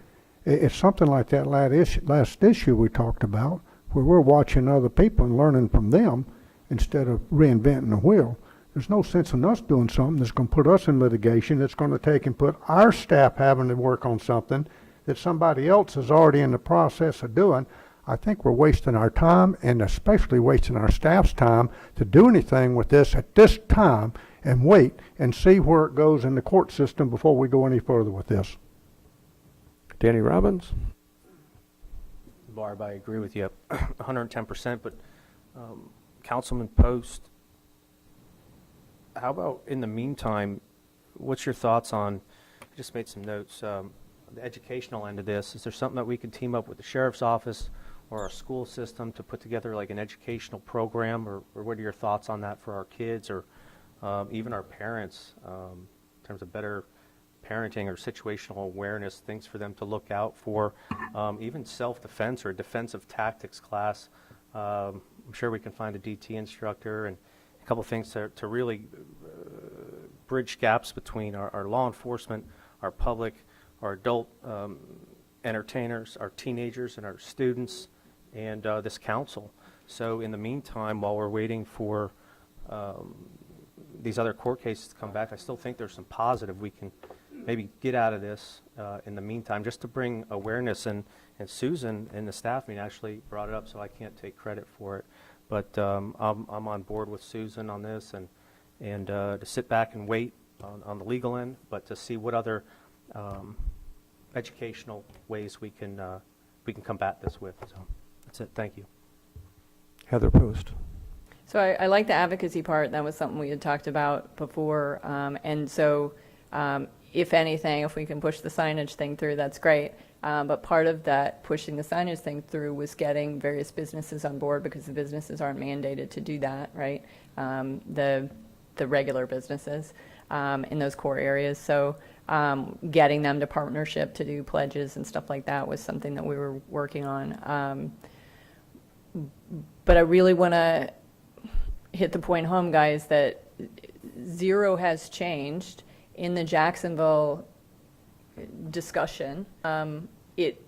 it's something like that last issue we talked about, where we're watching other people and learning from them instead of reinventing the wheel. There's no sense in us doing something that's going to put us in litigation, that's going to take and put our staff having to work on something that somebody else is already in the process of doing. I think we're wasting our time, and especially wasting our staff's time, to do anything with this at this time and wait and see where it goes in the court system before we go any further with this. Danny Robbins? Barb, I agree with you 110%, but Councilman Post, how about in the meantime, what's your thoughts on, I just made some notes, the educational end of this. Is there something that we could team up with the sheriff's office or our school system to put together like an educational program, or what are your thoughts on that for our kids, or even our parents, in terms of better parenting or situational awareness, things for them to look out for, even self-defense or a defensive tactics class. I'm sure we can find a DT instructor and a couple things to really bridge gaps between our law enforcement, our public, our adult entertainers, our teenagers and our students, and this council. So in the meantime, while we're waiting for these other court cases to come back, I still think there's some positive we can maybe get out of this in the meantime, just to bring awareness. And Susan in the staff meeting actually brought it up, so I can't take credit for it. But I'm on board with Susan on this, and to sit back and wait on the legal end, but to see what other educational ways we can combat this with. So that's it. Thank you. Heather Post. So I like the advocacy part. That was something we had talked about before. And so if anything, if we can push the signage thing through, that's great. But part of that pushing the signage thing through was getting various businesses on board, because the businesses aren't mandated to do that, right? The regular businesses in those core areas. So getting them to partnership to do pledges and stuff like that was something that we were working on. But I really want to hit the point home, guys, that zero has changed in the Jacksonville discussion. It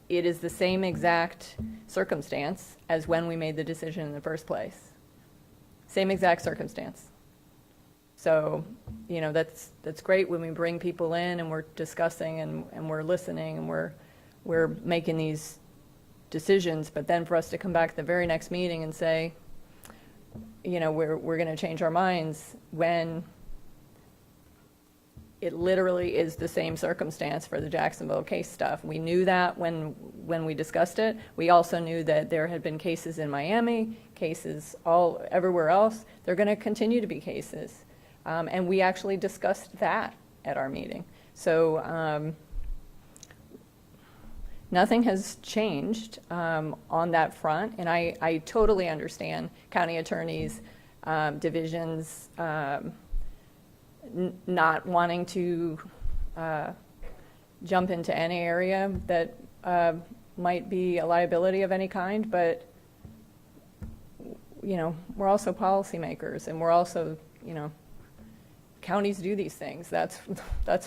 is the same exact circumstance as when we made the decision in the first place. Same exact circumstance. So, you know, that's great when we bring people in and we're discussing and we're listening and we're making these decisions, but then for us to come back at the very next meeting and say, you know, we're going to change our minds, when it literally is the same circumstance for the Jacksonville case stuff. We knew that when we discussed it. We also knew that there had been cases in Miami, cases everywhere else. They're going to continue to be cases. And we actually discussed that at our meeting. So nothing has changed on that front. And I totally understand county attorneys, divisions, not wanting to jump into any area that might be a liability of any kind, but you know, we're also policymakers, and we're also, you know, counties do these things. That's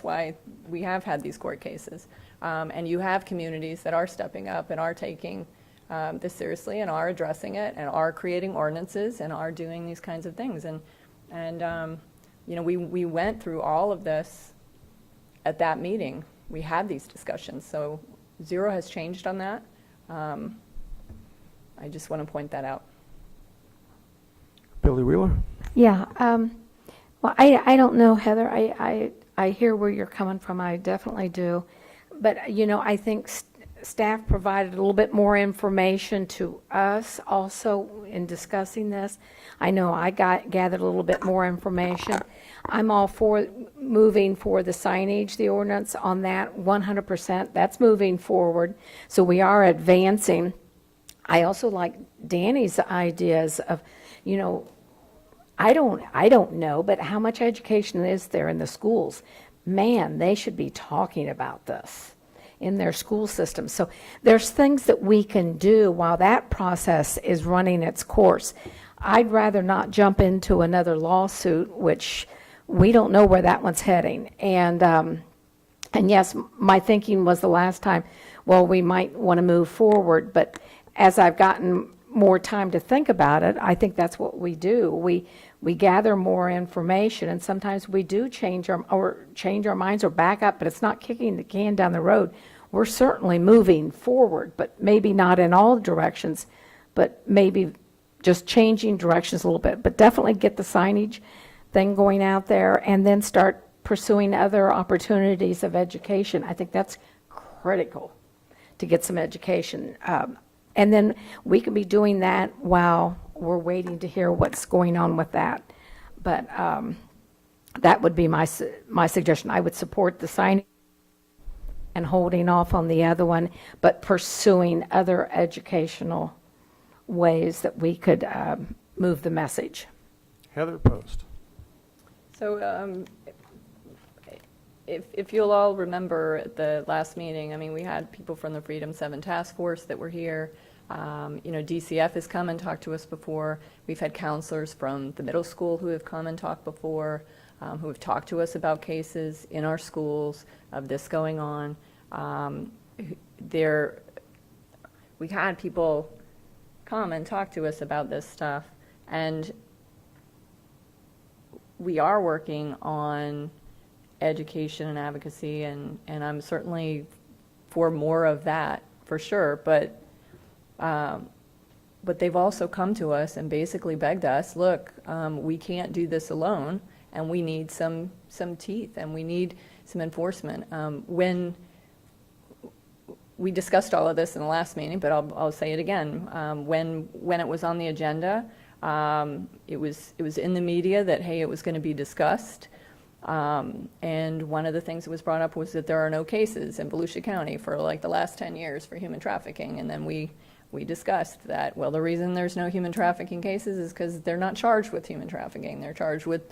why we have had these court cases, and you have communities that are stepping up and are taking this seriously and are addressing it and are creating ordinances and are doing these kinds of things. And you know, we went through all of this at that meeting. We had these discussions, so zero has changed on that. I just want to point that out. Billy Wheeler? Yeah. Well, I don't know, Heather. I hear where you're coming from. I definitely do. But, you know, I think staff provided a little bit more information to us also in discussing this. I know I gathered a little bit more information. I'm all for moving for the signage, the ordinance on that 100%. That's moving forward. So we are advancing. I also like Danny's ideas of, you know, I don't know, but how much education is there in the schools? Man, they should be talking about this in their school system. So there's things that we can do while that process is running its course. I'd rather not jump into another lawsuit, which we don't know where that one's heading. And yes, my thinking was the last time, well, we might want to move forward, but as I've gotten more time to think about it, I think that's what we do. We gather more information, and sometimes we do change our minds or back up, but it's not kicking the can down the road. We're certainly moving forward, but maybe not in all directions, but maybe just changing directions a little bit. But definitely get the signage thing going out there, and then start pursuing other opportunities of education. I think that's critical to get some education. And then we can be doing that while we're waiting to hear what's going on with that. But that would be my suggestion. I would support the signing and holding off on the other one, but pursuing other educational ways that we could move the message. Heather Post. So if you'll all remember at the last meeting, I mean, we had people from the Freedom 7 Task Force that were here. You know, DCF has come and talked to us before. We've had counselors from the middle school who have come and talked before, who have talked to us about cases in our schools of this going on. We had people come and talk to us about this stuff, and we are working on education and advocacy, and I'm certainly for more of that, for sure, but they've also come to us and basically begged us, look, we can't do this alone, and we need some teeth, and we need some enforcement. When we discussed all of this in the last meeting, but I'll say it again, when it was on the agenda, it was in the media that, hey, it was going to be discussed. And one of the things that was brought up was that there are no cases in Volusia County for like the last 10 years for human trafficking. And then we discussed that, well, the reason there's no human trafficking cases is because they're not charged with human trafficking. They're charged with,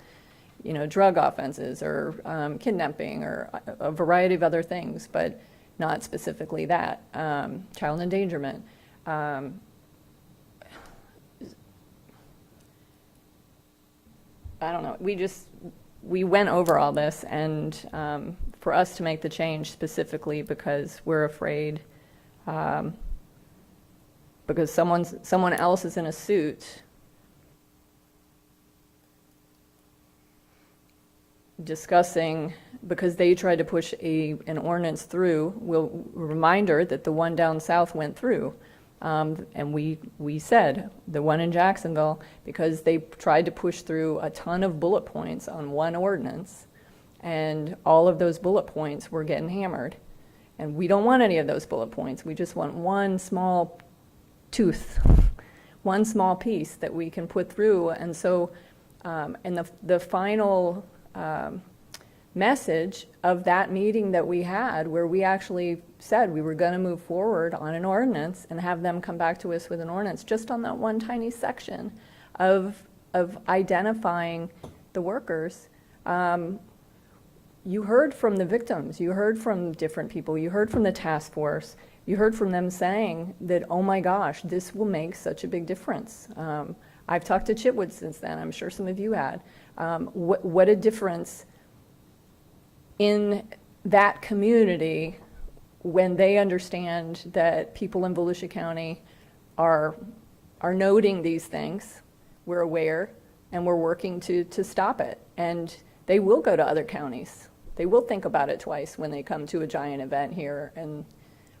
you know, drug offenses or kidnapping or a variety of other things, but not specifically that. Child endangerment. I don't know. We went over all this, and for us to make the change specifically because we're afraid, because someone else is in a suit discussing, because they tried to push an ordinance through. Reminder that the one down south went through. And we said the one in Jacksonville, because they tried to push through a ton of bullet points on one ordinance, and all of those bullet points were getting hammered. And we don't want any of those bullet points. We just want one small tooth, one small piece that we can put through. And so, and the final message of that meeting that we had, where we actually said we were going to move forward on an ordinance and have them come back to us with an ordinance just on that one tiny section of identifying the workers. You heard from the victims, you heard from different people, you heard from the task force, you heard from them saying that, oh my gosh, this will make such a big difference. I've talked to Chitwood since then, I'm sure some of you had. What a difference in that community when they understand that people in Volusia County are noting these things. We're aware, and we're working to stop it. And they will go to other counties. They will think about it twice when they come to a giant event here,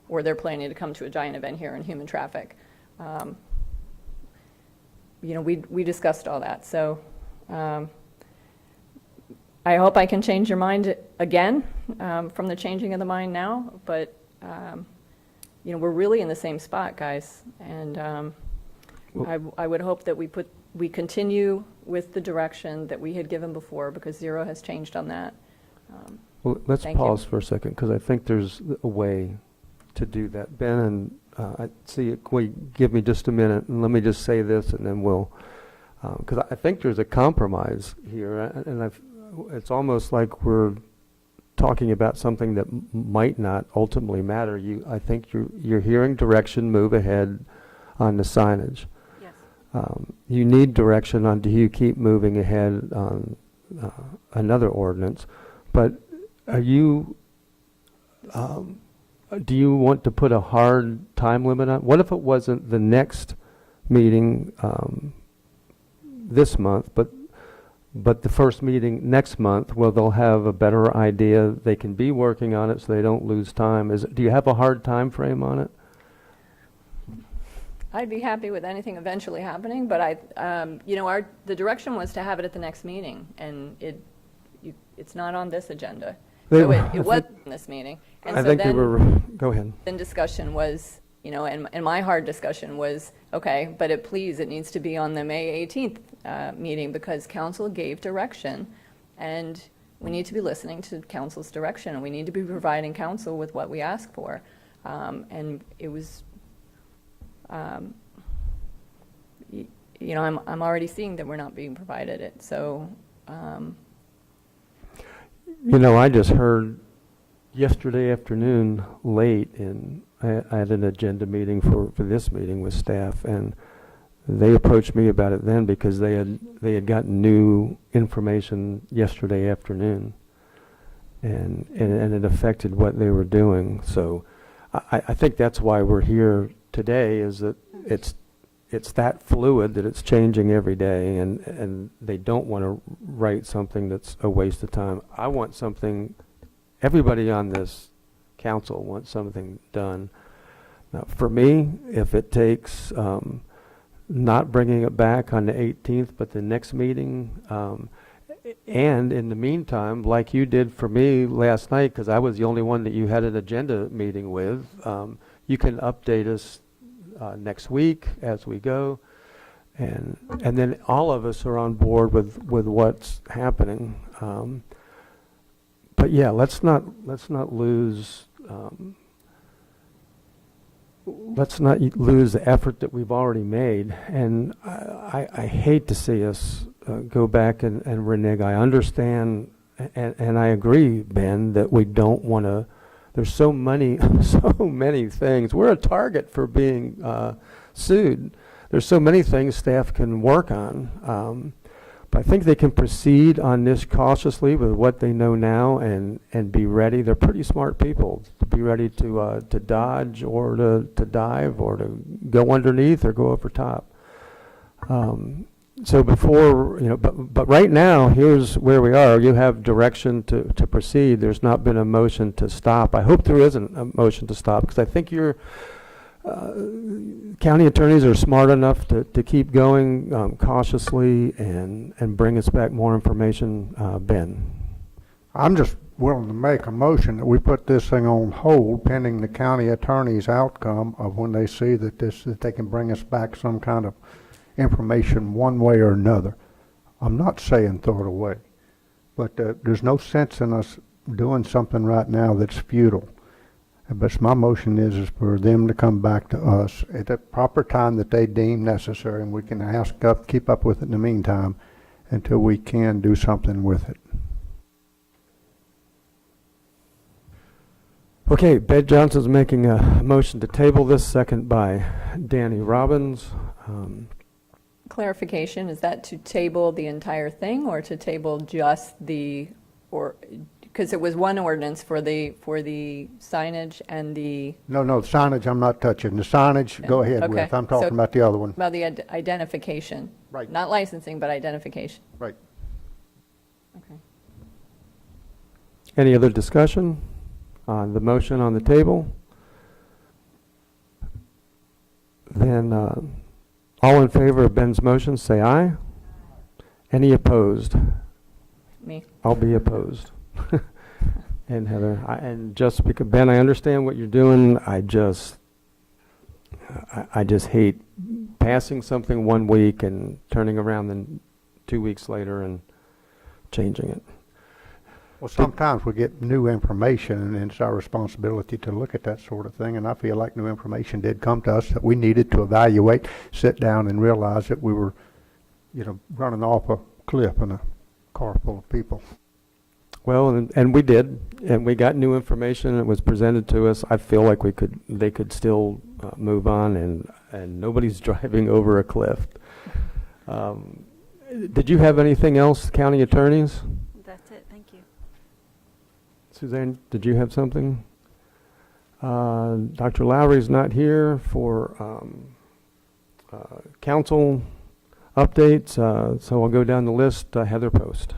or they're planning to come to a giant event here in human traffic. You know, we discussed all that. So I hope I can change your mind again from the changing of the mind now, but we're really in the same spot, guys. And I would hope that we continue with the direction that we had given before, because zero has changed on that. Well, let's Thank you. pause for a second, because I think there's a way to do that. Ben, and I see, can you give me just a minute, and let me just say this, and then we'll, because I think there's a compromise here, and it's almost like we're talking about something that might not ultimately matter. I think you're hearing direction, move ahead on the signage. Yes. You need direction on, do you keep moving ahead on another ordinance? But are you, do you want to put a hard time limit on? What if it wasn't the next meeting this month, but the first meeting next month, well, they'll have a better idea. They can be working on it so they don't lose time. Do you have a hard time frame on it? I'd be happy with anything eventually happening, but the direction was to have it at the next meeting, and it's not on this agenda. So it was in this meeting. And I so think then, we were, go ahead. Then discussion was, and my hard discussion was, okay, but it needs to be on the May 18th meeting, because council gave direction, and we need to be listening to council's direction, and we need to be providing council with what we ask for. And it was, I'm already seeing that we're not being provided it, so. I just heard yesterday afternoon late, and I had an agenda meeting for this meeting with staff, and they approached me about it then because they had gotten new information yesterday afternoon, and it affected what they were doing. So I think that's why we're here today, is that it's that fluid, that it's changing every day, and they don't want to write something that's a waste of time. I want something, everybody on this council wants something done. Now, for me, if it takes not bringing it back on the 18th, but the next meeting, and in the meantime, like you did for me last night, because I was the only one that you had an agenda meeting with, you can update us next week as we go, and then all of us are on board with what's happening. But yeah, let's not lose the effort that we've already made. And I hate to see us go back and renege. I understand, and I agree, Ben, that we don't want to. There's so many things. We're a target for being sued. There's so many things staff can work on. But I think they can proceed on this cautiously with what they know now, and be ready. They're pretty smart people to be ready to dodge, or to dive, or to go underneath or go over top. So before, but right now, here's where we are. You have direction to proceed. There's not been a motion to stop. I hope there isn't a motion to stop, because I think your county attorneys are smart enough to keep going cautiously and bring us back more information. Ben? I'm just willing to make a motion that we put this thing on hold pending the county attorney's outcome of when they see that they can bring us back some kind of information one way or another. I'm not saying throw it away, but there's no sense in us doing something right now that's futile. But my motion is for them to come back to us at the proper time that they deem necessary, and we can keep up with it in the meantime until we can do something with it. Okay, Ben Johnson's making a motion to table this, second by Danny Robbins. Clarification, is that to table the entire thing, or to table just because it was one ordinance for the signage and the... No, the signage I'm not touching. The signage, go ahead Okay. with. I'm talking about the other one. About the identification. Right. Not licensing, but identification. Right. Okay. Any other discussion on the motion on the table? Then all in favor of Ben's motion, say aye. Any opposed? Me. I'll be opposed. And Heather, and just because, Ben, I understand what you're doing, I just hate passing something one week and turning around then 2 weeks later and changing it. Well, sometimes we get new information, and it's our responsibility to look at that sort of thing, and I feel like new information did come to us that we needed to evaluate, sit down and realize that we were, running off a cliff in a car full of people. Well, and we did, and we got new information. It was presented to us. I feel like they could still move on, and nobody's driving over a cliff. Did you have anything else, county attorneys? That's it, thank you. Suzanne, did you have something? Dr. Lowry's not here for council updates, so I'll go down the list. Heather Post.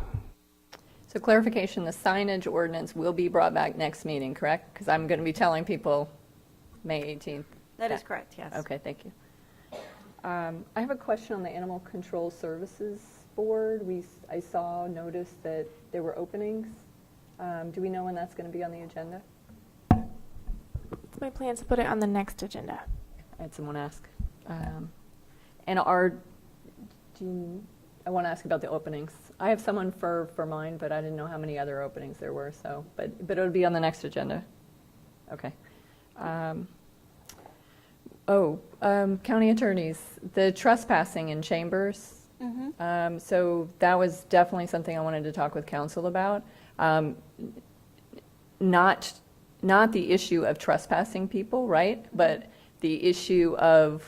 So clarification, the signage ordinance will be brought back next meeting, correct? Because I'm going to be telling people May 18th. That is correct, yes. Okay, thank you. I have a question on the Animal Control Services Board. I saw notice that there were openings. Do we know when that's going to be on the agenda? It's my plan to put it on the next agenda. I had someone ask. And I want to ask about the openings. I have someone for mine, but I didn't know how many other openings there were. So, but it'll be on the next agenda. Okay. County attorneys, the trespassing in chambers. Mm-hmm. So that was definitely something I wanted to talk with council about. Not the issue of trespassing people, right? But the issue of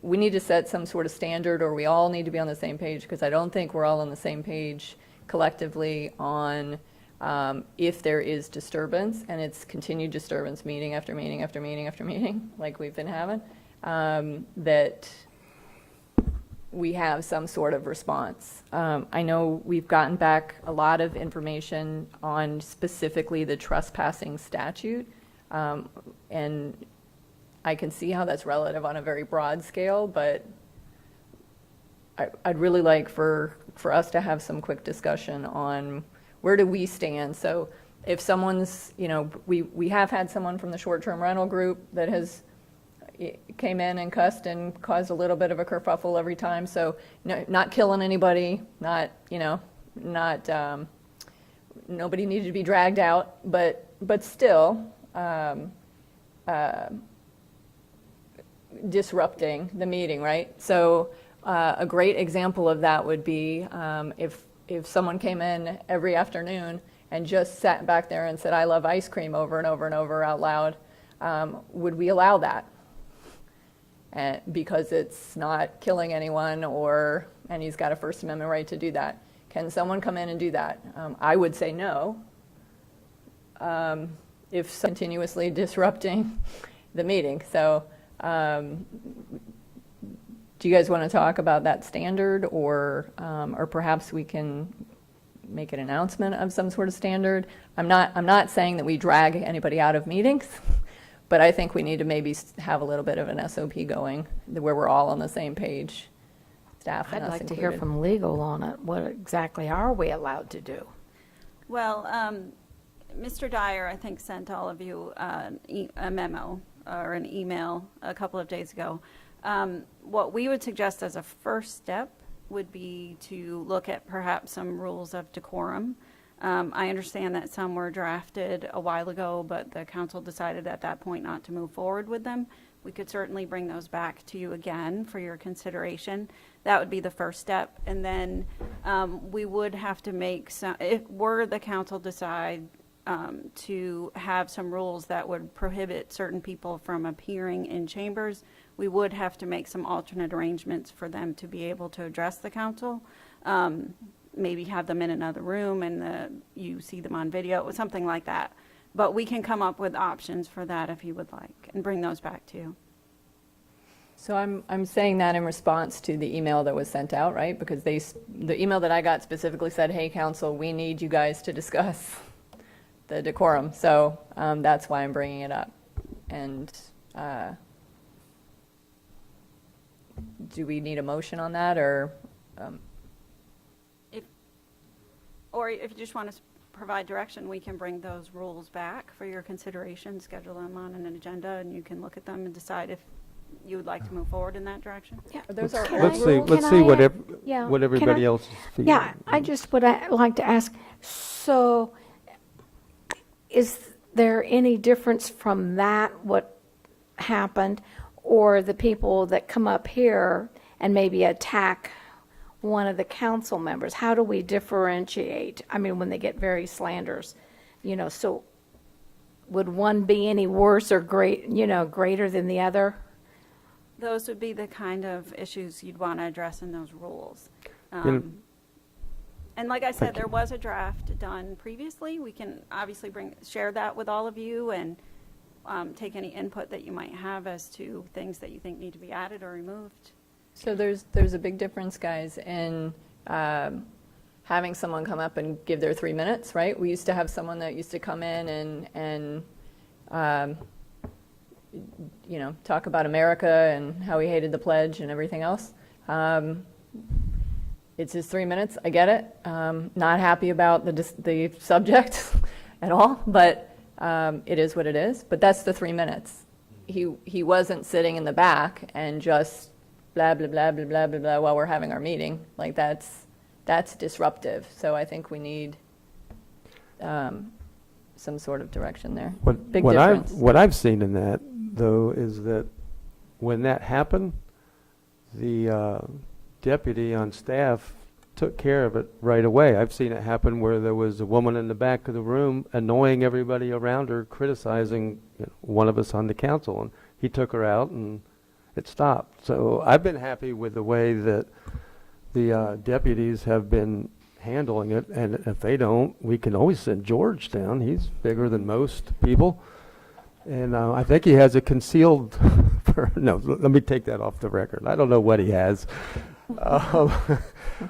we need to set some sort of standard, or we all need to be on the same page, because I don't think we're all on the same page collectively on if there is disturbance, and it's continued disturbance, meeting after meeting after meeting after meeting, like we've been having, that we have some sort of response. I know we've gotten back a lot of information on specifically the trespassing statute, and I can see how that's relative on a very broad scale, but I'd really like for us to have some quick discussion on where do we stand. So if someone's, we have had someone from the short-term rental group that has came in and cussed and caused a little bit of a kerfuffle every time. So not killing anybody, nobody needed to be dragged out, but still disrupting the meeting, right? So a great example of that would be if someone came in every afternoon and just sat back there and said, "I love ice cream" over and over and over out loud, would we allow that? Because it's not killing anyone, and he's got a First Amendment right to do that. Can someone come in and do that? I would say no. If continuously disrupting the meeting. So do you guys want to talk about that standard, or perhaps we can make an announcement of some sort of standard? I'm not saying that we drag anybody out of meetings, but I think we need to maybe have a little bit of an SOP going where we're all on the same page, staff and I'd us like to included. hear from legal on it. What exactly are we allowed to do? Well, Mr. Dyer, I think, sent all of you a memo or an email a couple of days ago. What we would suggest as a first step would be to look at perhaps some rules of decorum. I understand that some were drafted a while ago, but the council decided at that point not to move forward with them. We could certainly bring those back to you again for your consideration. That would be the first step. And then we would have to make some, if were the council decide to have some rules that would prohibit certain people from appearing in chambers, we would have to make some alternate arrangements for them to be able to address the council. Maybe have them in another room and you see them on video, something like that. But we can come up with options for that if you would like, and bring those back to you. So I'm saying that in response to the email that was sent out, right? Because the email that I got specifically said, "Hey, council, we need you guys to discuss the decorum." So that's why I'm bringing it up. And do we need a motion on that, or? Or if you just want to provide direction, we can bring those rules back for your consideration, schedule them on an agenda, and you can look at them and decide if you would like to move forward in that direction. Yeah. Those are Let's see, let's see what everybody else is feeling. Yeah, I just would like to ask, so is there any difference from that, what happened, or the people that come up here and maybe attack one of the council members? How do we differentiate? I mean, when they get very slanders, so would one be any worse or greater than the other? Those would be the kind of issues you'd want to address in those rules. And like I said, there was a draft done previously. We can obviously share that with all of you and take any input that you might have as to things that you think need to be added or removed. So there's a big difference, guys, in having someone come up and give their 3 minutes, right? We used to have someone that used to come in and talk about America and how he hated the pledge and everything else. It's his 3 minutes. I get it. Not happy about the subject at all, but it is what it is. But that's the 3 minutes. He wasn't sitting in the back and just blah blah blah blah blah blah blah while we're having our meeting. Like that's disruptive. So I think we need some sort of direction there. Big difference. What I've seen in that, though, is that when that happened, the deputy on staff took care of it right away. I've seen it happen where there was a woman in the back of the room annoying everybody around her, criticizing one of us on the council, and he took her out and it stopped. So I've been happy with the way that the deputies have been handling it, and if they don't, we can always send George down. He's bigger than most people, and I think he has a concealed no, let me take that off the record. I don't know what he has.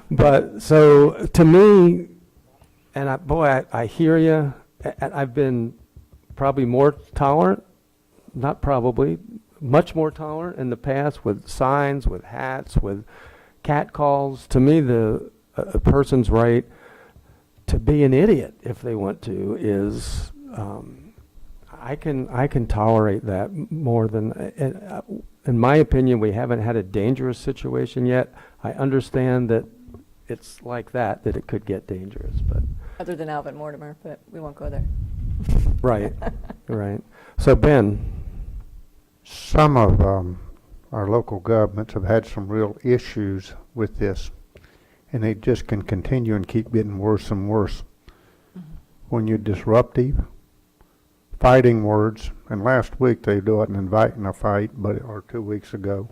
But so to me, and I hear you, and I've been probably more tolerant, not probably, much more tolerant in the past with signs, with hats, with cat calls. To me, a person's right to be an idiot if they want to is, I can tolerate that more than, in my opinion, we haven't had a dangerous situation yet. I understand that it's like that it could get dangerous, but. Other than Alvin Mortimer, but we won't go there. Right, right. So Ben. Some of our local governments have had some real issues with this, and they just can continue and keep getting worse and worse. When you're disruptive, fighting words, and last week they wasn't inviting a fight, or 2 weeks ago,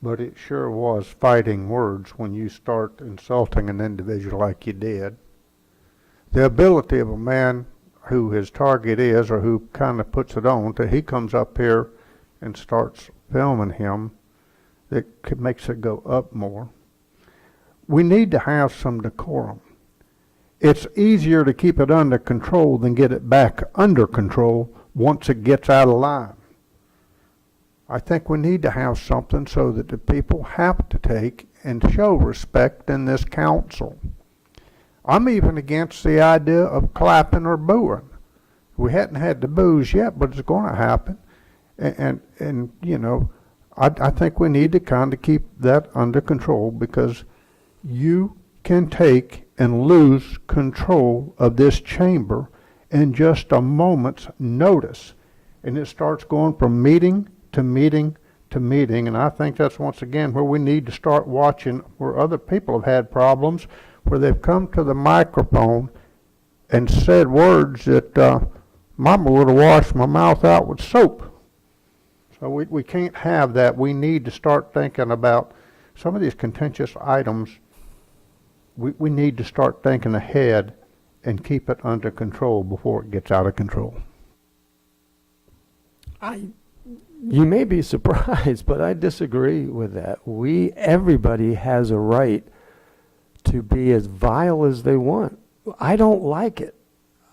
but it sure was fighting words when you start insulting an individual like you did. The ability of a man who his target is, or who kind of puts it on, till he comes up here and starts filming him, that makes it go up more. We need to have some decorum. It's easier to keep it under control than get it back under control once it gets out of line. I think we need to have something so that the people have to take and show respect in this council. I'm even against the idea of clapping or booing. We hadn't had the boos yet, but it's going to happen. And I think we need to kind of keep that under control, because you can take and lose control of this chamber in just a moment's notice. And it starts going from meeting to meeting to meeting. And I think that's once again where we need to start watching where other people have had problems, where they've come to the microphone and said words that Mama would have washed my mouth out with soap. So we can't have that. We need to start thinking about some of these contentious items. We need to start thinking ahead and keep it under control before it gets out of control. You may be surprised, but I disagree with that. Everybody has a right to be as vile as they want. I don't like it.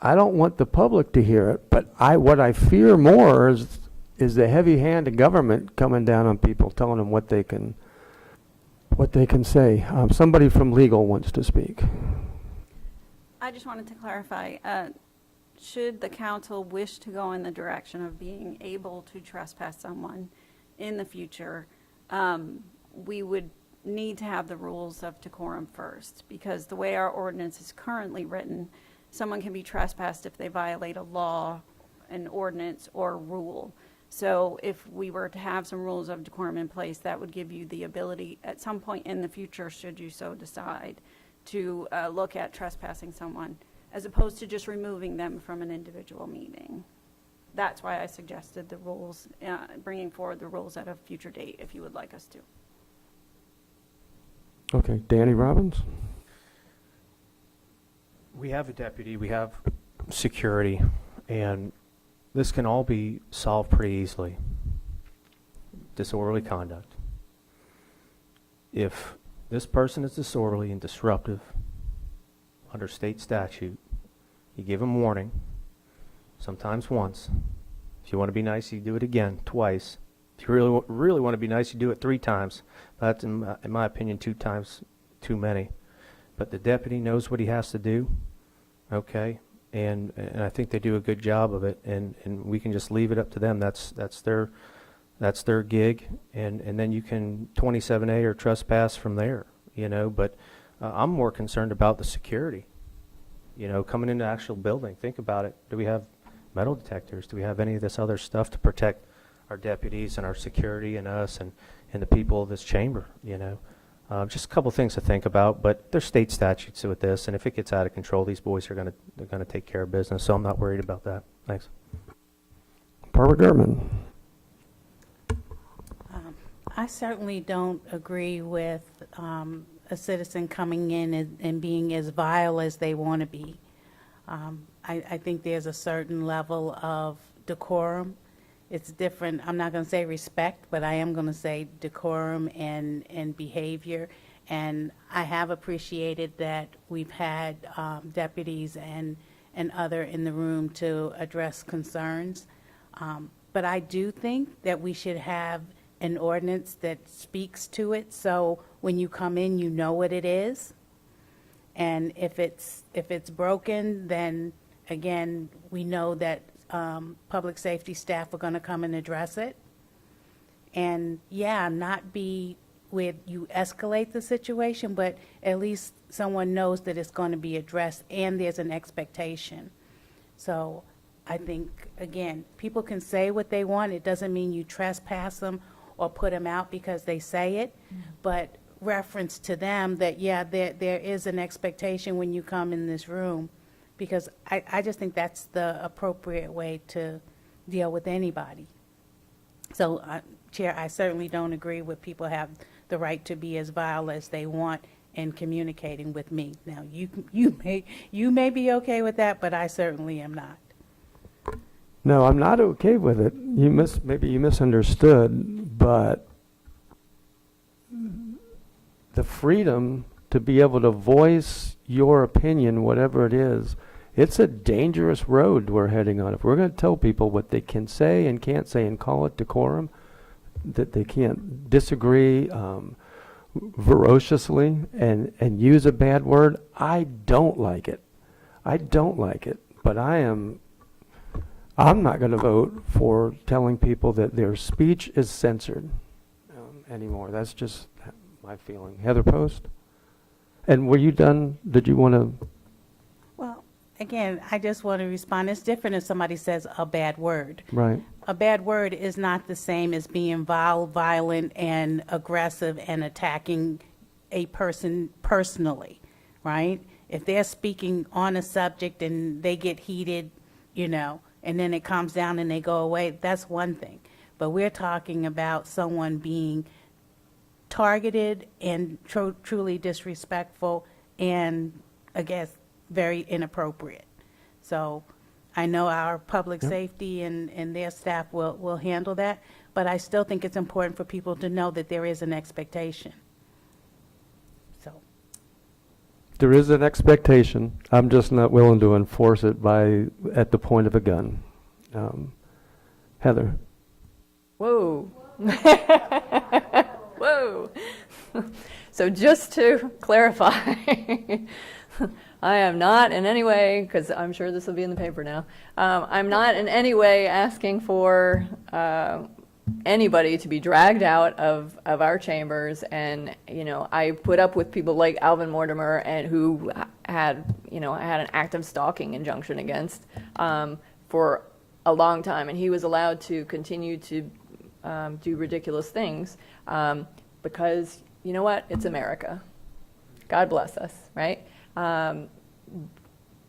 I don't want the public to hear it, but what I fear more is the heavy hand of government coming down on people, telling them what they can say. Somebody from legal wants to speak. I just wanted to clarify, should the council wish to go in the direction of being able to trespass someone in the future, we would need to have the rules of decorum first, because the way our ordinance is currently written, someone can be trespassed if they violate a law, an ordinance, or a rule. So if we were to have some rules of decorum in place, that would give you the ability at some point in the future, should you so decide, to look at trespassing someone, as opposed to just removing them from an individual meeting. That's why I suggested the rules, bringing forward the rules at a future date, if you would like us to. Okay, Danny Robbins? We have a deputy, we have security, and this can all be solved pretty easily. Disorderly conduct. If this person is disorderly and disruptive under state statute, you give them warning, sometimes once. If you want to be nice, you do it again, twice. If you really want to be nice, you do it 3 times. That's, in my opinion, 2 times too many. But the deputy knows what he has to do, okay? And I think they do a good job of it, and we can just leave it up to them. That's their gig, and then you can 27A or trespass from there, you know. But I'm more concerned about the security, you know, coming into the actual building. Think about it. Do we have metal detectors? Do we have any of this other stuff to protect our deputies and our security and us and the people of this chamber, you know? Just a couple things to think about, but there's state statutes with this, and if it gets out of control, these boys they're gonna take care of business, so I'm not worried about that. Thanks. Barbara German? I certainly don't agree with a citizen coming in and being as vile as they want to be. I think there's a certain level of decorum. It's different. I'm not going to say respect, but I am going to say decorum and behavior. And I have appreciated that we've had deputies and other in the room to address concerns. But I do think that we should have an ordinance that speaks to it, so when you come in, you know what it is. And if it's broken, then again, we know that public safety staff are going to come and address it. And yeah, not be where you escalate the situation, but at least someone knows that it's going to be addressed and there's an expectation. So I think, again, people can say what they want. It doesn't mean you trespass them or put them out because they say it, but reference to them that, yeah, there is an expectation when you come in this room, because I just think that's the appropriate way to deal with anybody. So, Chair, I certainly don't agree with people have the right to be as vile as they want in communicating with me. Now, you may be okay with that, but I certainly am not. No, I'm not okay with it. Maybe you misunderstood, but the freedom to be able to voice your opinion, whatever it is, it's a dangerous road we're heading on. If we're going to tell people what they can say and can't say and call it decorum, that they can't disagree ferociously and use a bad word, I don't like it. I don't like it, but I'm not going to vote for telling people that their speech is censored anymore. That's just my feeling. Heather Post? And were you done? Did you want to? Well, again, I just want to respond. It's different if somebody says a bad word. Right. A bad word is not the same as being vile, violent, and aggressive and attacking a person personally, right? If they're speaking on a subject and they get heated, you know, and then it calms down and they go away, that's one thing. But we're talking about someone being targeted and truly disrespectful and, I guess, very inappropriate. So I know our public safety and their staff will handle that, but I still think it's important for people to know that there is an expectation. So There is an expectation. I'm just not willing to enforce it at the point of a gun. Heather. Whoa. Whoa. So just to clarify, I am not in any way, because I'm sure this will be in the paper now, I'm not in any way asking for anybody to be dragged out of our chambers. And, I put up with people like Alvin Mortimer, and who had an active stalking injunction against for a long time. And he was allowed to continue to do ridiculous things because, you know what, it's America. God bless us, right?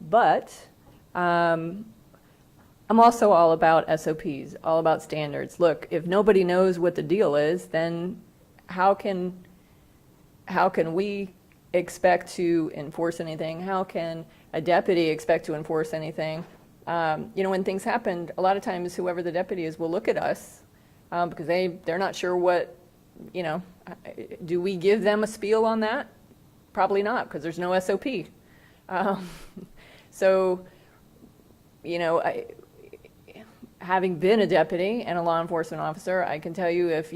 But I'm also all about SOPs, all about standards. Look, if nobody knows what the deal is, then how can we expect to enforce anything? How can a deputy expect to enforce anything? When things happen, a lot of times whoever the deputy is will look at us because they're not sure what, do we give them a spiel on that? Probably not, because there's no SOP. Having been a deputy and a law enforcement officer, I can tell you if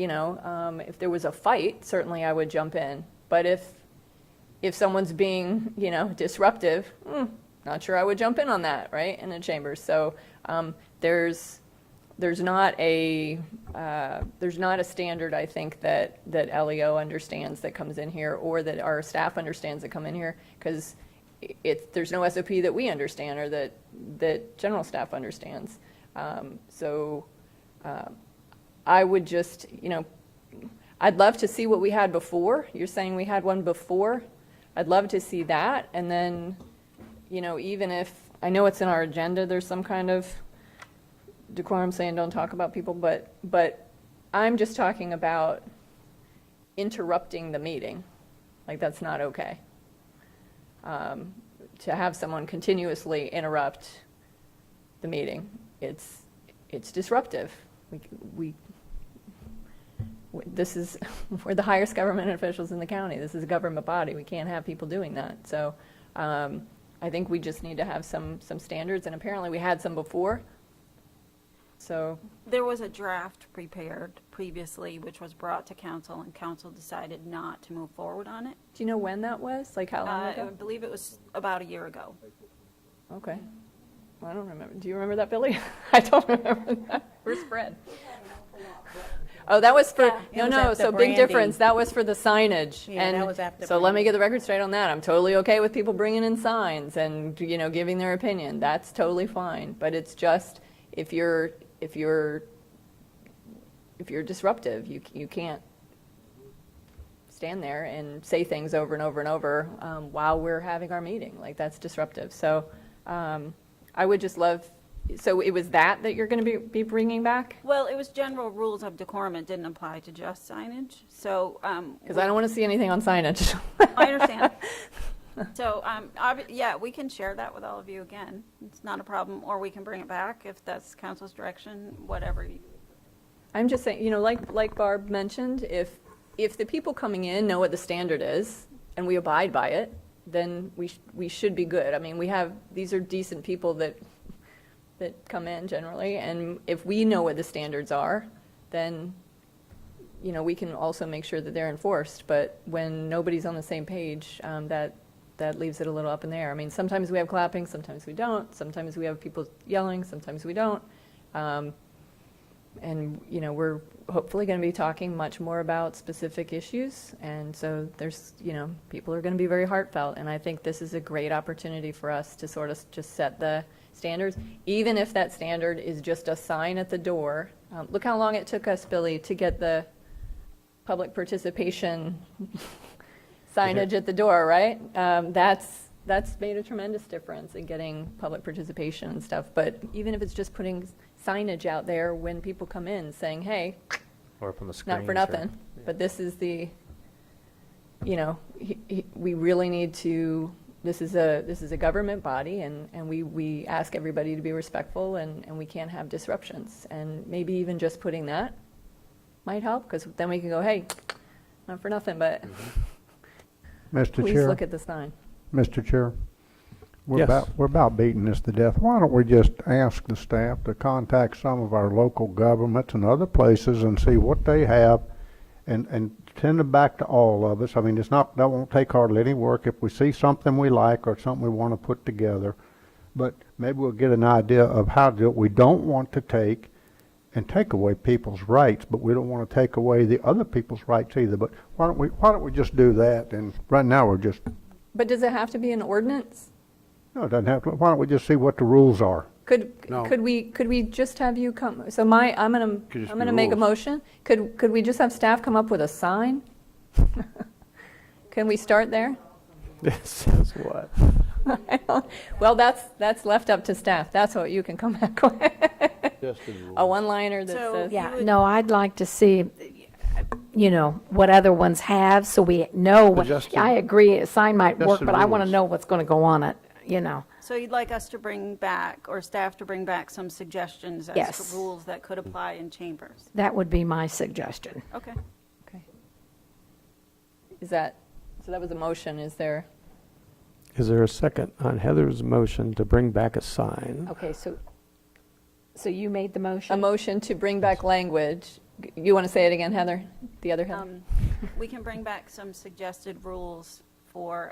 there was a fight, certainly I would jump in. But if someone's being, disruptive, not sure I would jump in on that, right, in a chamber. So there's not a standard, I think, that LEO understands that comes in here, or that our staff understands that come in here, because there's no SOP that we understand or that general staff understands. I would just, I'd love to see what we had before. You're saying we had one before. I'd love to see that. And then, even if, I know it's in our agenda, there's some kind of decorum saying don't talk about people, but I'm just talking about interrupting the meeting. Like, that's not okay. To have someone continuously interrupt the meeting, it's disruptive. We're the highest government officials in the county. This is a government body. We can't have people doing that. So I think we just need to have some standards, and apparently we had some before. So there was a draft prepared previously, which was brought to council, and council decided not to move forward on it. Do you know when that was? Like how long ago? I believe it was about a year ago. Okay. Well, I don't remember. Do you remember that, Billy? I don't remember that. Where's Fred? Oh, that was for, so big difference. That was for the signage. Yeah, and that was after so let me get the record straight on that. I'm totally okay with people bringing in signs and, giving their opinion. That's totally fine. But it's just, if you're disruptive, you can't stand there and say things over and over and over while we're having our meeting. Like, that's disruptive. So I would just love, so it was that you're going to be bringing back? Well, it was general rules of decorum. It didn't apply to just signage. So because I don't want to see anything on signage. I understand. So yeah, we can share that with all of you again. It's not a problem, or we can bring it back if that's council's direction, whatever. I'm just saying, like Barb mentioned, if the people coming in know what the standard is and we abide by it, then we should be good. I mean, these are decent people that come in generally, and if we know what the standards are, then we can also make sure that they're enforced. But when nobody's on the same page, that leaves it a little up in the air. I mean, sometimes we have clapping, sometimes we don't. Sometimes we have people yelling, sometimes we don't. And we're hopefully going to be talking much more about specific issues, and so there's people are going to be very heartfelt, and I think this is a great opportunity for us to sort of just set the standards, even if that standard is just a sign at the door. Look how long it took us, Billy, to get the public participation signage at the door, right? That's made a tremendous difference in getting public participation and stuff. But even if it's just putting signage out there when people come in saying, hey, or up on the not for screens, nothing, or- but this is the, we really need to, this is a government body, and we ask everybody to be respectful, and we can't have disruptions. And maybe even just putting that might help, because then we can go, hey, not for nothing, but Mr. please Chair. look at the sign. Mr. Chair, Yes. we're about beating this to death. Why don't we just ask the staff to contact some of our local governments and other places and see what they have, and send them back to all of us. I mean, that won't take hardly any work if we see something we like or something we want to put together. But maybe we'll get an idea of how we don't want to take away people's rights, but we don't want to take away the other people's rights either. But why don't we just do that? And right now we're just, But does it have to be an ordinance? no, it doesn't have to. Why don't we just see what the rules are? Could we just have you come, so I'm gonna make a motion. Could we just have staff come up with a sign? Can we start there? This says what? Well, that's left up to staff. That's what you can come back with. A one-liner that says. Yeah, no, I'd like to see, what other ones have, so we know what, I agree, a sign might work, but I want to know what's going to go on it, So you'd like us to bring back, or staff to bring back some suggestions as Yes. to rules that could apply in chambers? That would be my suggestion. Okay. So that was a motion, is there? Is there a second on Heather's motion to bring back a sign? Okay, so you made the motion? A motion to bring back language. You want to say it again, Heather? The other Heather? We can bring back some suggested rules for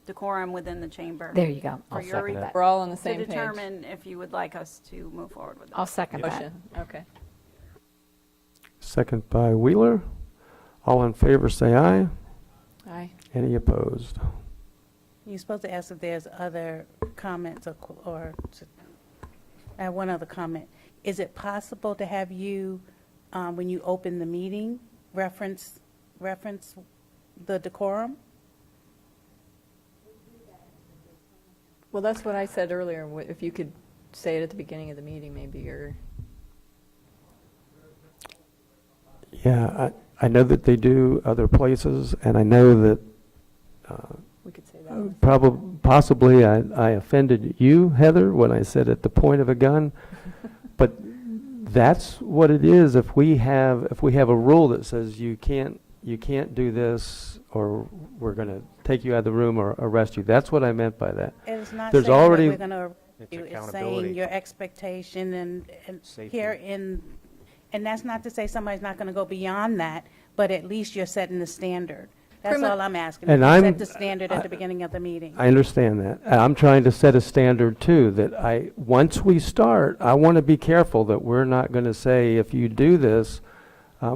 decorum within the chamber. There you go. For I'll your second that. We're all on the same To page. determine if you would like us to move forward with that. I'll second that. Motion, okay. Second by Wheeler. All in favor, say aye. Aye. Any opposed? You're supposed to ask if there's other comments I have one other comment. Is it possible to have you, when you open the meeting, reference the decorum? Well, that's what I said earlier. If you could say it at the beginning of the meeting, maybe, or. Yeah, I know that they do other places, and I know that We could say that. possibly I offended you, Heather, when I said at the point of a gun. But that's what it is. If we have a rule that says you can't do this, or we're going to take you out of the room or arrest you. That's what I meant by that. It's not There's saying already that we're going to arrest you. It's saying your expectation and here and that's not to say somebody's not going to go beyond that, but at least you're setting the standard. That's all I'm asking. And You set the standard at the beginning of the meeting. I understand that. I'm trying to set a standard too, that once we start, I want to be careful that we're not going to say, if you do this,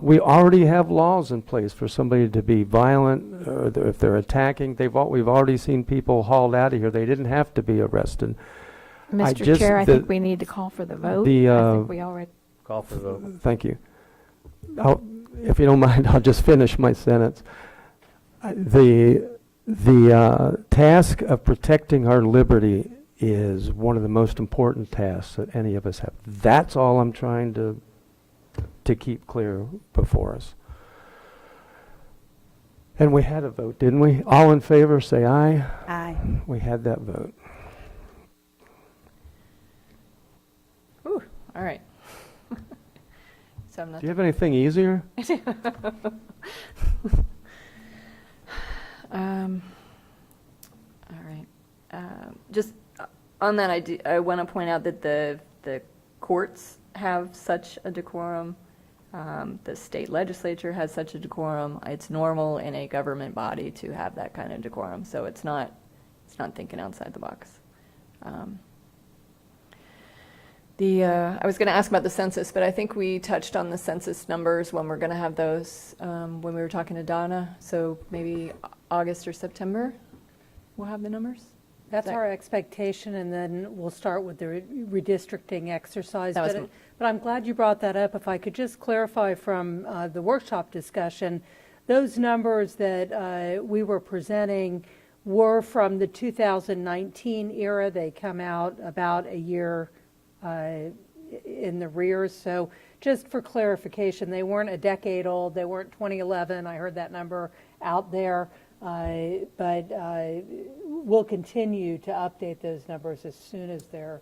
we already have laws in place for somebody to be violent, or if they're attacking. We've already seen people hauled out of here. They didn't have to be arrested. Mr. Chair, I think we need to call for the vote. I think we already. Call for the vote. Thank you. If you don't mind, I'll just finish my sentence. The task of protecting our liberty is one of the most important tasks that any of us have. That's all I'm trying to keep clear before us. And we had a vote, didn't we? All in favor, say aye. Aye. We had that vote. Ooh, all right. So I'm not. Do you have anything easier? All right. Just on that, I want to point out that the courts have such a decorum. The state legislature has such a decorum. It's normal in a government body to have that kind of decorum. So it's not thinking outside the box. I was going to ask about the census, but I think we touched on the census numbers when we're going to have those when we were talking to Donna. So maybe August or September, we'll have the numbers. That's our expectation, and then we'll start with the redistricting exercise. But I'm glad you brought that up. If I could just clarify from the workshop discussion, those numbers that we were presenting were from the 2019 era. They come out about a year in the rear. So just for clarification, they weren't a decade old. They weren't 2011. I heard that number out there. But we'll continue to update those numbers as soon as they're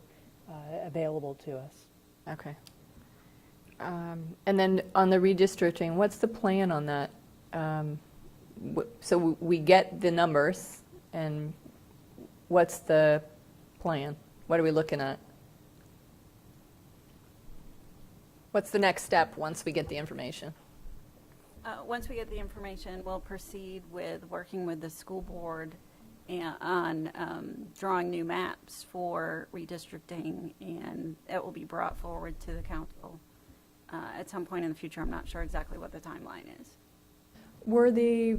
available to us. Okay. And then on the redistricting, what's the plan on that? So we get the numbers, and what's the plan? What are we looking at? What's the next step once we get the information? Once we get the information, we'll proceed with working with the school board on drawing new maps for redistricting, and it will be brought forward to the council at some point in the future. I'm not sure exactly what the timeline is. Were the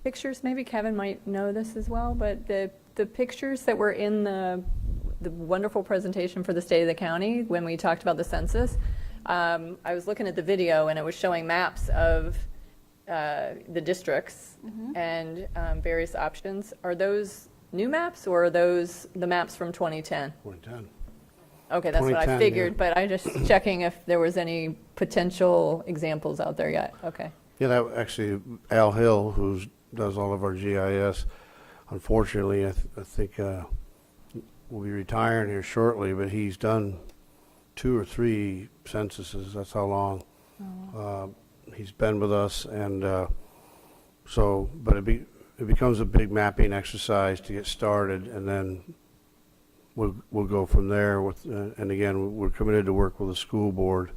pictures, maybe Kevin might know this as well, but the pictures that were in the wonderful presentation for the state of the county when we talked about the census, I was looking at the video and it was showing maps of the districts and various options. Are those new maps or are those the maps from 2010? 2010. Okay, that's what I 2010, figured, yeah. but I just checking if there was any potential examples out there yet. Okay. Yeah, that actually, Al Hill, who does all of our GIS, unfortunately, I think will be retiring here shortly, but he's done 2 or 3 censuses. That's how long he's been with us, and but it becomes a big mapping exercise to get started, and then we'll go from there. With and again, we're committed to work with the school board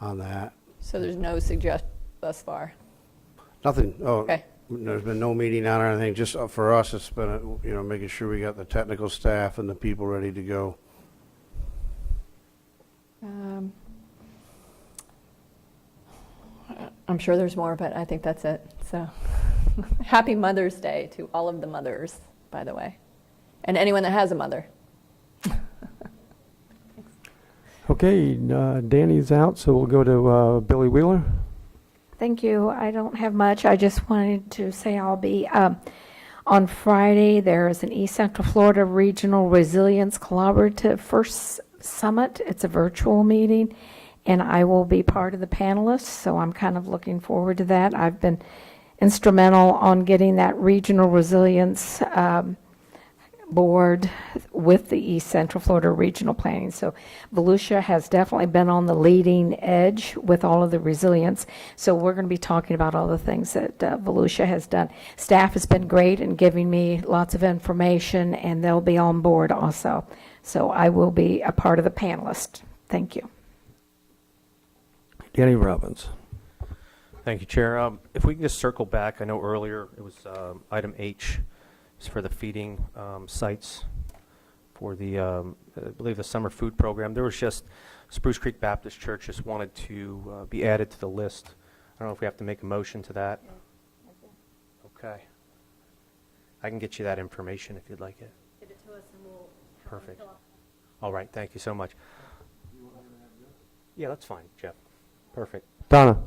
on that. So there's no suggestion thus far? Nothing. Oh, Okay. There's been no meeting on or anything. Just for us, it's been making sure we got the technical staff and the people ready to go. I'm sure there's more, but I think that's it. So happy Mother's Day to all of the mothers, by the way, and anyone that has a mother. Okay, Danny's out, so we'll go to Billy Wheeler. Thank you. I don't have much. I just wanted to say I'll be on Friday. There is an East Central Florida Regional Resilience Collaborative First Summit. It's a virtual meeting, and I will be part of the panelists, so I'm kind of looking forward to that. I've been instrumental on getting that Regional Resilience board with the East Central Florida Regional Planning. So Volusia has definitely been on the leading edge with all of the resilience. So we're going to be talking about all the things that Volusia has done. Staff has been great in giving me lots of information, and they'll be on board also. So I will be a part of the panelist. Thank you. Danny Robbins. Thank you, Chair. If we can just circle back, I know earlier it was item H. For the feeding sites for the, I believe, the summer food program. There was just Spruce Creek Baptist Church just wanted to be added to the list. I don't know if we have to make a motion to that. Okay. I can get you that information if you'd like it. Get it to us and we'll. Perfect. All right. Thank you so much. Yeah, that's fine, Jeff. Perfect. Donna.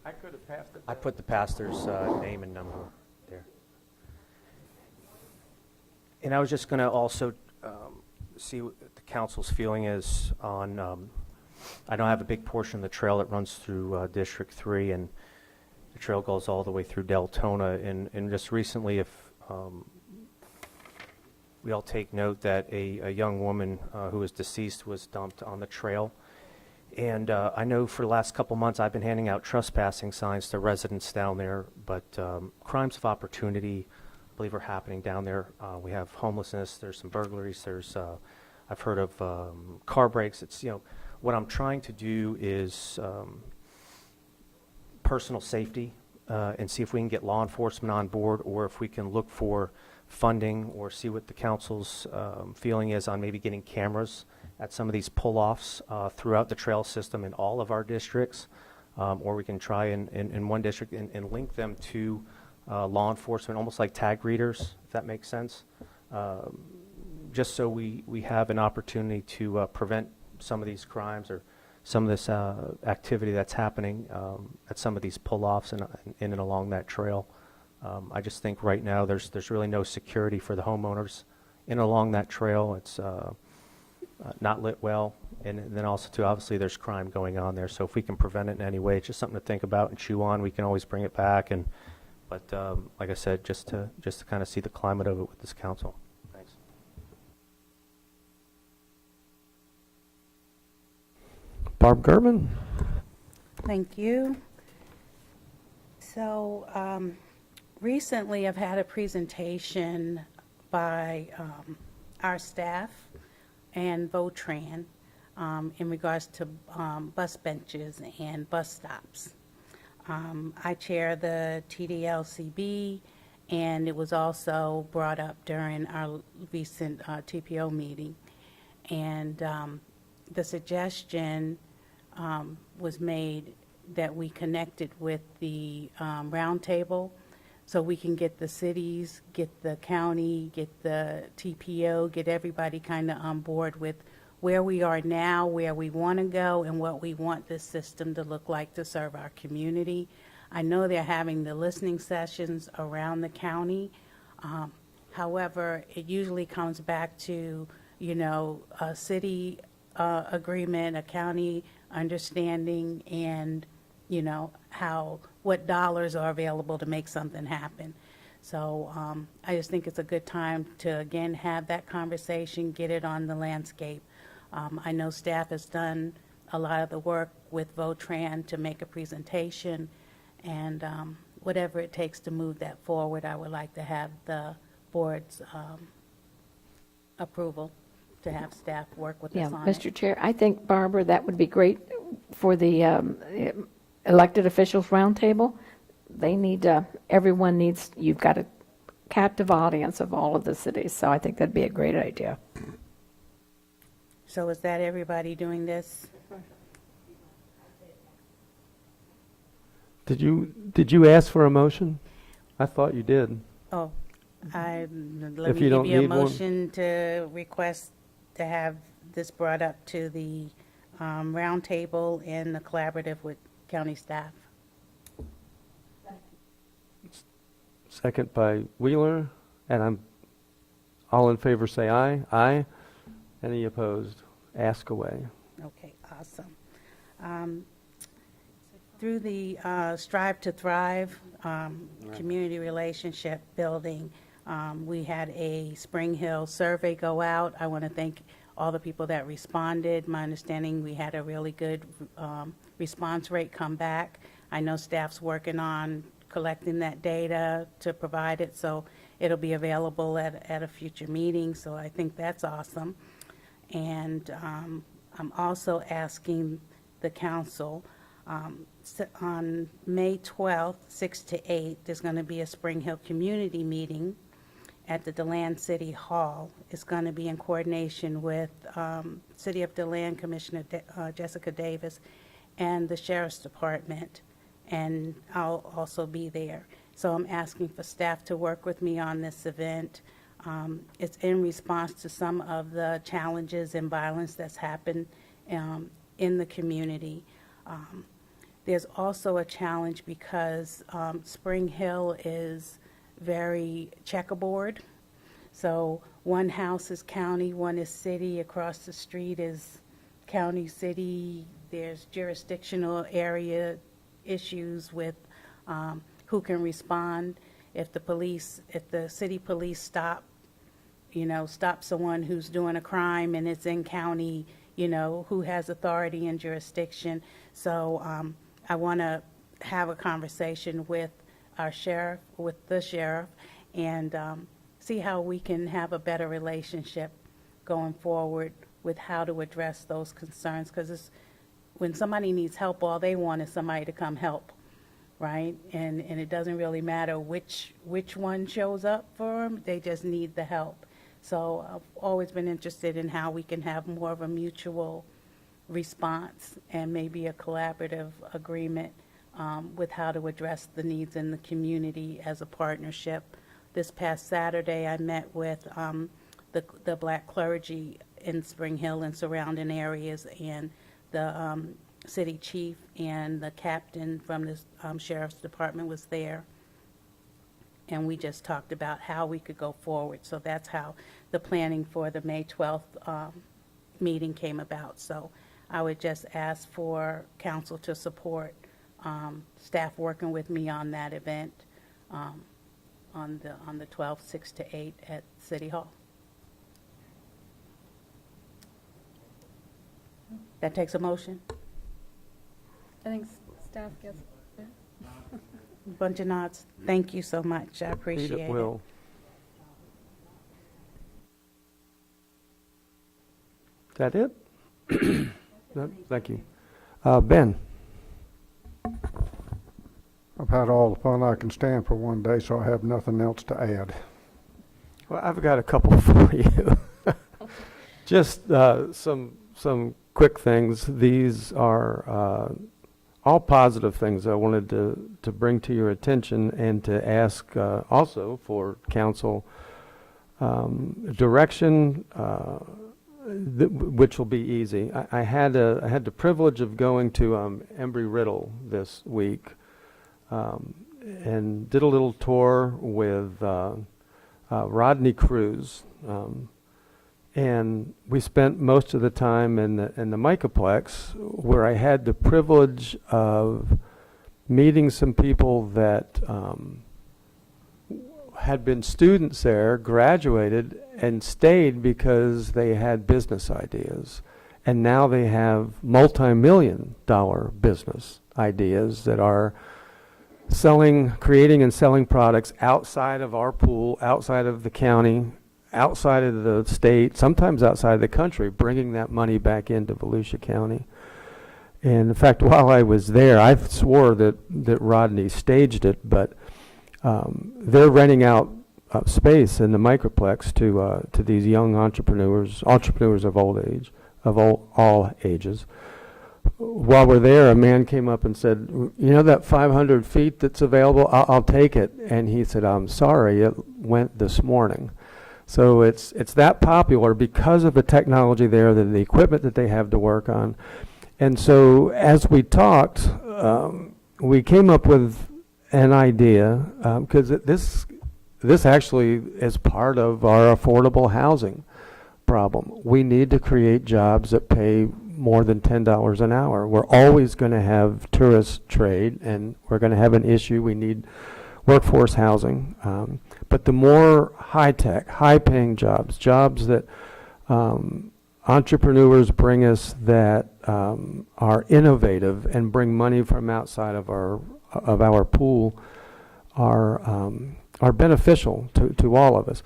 I could have passed it. I put the pastor's name and number there. And I was just going to also see what the council's feeling is on, I don't have a big portion of the trail that runs through District 3, and the trail goes all the way through Deltona. And just recently, if we all take note that a young woman who was deceased was dumped on the trail. And I know for the last couple months I've been handing out trespassing signs to residents down there, but crimes of opportunity, I believe, are happening down there. We have homelessness, there's some burglaries, there's, I've heard of car breaks. It's, what I'm trying to do is personal safety and see if we can get law enforcement on board, or if we can look for funding, or see what the council's feeling is on maybe getting cameras at some of these pull-offs throughout the trail system in all of our districts, or we can try in one district and link them to law enforcement, almost like tag readers, if that makes sense, just so we have an opportunity to prevent some of these crimes or some of this activity that's happening at some of these pull-offs and in and along that trail. I just think right now there's really no security for the homeowners in and along that trail. It's not lit well, and then also too, obviously there's crime going on there. So if we can prevent it in any way, it's just something to think about and chew on. We can always bring it back, but like I said, just to kind of see the climate of it with this council. Thanks. Barb German. Thank you. So recently I've had a presentation by our staff and Votran in regards to bus benches and bus stops. I chair the TDLCB, and it was also brought up during our recent TPO meeting. And the suggestion was made that we connected with the roundtable so we can get the cities, get the county, get the TPO, get everybody kind of on board with where we are now, where we want to go, and what we want this system to look like to serve our community. I know they're having the listening sessions around the county. However, it usually comes back to, you know, a city agreement, a county understanding, and, you know, what dollars are available to make something happen. So I just think it's a good time to, again, have that conversation, get it on the landscape. I know staff has done a lot of the work with Votran to make a presentation, and whatever it takes to move that forward, I would like to have the board's approval to have staff work with us on it. Mr. Chair, I think, Barbara, that would be great for the elected officials roundtable. They need, everyone needs, you've got a captive audience of all of the cities, so I think that'd be a great idea. So is that everybody doing this? Did you ask for a motion? I thought you did. Oh, let If me you give don't you a need one. motion to request to have this brought up to the roundtable and the collaborative with county staff. Second by Wheeler, and I'm, all in favor say aye. Aye. Any opposed? Ask away. Okay, awesome. Through the Strive to Thrive community relationship building, we had a Spring Hill survey go out. I want to thank all the people that responded. My understanding, we had a really good response rate come back. I know staff's working on collecting that data to provide it, so it'll be available at a future meeting, so I think that's awesome. And I'm also asking the council, on May 12th, 6 to 8, there's going to be a Spring Hill community meeting at the DeLand City Hall. It's going to be in coordination with City of DeLand Commissioner Jessica Davis and the Sheriff's Department, and I'll also be there. So I'm asking for staff to work with me on this event. It's in response to some of the challenges and violence that's happened in the community. There's also a challenge because Spring Hill is very checkerboard. So one house is county, one is city, across the street is county, city. There's jurisdictional area issues with who can respond. If the city police stop someone who's doing a crime and it's in county, who has authority and jurisdiction. So I want to have a conversation with our sheriff, with the sheriff, and see how we can have a better relationship going forward with how to address those concerns. Because when somebody needs help, all they want is somebody to come help, right? And it doesn't really matter which one shows up for them. They just need the help. So I've always been interested in how we can have more of a mutual response and maybe a collaborative agreement with how to address the needs in the community as a partnership. This past Saturday, I met with the black clergy in Spring Hill and surrounding areas, and the city chief and the captain from the sheriff's department was there. And we just talked about how we could go forward. So that's how the planning for the May 12th meeting came about. So I would just ask for council to support staff working with me on that event on the 12th, 6 to 8 at City Hall. That takes a motion? I think staff gets it. Bunch of nods. Thank you so much. I appreciate it. Will. Is that it? No, thank you. Ben? I've had all the fun I can stand for one day, so I have nothing else to add. Well, I've got a couple for you. Just some quick things. These are all positive things I wanted to bring to your attention and to ask also for council direction, which will be easy. I had the privilege of going to Embry-Riddle this week and did a little tour with Rodney Cruz. And we spent most of the time in the Microplex, where I had the privilege of meeting some people that had been students there, graduated, and stayed because they had business ideas. And now they have multi-million-dollar business ideas that are creating and selling products outside of our pool, outside of the county, outside of the state, sometimes outside of the country, bringing that money back into Volusia County. And in fact, while I was there, I swore that Rodney staged it, but they're renting out space in the Microplex to these young entrepreneurs of all ages. While we're there, a man came up and said, "You know that 500 feet that's available? I'll take it." And he said, "I'm sorry, it went this morning." So it's that popular because of the technology there, the equipment that they have to work on. And so as we talked, we came up with an idea, because this actually is part of our affordable housing problem. We need to create jobs that pay more than $10 an hour. We're always going to have tourist trade, and we're going to have an issue. We need workforce housing. But the more high-tech, high-paying jobs that entrepreneurs bring us that are innovative and bring money from outside of our pool are beneficial to all of us.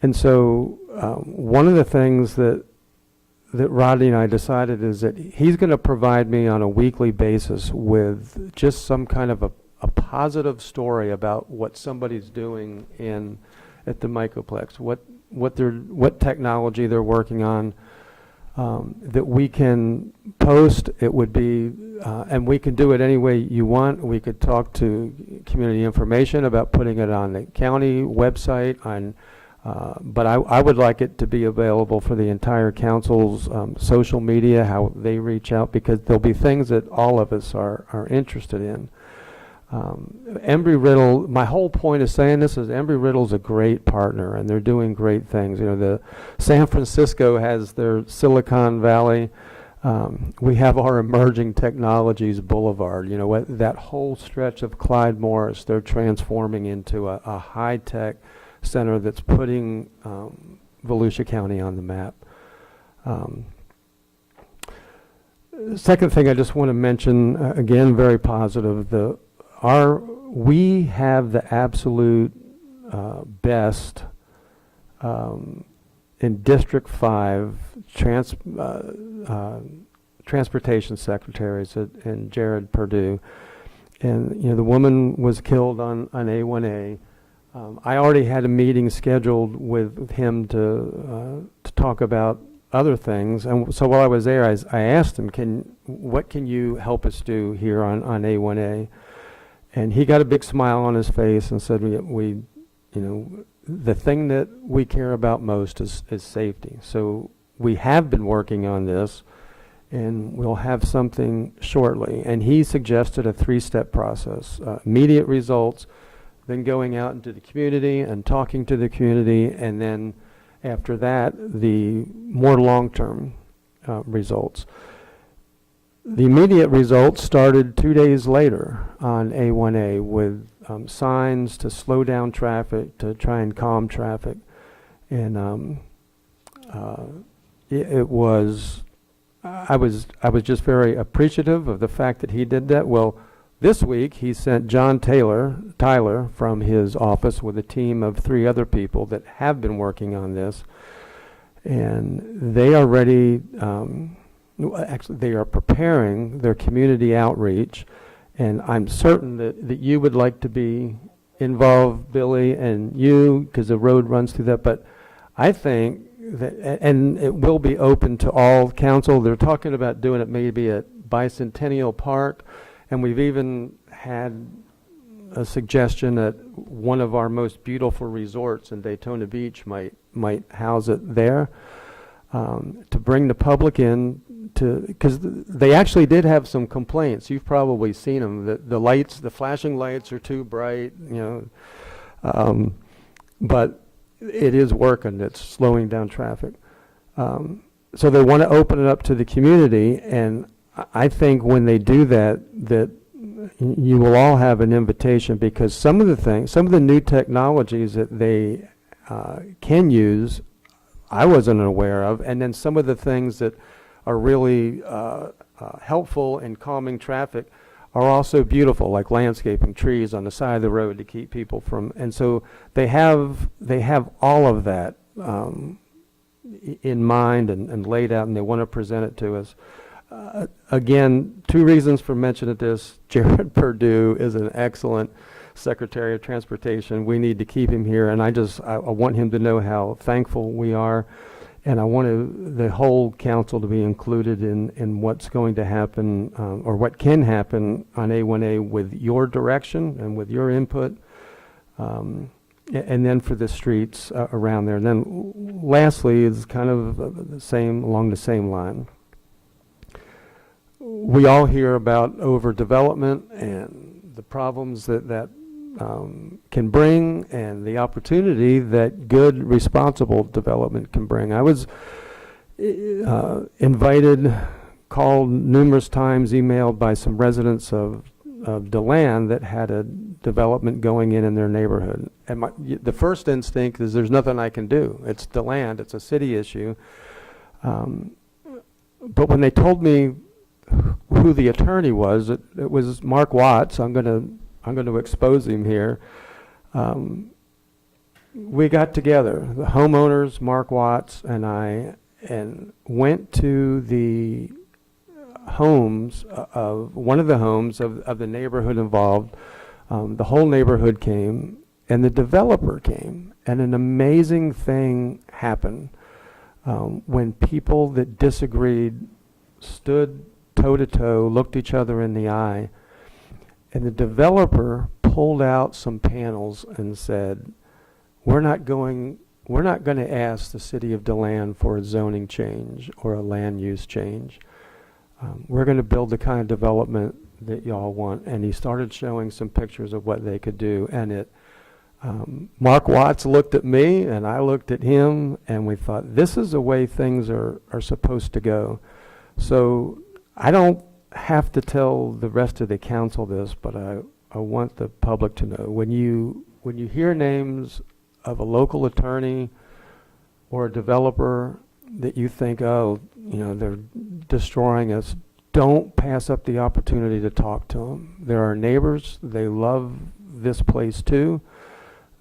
And so one of the things that Rodney and I decided is that he's going to provide me on a weekly basis with just some kind of a positive story about what somebody's doing at the Microplex, what technology they're working on, that we can post. It would be, and we can do it any way you want. We could talk to community information about putting it on the county website, but I would like it to be available for the entire council's social media, how they reach out, because there'll be things that all of us are interested in. Embry-Riddle, my whole point of saying this is Embry-Riddle's a great partner, and they're doing great things. You know, the San Francisco has their Silicon Valley. We have our Emerging Technologies Boulevard. You know, that whole stretch of Clyde Morris, they're transforming into a high-tech center that's putting Volusia County on the map. Second thing I just want to mention, again, very positive, we have the absolute best in District 5 transportation secretaries and Jared Perdue. And, you know, the woman was killed on A1A. I already had a meeting scheduled with him to talk about other things. And so while I was there, I asked him, what can you help us do here on A1A? And he got a big smile on his face and said, we you know, the thing that we care about most is safety. So we have been working on this, and we'll have something shortly. And he suggested a 3-step process: immediate results, then going out into the community and talking to the community, and then after that, the more long-term results. The immediate results started 2 days later on A1A with signs to slow down traffic, to try and calm traffic. And I was just very appreciative of the fact that he did that. Well, this week he sent John Tyler from his office with a team of 3 other people that have been working on this. And they are ready actually, they are preparing their community outreach, and I'm certain that you would like to be involved, Billy, and you, because the road runs through that, but I think that, and it will be open to all council. They're talking about doing it maybe at Bicentennial Park, and we've even had a suggestion that one of our most beautiful resorts in Daytona Beach might house it there, to bring the public in to, because they actually did have some complaints. You've probably seen them. The lights, the flashing lights are too bright, but it is working. It's slowing down traffic. So they want to open it up to the community, and I think when they do that, that you will all have an invitation, because some of the new technologies that they can use, I wasn't aware of, and then some of the things that are really helpful in calming traffic are also beautiful, like landscaping, trees on the side of the road to keep people from, and so they have all of that in mind and laid out, and they want to present it to us. Again, two reasons for mentioning this. Jared Perdue is an excellent Secretary of Transportation. We need to keep him here, and I want him to know how thankful we are, and I want the whole council to be included in what's going to happen, or what can happen on A1A with your direction and with your input, and then for the streets around there. And then lastly is kind of along the same line. We all hear about overdevelopment and the problems that can bring, and the opportunity that good, responsible development can bring. I was invited, called numerous times, emailed by some residents of DeLand that had a development going in their neighborhood. And the first instinct is there's nothing I can do. It's DeLand, it's a city issue. But when they told me who the attorney was, it was Mark Watts. I'm going to expose him here. We got together, the homeowners, Mark Watts and I, and went to the homes of one of the homes of the neighborhood involved. The whole neighborhood came, and the developer came, and an amazing thing happened when people that disagreed stood toe-to-toe, looked each other in the eye, and the developer pulled out some panels and said, we're not going to ask the city of DeLand for a zoning change or a land use change. We're going to build the kind of development that y'all want. And he started showing some pictures of what they could do. And Mark Watts looked at me, and I looked at him, and we thought, this is the way things are supposed to go. So I don't have to tell the rest of the council this, but I want the public to know. When you hear names of a local attorney or a developer that you think, oh, they're destroying us, don't pass up the opportunity to talk to them. They're our neighbors. They love this place too.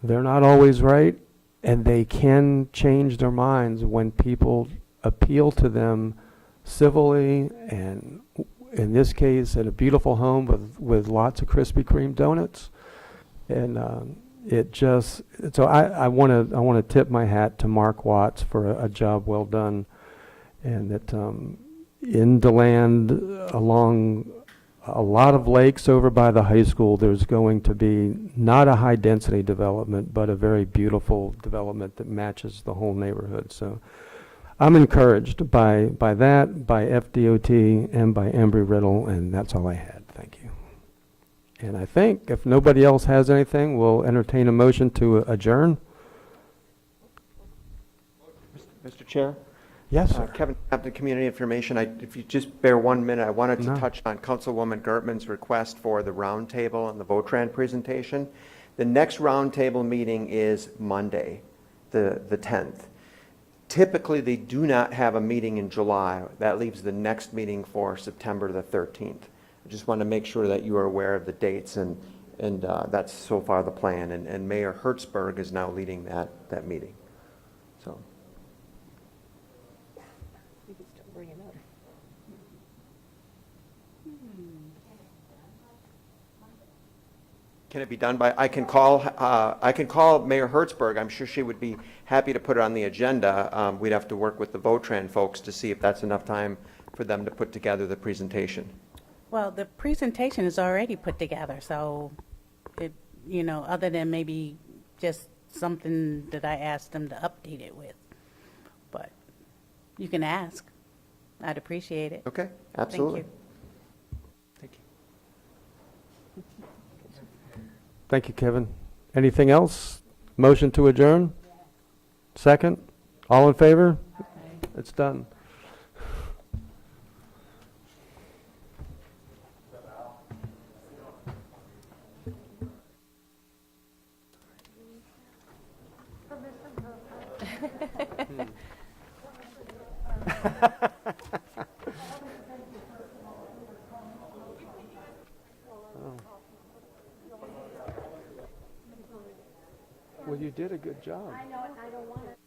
They're not always right, and they can change their minds when people appeal to them civilly, and in this case at a beautiful home with lots of Krispy Kreme donuts. And so I want to tip my hat to Mark Watts for a job well done, and that in DeLand, along a lot of lakes over by the high school, there's going to be not a high density development, but a very beautiful development that matches the whole neighborhood. So I'm encouraged by that, by FDOT, and by Embry-Riddle, and that's all I had. Thank you. And I think if nobody else has anything, we'll entertain a motion to adjourn. Mr. Chair? Yes, sir. Kevin, Captain Community Information. If you just bear 1 minute, I wanted to touch on Councilwoman Gertman's request for the roundtable and the Votran presentation. The next roundtable meeting is Monday, the 10th. Typically, they do not have a meeting in July. That leaves the next meeting for September the 13th. I just want to make sure that you are aware of the dates, and that's so far the plan. And Mayor Hertzberg is now leading that meeting. So. Can it be done by, I can call Mayor Hertzberg. I'm sure she would be happy to put it on the agenda. We'd have to work with the Votran folks to see if that's enough time for them to put together the presentation. Well, the presentation is already put together, so it, other than maybe just something that I asked them to update it with. But you can ask. I'd appreciate it. Okay, absolutely. Thank you. Thank you, Kevin. Anything else? Motion to adjourn? Second? All in favor? It's done. Well, you did a good job. I know it, and I don't want it.